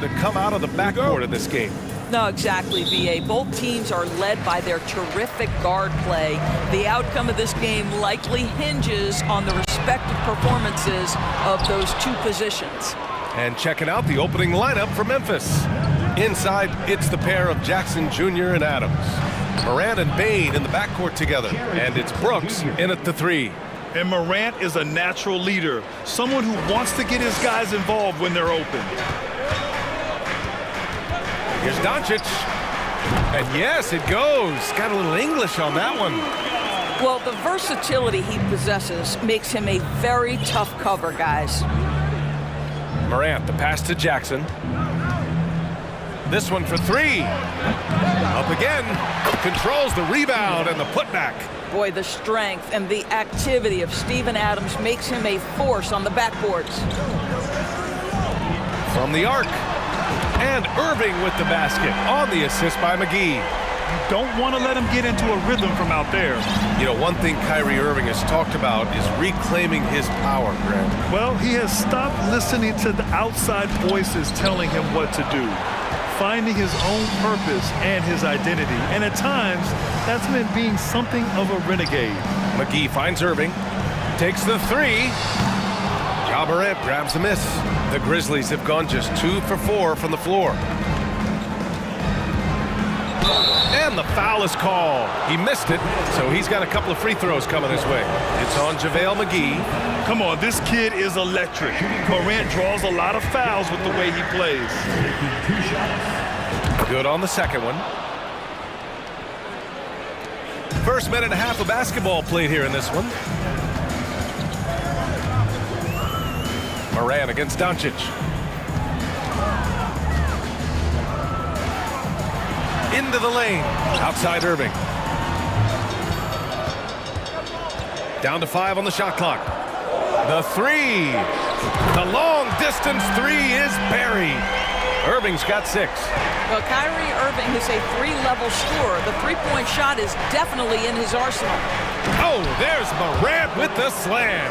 To come out of the backcourt in this game. No, exactly, VA. Both teams are led by their terrific guard play. The outcome of this game likely hinges on the respective performances of those two positions. And checking out the opening lineup for Memphis. Inside, it's the pair of Jackson Jr. and Adams. Morant and Bain in the backcourt together. And it's Brooks in at the 3. And Morant is a natural leader, someone who wants to get his guys involved when they're open. Here's Doncic. And yes, it goes. Got a little English on that one. Well, the versatility he possesses makes him a very tough cover, guys. Morant, the pass to Jackson. This one for 3. Up again. Controls the rebound and the putback. Boy, the strength and the activity of Steven Adams makes him a force on the backboards. From the arc. And Irving with the basket on the assist by McGee. You don't want to let him get into a rhythm from out there. You know, one thing Kyrie Irving has talked about is reclaiming his power, Grant. Well, he has stopped listening to the outside voices telling him what to do, finding his own purpose and his identity. And at times, that's meant being something of a renegade. McGee finds Irving, takes the 3. Ja Morant grabs the miss. The Grizzlies have gone just 2 for 4 from the floor. And the foul is called. He missed it, so he's got a couple of free throws coming his way. It's on JaVale McGee. Come on, this kid is electric. Morant draws a lot of fouls with the way he plays. Good on the second one. First minute and a half of basketball played here in this one. Morant against Doncic. Into the lane. Outside Irving. Down to 5 on the shot clock. The 3. The long distance 3 is buried. Irving's got 6. Well, Kyrie Irving is a 3-level scorer. The three-point shot is definitely in his arsenal. Oh, there's Morant with the slam.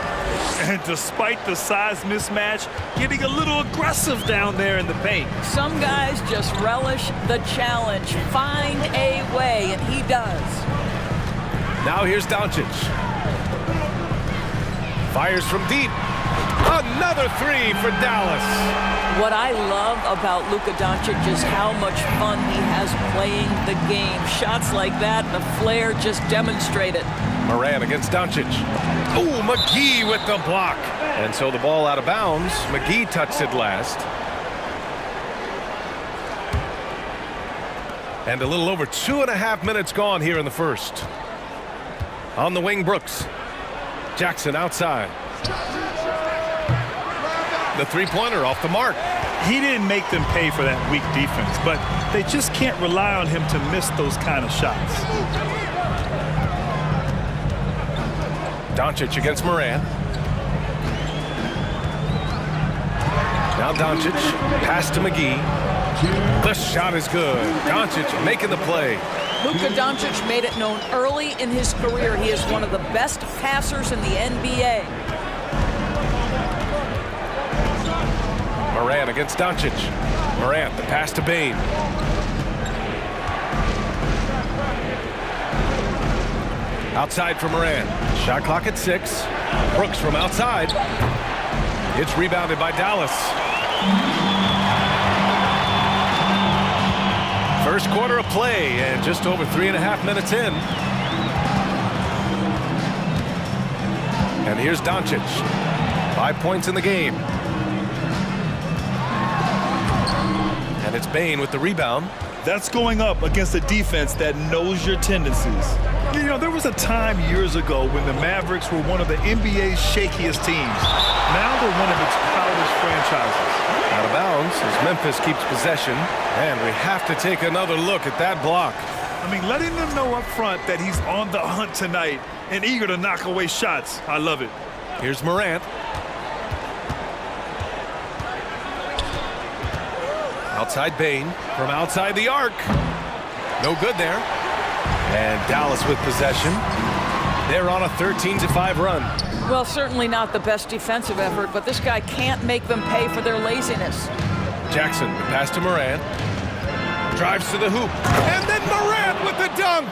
And despite the size mismatch, getting a little aggressive down there in the paint. Some guys just relish the challenge. Find a way, and he does. Now here's Doncic. Fires from deep. Another 3 for Dallas. What I love about Luka Doncic is how much fun he has playing the game. Shots like that, the flair just demonstrate it. Morant against Doncic. Oh, McGee with the block. And so the ball out of bounds. McGee touched it last. And a little over 2.5 minutes gone here in the first. On the wing, Brooks. Jackson outside. The three-pointer off the mark. He didn't make them pay for that weak defense, but they just can't rely on him to miss those kind of shots. Doncic against Morant. Now Doncic, pass to McGee. The shot is good. Doncic making the play. Luka Doncic made it known early in his career he is one of the best passers in the NBA. Morant against Doncic. Morant, the pass to Bain. Outside for Morant. Shot clock at 6. Brooks from outside. It's rebounded by Dallas. First quarter of play and just over 3.5 minutes in. And here's Doncic. 5 points in the game. And it's Bain with the rebound. That's going up against a defense that knows your tendencies. You know, there was a time years ago when the Mavericks were one of the NBA's shakiest teams. Now they're one of its proudest franchises. Out of bounds as Memphis keeps possession. And we have to take another look at that block. I mean, letting them know up front that he's on the hunt tonight and eager to knock away shots. I love it. Here's Morant. Outside Bain from outside the arc. No good there. And Dallas with possession. They're on a 13-5 run. Well, certainly not the best defensive effort, but this guy can't make them pay for their laziness. Jackson, the pass to Morant. Drives to the hoop. And then Morant with the dunk.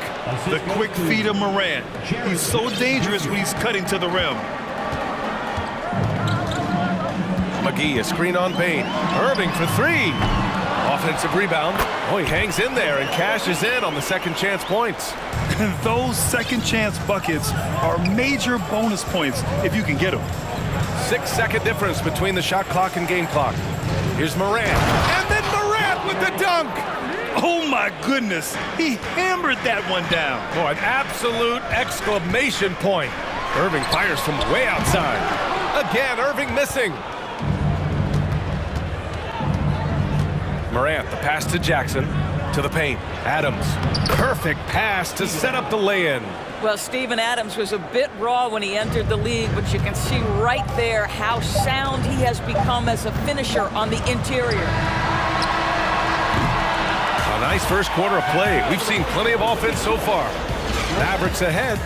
The quick feet of Morant. He's so dangerous when he's cutting to the rim. McGee, a screen on Payne. Irving for three. Offensive rebound. Oh, he hangs in there and cashes in on the second chance points. And those second chance buckets are major bonus points if you can get them. 6 second difference between the shot clock and game clock. Here's Morant. And then Morant with the dunk. Oh my goodness. He hammered that one down. Oh, an absolute exclamation point. Irving fires from way outside. Again, Irving missing. Morant, the pass to Jackson, to the paint. Adams, perfect pass to set up the lay-in. Well, Steven Adams was a bit raw when he entered the league, but you can see right there how sound he has become as a finisher on the interior. A nice first quarter of play. We've seen plenty of offense so far. Mavericks ahead.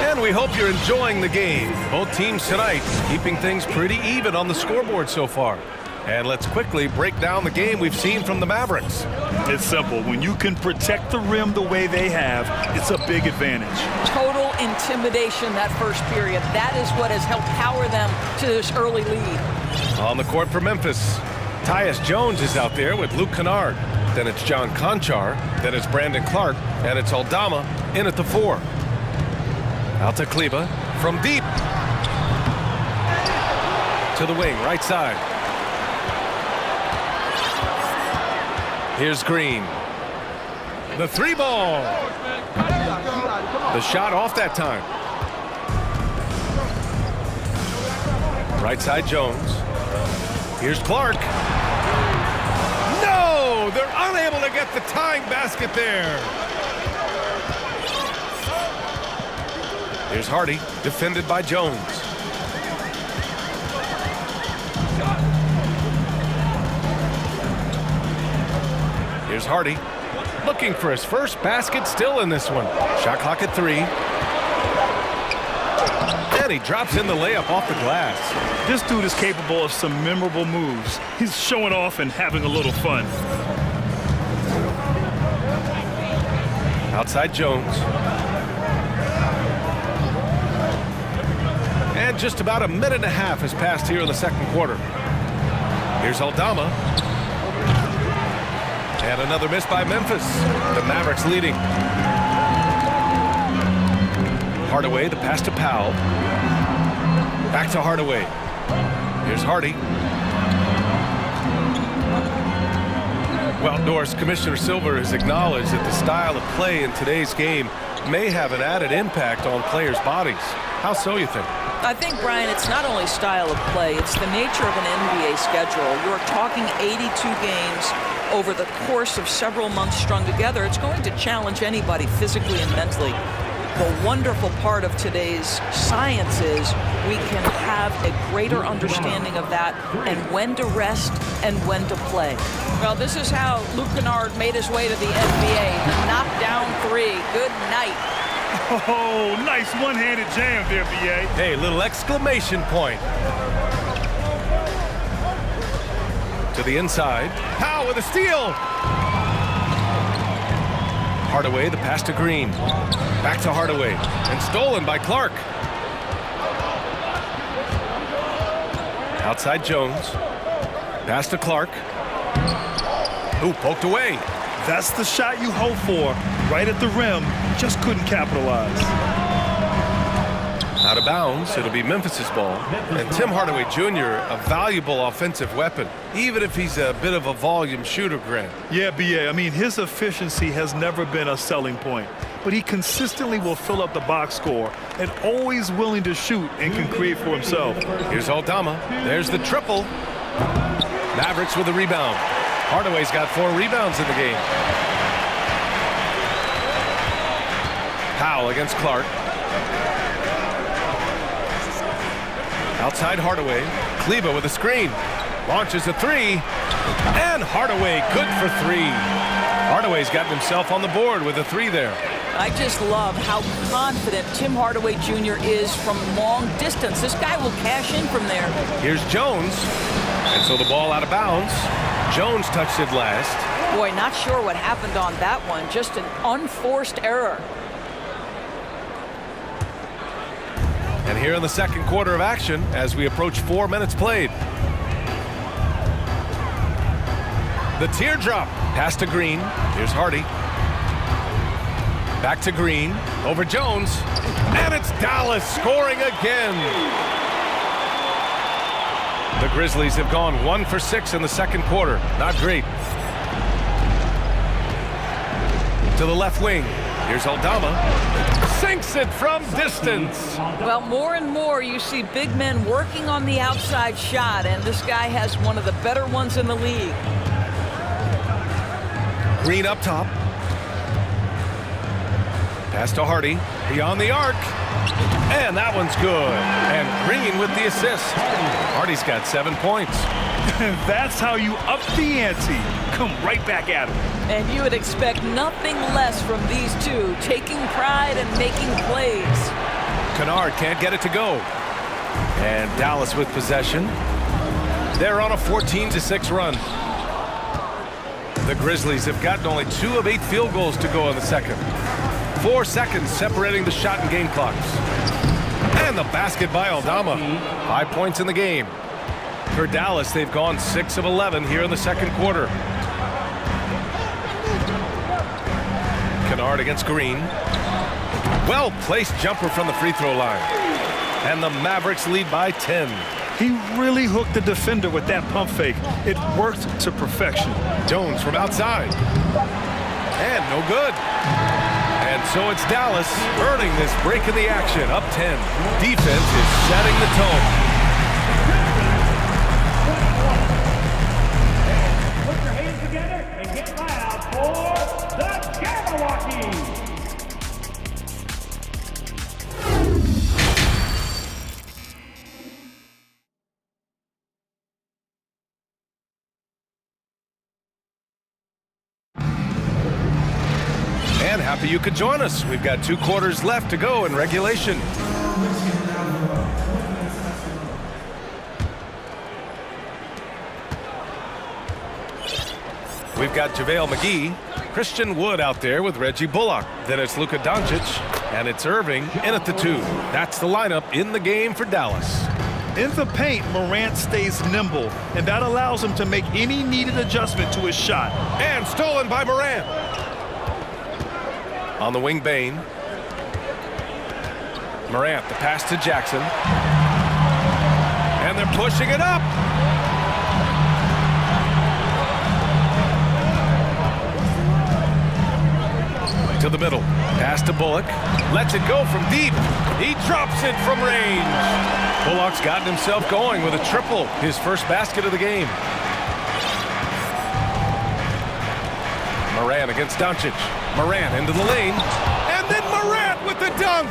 And we hope you're enjoying the game. Both teams tonight keeping things pretty even on the scoreboard so far. And let's quickly break down the game we've seen from the Mavericks. It's simple. When you can protect the rim the way they have, it's a big advantage. Total intimidation that first period. That is what has helped power them to this early lead. On the court for Memphis, Tyus Jones is out there with Luke Kennard. Then it's John Conchar. Then it's Brandon Clark. And it's Aldama in at the 4. Out to Kleba from deep. To the wing, right side. Here's Green. The 3 ball. The shot off that time. Right side Jones. Here's Clark. No! They're unable to get the tying basket there. Here's Hardy, defended by Jones. Here's Hardy, looking for his first basket still in this one. Shot clock at 3. And he drops in the layup off the glass. This dude is capable of some memorable moves. He's showing off and having a little fun. Outside Jones. And just about a minute and a half has passed here in the second quarter. Here's Aldama. And another miss by Memphis. The Mavericks leading. Hardaway, the pass to Powell. Back to Hardaway. Here's Hardy. Well, Norris, Commissioner Silver has acknowledged that the style of play in today's game may have an added impact on players' bodies. How so, you think? I think, Brian, it's not only style of play, it's the nature of an NBA schedule. You're talking 82 games over the course of several months strung together. It's going to challenge anybody physically and mentally. The wonderful part of today's science is we can have a greater understanding of that and when to rest and when to play. Well, this is how Luke Kennard made his way to the NBA. The knockdown 3. Good night. Oh, nice one-handed jam there, B.A. Hey, little exclamation point. To the inside. Powell with a steal. Hardaway, the pass to Green. Back to Hardaway. And stolen by Clark. Outside Jones. Pass to Clark. Ooh, poked away. That's the shot you hope for. Right at the rim. Just couldn't capitalize. Out of bounds, it'll be Memphis's ball. And Tim Hardaway Jr., a valuable offensive weapon, even if he's a bit of a volume shooter, Grant. Yeah, B.A. I mean, his efficiency has never been a selling point. But he consistently will fill up the box score and always willing to shoot and can create for himself. Here's Aldama. There's the triple. Mavericks with a rebound. Hardaway's got 4 rebounds in the game. Powell against Clark. Outside Hardaway. Kleba with a screen. Launches a 3. And Hardaway good for 3. Hardaway's gotten himself on the board with a 3 there. I just love how confident Tim Hardaway Jr. is from long distance. This guy will cash in from there. Here's Jones. And so the ball out of bounds. Jones touched it last. Boy, not sure what happened on that one. Just an unforced error. And here in the second quarter of action as we approach 4 minutes played. The teardrop. Pass to Green. Here's Hardy. Back to Green. Over Jones. And it's Dallas scoring again. The Grizzlies have gone 1 for 6 in the second quarter. Not great. To the left wing. Here's Aldama. Sinks it from distance. Well, more and more you see big men working on the outside shot, and this guy has one of the better ones in the league. Green up top. Pass to Hardy. Beyond the arc. And that one's good. And Green with the assist. Hardy's got 7 points. That's how you up the ante. Come right back at him. And you would expect nothing less from these two, taking pride and making plays. Kennard can't get it to go. And Dallas with possession. They're on a 14-6 run. The Grizzlies have gotten only 2 of 8 field goals to go in the second. 4 seconds separating the shot and game clocks. And the basket by Aldama. 5 points in the game. For Dallas, they've gone 6 of 11 here in the second quarter. Kennard against Green. Well-placed jumper from the free throw line. And the Mavericks lead by 10. He really hooked the defender with that pump fake. It worked to perfection. Jones from outside. And no good. And so it's Dallas earning this break in the action. Up 10. Defense is setting the tone. Put your hands together and get loud for the Jabberwocky. And happy you could join us. We've got 2 quarters left to go in regulation. We've got JaVale McGee, Christian Wood out there with Reggie Bullock. Then it's Luka Doncic, and it's Irving in at the 2. That's the lineup in the game for Dallas. In the paint, Morant stays nimble, and that allows him to make any needed adjustment to his shot. And stolen by Morant. On the wing, Bane. Morant, the pass to Jackson. And they're pushing it up. To the middle. Pass to Bullock. Lets it go from deep. He drops it from range. Bullock's gotten himself going with a triple. His first basket of the game. Morant against Doncic. Morant into the lane. And then Morant with the dunk.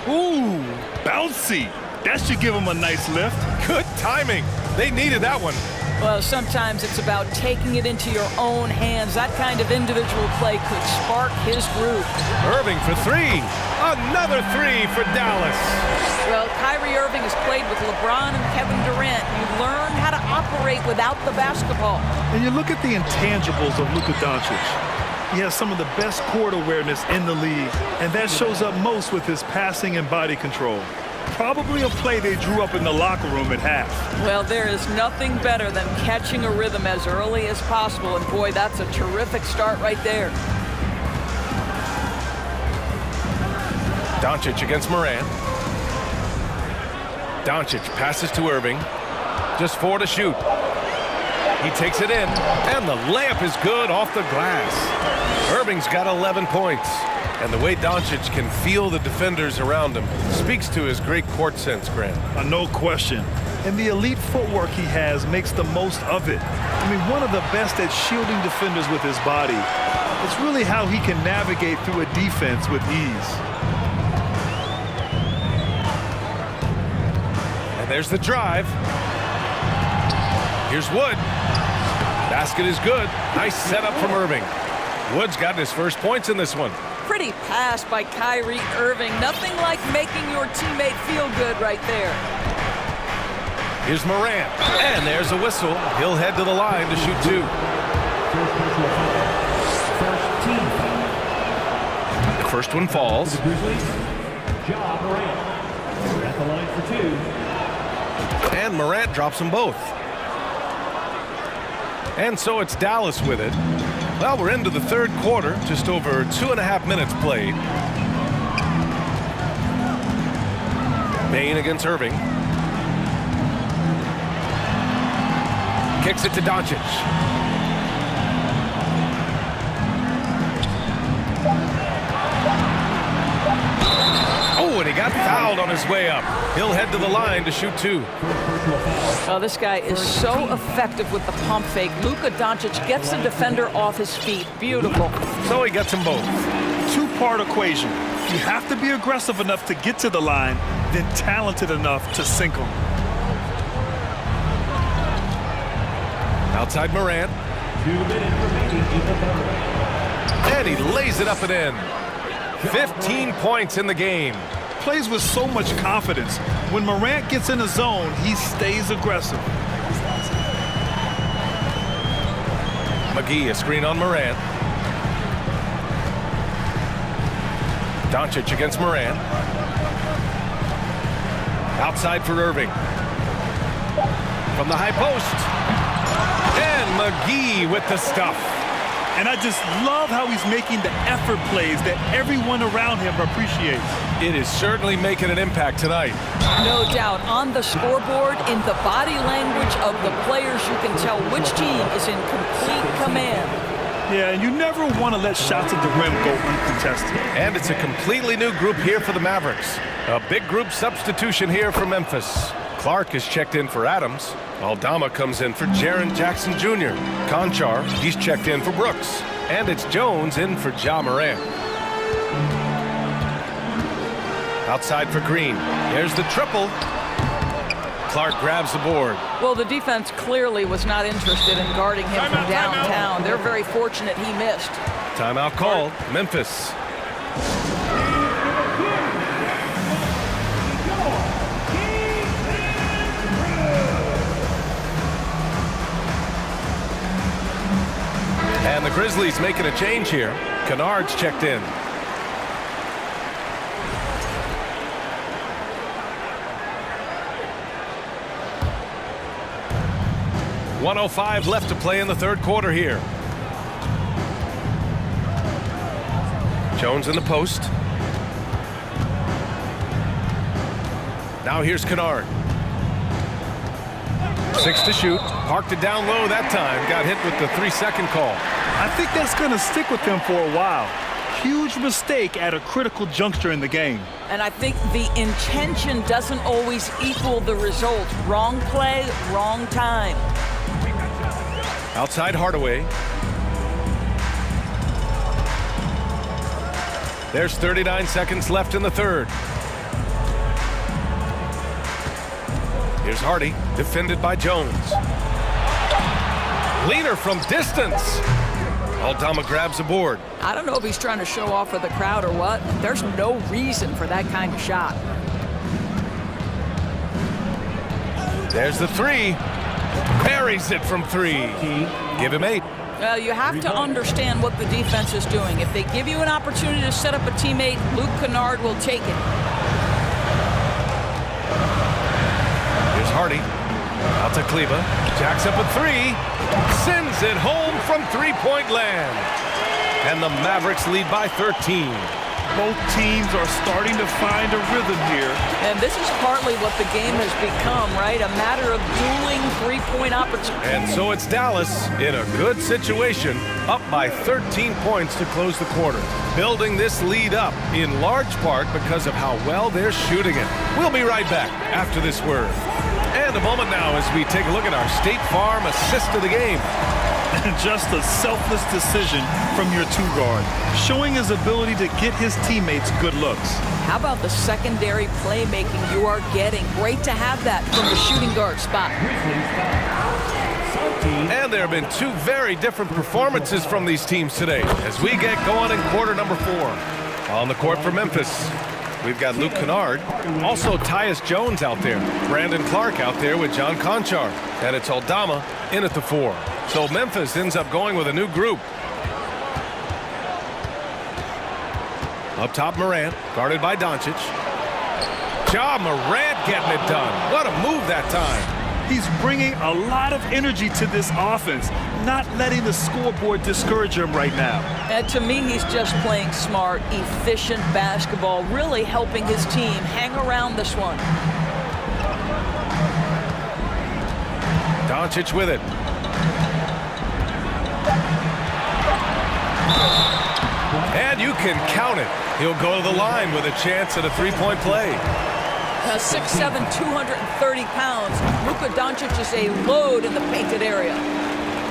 Ooh, bouncy. That should give him a nice lift. Good timing. They needed that one. Well, sometimes it's about taking it into your own hands. That kind of individual play could spark his group. Irving for 3. Another 3 for Dallas. Well, Kyrie Irving has played with LeBron and Kevin Durant. You learn how to operate without the basketball. And you look at the intangibles of Luka Doncic. He has some of the best court awareness in the league, and that shows up most with his passing and body control. Probably a play they drew up in the locker room at half. Well, there is nothing better than catching a rhythm as early as possible, and boy, that's a terrific start right there. Doncic against Morant. Doncic passes to Irving. Just 4 to shoot. He takes it in, and the layup is good off the glass. Irving's got 11 points. And the way Doncic can feel the defenders around him speaks to his great court sense, Grant. No question. And the elite footwork he has makes the most of it. I mean, one of the best at shielding defenders with his body. It's really how he can navigate through a defense with ease. And there's the drive. Here's Wood. Basket is good. Nice setup from Irving. Wood's gotten his first points in this one. Pretty pass by Kyrie Irving. Nothing like making your teammate feel good right there. Here's Morant, and there's a whistle. He'll head to the line to shoot 2. The first one falls. John Morant at the line for 2. And Morant drops them both. And so it's Dallas with it. Well, we're into the third quarter, just over 2.5 minutes played. Bain against Irving. Kicks it to Doncic. Oh, and he got fouled on his way up. He'll head to the line to shoot 2. Oh, this guy is so effective with the pump fake. Luka Doncic gets the defender off his feet. Beautiful. So he gets them both. Two-part equation. You have to be aggressive enough to get to the line, then talented enough to sink them. Outside Morant. 2 minutes remaining in the third. And he lays it up and in. 15 points in the game. Plays with so much confidence. When Morant gets in the zone, he stays aggressive. McGee, a screen on Morant. Doncic against Morant. Outside for Irving. From the high post. And McGee with the stuff. And I just love how he's making the effort plays that everyone around him appreciates. It is certainly making an impact tonight. No doubt. On the scoreboard, in the body language of the players, you can tell which team is in complete command. Yeah, and you never want to let shots at the rim go uncontested. And it's a completely new group here for the Mavericks. A big group substitution here for Memphis. Clark is checked in for Adams. Aldama comes in for Jaren Jackson Jr. Conchar, he's checked in for Brooks. And it's Jones in for Ja Morant. Outside for Green. Here's the triple. Clark grabs the board. Well, the defense clearly was not interested in guarding him from downtown. They're very fortunate he missed. Timeout called. Memphis. And the Grizzlies making a change here. Kennard's checked in. .105 left to play in the third quarter here. Jones in the post. Now here's Kennard. 6 to shoot. Parked it down low that time. Got hit with the 3-second call. I think that's going to stick with him for a while. Huge mistake at a critical juncture in the game. And I think the intention doesn't always equal the result. Wrong play, wrong time. Outside Hardaway. There's 39 seconds left in the third. Here's Hardy, defended by Jones. Leaner from distance. Aldama grabs the board. I don't know if he's trying to show off for the crowd or what. There's no reason for that kind of shot. There's the 3. Buries it from 3. Give him 8. Well, you have to understand what the defense is doing. If they give you an opportunity to set up a teammate, Luke Kennard will take it. Here's Hardy. Out to Kleba. Jacks up a 3. Sends it home from three-point land. And the Mavericks lead by 13. Both teams are starting to find a rhythm here. And this is partly what the game has become, right? A matter of dueling three-point opportunities. And so it's Dallas in a good situation, up by 13 points to close the quarter. Building this lead up in large part because of how well they're shooting it. We'll be right back after this word. And a moment now as we take a look at our State Farm assist of the game. Just a selfless decision from your two-guard, showing his ability to get his teammates good looks. How about the secondary playmaking you are getting? Great to have that from the shooting guard spot. And there have been 2 very different performances from these teams today as we get going in quarter number 4. On the court for Memphis, we've got Luke Kennard. Also Tyus Jones out there. Brandon Clark out there with John Conchar. And it's Aldama in at the 4. So Memphis ends up going with a new group. Up top, Morant, guarded by Doncic. Ja Morant getting it done. What a move that time. He's bringing a lot of energy to this offense, not letting the scoreboard discourage him right now. And to me, he's just playing smart, efficient basketball, really helping his team hang around this one. Doncic with it. And you can count it. He'll go to the line with a chance at a three-point play. 6'7", 230 pounds. Luka Doncic is a load in the painted area.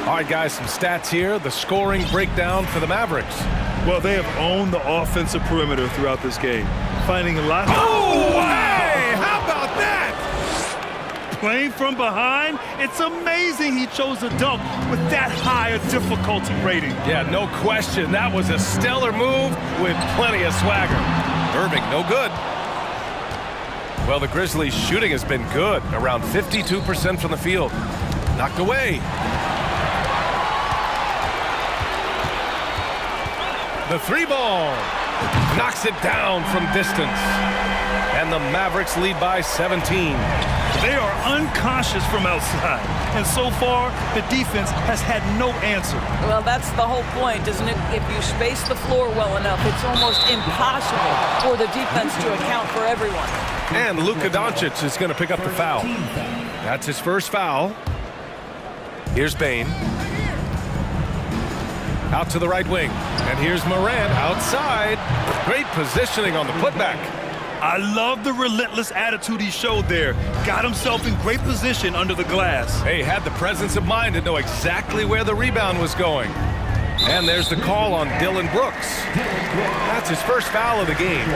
All right, guys, some stats here. The scoring breakdown for the Mavericks. Well, they have owned the offensive perimeter throughout this game, finding a lot. Oh, hey! How about that? Playing from behind, it's amazing he chose a dunk with that high a difficulty rating. Yeah, no question. That was a stellar move with plenty of swagger. Irving, no good. Well, the Grizzlies' shooting has been good, around 52% from the field. Knocked away. The 3-ball knocks it down from distance. And the Mavericks lead by 17. They are unconscious from outside. And so far, the defense has had no answer. Well, that's the whole point, isn't it? If you space the floor well enough, it's almost impossible for the defense to account for everyone. And Luka Doncic is going to pick up the foul. That's his first foul. Here's Bane. Out to the right wing. And here's Morant outside. Great positioning on the putback. I love the relentless attitude he showed there. Got himself in great position under the glass. He had the presence of mind to know exactly where the rebound was going. And there's the call on Dylan Brooks. That's his first foul of the game.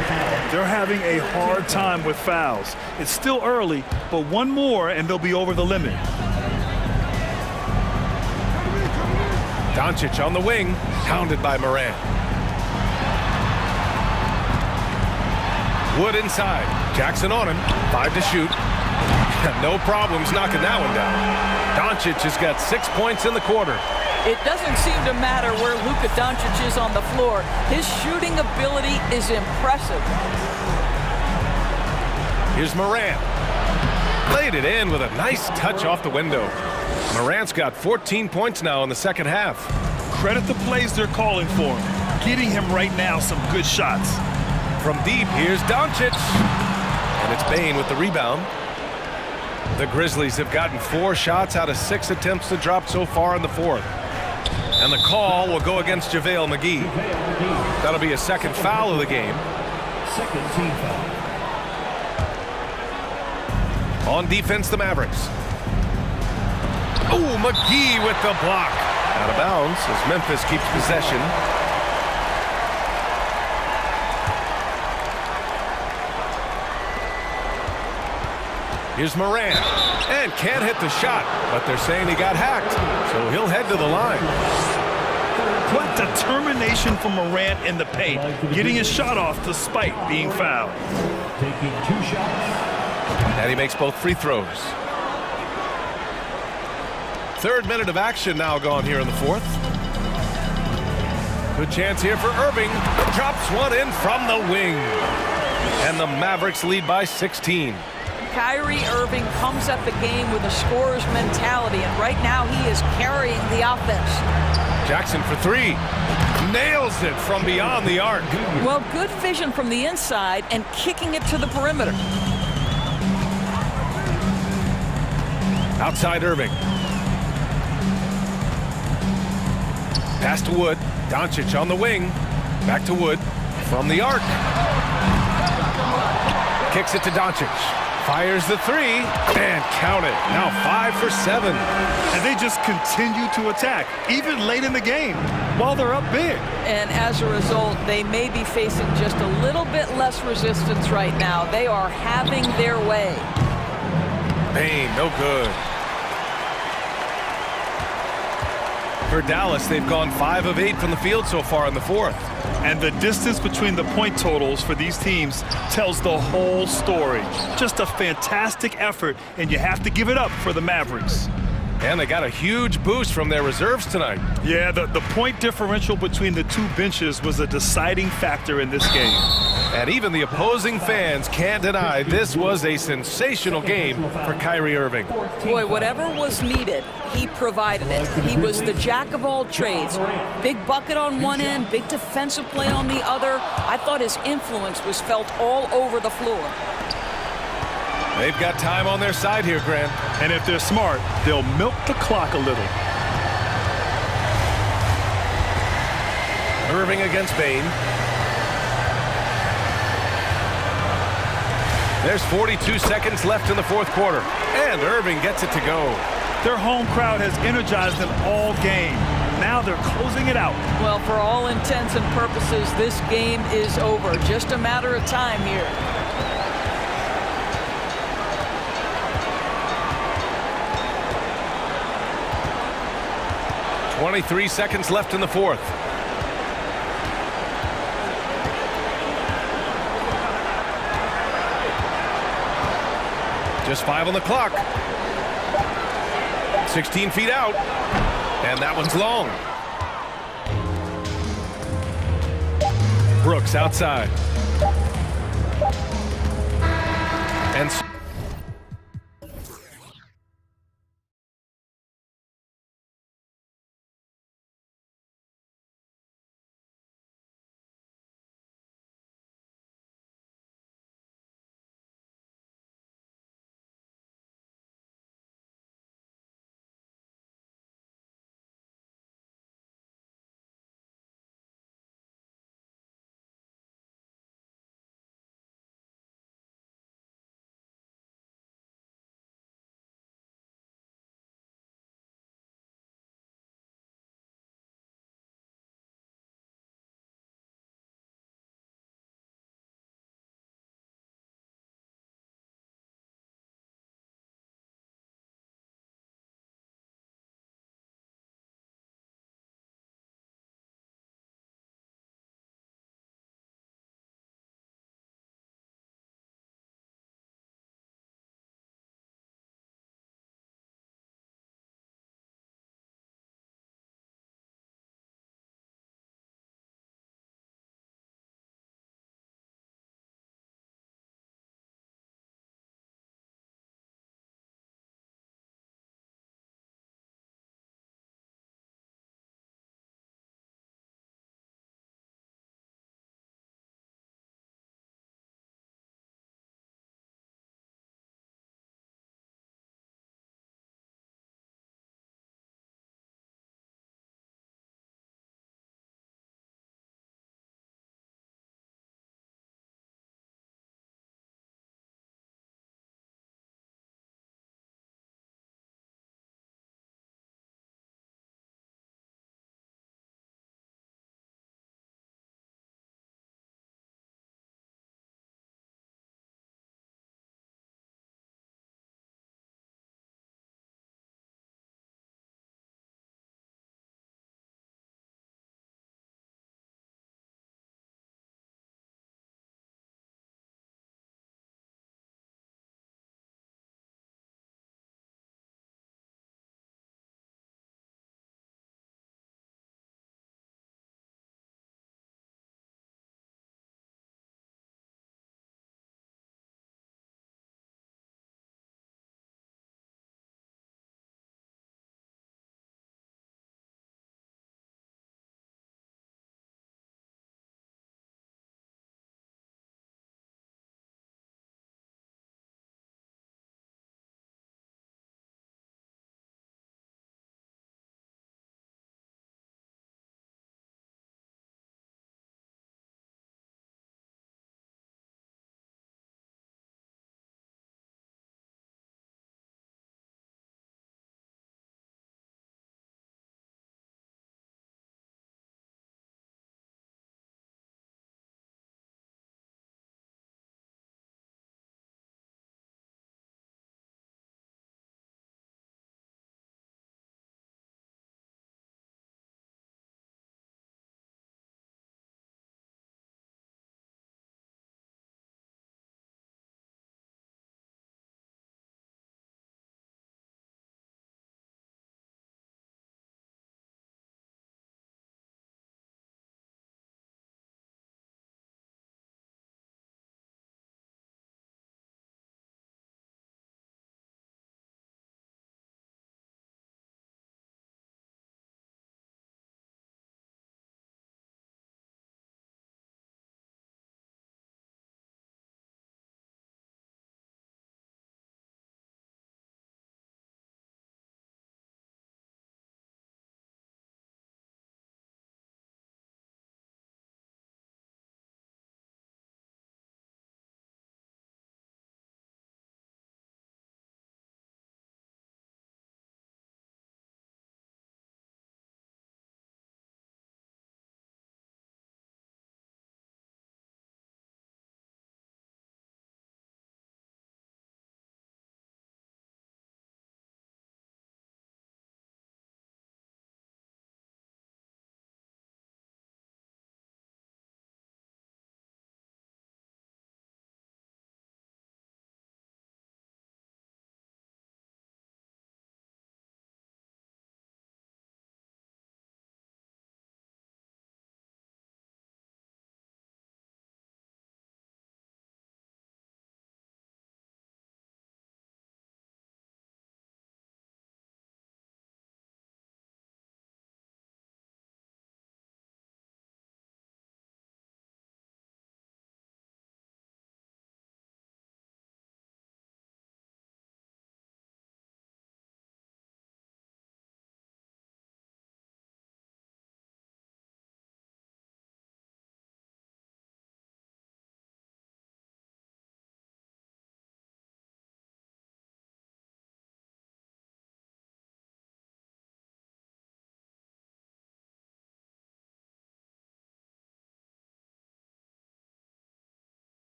They're having a hard time with fouls. It's still early, but one more and they'll be over the limit. Doncic on the wing, hounded by Morant. Wood inside. Jackson on him. 5 to shoot. No problems knocking that one down. Doncic has got 6 points in the quarter. It doesn't seem to matter where Luka Doncic is on the floor. His shooting ability is impressive. Here's Morant. Laid it in with a nice touch off the window. Morant's got 14 points now in the second half. Credit the plays they're calling for him. Getting him right now some good shots. From deep, here's Doncic. And it's Bane with the rebound. The Grizzlies have gotten 4 shots out of 6 attempts to drop so far in the fourth. And the call will go against JaVale McGee. That'll be a second foul of the game. Second team foul. On defense, the Mavericks. Oh, McGee with the block. Out of bounds as Memphis keeps possession. Here's Morant. And can't hit the shot, but they're saying he got hacked. So he'll head to the line. What determination from Morant in the paint, getting his shot off despite being fouled. Taking 2 shots. And he makes both free throws. Third minute of action now gone here in the fourth. Good chance here for Irving. Drops one in from the wing. And the Mavericks lead by 16. Kyrie Irving comes at the game with a scorer's mentality, and right now he is carrying the offense. Jackson for 3. Nails it from beyond the arc. Well, good vision from the inside and kicking it to the perimeter. Outside Irving. Pass to Wood. Doncic on the wing. Back to Wood. From the arc. Kicks it to Doncic. Fires the 3. And count it. Now 5 for 7. And they just continue to attack, even late in the game, while they're up big. And as a result, they may be facing just a little bit less resistance right now. They are having their way. Bane, no good. For Dallas, they've gone 5 of 8 from the field so far in the fourth. And the distance between the point totals for these teams tells the whole story. Just a fantastic effort, and you have to give it up for the Mavericks. And they got a huge boost from their reserves tonight. Yeah, the point differential between the two benches was a deciding factor in this game. And even the opposing fans can't deny this was a sensational game for Kyrie Irving. Boy, whatever was needed, he provided it. He was the jack of all trades. Big bucket on one end, big defensive play on the other. I thought his influence was felt all over the floor. They've got time on their side here, Grant. And if they're smart, they'll milk the clock a little. Irving against Bane. There's 42 seconds left in the fourth quarter, and Irving gets it to go. Their home crowd has energized them all game. Now they're closing it out. Well, for all intents and purposes, this game is over. Just a matter of time here. .23 seconds left in the fourth. Just 5 on the clock. 16 feet out. And that one's long. Brooks outside. And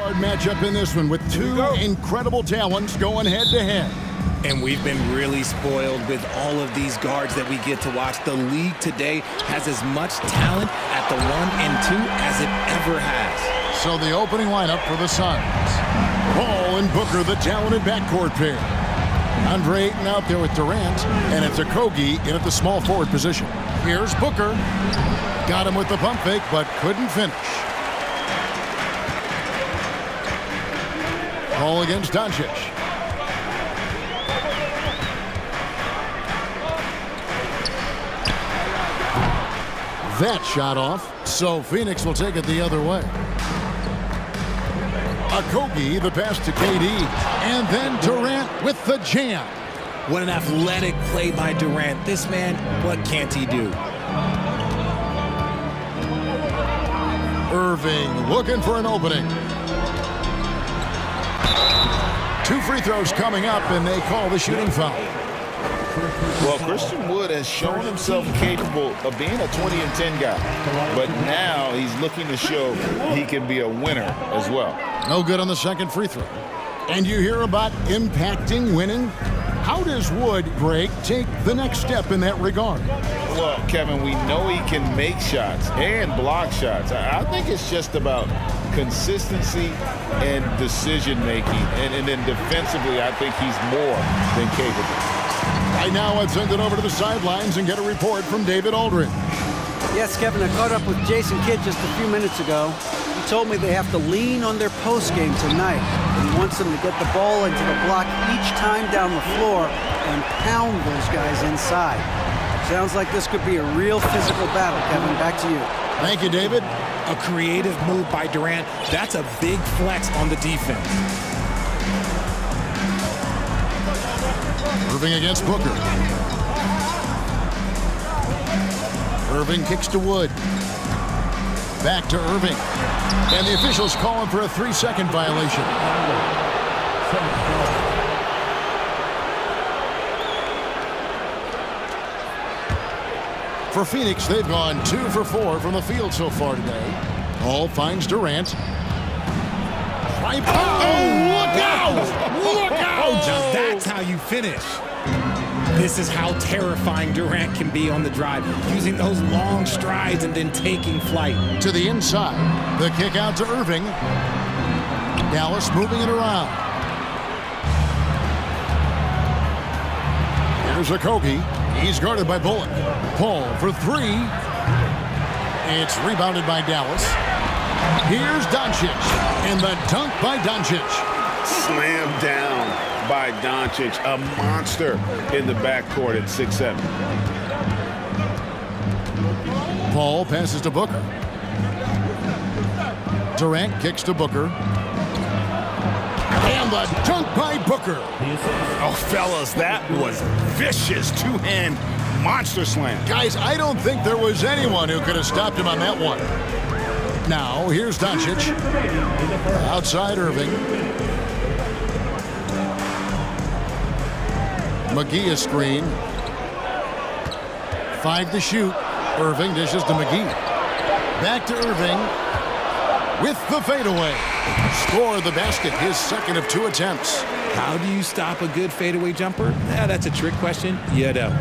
guard matchup in this one with two incredible talents going head-to-head. And we've been really spoiled with all of these guards that we get to watch. The league today has as much talent at the 1 and 2 as it ever has. So the opening lineup for the Suns. Paul and Booker, the talented backcourt pair. Andre Ayton out there with Durant, and it's Okogie in at the small forward position. Here's Booker. Got him with the pump fake, but couldn't finish. Paul against Doncic. That shot off, so Phoenix will take it the other way. Okogie, the pass to KD, and then Durant with the jam. What an athletic play by Durant. This man, what can't he do? Irving looking for an opening. 2 free throws coming up, and they call the shooting foul. Well, Christian Wood has shown himself capable of being a 20 and 10 guy, but now he's looking to show he can be a winner as well. No good on the second free throw. And you hear about impacting winning? How does Wood, Greg, take the next step in that regard? Well, Kevin, we know he can make shots and block shots. I think it's just about consistency and decision-making. And then defensively, I think he's more than capable. Right now, I'd send it over to the sidelines and get a report from David Aldridge. Yes, Kevin, I caught up with Jason Kidd just a few minutes ago. He told me they have to lean on their post game tonight. He wants them to get the ball into the block each time down the floor and pound those guys inside. Sounds like this could be a real physical battle, Kevin. Back to you. Thank you, David. A creative move by Durant. That's a big flex on the defense. Irving against Booker. Irving kicks to Wood. Back to Irving. And the officials call him for a 3-second violation. For Phoenix, they've gone 2 for 4 from the field so far today. Paul finds Durant. Oh, look out! Look out! Now that's how you finish. This is how terrifying Durant can be on the drive, using those long strides and then taking flight. To the inside. The kick out to Irving. Dallas moving it around. Here's Okogie. He's guarded by Bullock. Paul for 3. It's rebounded by Dallas. Here's Doncic. And the dunk by Doncic. Slammed down by Doncic. A monster in the backcourt at 6'7". Paul passes to Booker. Durant kicks to Booker. And the dunk by Booker. Oh, fellas, that was vicious. Two-hand monster slam. Guys, I don't think there was anyone who could have stopped him on that one. Now, here's Doncic. Outside Irving. McGee a screen. 5 to shoot. Irving dishes to McGee. Back to Irving. With the fadeaway. Score the basket, his second of 2 attempts. How do you stop a good fadeaway jumper? That's a trick question. You know.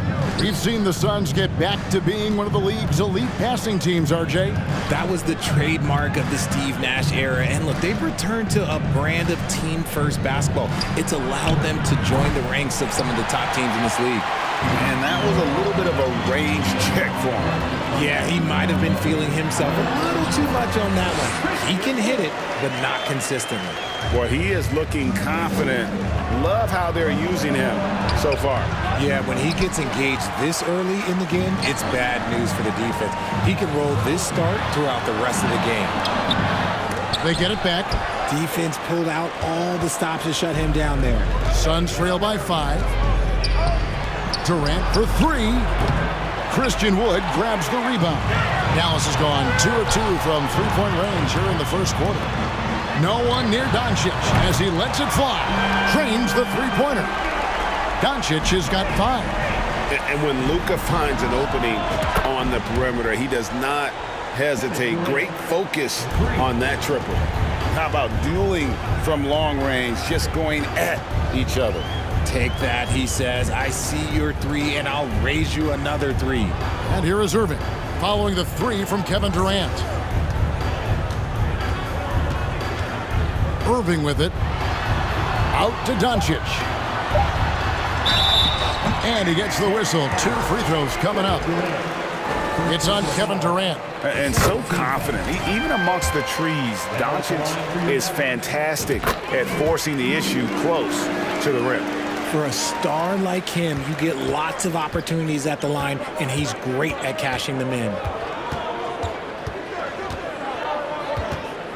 We've seen the Suns get back to being one of the league's elite passing teams, RJ. That was the trademark of the Steve Nash era. And look, they've returned to a brand of team-first basketball. It's allowed them to join the ranks of some of the top teams in this league. And that was a little bit of a range check for him. Yeah, he might have been feeling himself a little too much on that one. He can hit it, but not consistently. Well, he is looking confident. Love how they're using him so far. Yeah, when he gets engaged this early in the game, it's bad news for the defense. He can roll this start throughout the rest of the game. They get it back. Defense pulled out all the stops to shut him down there. Suns trail by 5. Durant for 3. Christian Wood grabs the rebound. Dallas has gone 2 of 2 from 3-point range here in the first quarter. No one near Doncic as he lets it fly. Trains the three-pointer. Doncic has got 5. And when Luka finds an opening on the perimeter, he does not hesitate. Great focus on that triple. How about dueling from long range, just going at each other? Take that, he says. I see your three, and I'll raise you another three. And here is Irving, following the three from Kevin Durant. Irving with it. Out to Doncic. And he gets the whistle. 2 free throws coming up. It's on Kevin Durant. And so confident. Even amongst the trees, Doncic is fantastic at forcing the issue close to the rim. For a star like him, you get lots of opportunities at the line, and he's great at cashing them in.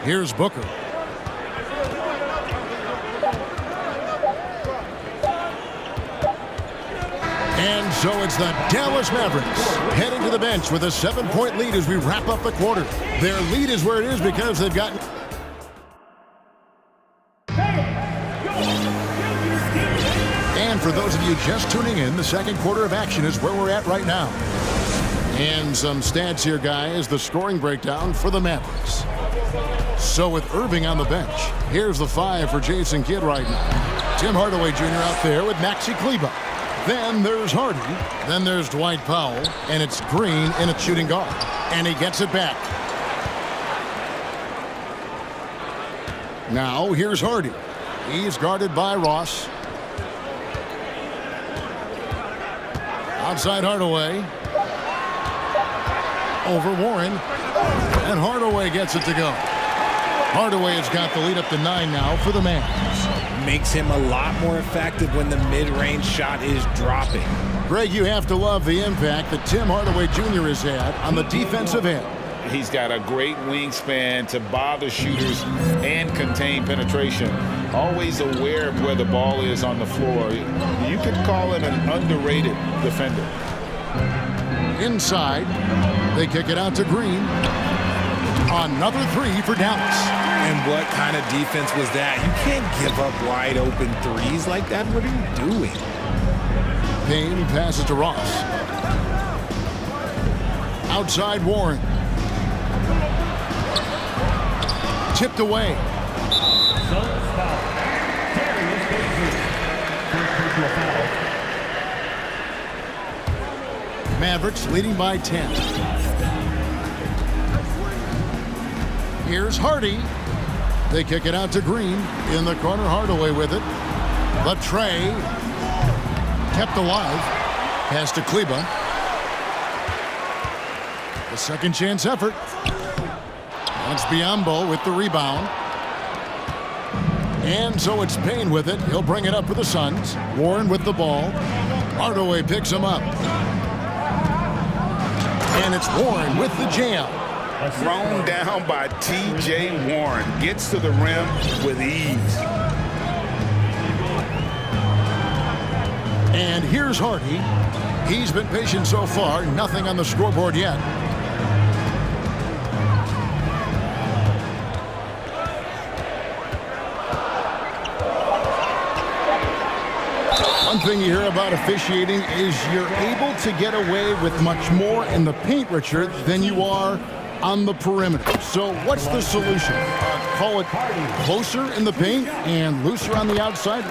Here's Booker. And so it's the Dallas Mavericks heading to the bench with a 7-point lead as we wrap up the quarter. Their lead is where it is because they've gotten... And for those of you just tuning in, the second quarter of action is where we're at right now. And some stats here, guys, the scoring breakdown for the Mavericks. So with Irving on the bench, here's the 5 for Jason Kidd right now. Tim Hardaway Jr. out there with Maxi Kleber. Then there's Hardy. Then there's Dwight Powell. And it's Green in at shooting guard. And he gets it back. Now here's Hardy. He's guarded by Ross. Outside Hardaway. Over Warren. And Hardaway gets it to go. Hardaway has got the lead up to 9 now for the Mavs. Makes him a lot more effective when the mid-range shot is dropping. Greg, you have to love the impact that Tim Hardaway Jr. has had on the defensive end. He's got a great wingspan to bother shooters and contain penetration. Always aware of where the ball is on the floor. You could call him an underrated defender. Inside, they kick it out to Green. Another 3 for Dallas. And what kind of defense was that? You can't give up wide open threes like that. What are you doing? Payne passes to Ross. Outside Warren. Tipped away. Mavericks leading by 10. Here's Hardy. They kick it out to Green. In the corner, Hardaway with it. The tray. Kept alive. Pass to Kleber. The second chance effort. That's Biyombo with the rebound. And so it's Payne with it. He'll bring it up for the Suns. Warren with the ball. Hardaway picks him up. And it's Warren with the jam. Thrown down by T.J. Warren. Gets to the rim with ease. And here's Hardy. He's been patient so far. Nothing on the scoreboard yet. One thing you hear about officiating is you're able to get away with much more in the paint, Richard, than you are on the perimeter. So what's the solution? Call it closer in the paint and looser on the outside?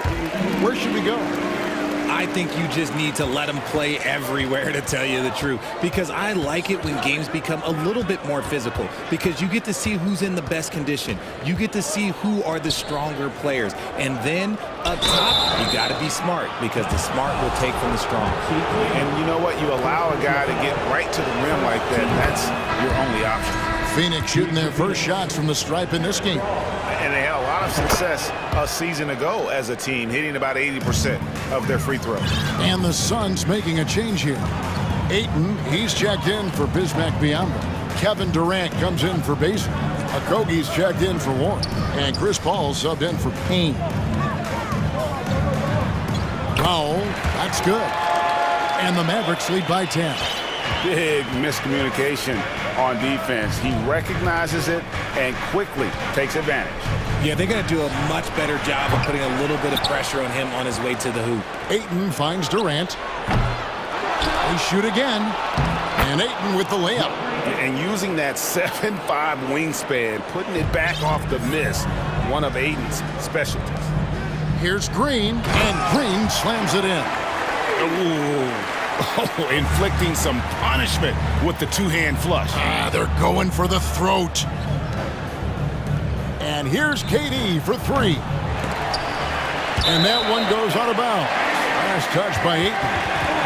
Where should we go? I think you just need to let them play everywhere, to tell you the truth, because I like it when games become a little bit more physical, because you get to see who's in the best condition. You get to see who are the stronger players. And then up top, you got to be smart, because the smart will take from the strong. And you know what? You allow a guy to get right to the rim like that, that's your only option. Phoenix shooting their first shots from the stripe in this game. And they had a lot of success a season ago as a team, hitting about 80% of their free throws. And the Suns making a change here. Ayton, he's checked in for Bismack Biyombo. Kevin Durant comes in for Basin. Okogie's checked in for Warren. And Chris Paul subbed in for Payne. Powell, that's good. And the Mavericks lead by 10. Big miscommunication on defense. He recognizes it and quickly takes advantage. Yeah, they're going to do a much better job of putting a little bit of pressure on him on his way to the hoop. Ayton finds Durant. They shoot again. And Ayton with the layup. And using that 7'5" wingspan, putting it back off the miss, one of Aiden's specialties. Here's Green, and Green slams it in. Ooh. Oh, inflicting some punishment with the two-hand flush. They're going for the throat. And here's KD for three. And that one goes out of bounds. Last touch by Ayton.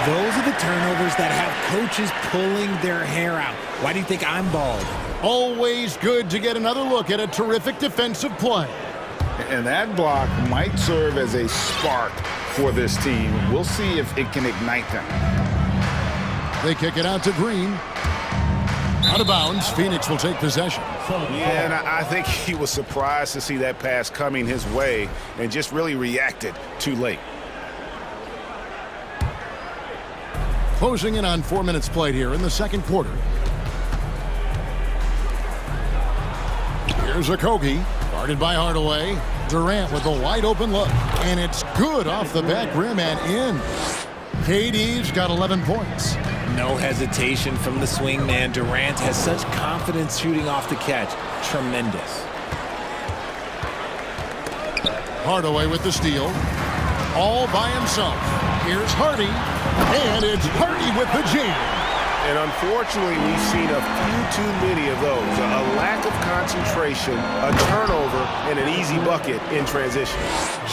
Those are the turnovers that have coaches pulling their hair out. Why do you think I'm bald? Always good to get another look at a terrific defensive play. And that block might serve as a spark for this team. We'll see if it can ignite them. They kick it out to Green. Out of bounds, Phoenix will take possession. Yeah, and I think he was surprised to see that pass coming his way and just really reacted too late. Closing in on 4 minutes played here in the second quarter. Here's Okogie, guarded by Hardaway. Durant with a wide open look, and it's good off the back rim and in. KD's got 11 points. No hesitation from the swing man. Durant has such confidence shooting off the catch. Tremendous. Hardaway with the steal. All by himself. Here's Hardy. And it's Hardy with the jam. And unfortunately, we've seen a few too many of those. A lack of concentration, a turnover, and an easy bucket in transition.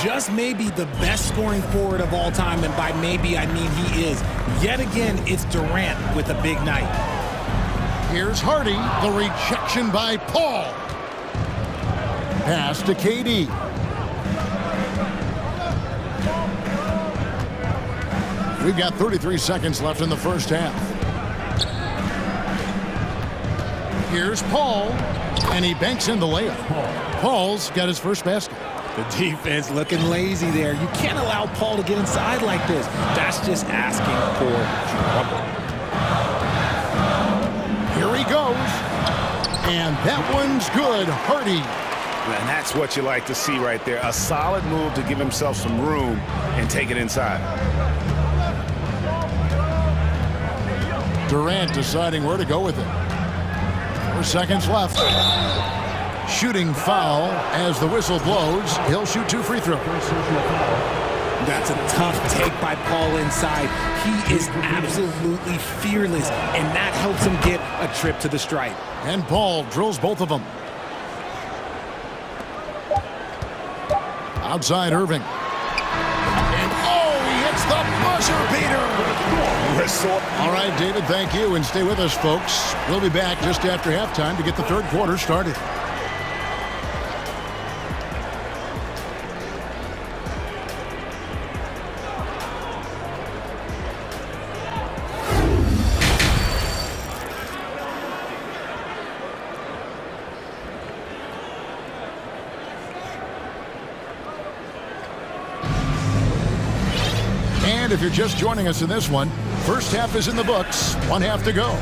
Just maybe the best scoring forward of all time, and by maybe I mean he is. Yet again, it's Durant with a big night. Here's Hardy, the rejection by Paul. Pass to KD. We've got 33 seconds left in the first half. Here's Paul, and he banks in the layup. Paul's got his first basket. The defense looking lazy there. You can't allow Paul to get inside like this. That's just asking for trouble. Here he goes. And that one's good. Hardy. And that's what you like to see right there. A solid move to give himself some room and take it inside. Durant deciding where to go with it. 4 seconds left. Shooting foul as the whistle blows. He'll shoot 2 free throws. That's a tough take by Paul inside. He is absolutely fearless, and that helps him get a trip to the stripe. And Paul drills both of them. Outside Irving. And he hits the buzzer beater. All right, David, thank you, and stay with us, folks. We'll be back just after halftime to get the third quarter started. And if you're just joining us in this one, first half is in the books, 1 half to go.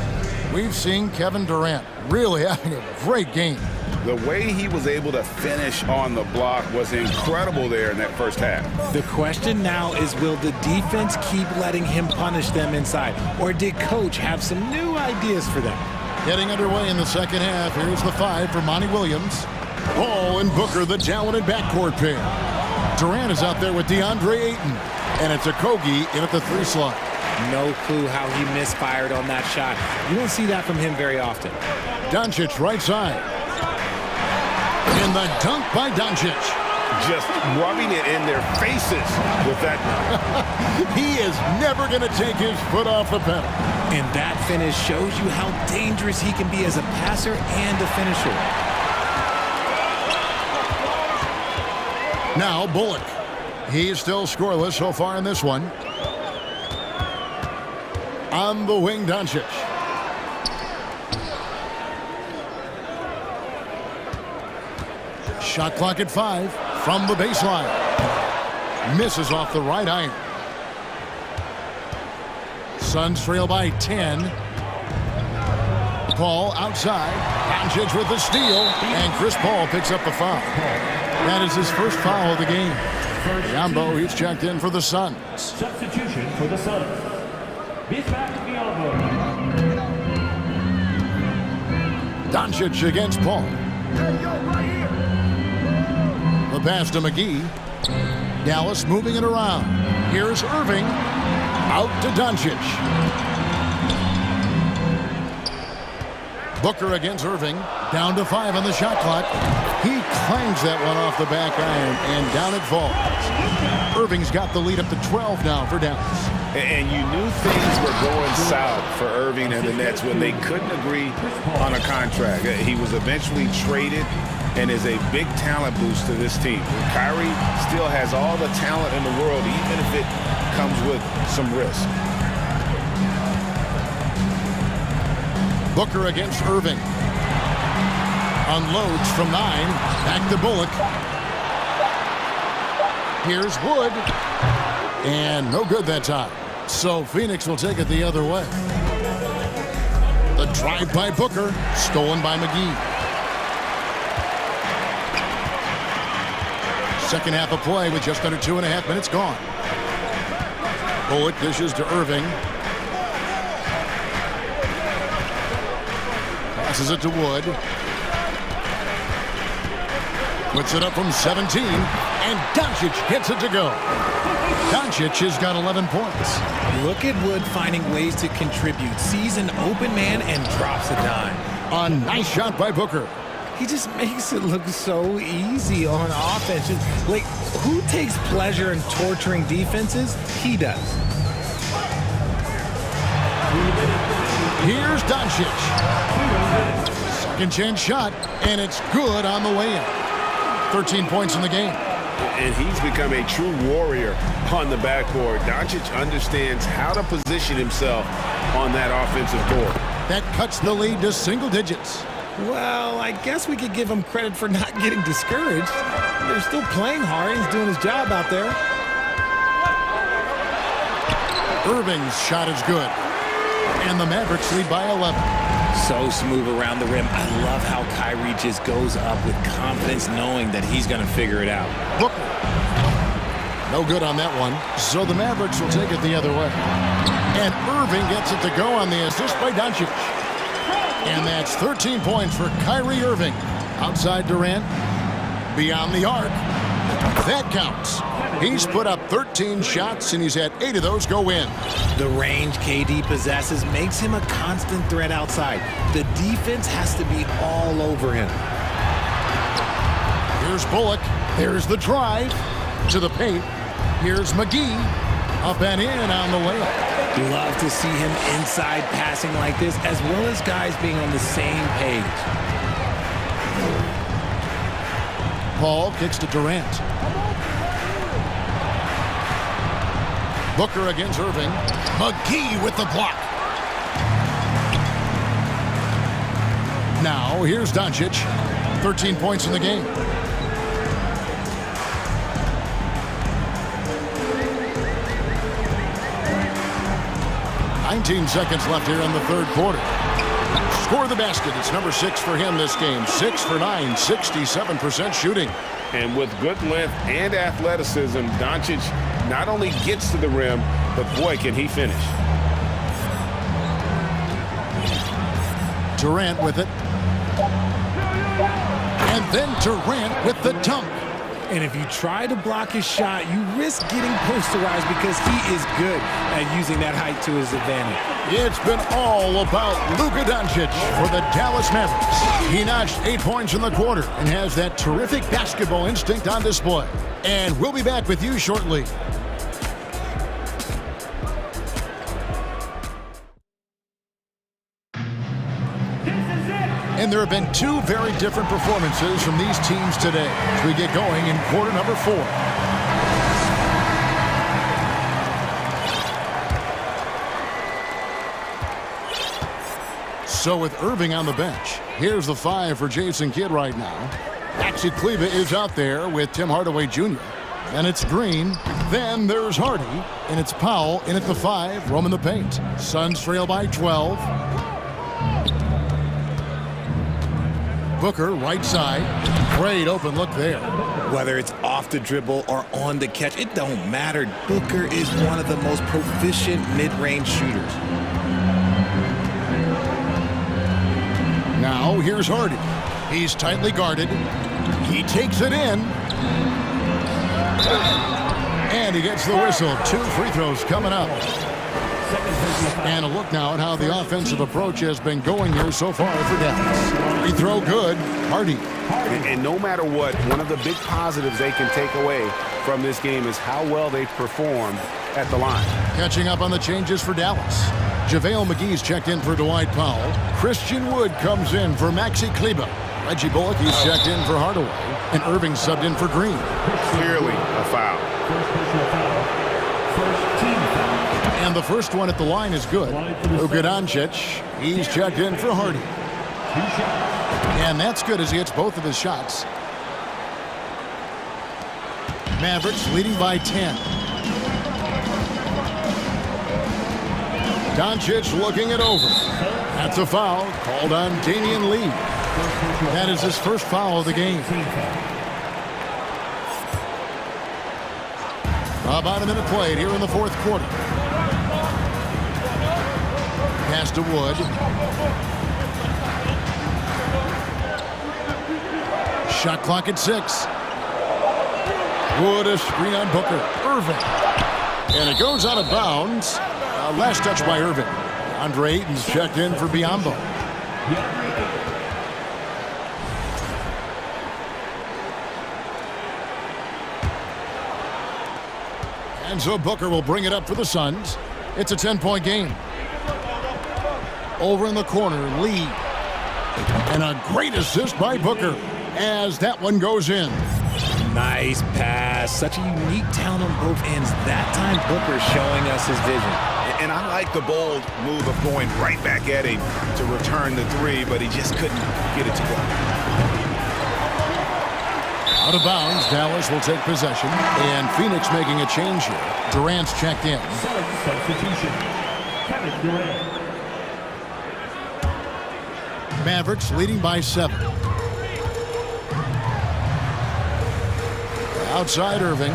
We've seen Kevin Durant really having a great game. The way he was able to finish on the block was incredible there in that first half. The question now is, will the defense keep letting him punish them inside, or did Coach have some new ideas for them? Getting underway in the second half, here's the 5 for Monty Williams. Paul and Booker, the talented backcourt pair. Durant is out there with DeAndre Ayton, and it's Okogie in at the 3 slot. No clue how he misfired on that shot. You don't see that from him very often. Doncic right side. And the dunk by Doncic. Just rubbing it in their faces with that. He is never going to take his foot off the pedal. And that finish shows you how dangerous he can be as a passer and a finisher. Now Bullock. He's still scoreless so far in this one. On the wing, Doncic. Shot clock at 5 from the baseline. Misses off the right iron. Suns trail by 10. Paul outside. Doncic with the steal. And Chris Paul picks up the foul. That is his first foul of the game. Biombo, he's checked in for the Suns. Substitution for the Suns. Bismack Biombo. Doncic against Paul. The pass to McGee. Dallas moving it around. Here's Irving. Out to Doncic. Booker against Irving. Down to 5 on the shot clock. He clangs that one off the back iron, and down it falls. Irving's got the lead up to 12 now for Dallas. And you knew things were going south for Irving and the Nets when they couldn't agree on a contract. He was eventually traded and is a big talent boost to this team. Kyrie still has all the talent in the world, even if it comes with some risk. Booker against Irving. Unloads from 9. Back to Bullock. Here's Wood. And no good that time. So Phoenix will take it the other way. The drive by Booker. Stolen by McGee. Second half of play with just under 2.5 minutes gone. Bullock dishes to Irving. Passes it to Wood. Puts it up from 17, and Doncic gets it to go. Doncic has got 11 points. Look at Wood finding ways to contribute. Sees an open man and drops a dime. A nice shot by Booker. He just makes it look so easy on offense. Like, who takes pleasure in torturing defenses? He does. Here's Doncic. Second chance shot, and it's good on the way in. 13 points in the game. And he's become a true warrior on the backboard. Doncic understands how to position himself on that offensive board. That cuts the lead to single digits. Well, I guess we could give him credit for not getting discouraged. They're still playing hard. He's doing his job out there. Irving's shot is good. And the Mavericks lead by 11. So smooth around the rim. I love how Kyrie just goes up with confidence, knowing that he's going to figure it out. Booker. No good on that one. So the Mavericks will take it the other way. And Irving gets it to go on the assist by Doncic. And that's 13 points for Kyrie Irving. Outside Durant. Beyond the arc. That counts. He's put up 13 shots, and he's had 8 of those go in. The range KD possesses makes him a constant threat outside. The defense has to be all over him. Here's Bullock. There's the drive to the paint. Here's McGee. Up and in on the layup. Love to see him inside passing like this, as well as guys being on the same page. Paul kicks to Durant. Booker against Irving. McGee with the block. Now here's Doncic. 13 points in the game. $19 seconds left here in the third quarter. Score the basket. It's number 6 for him this game. 6 for 9, 67% shooting. And with good length and athleticism, Doncic not only gets to the rim, but boy, can he finish. Durant with it. And then Durant with the dunk. And if you try to block his shot, you risk getting posterized because he is good at using that height to his advantage. It's been all about Luka Doncic for the Dallas Mavericks. He notched 8 points in the quarter and has that terrific basketball instinct on display. And we'll be back with you shortly. And there have been 2 very different performances from these teams today as we get going in quarter number 4. So with Irving on the bench, here's the 5 for Jason Kidd right now. Maxi Kleba is out there with Tim Hardaway Jr. Then it's Green. Then there's Hardy. And it's Powell in at the 5, roaming the paint. Suns trail by 12. Booker, right side. Great open look there. Whether it's off the dribble or on the catch, it don't matter. Booker is one of the most proficient mid-range shooters. Now Now here's Hardy. He's tightly guarded. He takes it in. And he gets the whistle. 2 free throws coming up. And a look now at how the offensive approach has been going here so far for Dallas. Free throw good. Hardy. And no matter what, one of the big positives they can take away from this game is how well they've performed at the line. Catching up on the changes for Dallas. JaVale McGee's checked in for Dwight Powell. Christian Wood comes in for Maxi Kleber. Reggie Bullock, he's checked in for Hardaway. And Irving subbed in for Green. Clearly a foul. And the first one at the line is good. Luka Doncic, he's checked in for Hardy. And that's good as he hits both of his shots. Mavericks leading by 10. Doncic looking it over. That's a foul called on Damian Lee. That is his first foul of the game. About a minute played here in the fourth quarter. Pass to Wood. Shot clock at 6. Wood a screen on Booker. Irving. And it goes out of bounds. Last touch by Irving. Andre Ayton's checked in for Biyombo. And so Booker will bring it up for the Suns. It's a 10-point game. Over in the corner, Lee. And a great assist by Booker as that one goes in. Nice pass. Such a unique talent on both ends. That time Booker showing us his vision. And I like the bold move of going right back at him to return the 3, but he just couldn't get it to go. Out of bounds, Dallas will take possession. And Phoenix making a change here. Durant's checked in. Substitution. Kevin Durant. Mavericks leading by 7. Outside Irving.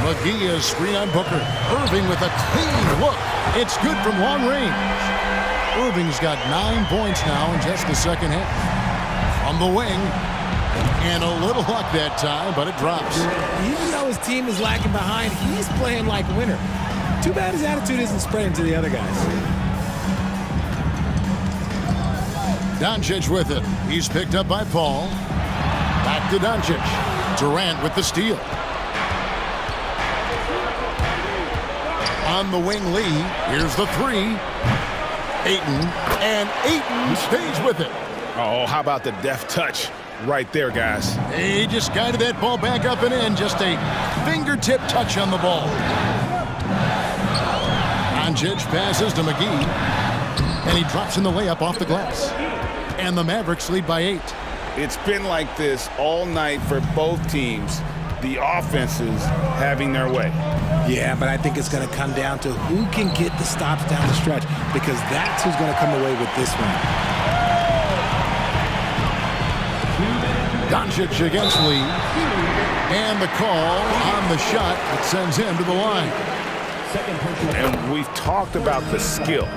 McGee is screen on Booker. Irving with a clean look. It's good from long range. Irving's got 9 points now in just the second half. From the wing. And a little luck that time, but it drops. Even though his team is lagging behind, he's playing like a winner. Too bad his attitude isn't spreading to the other guys. Doncic with it. He's picked up by Paul. Back to Doncic. Durant with the steal. On the wing, Lee. Here's the 3. Ayton. And Ayton stays with it. Oh, how about the deft touch right there, guys? He just guided that ball back up and in. Just a fingertip touch on the ball. Doncic passes to McGee. And he drops in the layup off the glass. And the Mavericks lead by 8. It's been like this all night for both teams. The offenses having their way. Yeah, but I think it's going to come down to who can get the stops down the stretch, because that's who's going to come away with this one. Doncic against Lee. And the call on the shot that sends him to the line. And we've talked about the skill.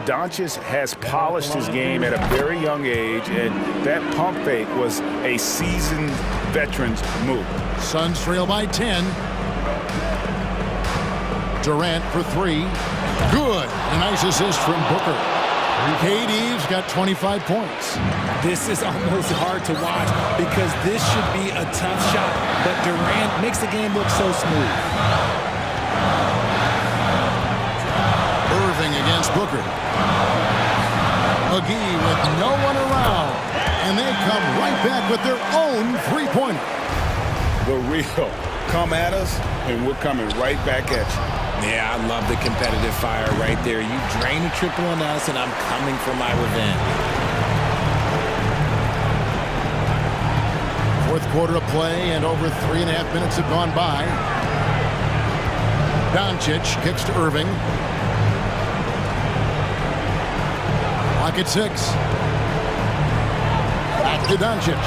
Doncic has polished his game at a very young age, and that pump fake was a seasoned veteran's move. Suns trail by 10. Durant for 3. Good. A nice assist from Booker. KD's got 25 points. This is almost hard to watch because this should be a tough shot, but Durant makes the game look so smooth. Irving against Booker. McGee with no one around. And they come right back with their own three-pointer. The real come at us, and we're coming right back at you. Yeah, I love the competitive fire right there. You drain a triple on us, and I'm coming for my revenge. Fourth quarter of play, and over 3.5 minutes have gone by. Doncic kicks to Irving. Clock at 6. Back to Doncic.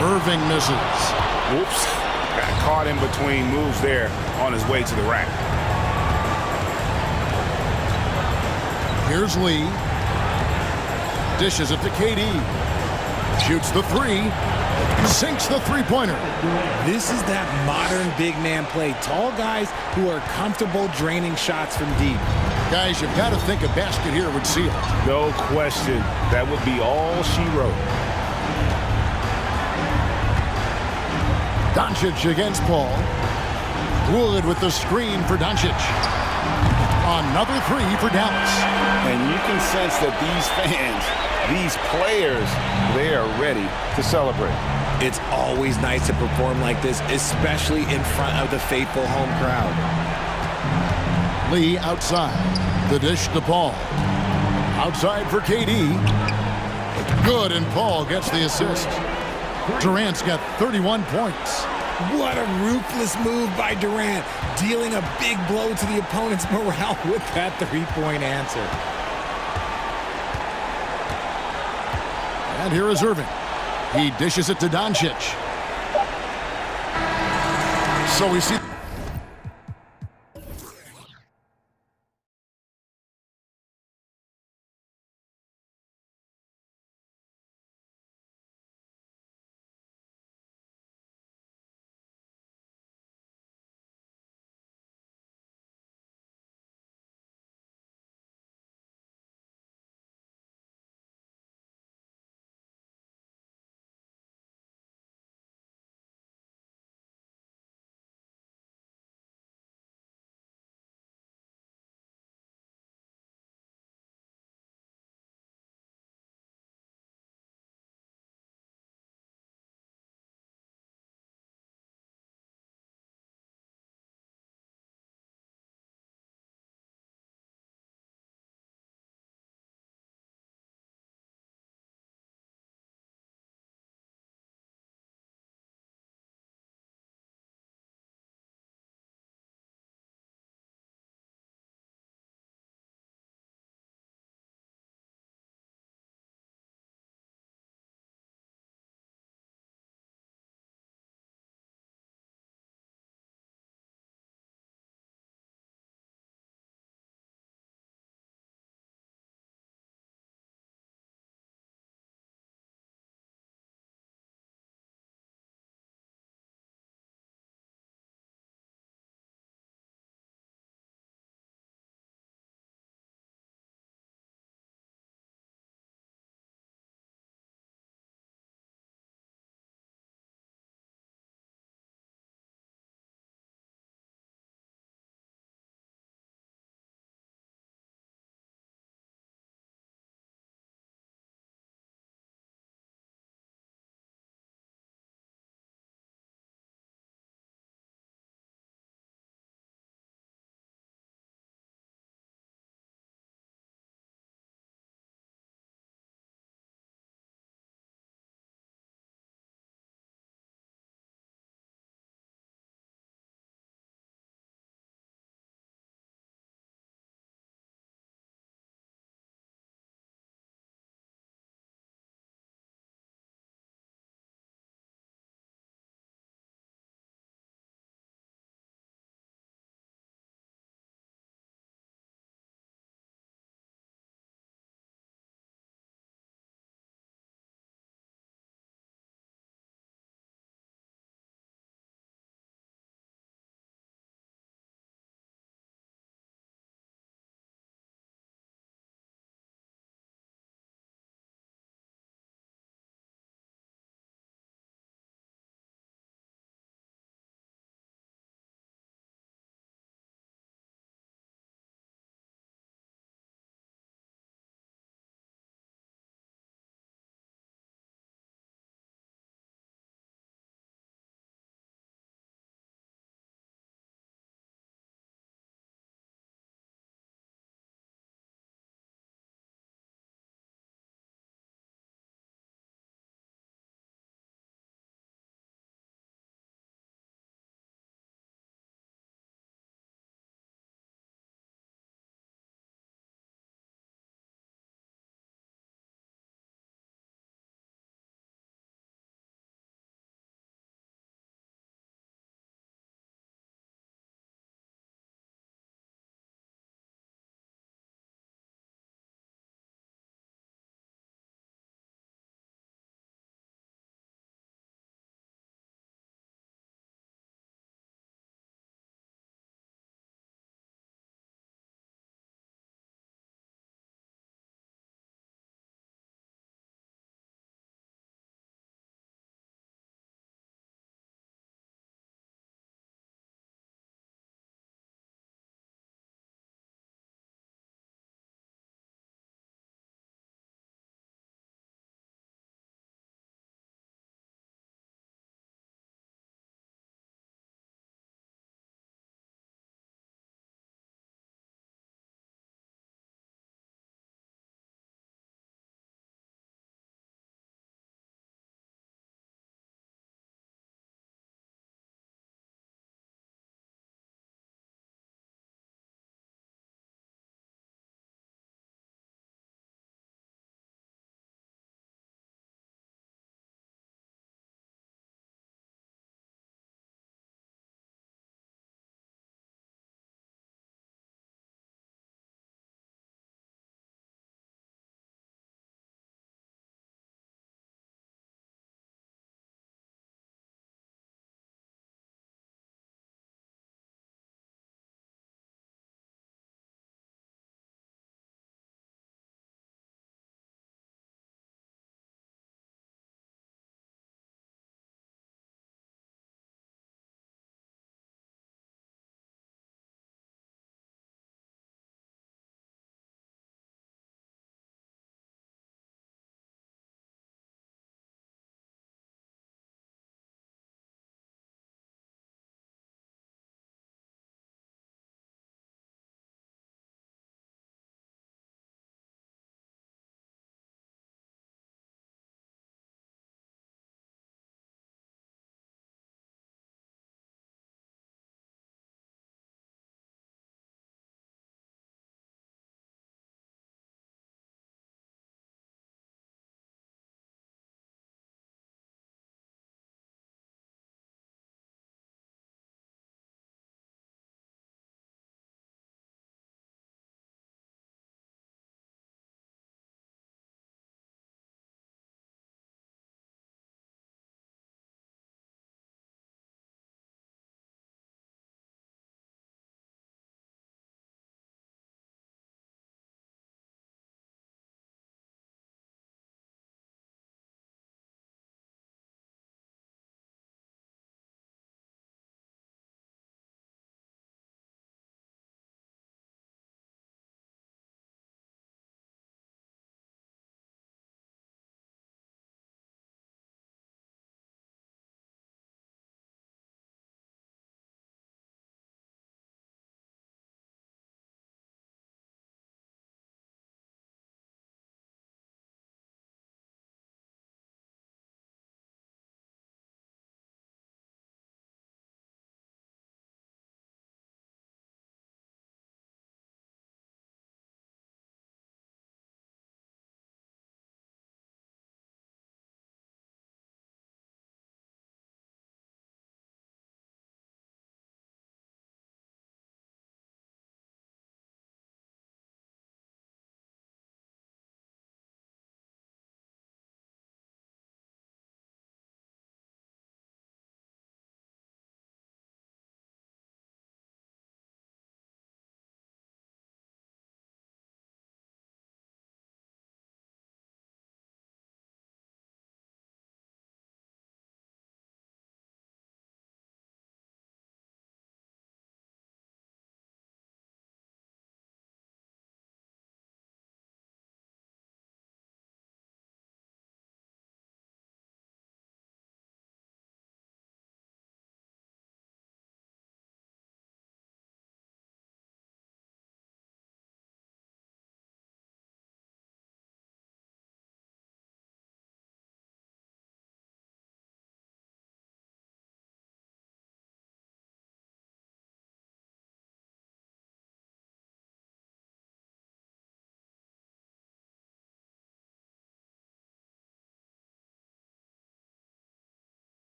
Irving misses. Whoops. Got caught in between moves there on his way to the rack. Here's Lee. Dishes it to KD. Shoots the three. Sinks the three-pointer. This is that modern big man play. Tall guys who are comfortable draining shots from deep. Guys, you've got to think a basket here would seal it. No question. That would be all she wrote. Doncic against Paul. Wood with the screen for Doncic. Another three for Dallas. And you can sense that these fans, these players, they are ready to celebrate. It's always nice to perform like this, especially in front of the faithful home crowd. Lee outside. The dish to Paul. Outside for KD. Good, and Paul gets the assist. Durant's got 31 points. What a ruthless move by Durant, dealing a big blow to the opponent's morale with that three-point answer. And here is Irving. He dishes it to Doncic. So we see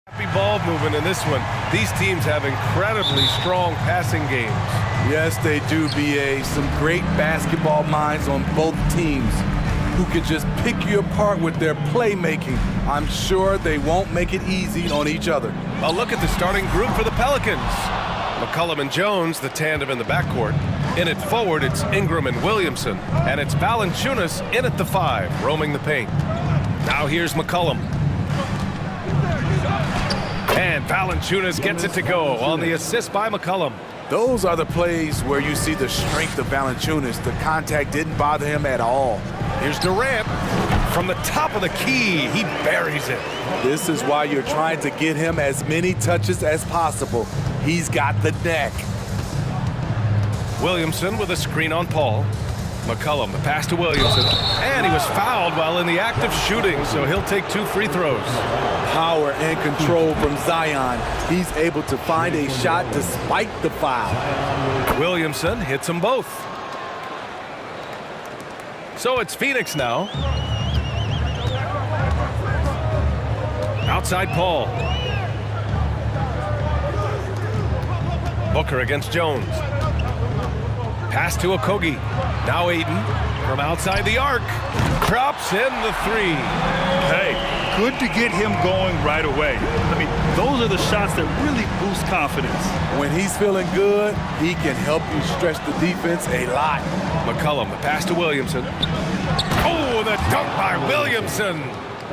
Happy ball movement in this one. These teams have incredibly strong passing games. Yes, they do, BA. Some great basketball minds on both teams who can just pick you apart with their playmaking. I'm sure they won't make it easy on each other. A look at the starting group for the Pelicans. McCollum and Jones, the tandem in the backcourt. In at forward, it's Ingram and Williamson. And it's Valanciunas in at the 5, roaming the paint. Now here's McCollum. And Valanciunas gets it to go on the assist by McCollum. Those are the plays where you see the strength of Valanciunas. The contact didn't bother him at all. Here's Durant. From the top of the key, he buries it. This is why you're trying to get him as many touches as possible. He's got the neck. Williamson with a screen on Paul. McCollum, the pass to Williamson. And he was fouled while in the act of shooting, so he'll take 2 free throws. Power and control from Zion. He's able to find a shot despite the foul. Williamson hits them both. So it's Phoenix now. Outside Paul. Booker against Jones. Pass to Okogie. Now Aiden from outside the arc. Drops in the 3. Hey, good to get him going right away. I mean, those are the shots that really boost confidence. When he's feeling good, he can help you stretch the defense a lot. McCollum, the pass to Williamson. Oh, the dunk by Williamson.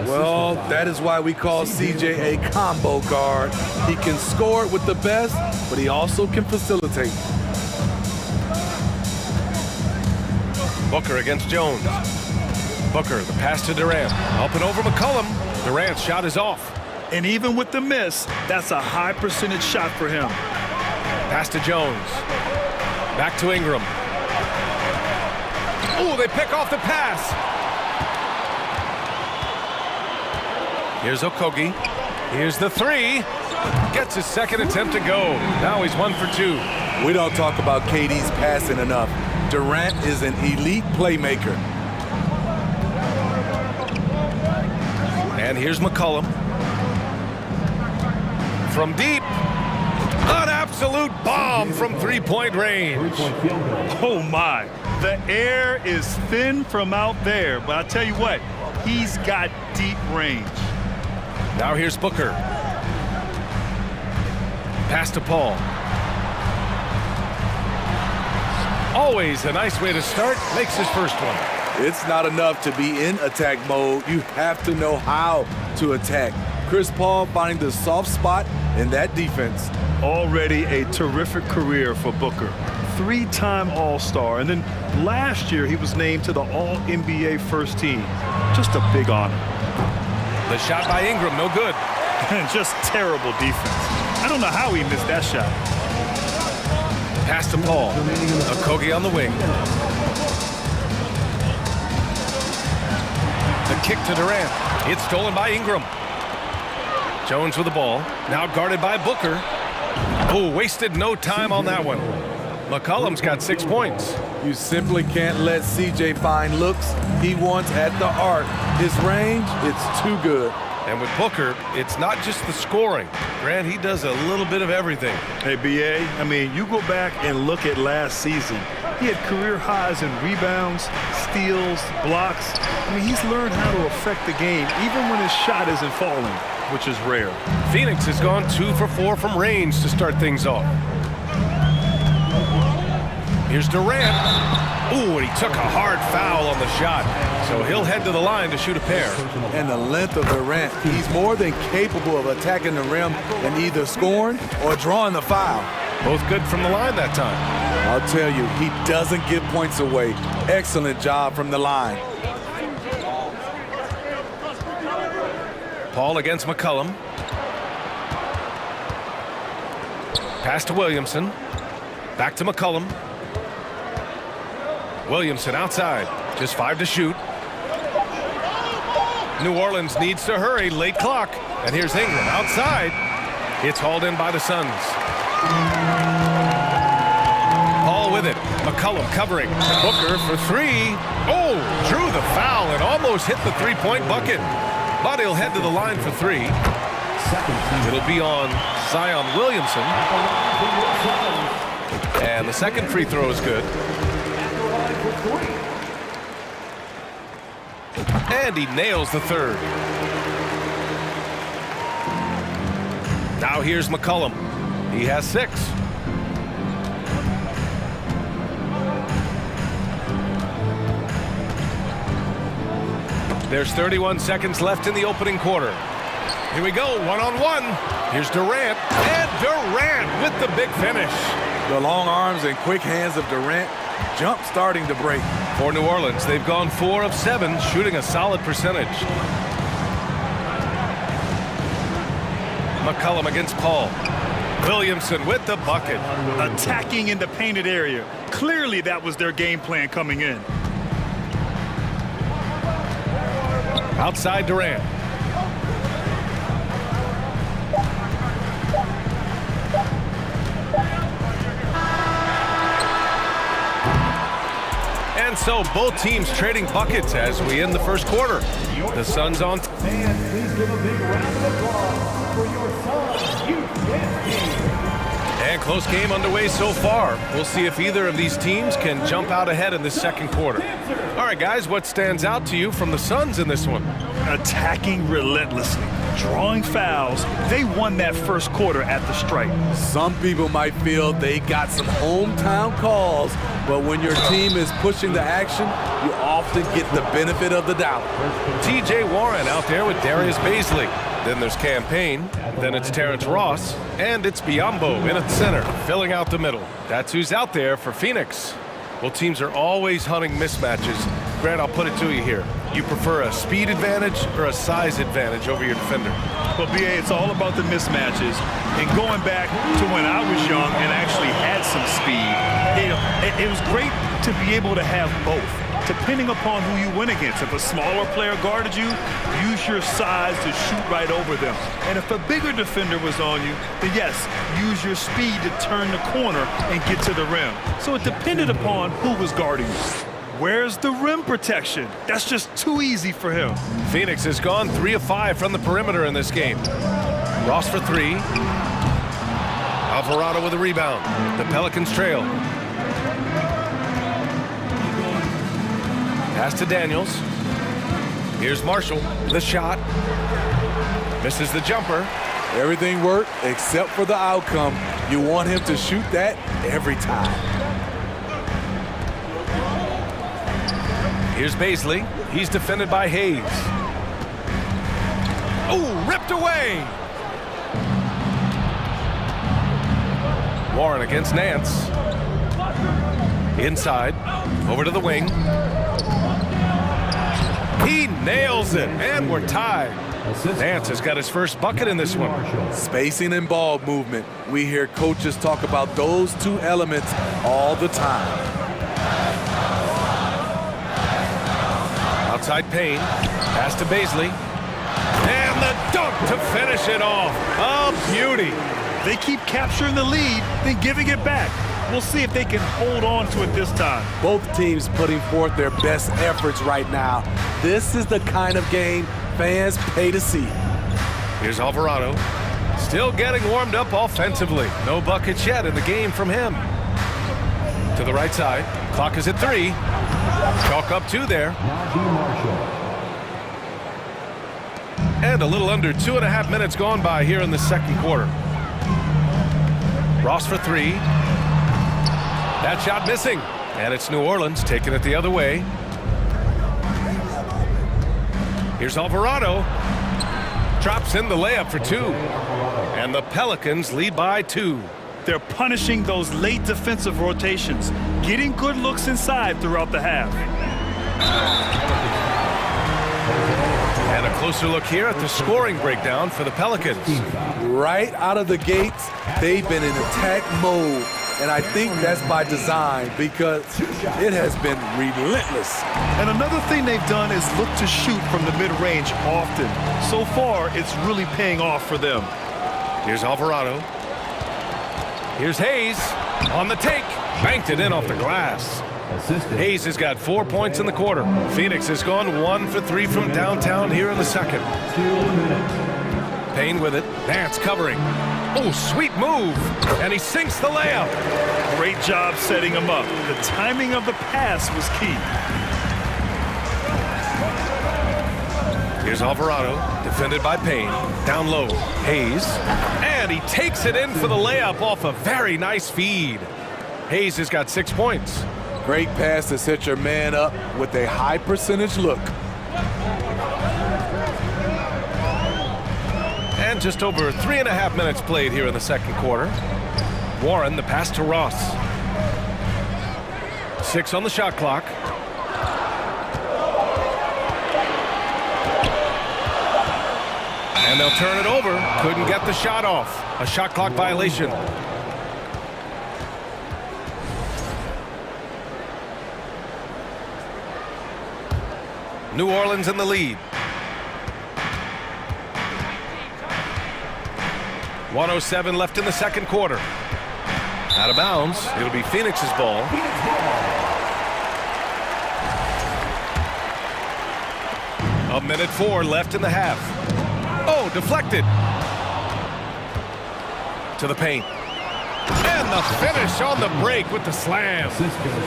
Well, that is why we call CJ a combo guard. He can score it with the best, but he also can facilitate. Booker against Jones. Booker, the pass to Durant. Up and over McCollum. Durant's shot is off. And even with the miss, that's a high percentage shot for him. Pass to Jones. Back to Ingram. Oh, they pick off the pass. Here's Okogie. Here's the 3. Gets his second attempt to go. Now he's 1 for 2. We don't talk about KD's passing enough. Durant is an elite playmaker. And here's McCollum. From deep. An absolute bomb from 3-point range. Oh, my. The air is thin from out there, but I tell you what, he's got deep range. Now here's Booker. Pass to Paul. Always a nice way to start. Makes his first one. It's not enough to be in attack mode. You have to know how to attack. Chris Paul finding the soft spot in that defense. Already a terrific career for Booker. 3-time All-Star, and then last year he was named to the All-NBA first team. Just a big honor. The shot by Ingram, no good. Just terrible defense. I don't know how he missed that shot. Pass to Paul. Okogie on the wing. The kick to Durant. It's stolen by Ingram. Jones with the ball. Now guarded by Booker. Oh, wasted no time on that one. McCollum's got 6 points. You simply can't let CJ find looks he wants at the arc. His range, it's too good. And with Booker, it's not just the scoring. Grant, he does a little bit of everything. Hey, BA, I mean, you go back and look at last season. He had career highs in rebounds, steals, blocks. I mean, he's learned how to affect the game, even when his shot isn't falling, which is rare. Phoenix has gone 2 for 4 from range to start things off. Here's Durant. Ooh, and he took a hard foul on the shot. So he'll head to the line to shoot a pair. And the length of Durant, he's more than capable of attacking the rim and either scoring or drawing the foul. Both good from the line that time. I'll tell you, he doesn't give points away. Excellent job from the line. Paul against McCollum. Pass to Williamson. Back to McCollum. Williamson outside. Just 5 to shoot. New Orleans needs to hurry. Late clock. And here's Ingram outside. It's hauled in by the Suns. Paul with it. McCollum covering. Booker for 3. Oh, drew the foul and almost hit the 3-point bucket. But he'll head to the line for 3. It'll be on Zion Williamson. And the second free throw is good. And he nails the third. Now here's McCollum. He has 6. There's 31 seconds left in the opening quarter. Here we go, one-on-one. Here's Durant, and Durant with the big finish. The long arms and quick hands of Durant, jump starting to break. For New Orleans, they've gone 4 of 7, shooting a solid percentage. McCollum against Paul. Williamson with the bucket. Attacking in the painted area. Clearly that was their game plan coming in. Outside Durant. And so both teams trading buckets as we end the first quarter. The Suns on. Fans, please give a big round of applause for your Suns Youth Dance Team. And close game underway so far. We'll see if either of these teams can jump out ahead in this second quarter. All right, guys, what stands out to you from the Suns in this one? Attacking relentlessly, drawing fouls. They won that first quarter at the stripe. Some people might feel they got some hometown calls, but when your team is pushing the action, you often get the benefit of the doubt. T.J. Warren out there with Darius Baisley. Then there's Campaign, then it's Terrence Ross, and it's Biyombo in at center, filling out the middle. That's who's out there for Phoenix. Well, teams are always hunting mismatches. Grant, I'll put it to you here. You prefer a speed advantage or a size advantage over your defender? Well, B.A., it's all about the mismatches. And going back to when I was young and actually had some speed, it was great to be able to have both, depending upon who you went against. If a smaller player guarded you, use your size to shoot right over them. And if a bigger defender was on you, then yes, use your speed to turn the corner and get to the rim. So it depended upon who was guarding you. Where's the rim protection? That's just too easy for him. Phoenix has gone 3 of 5 from the perimeter in this game. Ross for 3. Alvarado with a rebound. The Pelicans trail. Pass to Daniels. Here's Marshall. The shot. Misses the jumper. Everything worked except for the outcome. You want him to shoot that every time. Here's Baisley. He's defended by Hayes. Oh, ripped away. Warren against Nance. Inside. Over to the wing. He nails it, and we're tied. Nance has got his first bucket in this one. Spacing and ball movement. We hear coaches talk about those two elements all the time. Outside Payne. Pass to Baisley. And the dunk to finish it off. A beauty. They keep capturing the lead, then giving it back. We'll see if they can hold on to it this time. Both teams putting forth their best efforts right now. This is the kind of game fans pay to see. Here's Alvarado. Still getting warmed up offensively. No buckets yet in the game from him. To the right side. Clock is at 3. Chalk up 2 there. And a little under 2.5 minutes gone by here in the second quarter. Ross for 3. That shot missing. And it's New Orleans taking it the other way. Here's Alvarado. Drops in the layup for 2. And the Pelicans lead by 2. They're punishing those late defensive rotations, getting good looks inside throughout the half. And a closer look here at the scoring breakdown for the Pelicans. Right out of the gates, they've been in attack mode. And I think that's by design because it has been relentless. And another thing they've done is look to shoot from the mid-range often. So far, it's really paying off for them. Here's Alvarado. Here's Hayes on the take. Banked it in off the glass. Hayes has got 4 points in the quarter. Phoenix has gone 1 for 3 from downtown here in the second. Payne with it. Nance covering. Oh, sweet move. And he sinks the layup. Great job setting him up. The timing of the pass was key. Here's Alvarado, defended by Payne. Down low, Hayes. And he takes it in for the layup off a very nice feed. Hayes has got 6 points. Great pass to set your man up with a high percentage look. And just over 3.5 minutes played here in the second quarter. Warren, the pass to Ross. 6 on the shot clock. And they'll turn it over. Couldn't get the shot off. A shot clock violation. New Orleans in the lead. 1:07 left in the second quarter. Out of bounds. It'll be Phoenix's ball. A minute 4 left in the half. Oh, deflected. To the paint. And the finish on the break with the slam.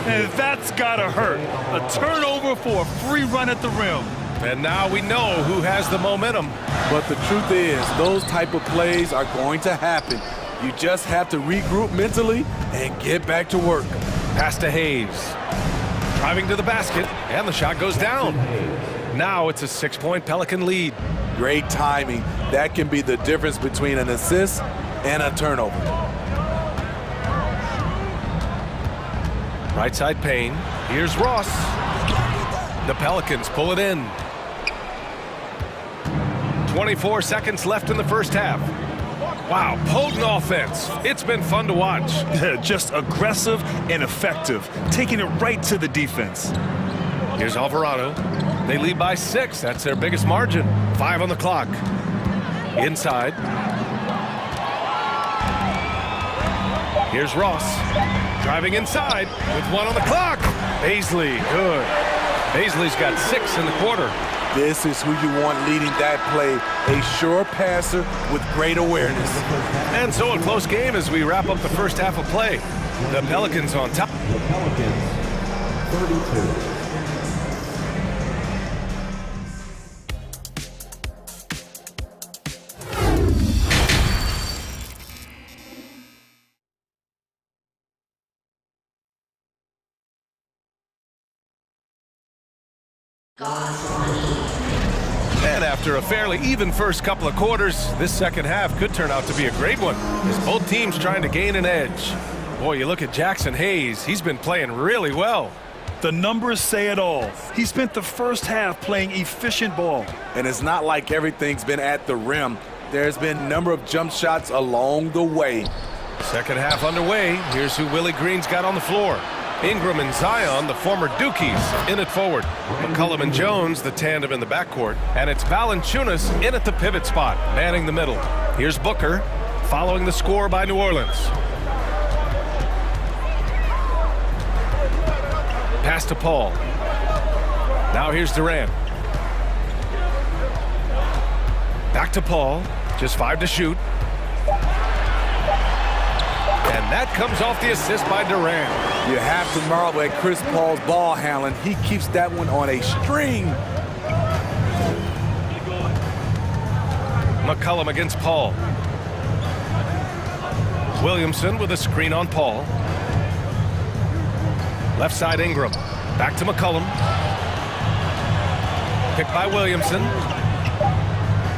And that's gotta hurt. A turnover for a free run at the rim. And now we know who has the momentum. But the truth is, those type of plays are going to happen. You just have to regroup mentally and get back to work. Pass to Hayes. Driving to the basket, and the shot goes down. Now it's a 6-point Pelican lead. Great timing. That can be the difference between an assist and a turnover. Right side Payne. Here's Ross. The Pelicans pull it in. 24 seconds left in the first half. Wow, potent offense. It's been fun to watch. Just aggressive and effective, taking it right to the defense. Here's Alvarado. They lead by 6. That's their biggest margin. 5 on the clock. Inside. Here's Ross. Driving inside with 1 on the clock. Baisley, good. Baisley's got 6 in the quarter. This is who you want leading that play. A sure passer with great awareness. And so a close game as we wrap up the first half of play. The Pelicans on top. The Pelicans, 32. And after a fairly even first couple of quarters, this second half could turn out to be a great one, as both teams trying to gain an edge. Boy, you look at Jackson Hayes, he's been playing really well. The numbers say it all. He spent the first half playing efficient ball. And it's not like everything's been at the rim. There's been a number of jump shots along the way. Second half underway. Here's who Willie Green's got on the floor. Ingram and Zion, the former Dukies, in at forward. McCullum and Jones, the tandem in the backcourt. And it's Valanciunas in at the pivot spot, manning the middle. Here's Booker, following the score by New Orleans. Pass to Paul. Now here's Durant. Back to Paul. Just 5 to shoot. And that comes off the assist by Durant. You have to marvel at Chris Paul's ball handling. He keeps that one on a string. McCullum against Paul. Williamson with a screen on Paul. Left side Ingram. Back to McCullum. Picked by Williamson.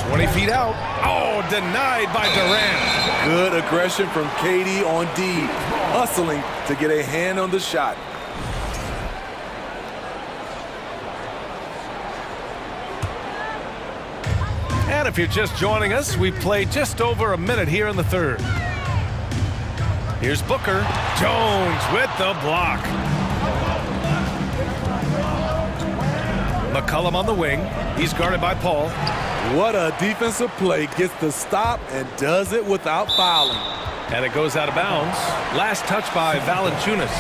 20 feet out. Oh, denied by Durant. Good aggression from KD on D. Hustling to get a hand on the shot. And if you're just joining us, we played just over a minute here in the third. Here's Booker. Jones with the block. McCullum on the wing. He's guarded by Paul. What a defensive play. Gets the stop and does it without fouling. And it goes out of bounds. Last touch by Valanciunas.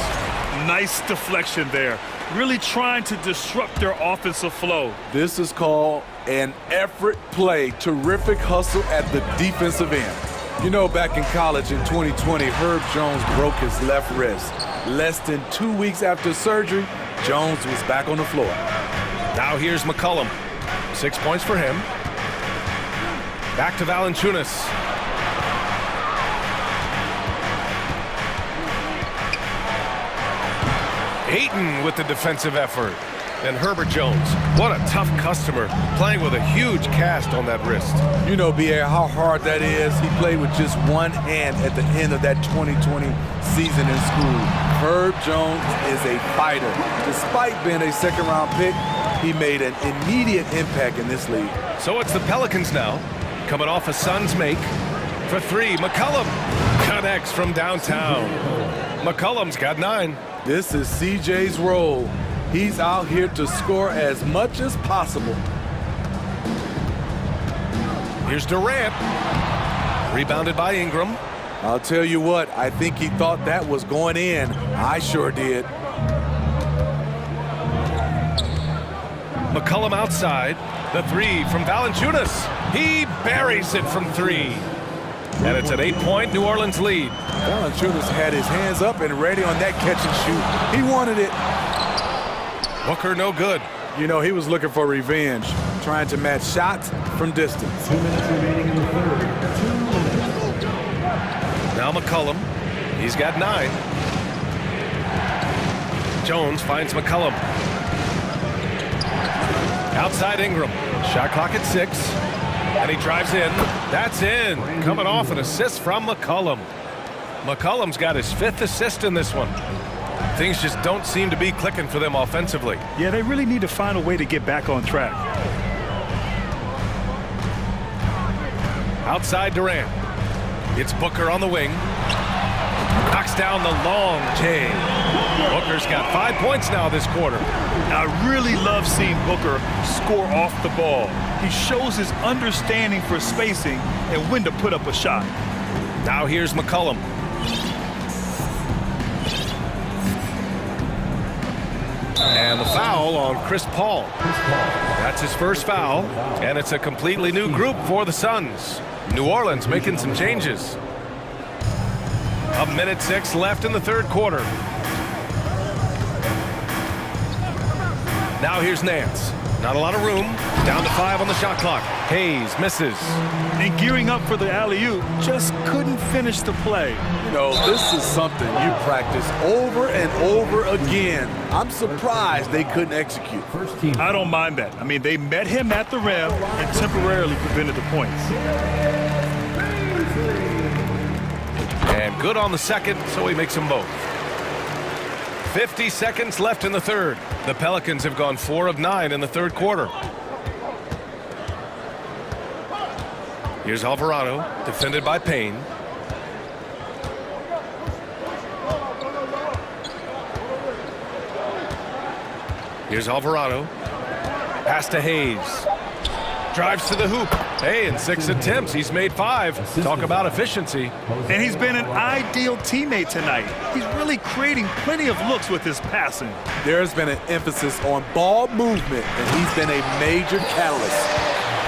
Nice deflection there. Really trying to disrupt their offensive flow. This is called An effort play, terrific hustle at the defensive end. You know, back in college in 2020, Herb Jones broke his left wrist. Less than 2 weeks after surgery, Jones was back on the floor. Now here's McCollum. 6 points for him. Back to Valanciunas. Ayton with the defensive effort. And Herbert Jones, what a tough customer, playing with a huge cast on that wrist. You know, B.A., how hard that is. He played with just one hand at the end of that 2020 season in school. Herb Jones is a fighter. Despite being a second-round pick, he made an immediate impact in this league. So it's the Pelicans now, coming off a Suns make. For three, McCollum connects from downtown. McCollum's got 9. This is CJ's role. He's out here to score as much as possible. Here's Durant. Rebounded by Ingram. I'll tell you what, I think he thought that was going in. I sure did. McCollum outside. The 3 from Valanciunas. He buries it from 3. And it's an 8-point New Orleans lead. Valanciunas had his hands up and ready on that catch and shoot. He wanted it. Booker no good. You know, he was looking for revenge, trying to match shots from distance. 2 minutes remaining in the third. 2 minutes. Now McCollum. He's got 9. Jones finds McCollum. Outside Ingram. Shot clock at 6. And he drives in. That's in. Coming off an assist from McCollum. McCollum's got his 5th assist in this one. Things just don't seem to be clicking for them offensively. Yeah, they really need to find a way to get back on track. Outside Durant. It's Booker on the wing. Knocks down the long J. Booker's got 5 points now this quarter. I really love seeing Booker score off the ball. He shows his understanding for spacing and when to put up a shot. Now here's McCollum. And the foul on Chris Paul. That's his first foul, and it's a completely new group for the Suns. New Orleans making some changes. 1:06 left in the third quarter. Now here's Nance. Not a lot of room. Down to 5 on the shot clock. Hayes misses. And gearing up for the alley-oop, just couldn't finish the play. You know, this is something you practice over and over again. I'm surprised they couldn't execute. First team. I don't mind that. I mean, they met him at the rim and temporarily prevented the points. And good on the second, so he makes them both. 50 seconds left in the third. The Pelicans have gone 4 of 9 in the third quarter. Here's Alvarado, defended by Payne. Here's Alvarado. Pass to Hayes. Drives to the hoop. Hey, in 6 attempts, he's made 5. Talk about efficiency. And he's been an ideal teammate tonight. He's really creating plenty of looks with his passing. There's been an emphasis on ball movement, and he's been a major catalyst.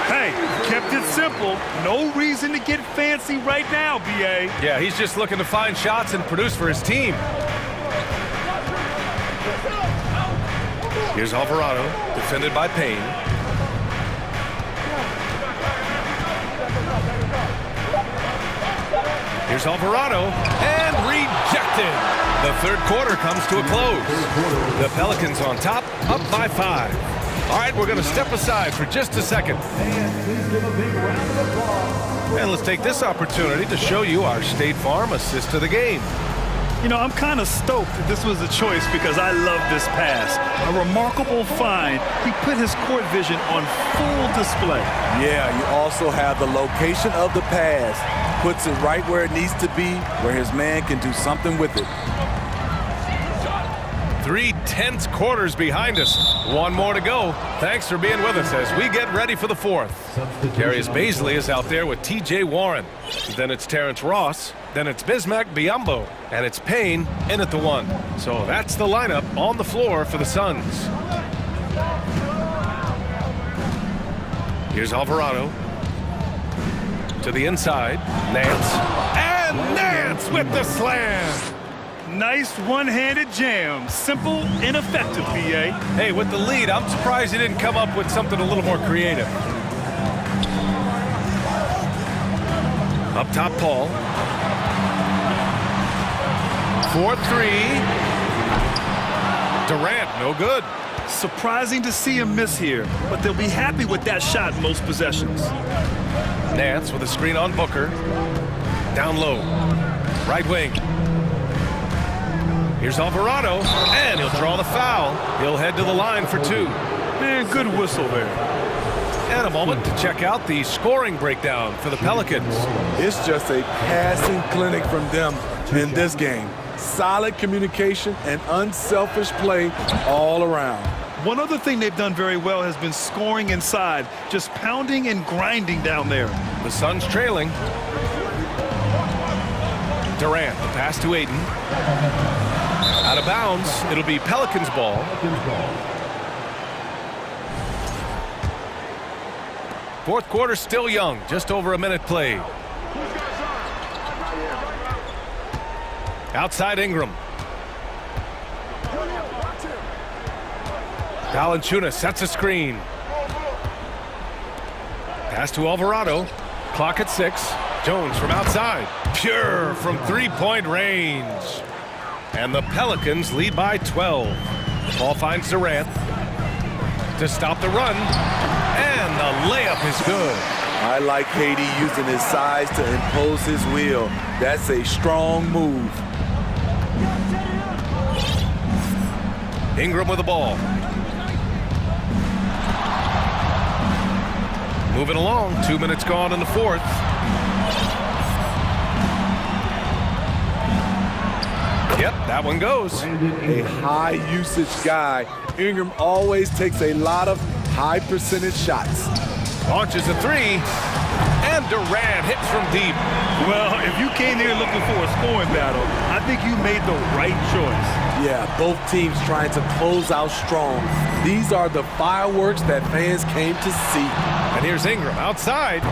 Hey, kept it simple. No reason to get fancy right now, B.A. Yeah, he's just looking to find shots and produce for his team. Here's Alvarado, defended by Payne. Here's Alvarado, and rejected. The third quarter comes to a close. The Pelicans on top, up by 5. All right, we're going to step aside for just a second. And let's take this opportunity to show you our State Farm assist to the game. You know, I'm kind of stoked that this was a choice because I love this pass. A remarkable find. He put his court vision on full display. Yeah, you also have the location of the pass. Puts it right where it needs to be, where his man can do something with it. 3 tense quarters behind us. 1 more to go. Thanks for being with us as we get ready for the 4th. Darius Baisley is out there with T.J. Warren. Then it's Terrence Ross. Then it's Bismack Biyombo. And it's Payne in at the 1. So that's the lineup on the floor for the Suns. Here's Alvarado. To the inside. Nance. And Nance with the slam. Nice one-handed jam. Simple and effective, PA. Hey, with the lead, I'm surprised he didn't come up with something a little more creative. Up top, Paul. 4-3. Durant, no good. Surprising to see him miss here, but they'll be happy with that shot most possessions. Nance with a screen on Booker. Down low. Right wing. Here's Alvarado, and he'll draw the foul. He'll head to the line for two. Man, good whistle there. And a moment to check out the scoring breakdown for the Pelicans. It's just a passing clinic from them in this game. Solid communication and unselfish play all around. One other thing they've done very well has been scoring inside, just pounding and grinding down there. The Suns trailing. Durant, the pass to Ayton. Out of bounds, it'll be Pelicans ball. Fourth quarter still young, just over a minute played. Outside Ingram. Valanciunas sets a screen. Pass to Alvarado. Clock at 6. Jones from outside. Pure from three-point range. And the Pelicans lead by 12. Ball finds Durant to stop the run. And the layup is good. I like KD using his size to impose his will. That's a strong move. Ingram with the ball. Moving along, 2 minutes gone in the fourth. Yep, that one goes. A high usage guy. Ingram always takes a lot of high percentage shots. Launches a three, and Durant hits from deep. Well, if you came here looking for a scoring battle, I think you made the right choice. Yeah, both teams trying to close out strong. These are the fireworks that fans came to see. And here's Ingram outside.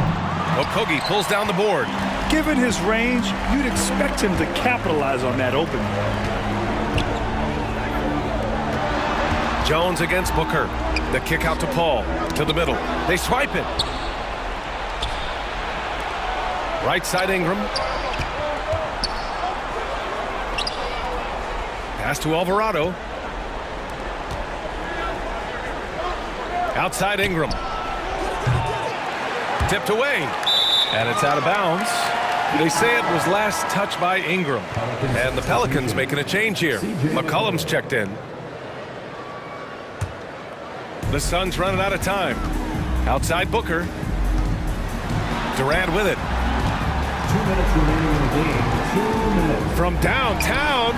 Okogie pulls down the board. Given his range, you'd expect him to capitalize on that opening. Jones against Booker. The kick out to Paul. To the middle. They swipe it. Right side Ingram. Pass to Alvarado. Outside Ingram. Tipped away. And it's out of bounds. They say it was last touched by Ingram. And the Pelicans making a change here. McCollum's checked in. The Suns running out of time. Outside Booker. Durant with it. 2 minutes remaining in the game. 2 minutes. From downtown.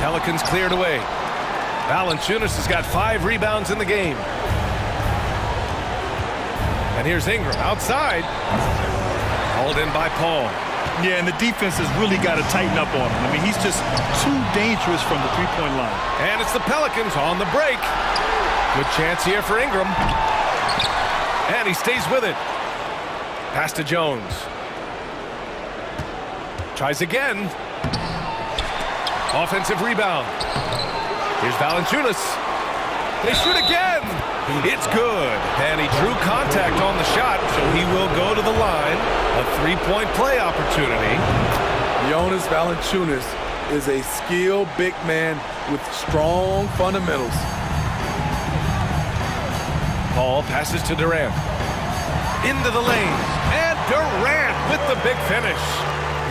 Pelicans cleared away. Valanciunas has got 5 rebounds in the game. And here's Ingram outside. Hauled in by Paul. Yeah, and the defense has really got to tighten up on him. I mean, he's just too dangerous from the three-point line. And it's the Pelicans on the break. Good chance here for Ingram. And he stays with it. Pass to Jones. Tries again. Offensive rebound. Here's Valanciunas. They shoot again. It's good. And he drew contact on the shot, so he will go to the line. A three-point play opportunity. Jonas Valanciunas is a skilled big man with strong fundamentals. Paul passes to Durant. Into the lane. And Durant with the big finish.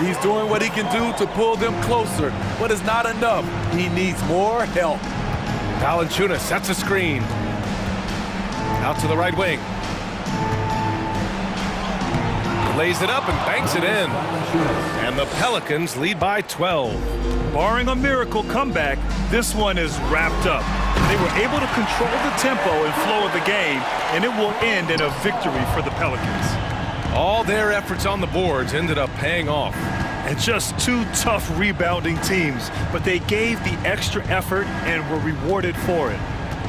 He's doing what he can do to pull them closer, but it's not enough. He needs more help. Valanciunas sets a screen. Out to the right wing. Lays it up and banks it in. And the Pelicans lead by 12. Barring a miracle comeback, this one is wrapped up. They were able to control the tempo and flow of the game, and it will end in a victory for the Pelicans. All their efforts on the boards ended up paying off. And just 2 tough rebounding teams, but they gave the extra effort and were rewarded for it.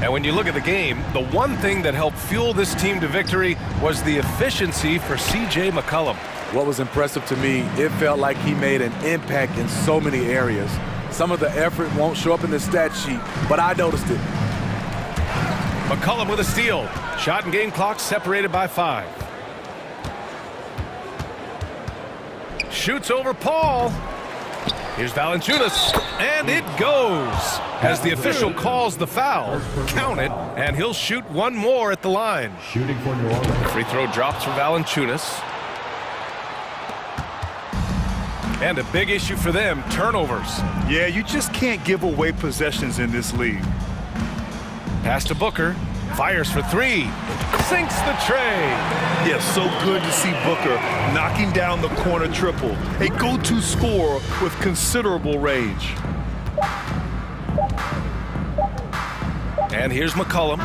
And when you look at the game, the one thing that helped fuel this team to victory was the efficiency for C.J. McCollum. What was impressive to me, it felt like he made an impact in so many areas. Some of the effort won't show up in the stat sheet, but I noticed it. McCollum with a steal. Shot and game clock separated by 5. Shoots over Paul. Here's Valanciunas, and it goes. As the official calls the foul, count it, and he'll shoot one more at the line. Shooting for New Orleans. Free throw drops for Valanciunas. And a big issue for them, turnovers. Yeah, you just can't give away possessions in this league. Pass to Booker. Fires for 3. Sinks the tray. Yeah, so good to see Booker knocking down the corner triple. A go-to scorer with considerable range. And here's McCollum.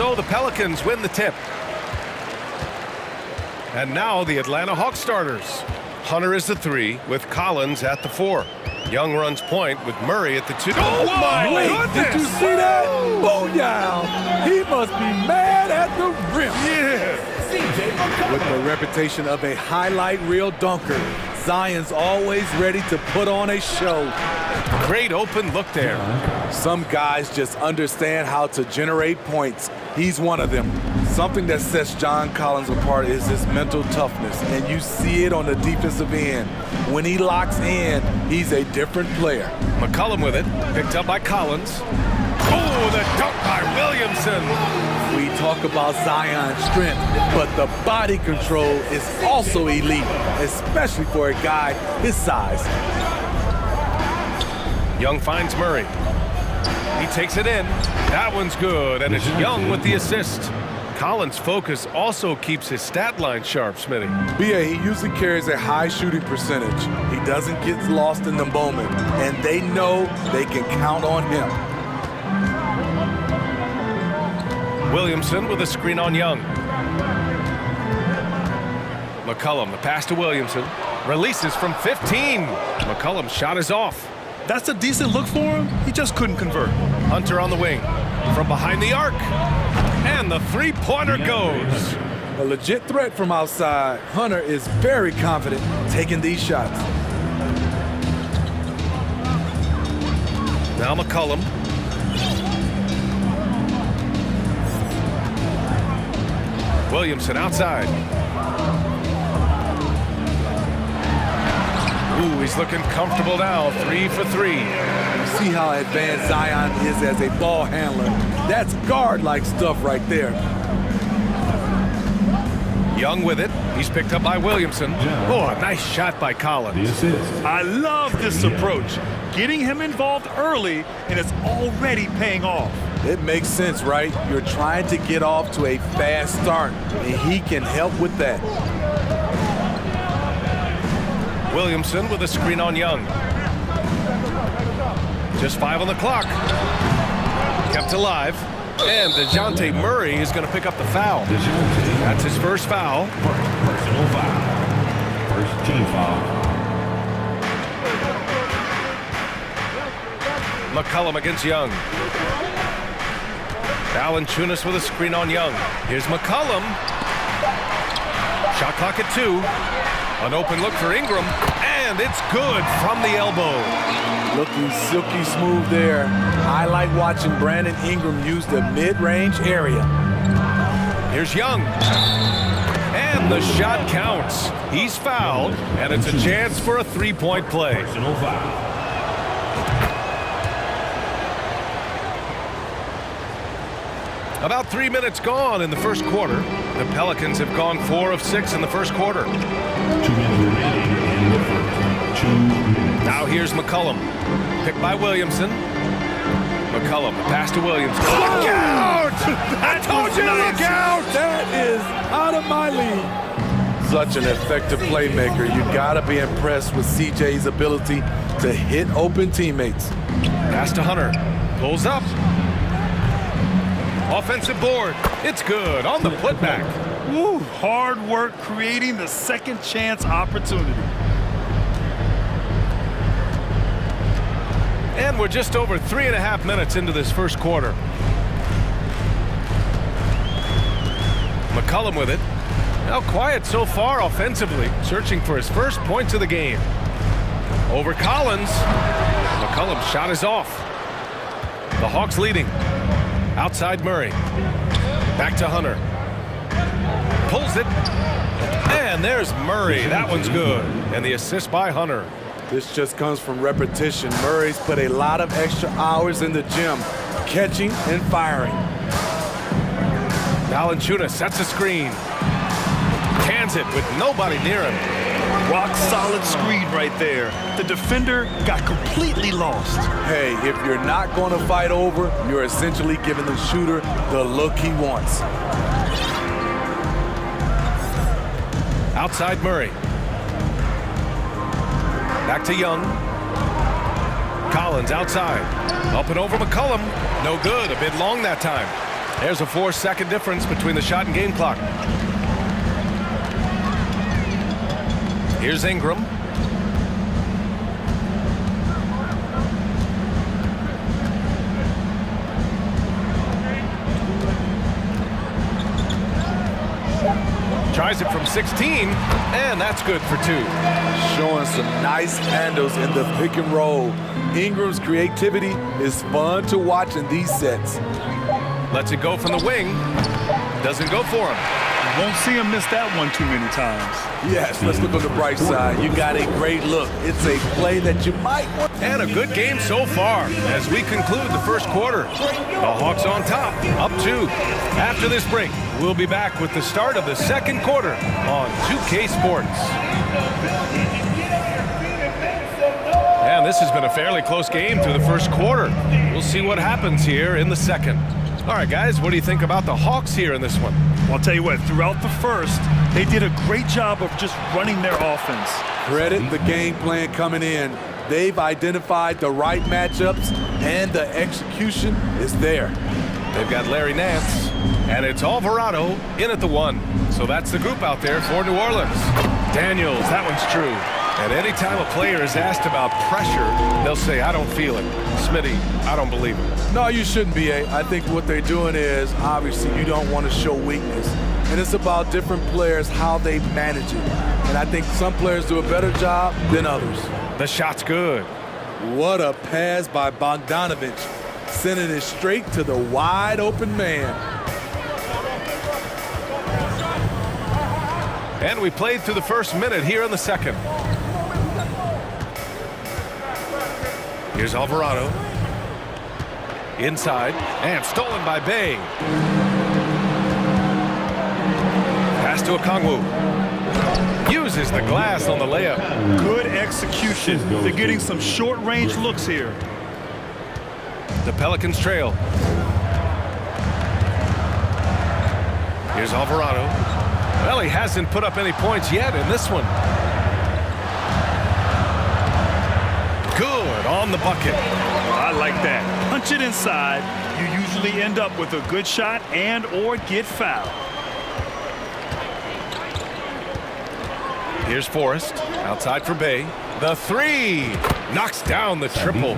So the Pelicans win the tip. And now the Atlanta Hawks starters. Hunter is the 3 with Collins at the 4. Young runs point with Murray at the 2. Oh my goodness! Did you see that? Booyah! He must be mad at the rim. Yeah. With the reputation of a highlight reel dunker, Zion's always ready to put on a show. Great open look there. Some guys just understand how to generate points. He's one of them. Something that sets John Collins apart is his mental toughness, and you see it on the defensive end. When he locks in, he's a different player. McCollum with it, picked up by Collins. Oh, the dunk by Williamson. We talk about Zion's strength, but the body control is also elite, especially for a guy his size. Young finds Murray. He takes it in. That one's good, and it's Young with the assist. Collins' focus also keeps his stat line sharp, Smitty. B.A., he usually carries a high shooting percentage. He doesn't get lost in the moment, and they know they can count on him. Williamson with a screen on Young. McCollum, the pass to Williamson. Releases from 15. McCollum's shot is off. That's a decent look for him. He just couldn't convert. Hunter on the wing. From behind the arc. And the three-pointer goes. A legit threat from outside. Hunter is very confident taking these shots. Now McCollum. Williamson outside. Ooh, he's looking comfortable now. 3 for 3. You see how advanced Zion is as a ball handler. That's guard-like stuff right there. Young with it. He's picked up by Williamson. Oh, a nice shot by Collins. I love this approach. Getting him involved early, and it's already paying off. It makes sense, right? You're trying to get off to a fast start, and he can help with that. Williamson with a screen on Young. Just 5 on the clock. Kept alive. And DeJounte Murray is going to pick up the foul. That's his first foul. Personal foul. First team foul. McCollum against Young. Valanciunas with a screen on Young. Here's McCollum. Shot clock at 2. An open look for Ingram, and it's good from the elbow. Looking silky smooth there. I like watching Brandon Ingram use the mid-range area. Here's Young. And the shot counts. He's fouled, and it's a chance for a three-point play. Personal foul. About 3 minutes gone in the first quarter. The Pelicans have gone 4 of 6 in the first quarter. 2 minutes remaining in the first. 2 minutes. Now here's McCollum. Picked by Williamson. McCollum, the pass to Williamson. Look out! I told you to look out! That is out of my league. Such an effective playmaker. You gotta be impressed with CJ's ability to hit open teammates. Pass to Hunter. Pulls up. Offensive board. It's good on the putback. Woo, hard work creating the second chance opportunity. And we're just over 3.5 minutes into this first quarter. McCollum with it. Now quiet so far offensively, searching for his first points of the game. Over Collins. McCollum's shot is off. The Hawks leading. Outside Murray. Back to Hunter. Pulls it. And there's Murray. That one's good. And the assist by Hunter. This just comes from repetition. Murray's put a lot of extra hours in the gym, catching and firing. Valanciunas sets a screen. Cans it with nobody near him. Rock solid screen right there. The defender got completely lost. Hey, if you're not going to fight over, you're essentially giving the shooter the look he wants. Outside Murray. Back to Young. Collins outside. Up and over McCollum. No good. A bit long that time. There's a 4-second difference between the shot and game clock. Here's Ingram. Tries it from 16, and that's good for 2. Showing some nice handles in the pick and roll. Ingram's creativity is fun to watch in these sets. Lets it go from the wing. Doesn't go for him. Won't see him miss that one too many times. Yes, let's look on the bright side. You got a great look. It's a play that you might want. And a good game so far as we conclude the first quarter. The Hawks on top, up 2. After this break, we'll be back with the start of the second quarter on 2K Sports. And this has been a fairly close game through the first quarter. We'll see what happens here in the second. All right, guys, what do you think about the Hawks here in this one? Well, I'll tell you what, throughout the first, they did a great job of just running their offense. Credit the game plan coming in. They've identified the right matchups, and the execution is there. They've got Larry Nance, and it's Alvarado in at the 1. So that's the group out there for New Orleans. Daniels, that one's true. And anytime a player is asked about pressure, they'll say, I don't feel it. Smitty, I don't believe it. No, you shouldn't be, I think what they're doing is, obviously, you don't want to show weakness. And it's about different players, how they manage it. And I think some players do a better job than others. The shot's good. What a pass by Bogdanovich, sending it straight to the wide open man. And we played through the first minute here in the second. Here's Alvarado. Inside, and stolen by Bay. Pass to Okongwu. Uses the glass on the layup. Good execution. They're getting some short-range looks here. The Pelicans trail. Here's Alvarado. Well, he hasn't put up any points yet in this one. Good on the bucket. I like that. Punch it inside. You usually end up with a good shot and or get fouled. Here's Forrest. Outside for Bay. The 3. Knocks down the triple.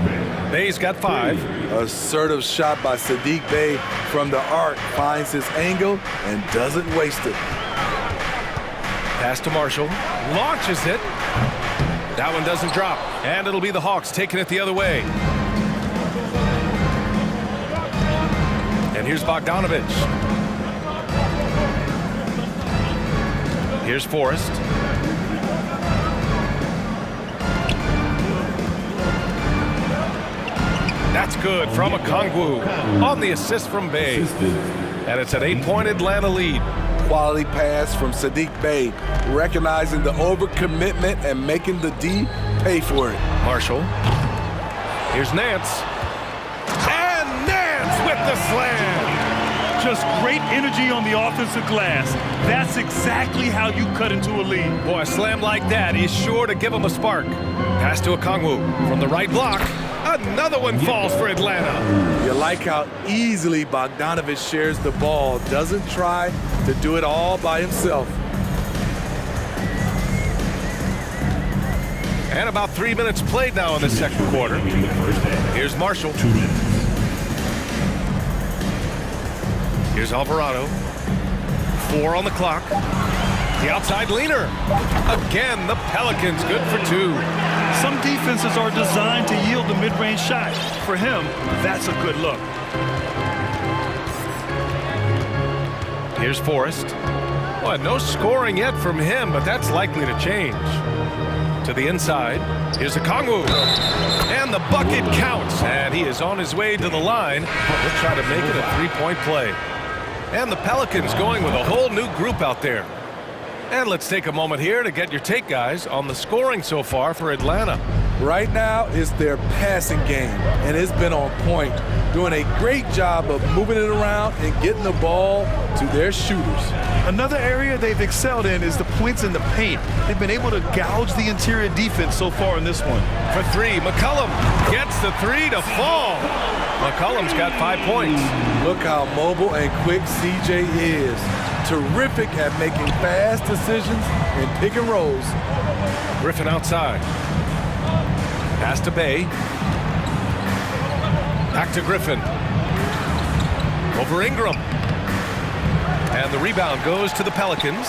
Bay's got 5. Assertive shot by Saddiq Bey from the arc. Finds his angle and doesn't waste it. Pass to Marshall. Launches it. That one doesn't drop. And it'll be the Hawks taking it the other way. And here's Bogdanovich. Here's Forrest. That's good from Okongwu on the assist from Bay. And it's an 8-point Atlanta lead. Quality pass from Saddiq Bey, recognizing the overcommitment and making the D pay for it. Marshall. Here's Nance. And Nance with the slam. Just great energy on the offensive glass. That's exactly how you cut into a lead. Boy, a slam like that is sure to give him a spark. Pass to Okongwu from the right block. Another one falls for Atlanta. You like how easily Bogdanovich shares the ball. Doesn't try to do it all by himself. And about 3 minutes played now in the second quarter. Here's Marshall. Here's Alvarado. 4 on the clock. The outside leaner. Again, the Pelicans good for 2. Some defenses are designed to yield the mid-range shot. For him, that's a good look. Here's Forrest. Well, no scoring yet from him, but that's likely to change. To the inside. Here's Okongwu. And the bucket counts. And he is on his way to the line. He'll try to make it a 3-point play. And the Pelicans going with a whole new group out there. And let's take a moment here to get your take, guys, on the scoring so far for Atlanta. Right now, it's their passing game, and it's been on point, doing a great job of moving it around and getting the ball to their shooters. Another area they've excelled in is the points in the paint. They've been able to gouge the interior defense so far in this one. For three, McCollum gets the three to fall. McCollum's got 5 points. Look how mobile and quick CJ is. Terrific at making fast decisions and pick and rolls. Griffin outside. Pass to Bay. Back to Griffin. Over Ingram. And the rebound goes to the Pelicans.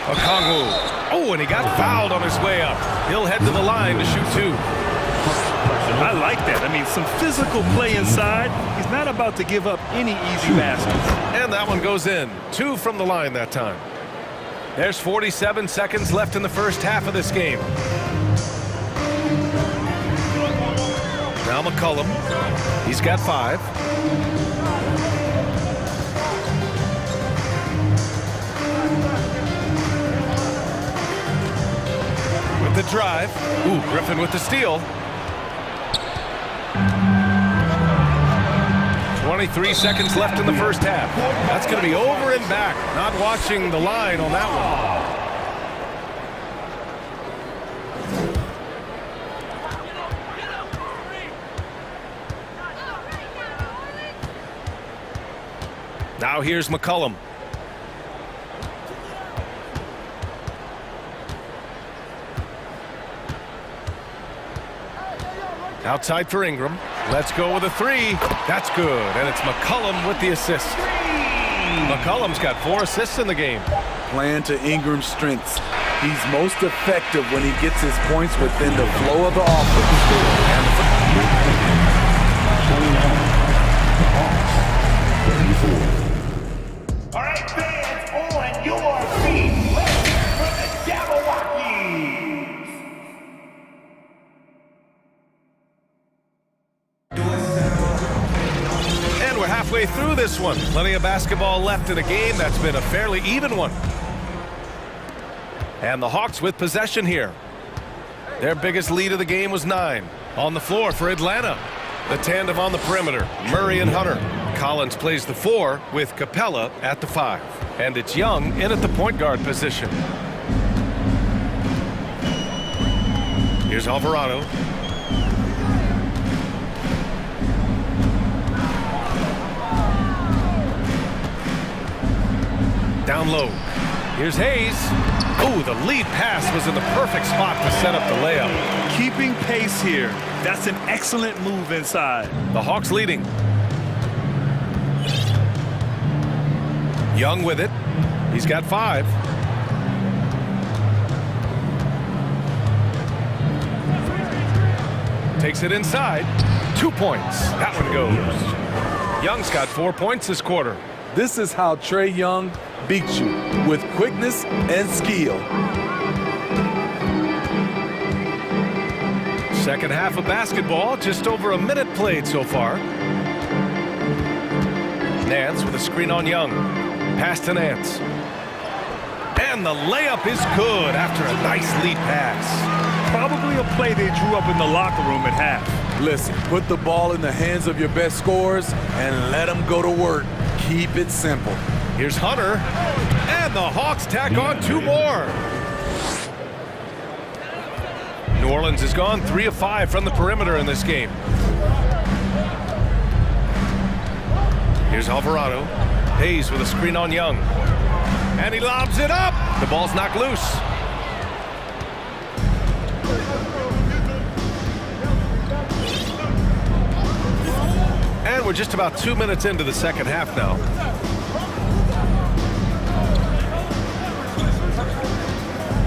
Okongwu. Oh, and he got fouled on his way up. He'll head to the line to shoot two. I like that. I mean, some physical play inside. He's not about to give up any easy baskets. And that one goes in. 2 from the line that time. There's 47 seconds left in the first half of this game. Now McCollum. He's got 5. With the drive. Ooh, Griffin with the steal. 23 seconds left in the first half. That's going to be over and back. Not watching the line on that one. Now here's McCollum. Outside for Ingram. Let's go with a 3. That's good. And it's McCollum with the assist. McCollum's got 4 assists in the game. Playing to Ingram's strengths. He's most effective when he gets his points within the flow of the offense. All right, fans, on your feet. Let's hear it from the Jabberwockies. And we're halfway through this one. Plenty of basketball left in a game that's been a fairly even one. And the Hawks with possession here. Their biggest lead of the game was 9. On the floor for Atlanta. The tandem on the perimeter, Murray and Hunter. Collins plays the 4 with Capella at the 5. And it's Young in at the point guard position. Here's Alvarado. Down low. Here's Hayes. Oh, the lead pass was in the perfect spot to set up the layup. Keeping pace here. That's an excellent move inside. The Hawks leading. Young with it. He's got 5. Takes it inside. 2 points. That one goes. Young's got 4 points this quarter. This is how Trae Young beats you, with quickness and skill. Second half of basketball, just over a minute played so far. Nance with a screen on Young. Pass to Nance. And the layup is good after a nice lead pass. Probably a play they drew up in the locker room at half. Listen, put the ball in the hands of your best scorers and let them go to work. Keep it simple. Here's Hunter. And the Hawks tack on 2 more. New Orleans has gone 3 of 5 from the perimeter in this game. Here's Alvarado. Hayes with a screen on Young. And he lobs it up. The ball's knocked loose. And we're just about 2 minutes into the second half now.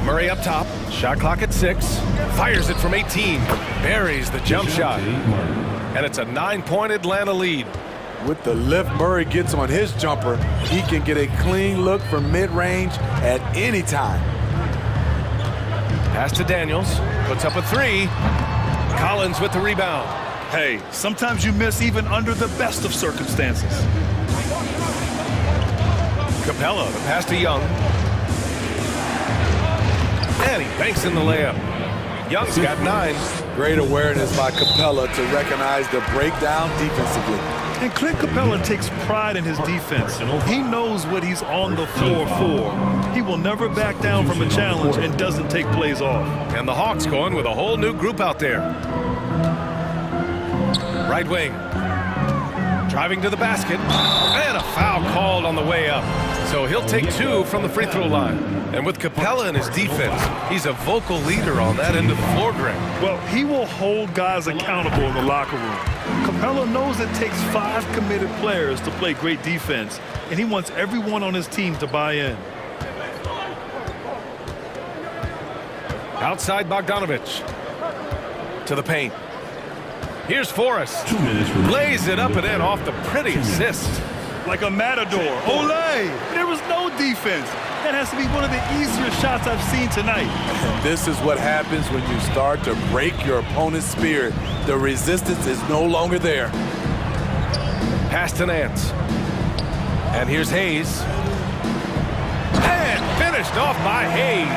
Murray up top. Shot clock at 6. Fires it from 18. Buries the jump shot. And it's a 9-point Atlanta lead. With the lift Murray gets on his jumper, he can get a clean look from mid-range at any time. Pass to Daniels. Puts up a 3. Collins with the rebound. Hey, sometimes you miss even under the best of circumstances. Capella, the pass to Young. And he banks in the layup. Young's got 9. Great awareness by Capella to recognize the breakdown defensively. And Clint Capella takes pride in his defense. He knows what he's on the floor for. He will never back down from a challenge and doesn't take plays off. And the Hawks going with a whole new group out there. Right wing. Driving to the basket. And a foul called on the way up. So he'll take 2 from the free throw line. And with Capella in his defense, he's a vocal leader on that end of the floor, Greg. Well, he will hold guys accountable in the locker room. Capella knows it takes 5 committed players to play great defense, and he wants everyone on his team to buy in. Outside Bogdanovich. To the paint. Here's Forrest. 2 minutes. Lays it up and in off the pretty assist. Like a matador. Olay! There was no defense. That has to be one of the easier shots I've seen tonight. And this is what happens when you start to break your opponent's spirit. The resistance is no longer there. Pass to Nance. And here's Hayes. And finished off by Hayes.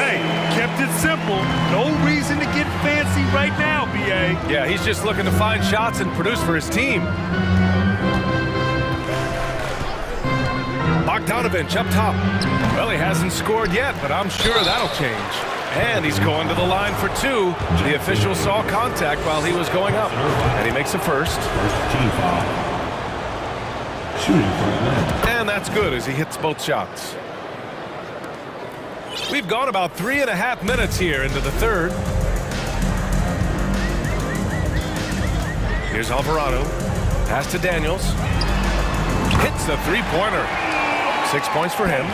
Hey, kept it simple. No reason to get fancy right now, B.A. Yeah, he's just looking to find shots and produce for his team. Bogdanovich up top. Well, he hasn't scored yet, but I'm sure that'll change. And he's going to the line for 2. The official saw contact while he was going up. And he makes a first. And that's good as he hits both shots. We've gone about 3.5 minutes here into the third. Here's Alvarado. Pass to Daniels. Hits the three-pointer. 6 points for him.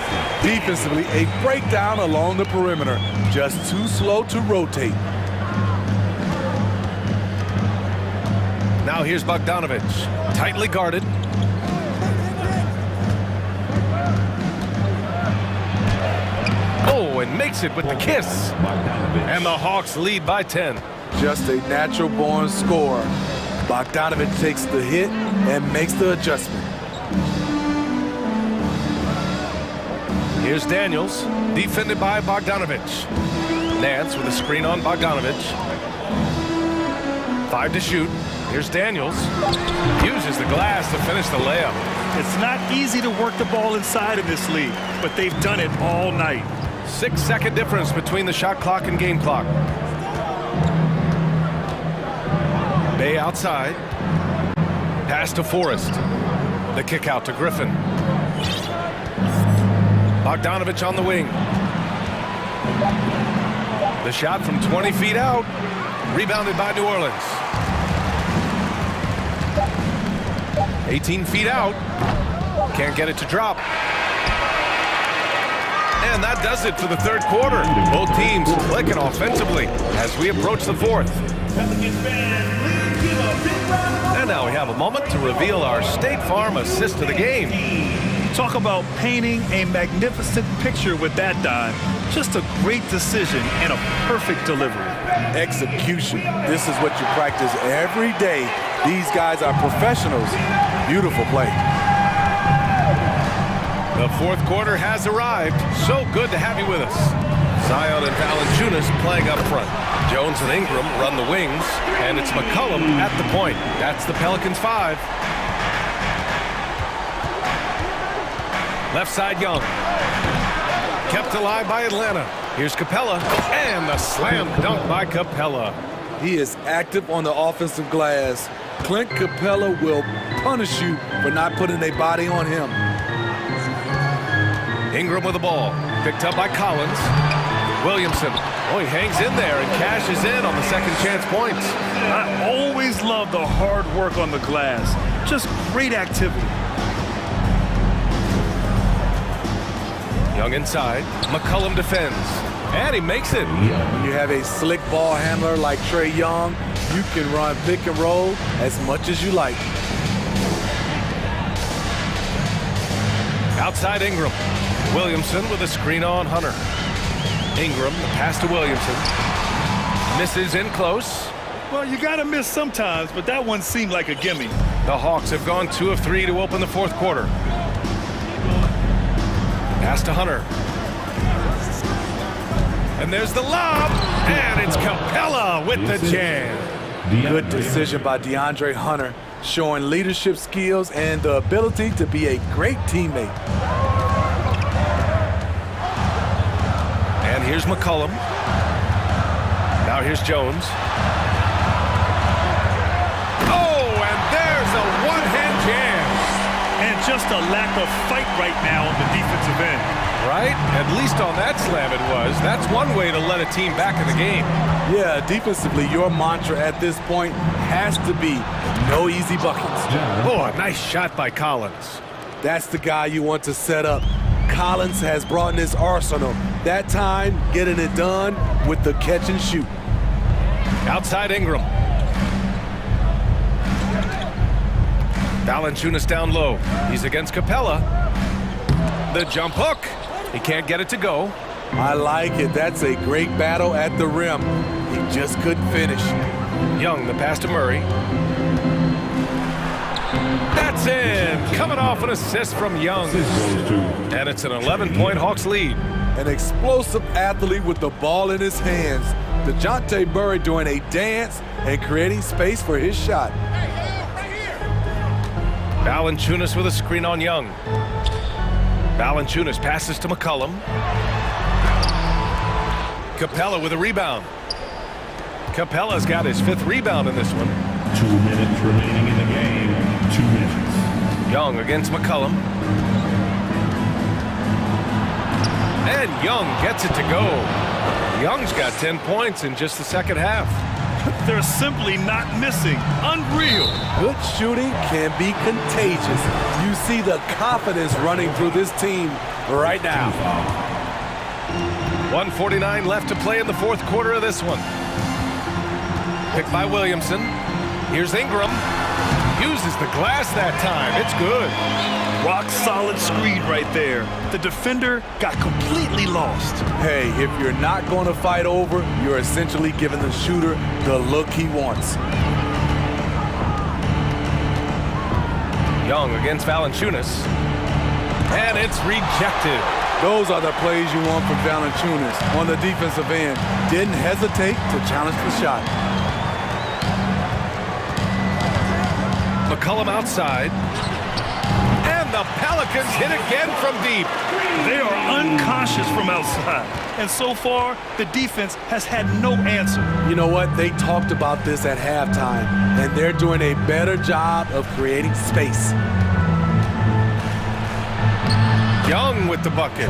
Defensively, a breakdown along the perimeter. Just too slow to rotate. Now here's Bogdanovich. Tightly guarded. Oh, and makes it with the kiss. And the Hawks lead by 10. Just a natural-born scorer. Bogdanovich takes the hit and makes the adjustment. Here's Daniels, defended by Bogdanovich. Nance with a screen on Bogdanovich. 5 to shoot. Here's Daniels. Uses the glass to finish the layup. It's not easy to work the ball inside in this league, but they've done it all night. 6-second difference between the shot clock and game clock. Bay outside. Pass to Forrest. The kick out to Griffin. Bogdanovich on the wing. The shot from 20 feet out. Rebounded by New Orleans. 18 feet out. Can't get it to drop. And that does it for the third quarter. Both teams clicking offensively as we approach the fourth. And now we have a moment to reveal our State Farm assist of the game. Talk about painting a magnificent picture with that dive. Just a great decision and a perfect delivery. Execution. This is what you practice every day. These guys are professionals. Beautiful play. The fourth quarter has arrived. So good to have you with us. Zion and Valanciunas playing up front. Jones and Ingram run the wings, and it's McCollum at the point. That's the Pelicans 5. Left side Young. Kept alive by Atlanta. Here's Capella, and the slam dunk by Capella. He is active on the offensive glass. Clint Capella will punish you for not putting a body on him. Ingram with the ball. Picked up by Collins. Williamson. Oh, he hangs in there and cashes in on the second chance points. I always love the hard work on the glass. Just great activity. Young inside. McCollum defends. And he makes it. When you have a slick ball handler like Trae Young, you can run pick and roll as much as you like. Outside Ingram. Williamson with a screen on Hunter. Ingram, the pass to Williamson. Misses in close. Well, you got to miss sometimes, but that one seemed like a gimme. The Hawks have gone 2 of 3 to open the fourth quarter. Pass to Hunter. And there's the lob. And it's Capella with the jam. Good decision by DeAndre Hunter, showing leadership skills and the ability to be a great teammate. And here's McCollum. Now here's Jones. Oh, and there's a one-hand jam. And just a lack of fight right now on the defensive end. Right? At least on that slam it was. That's one way to let a team back in the game. Yeah, defensively, your mantra at this point has to be no easy buckets. Oh, a nice shot by Collins. That's the guy you want to set up. Collins has brought in his arsenal. That time, getting it done with the catch and shoot. Outside Ingram. Valanciunas down low. He's against Capella. The jump hook. He can't get it to go. I like it. That's a great battle at the rim. He just couldn't finish. Young, the pass to Murray. That's in. Coming off an assist from Young. And it's an 11-point Hawks lead. An explosive athlete with the ball in his hands. DeJounte Murray doing a dance and creating space for his shot. Valanciunas with a screen on Young. Valanciunas passes to McCollum. Capella with a rebound. Capella's got his 5th rebound in this one. 2 minutes remaining in the game. 2 minutes. Young against McCollum. And Young gets it to go. Young's got 10 points in just the second half. They're simply not missing. Unreal. Good shooting can be contagious. You see the confidence running through this team right now. 1:49 left to play in the 4th quarter of this one. Picked by Williamson. Here's Ingram. Uses the glass that time. It's good. Rock solid screen right there. The defender got completely lost. Hey, if you're not going to fight over, you're essentially giving the shooter the look he wants. Young against Valanciunas. And it's rejected. Those are the plays you want from Valanciunas on the defensive end. Didn't hesitate to challenge the shot. McCollum outside. And the Pelicans hit again from deep. They are unconscious from outside. And so far, the defense has had no answer. You know what? They talked about this at halftime, and they're doing a better job of creating space. Young with the bucket.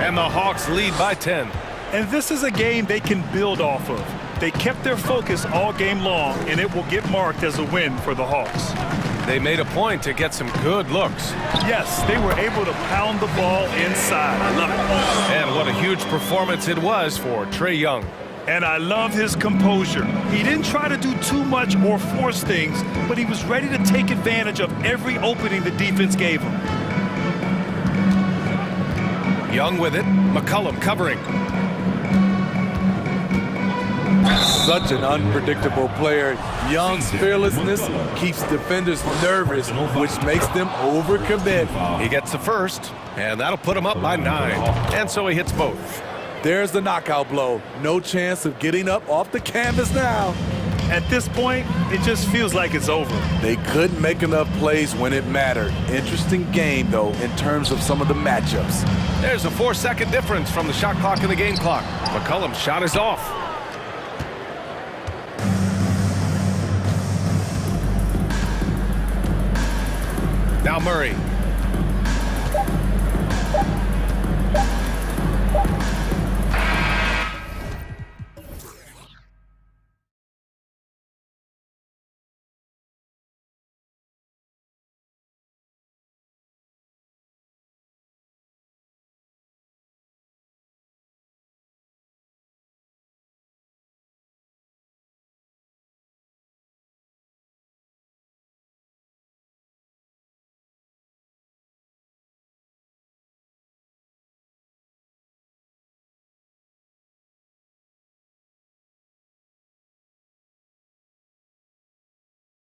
And the Hawks lead by 10. And this is a game they can build off of. They kept their focus all game long, and it will get marked as a win for the Hawks. They made a point to get some good looks. Yes, they were able to pound the ball inside. I love it. And what a huge performance it was for Trae Young. And I love his composure. He didn't try to do too much or force things, but he was ready to take advantage of every opening the defense gave him. Young with it. McCollum covering. Such an unpredictable player. Young's fearlessness keeps defenders nervous, which makes them overcommit. He gets the first, and that'll put him up by 9. And so he hits both. There's the knockout blow. No chance of getting up off the canvas now. At this point, it just feels like it's over. They couldn't make enough plays when it mattered. Interesting game, though, in terms of some of the matchups. There's a 4-second difference from the shot clock and the game clock. McCollum's shot is off. Now Murray.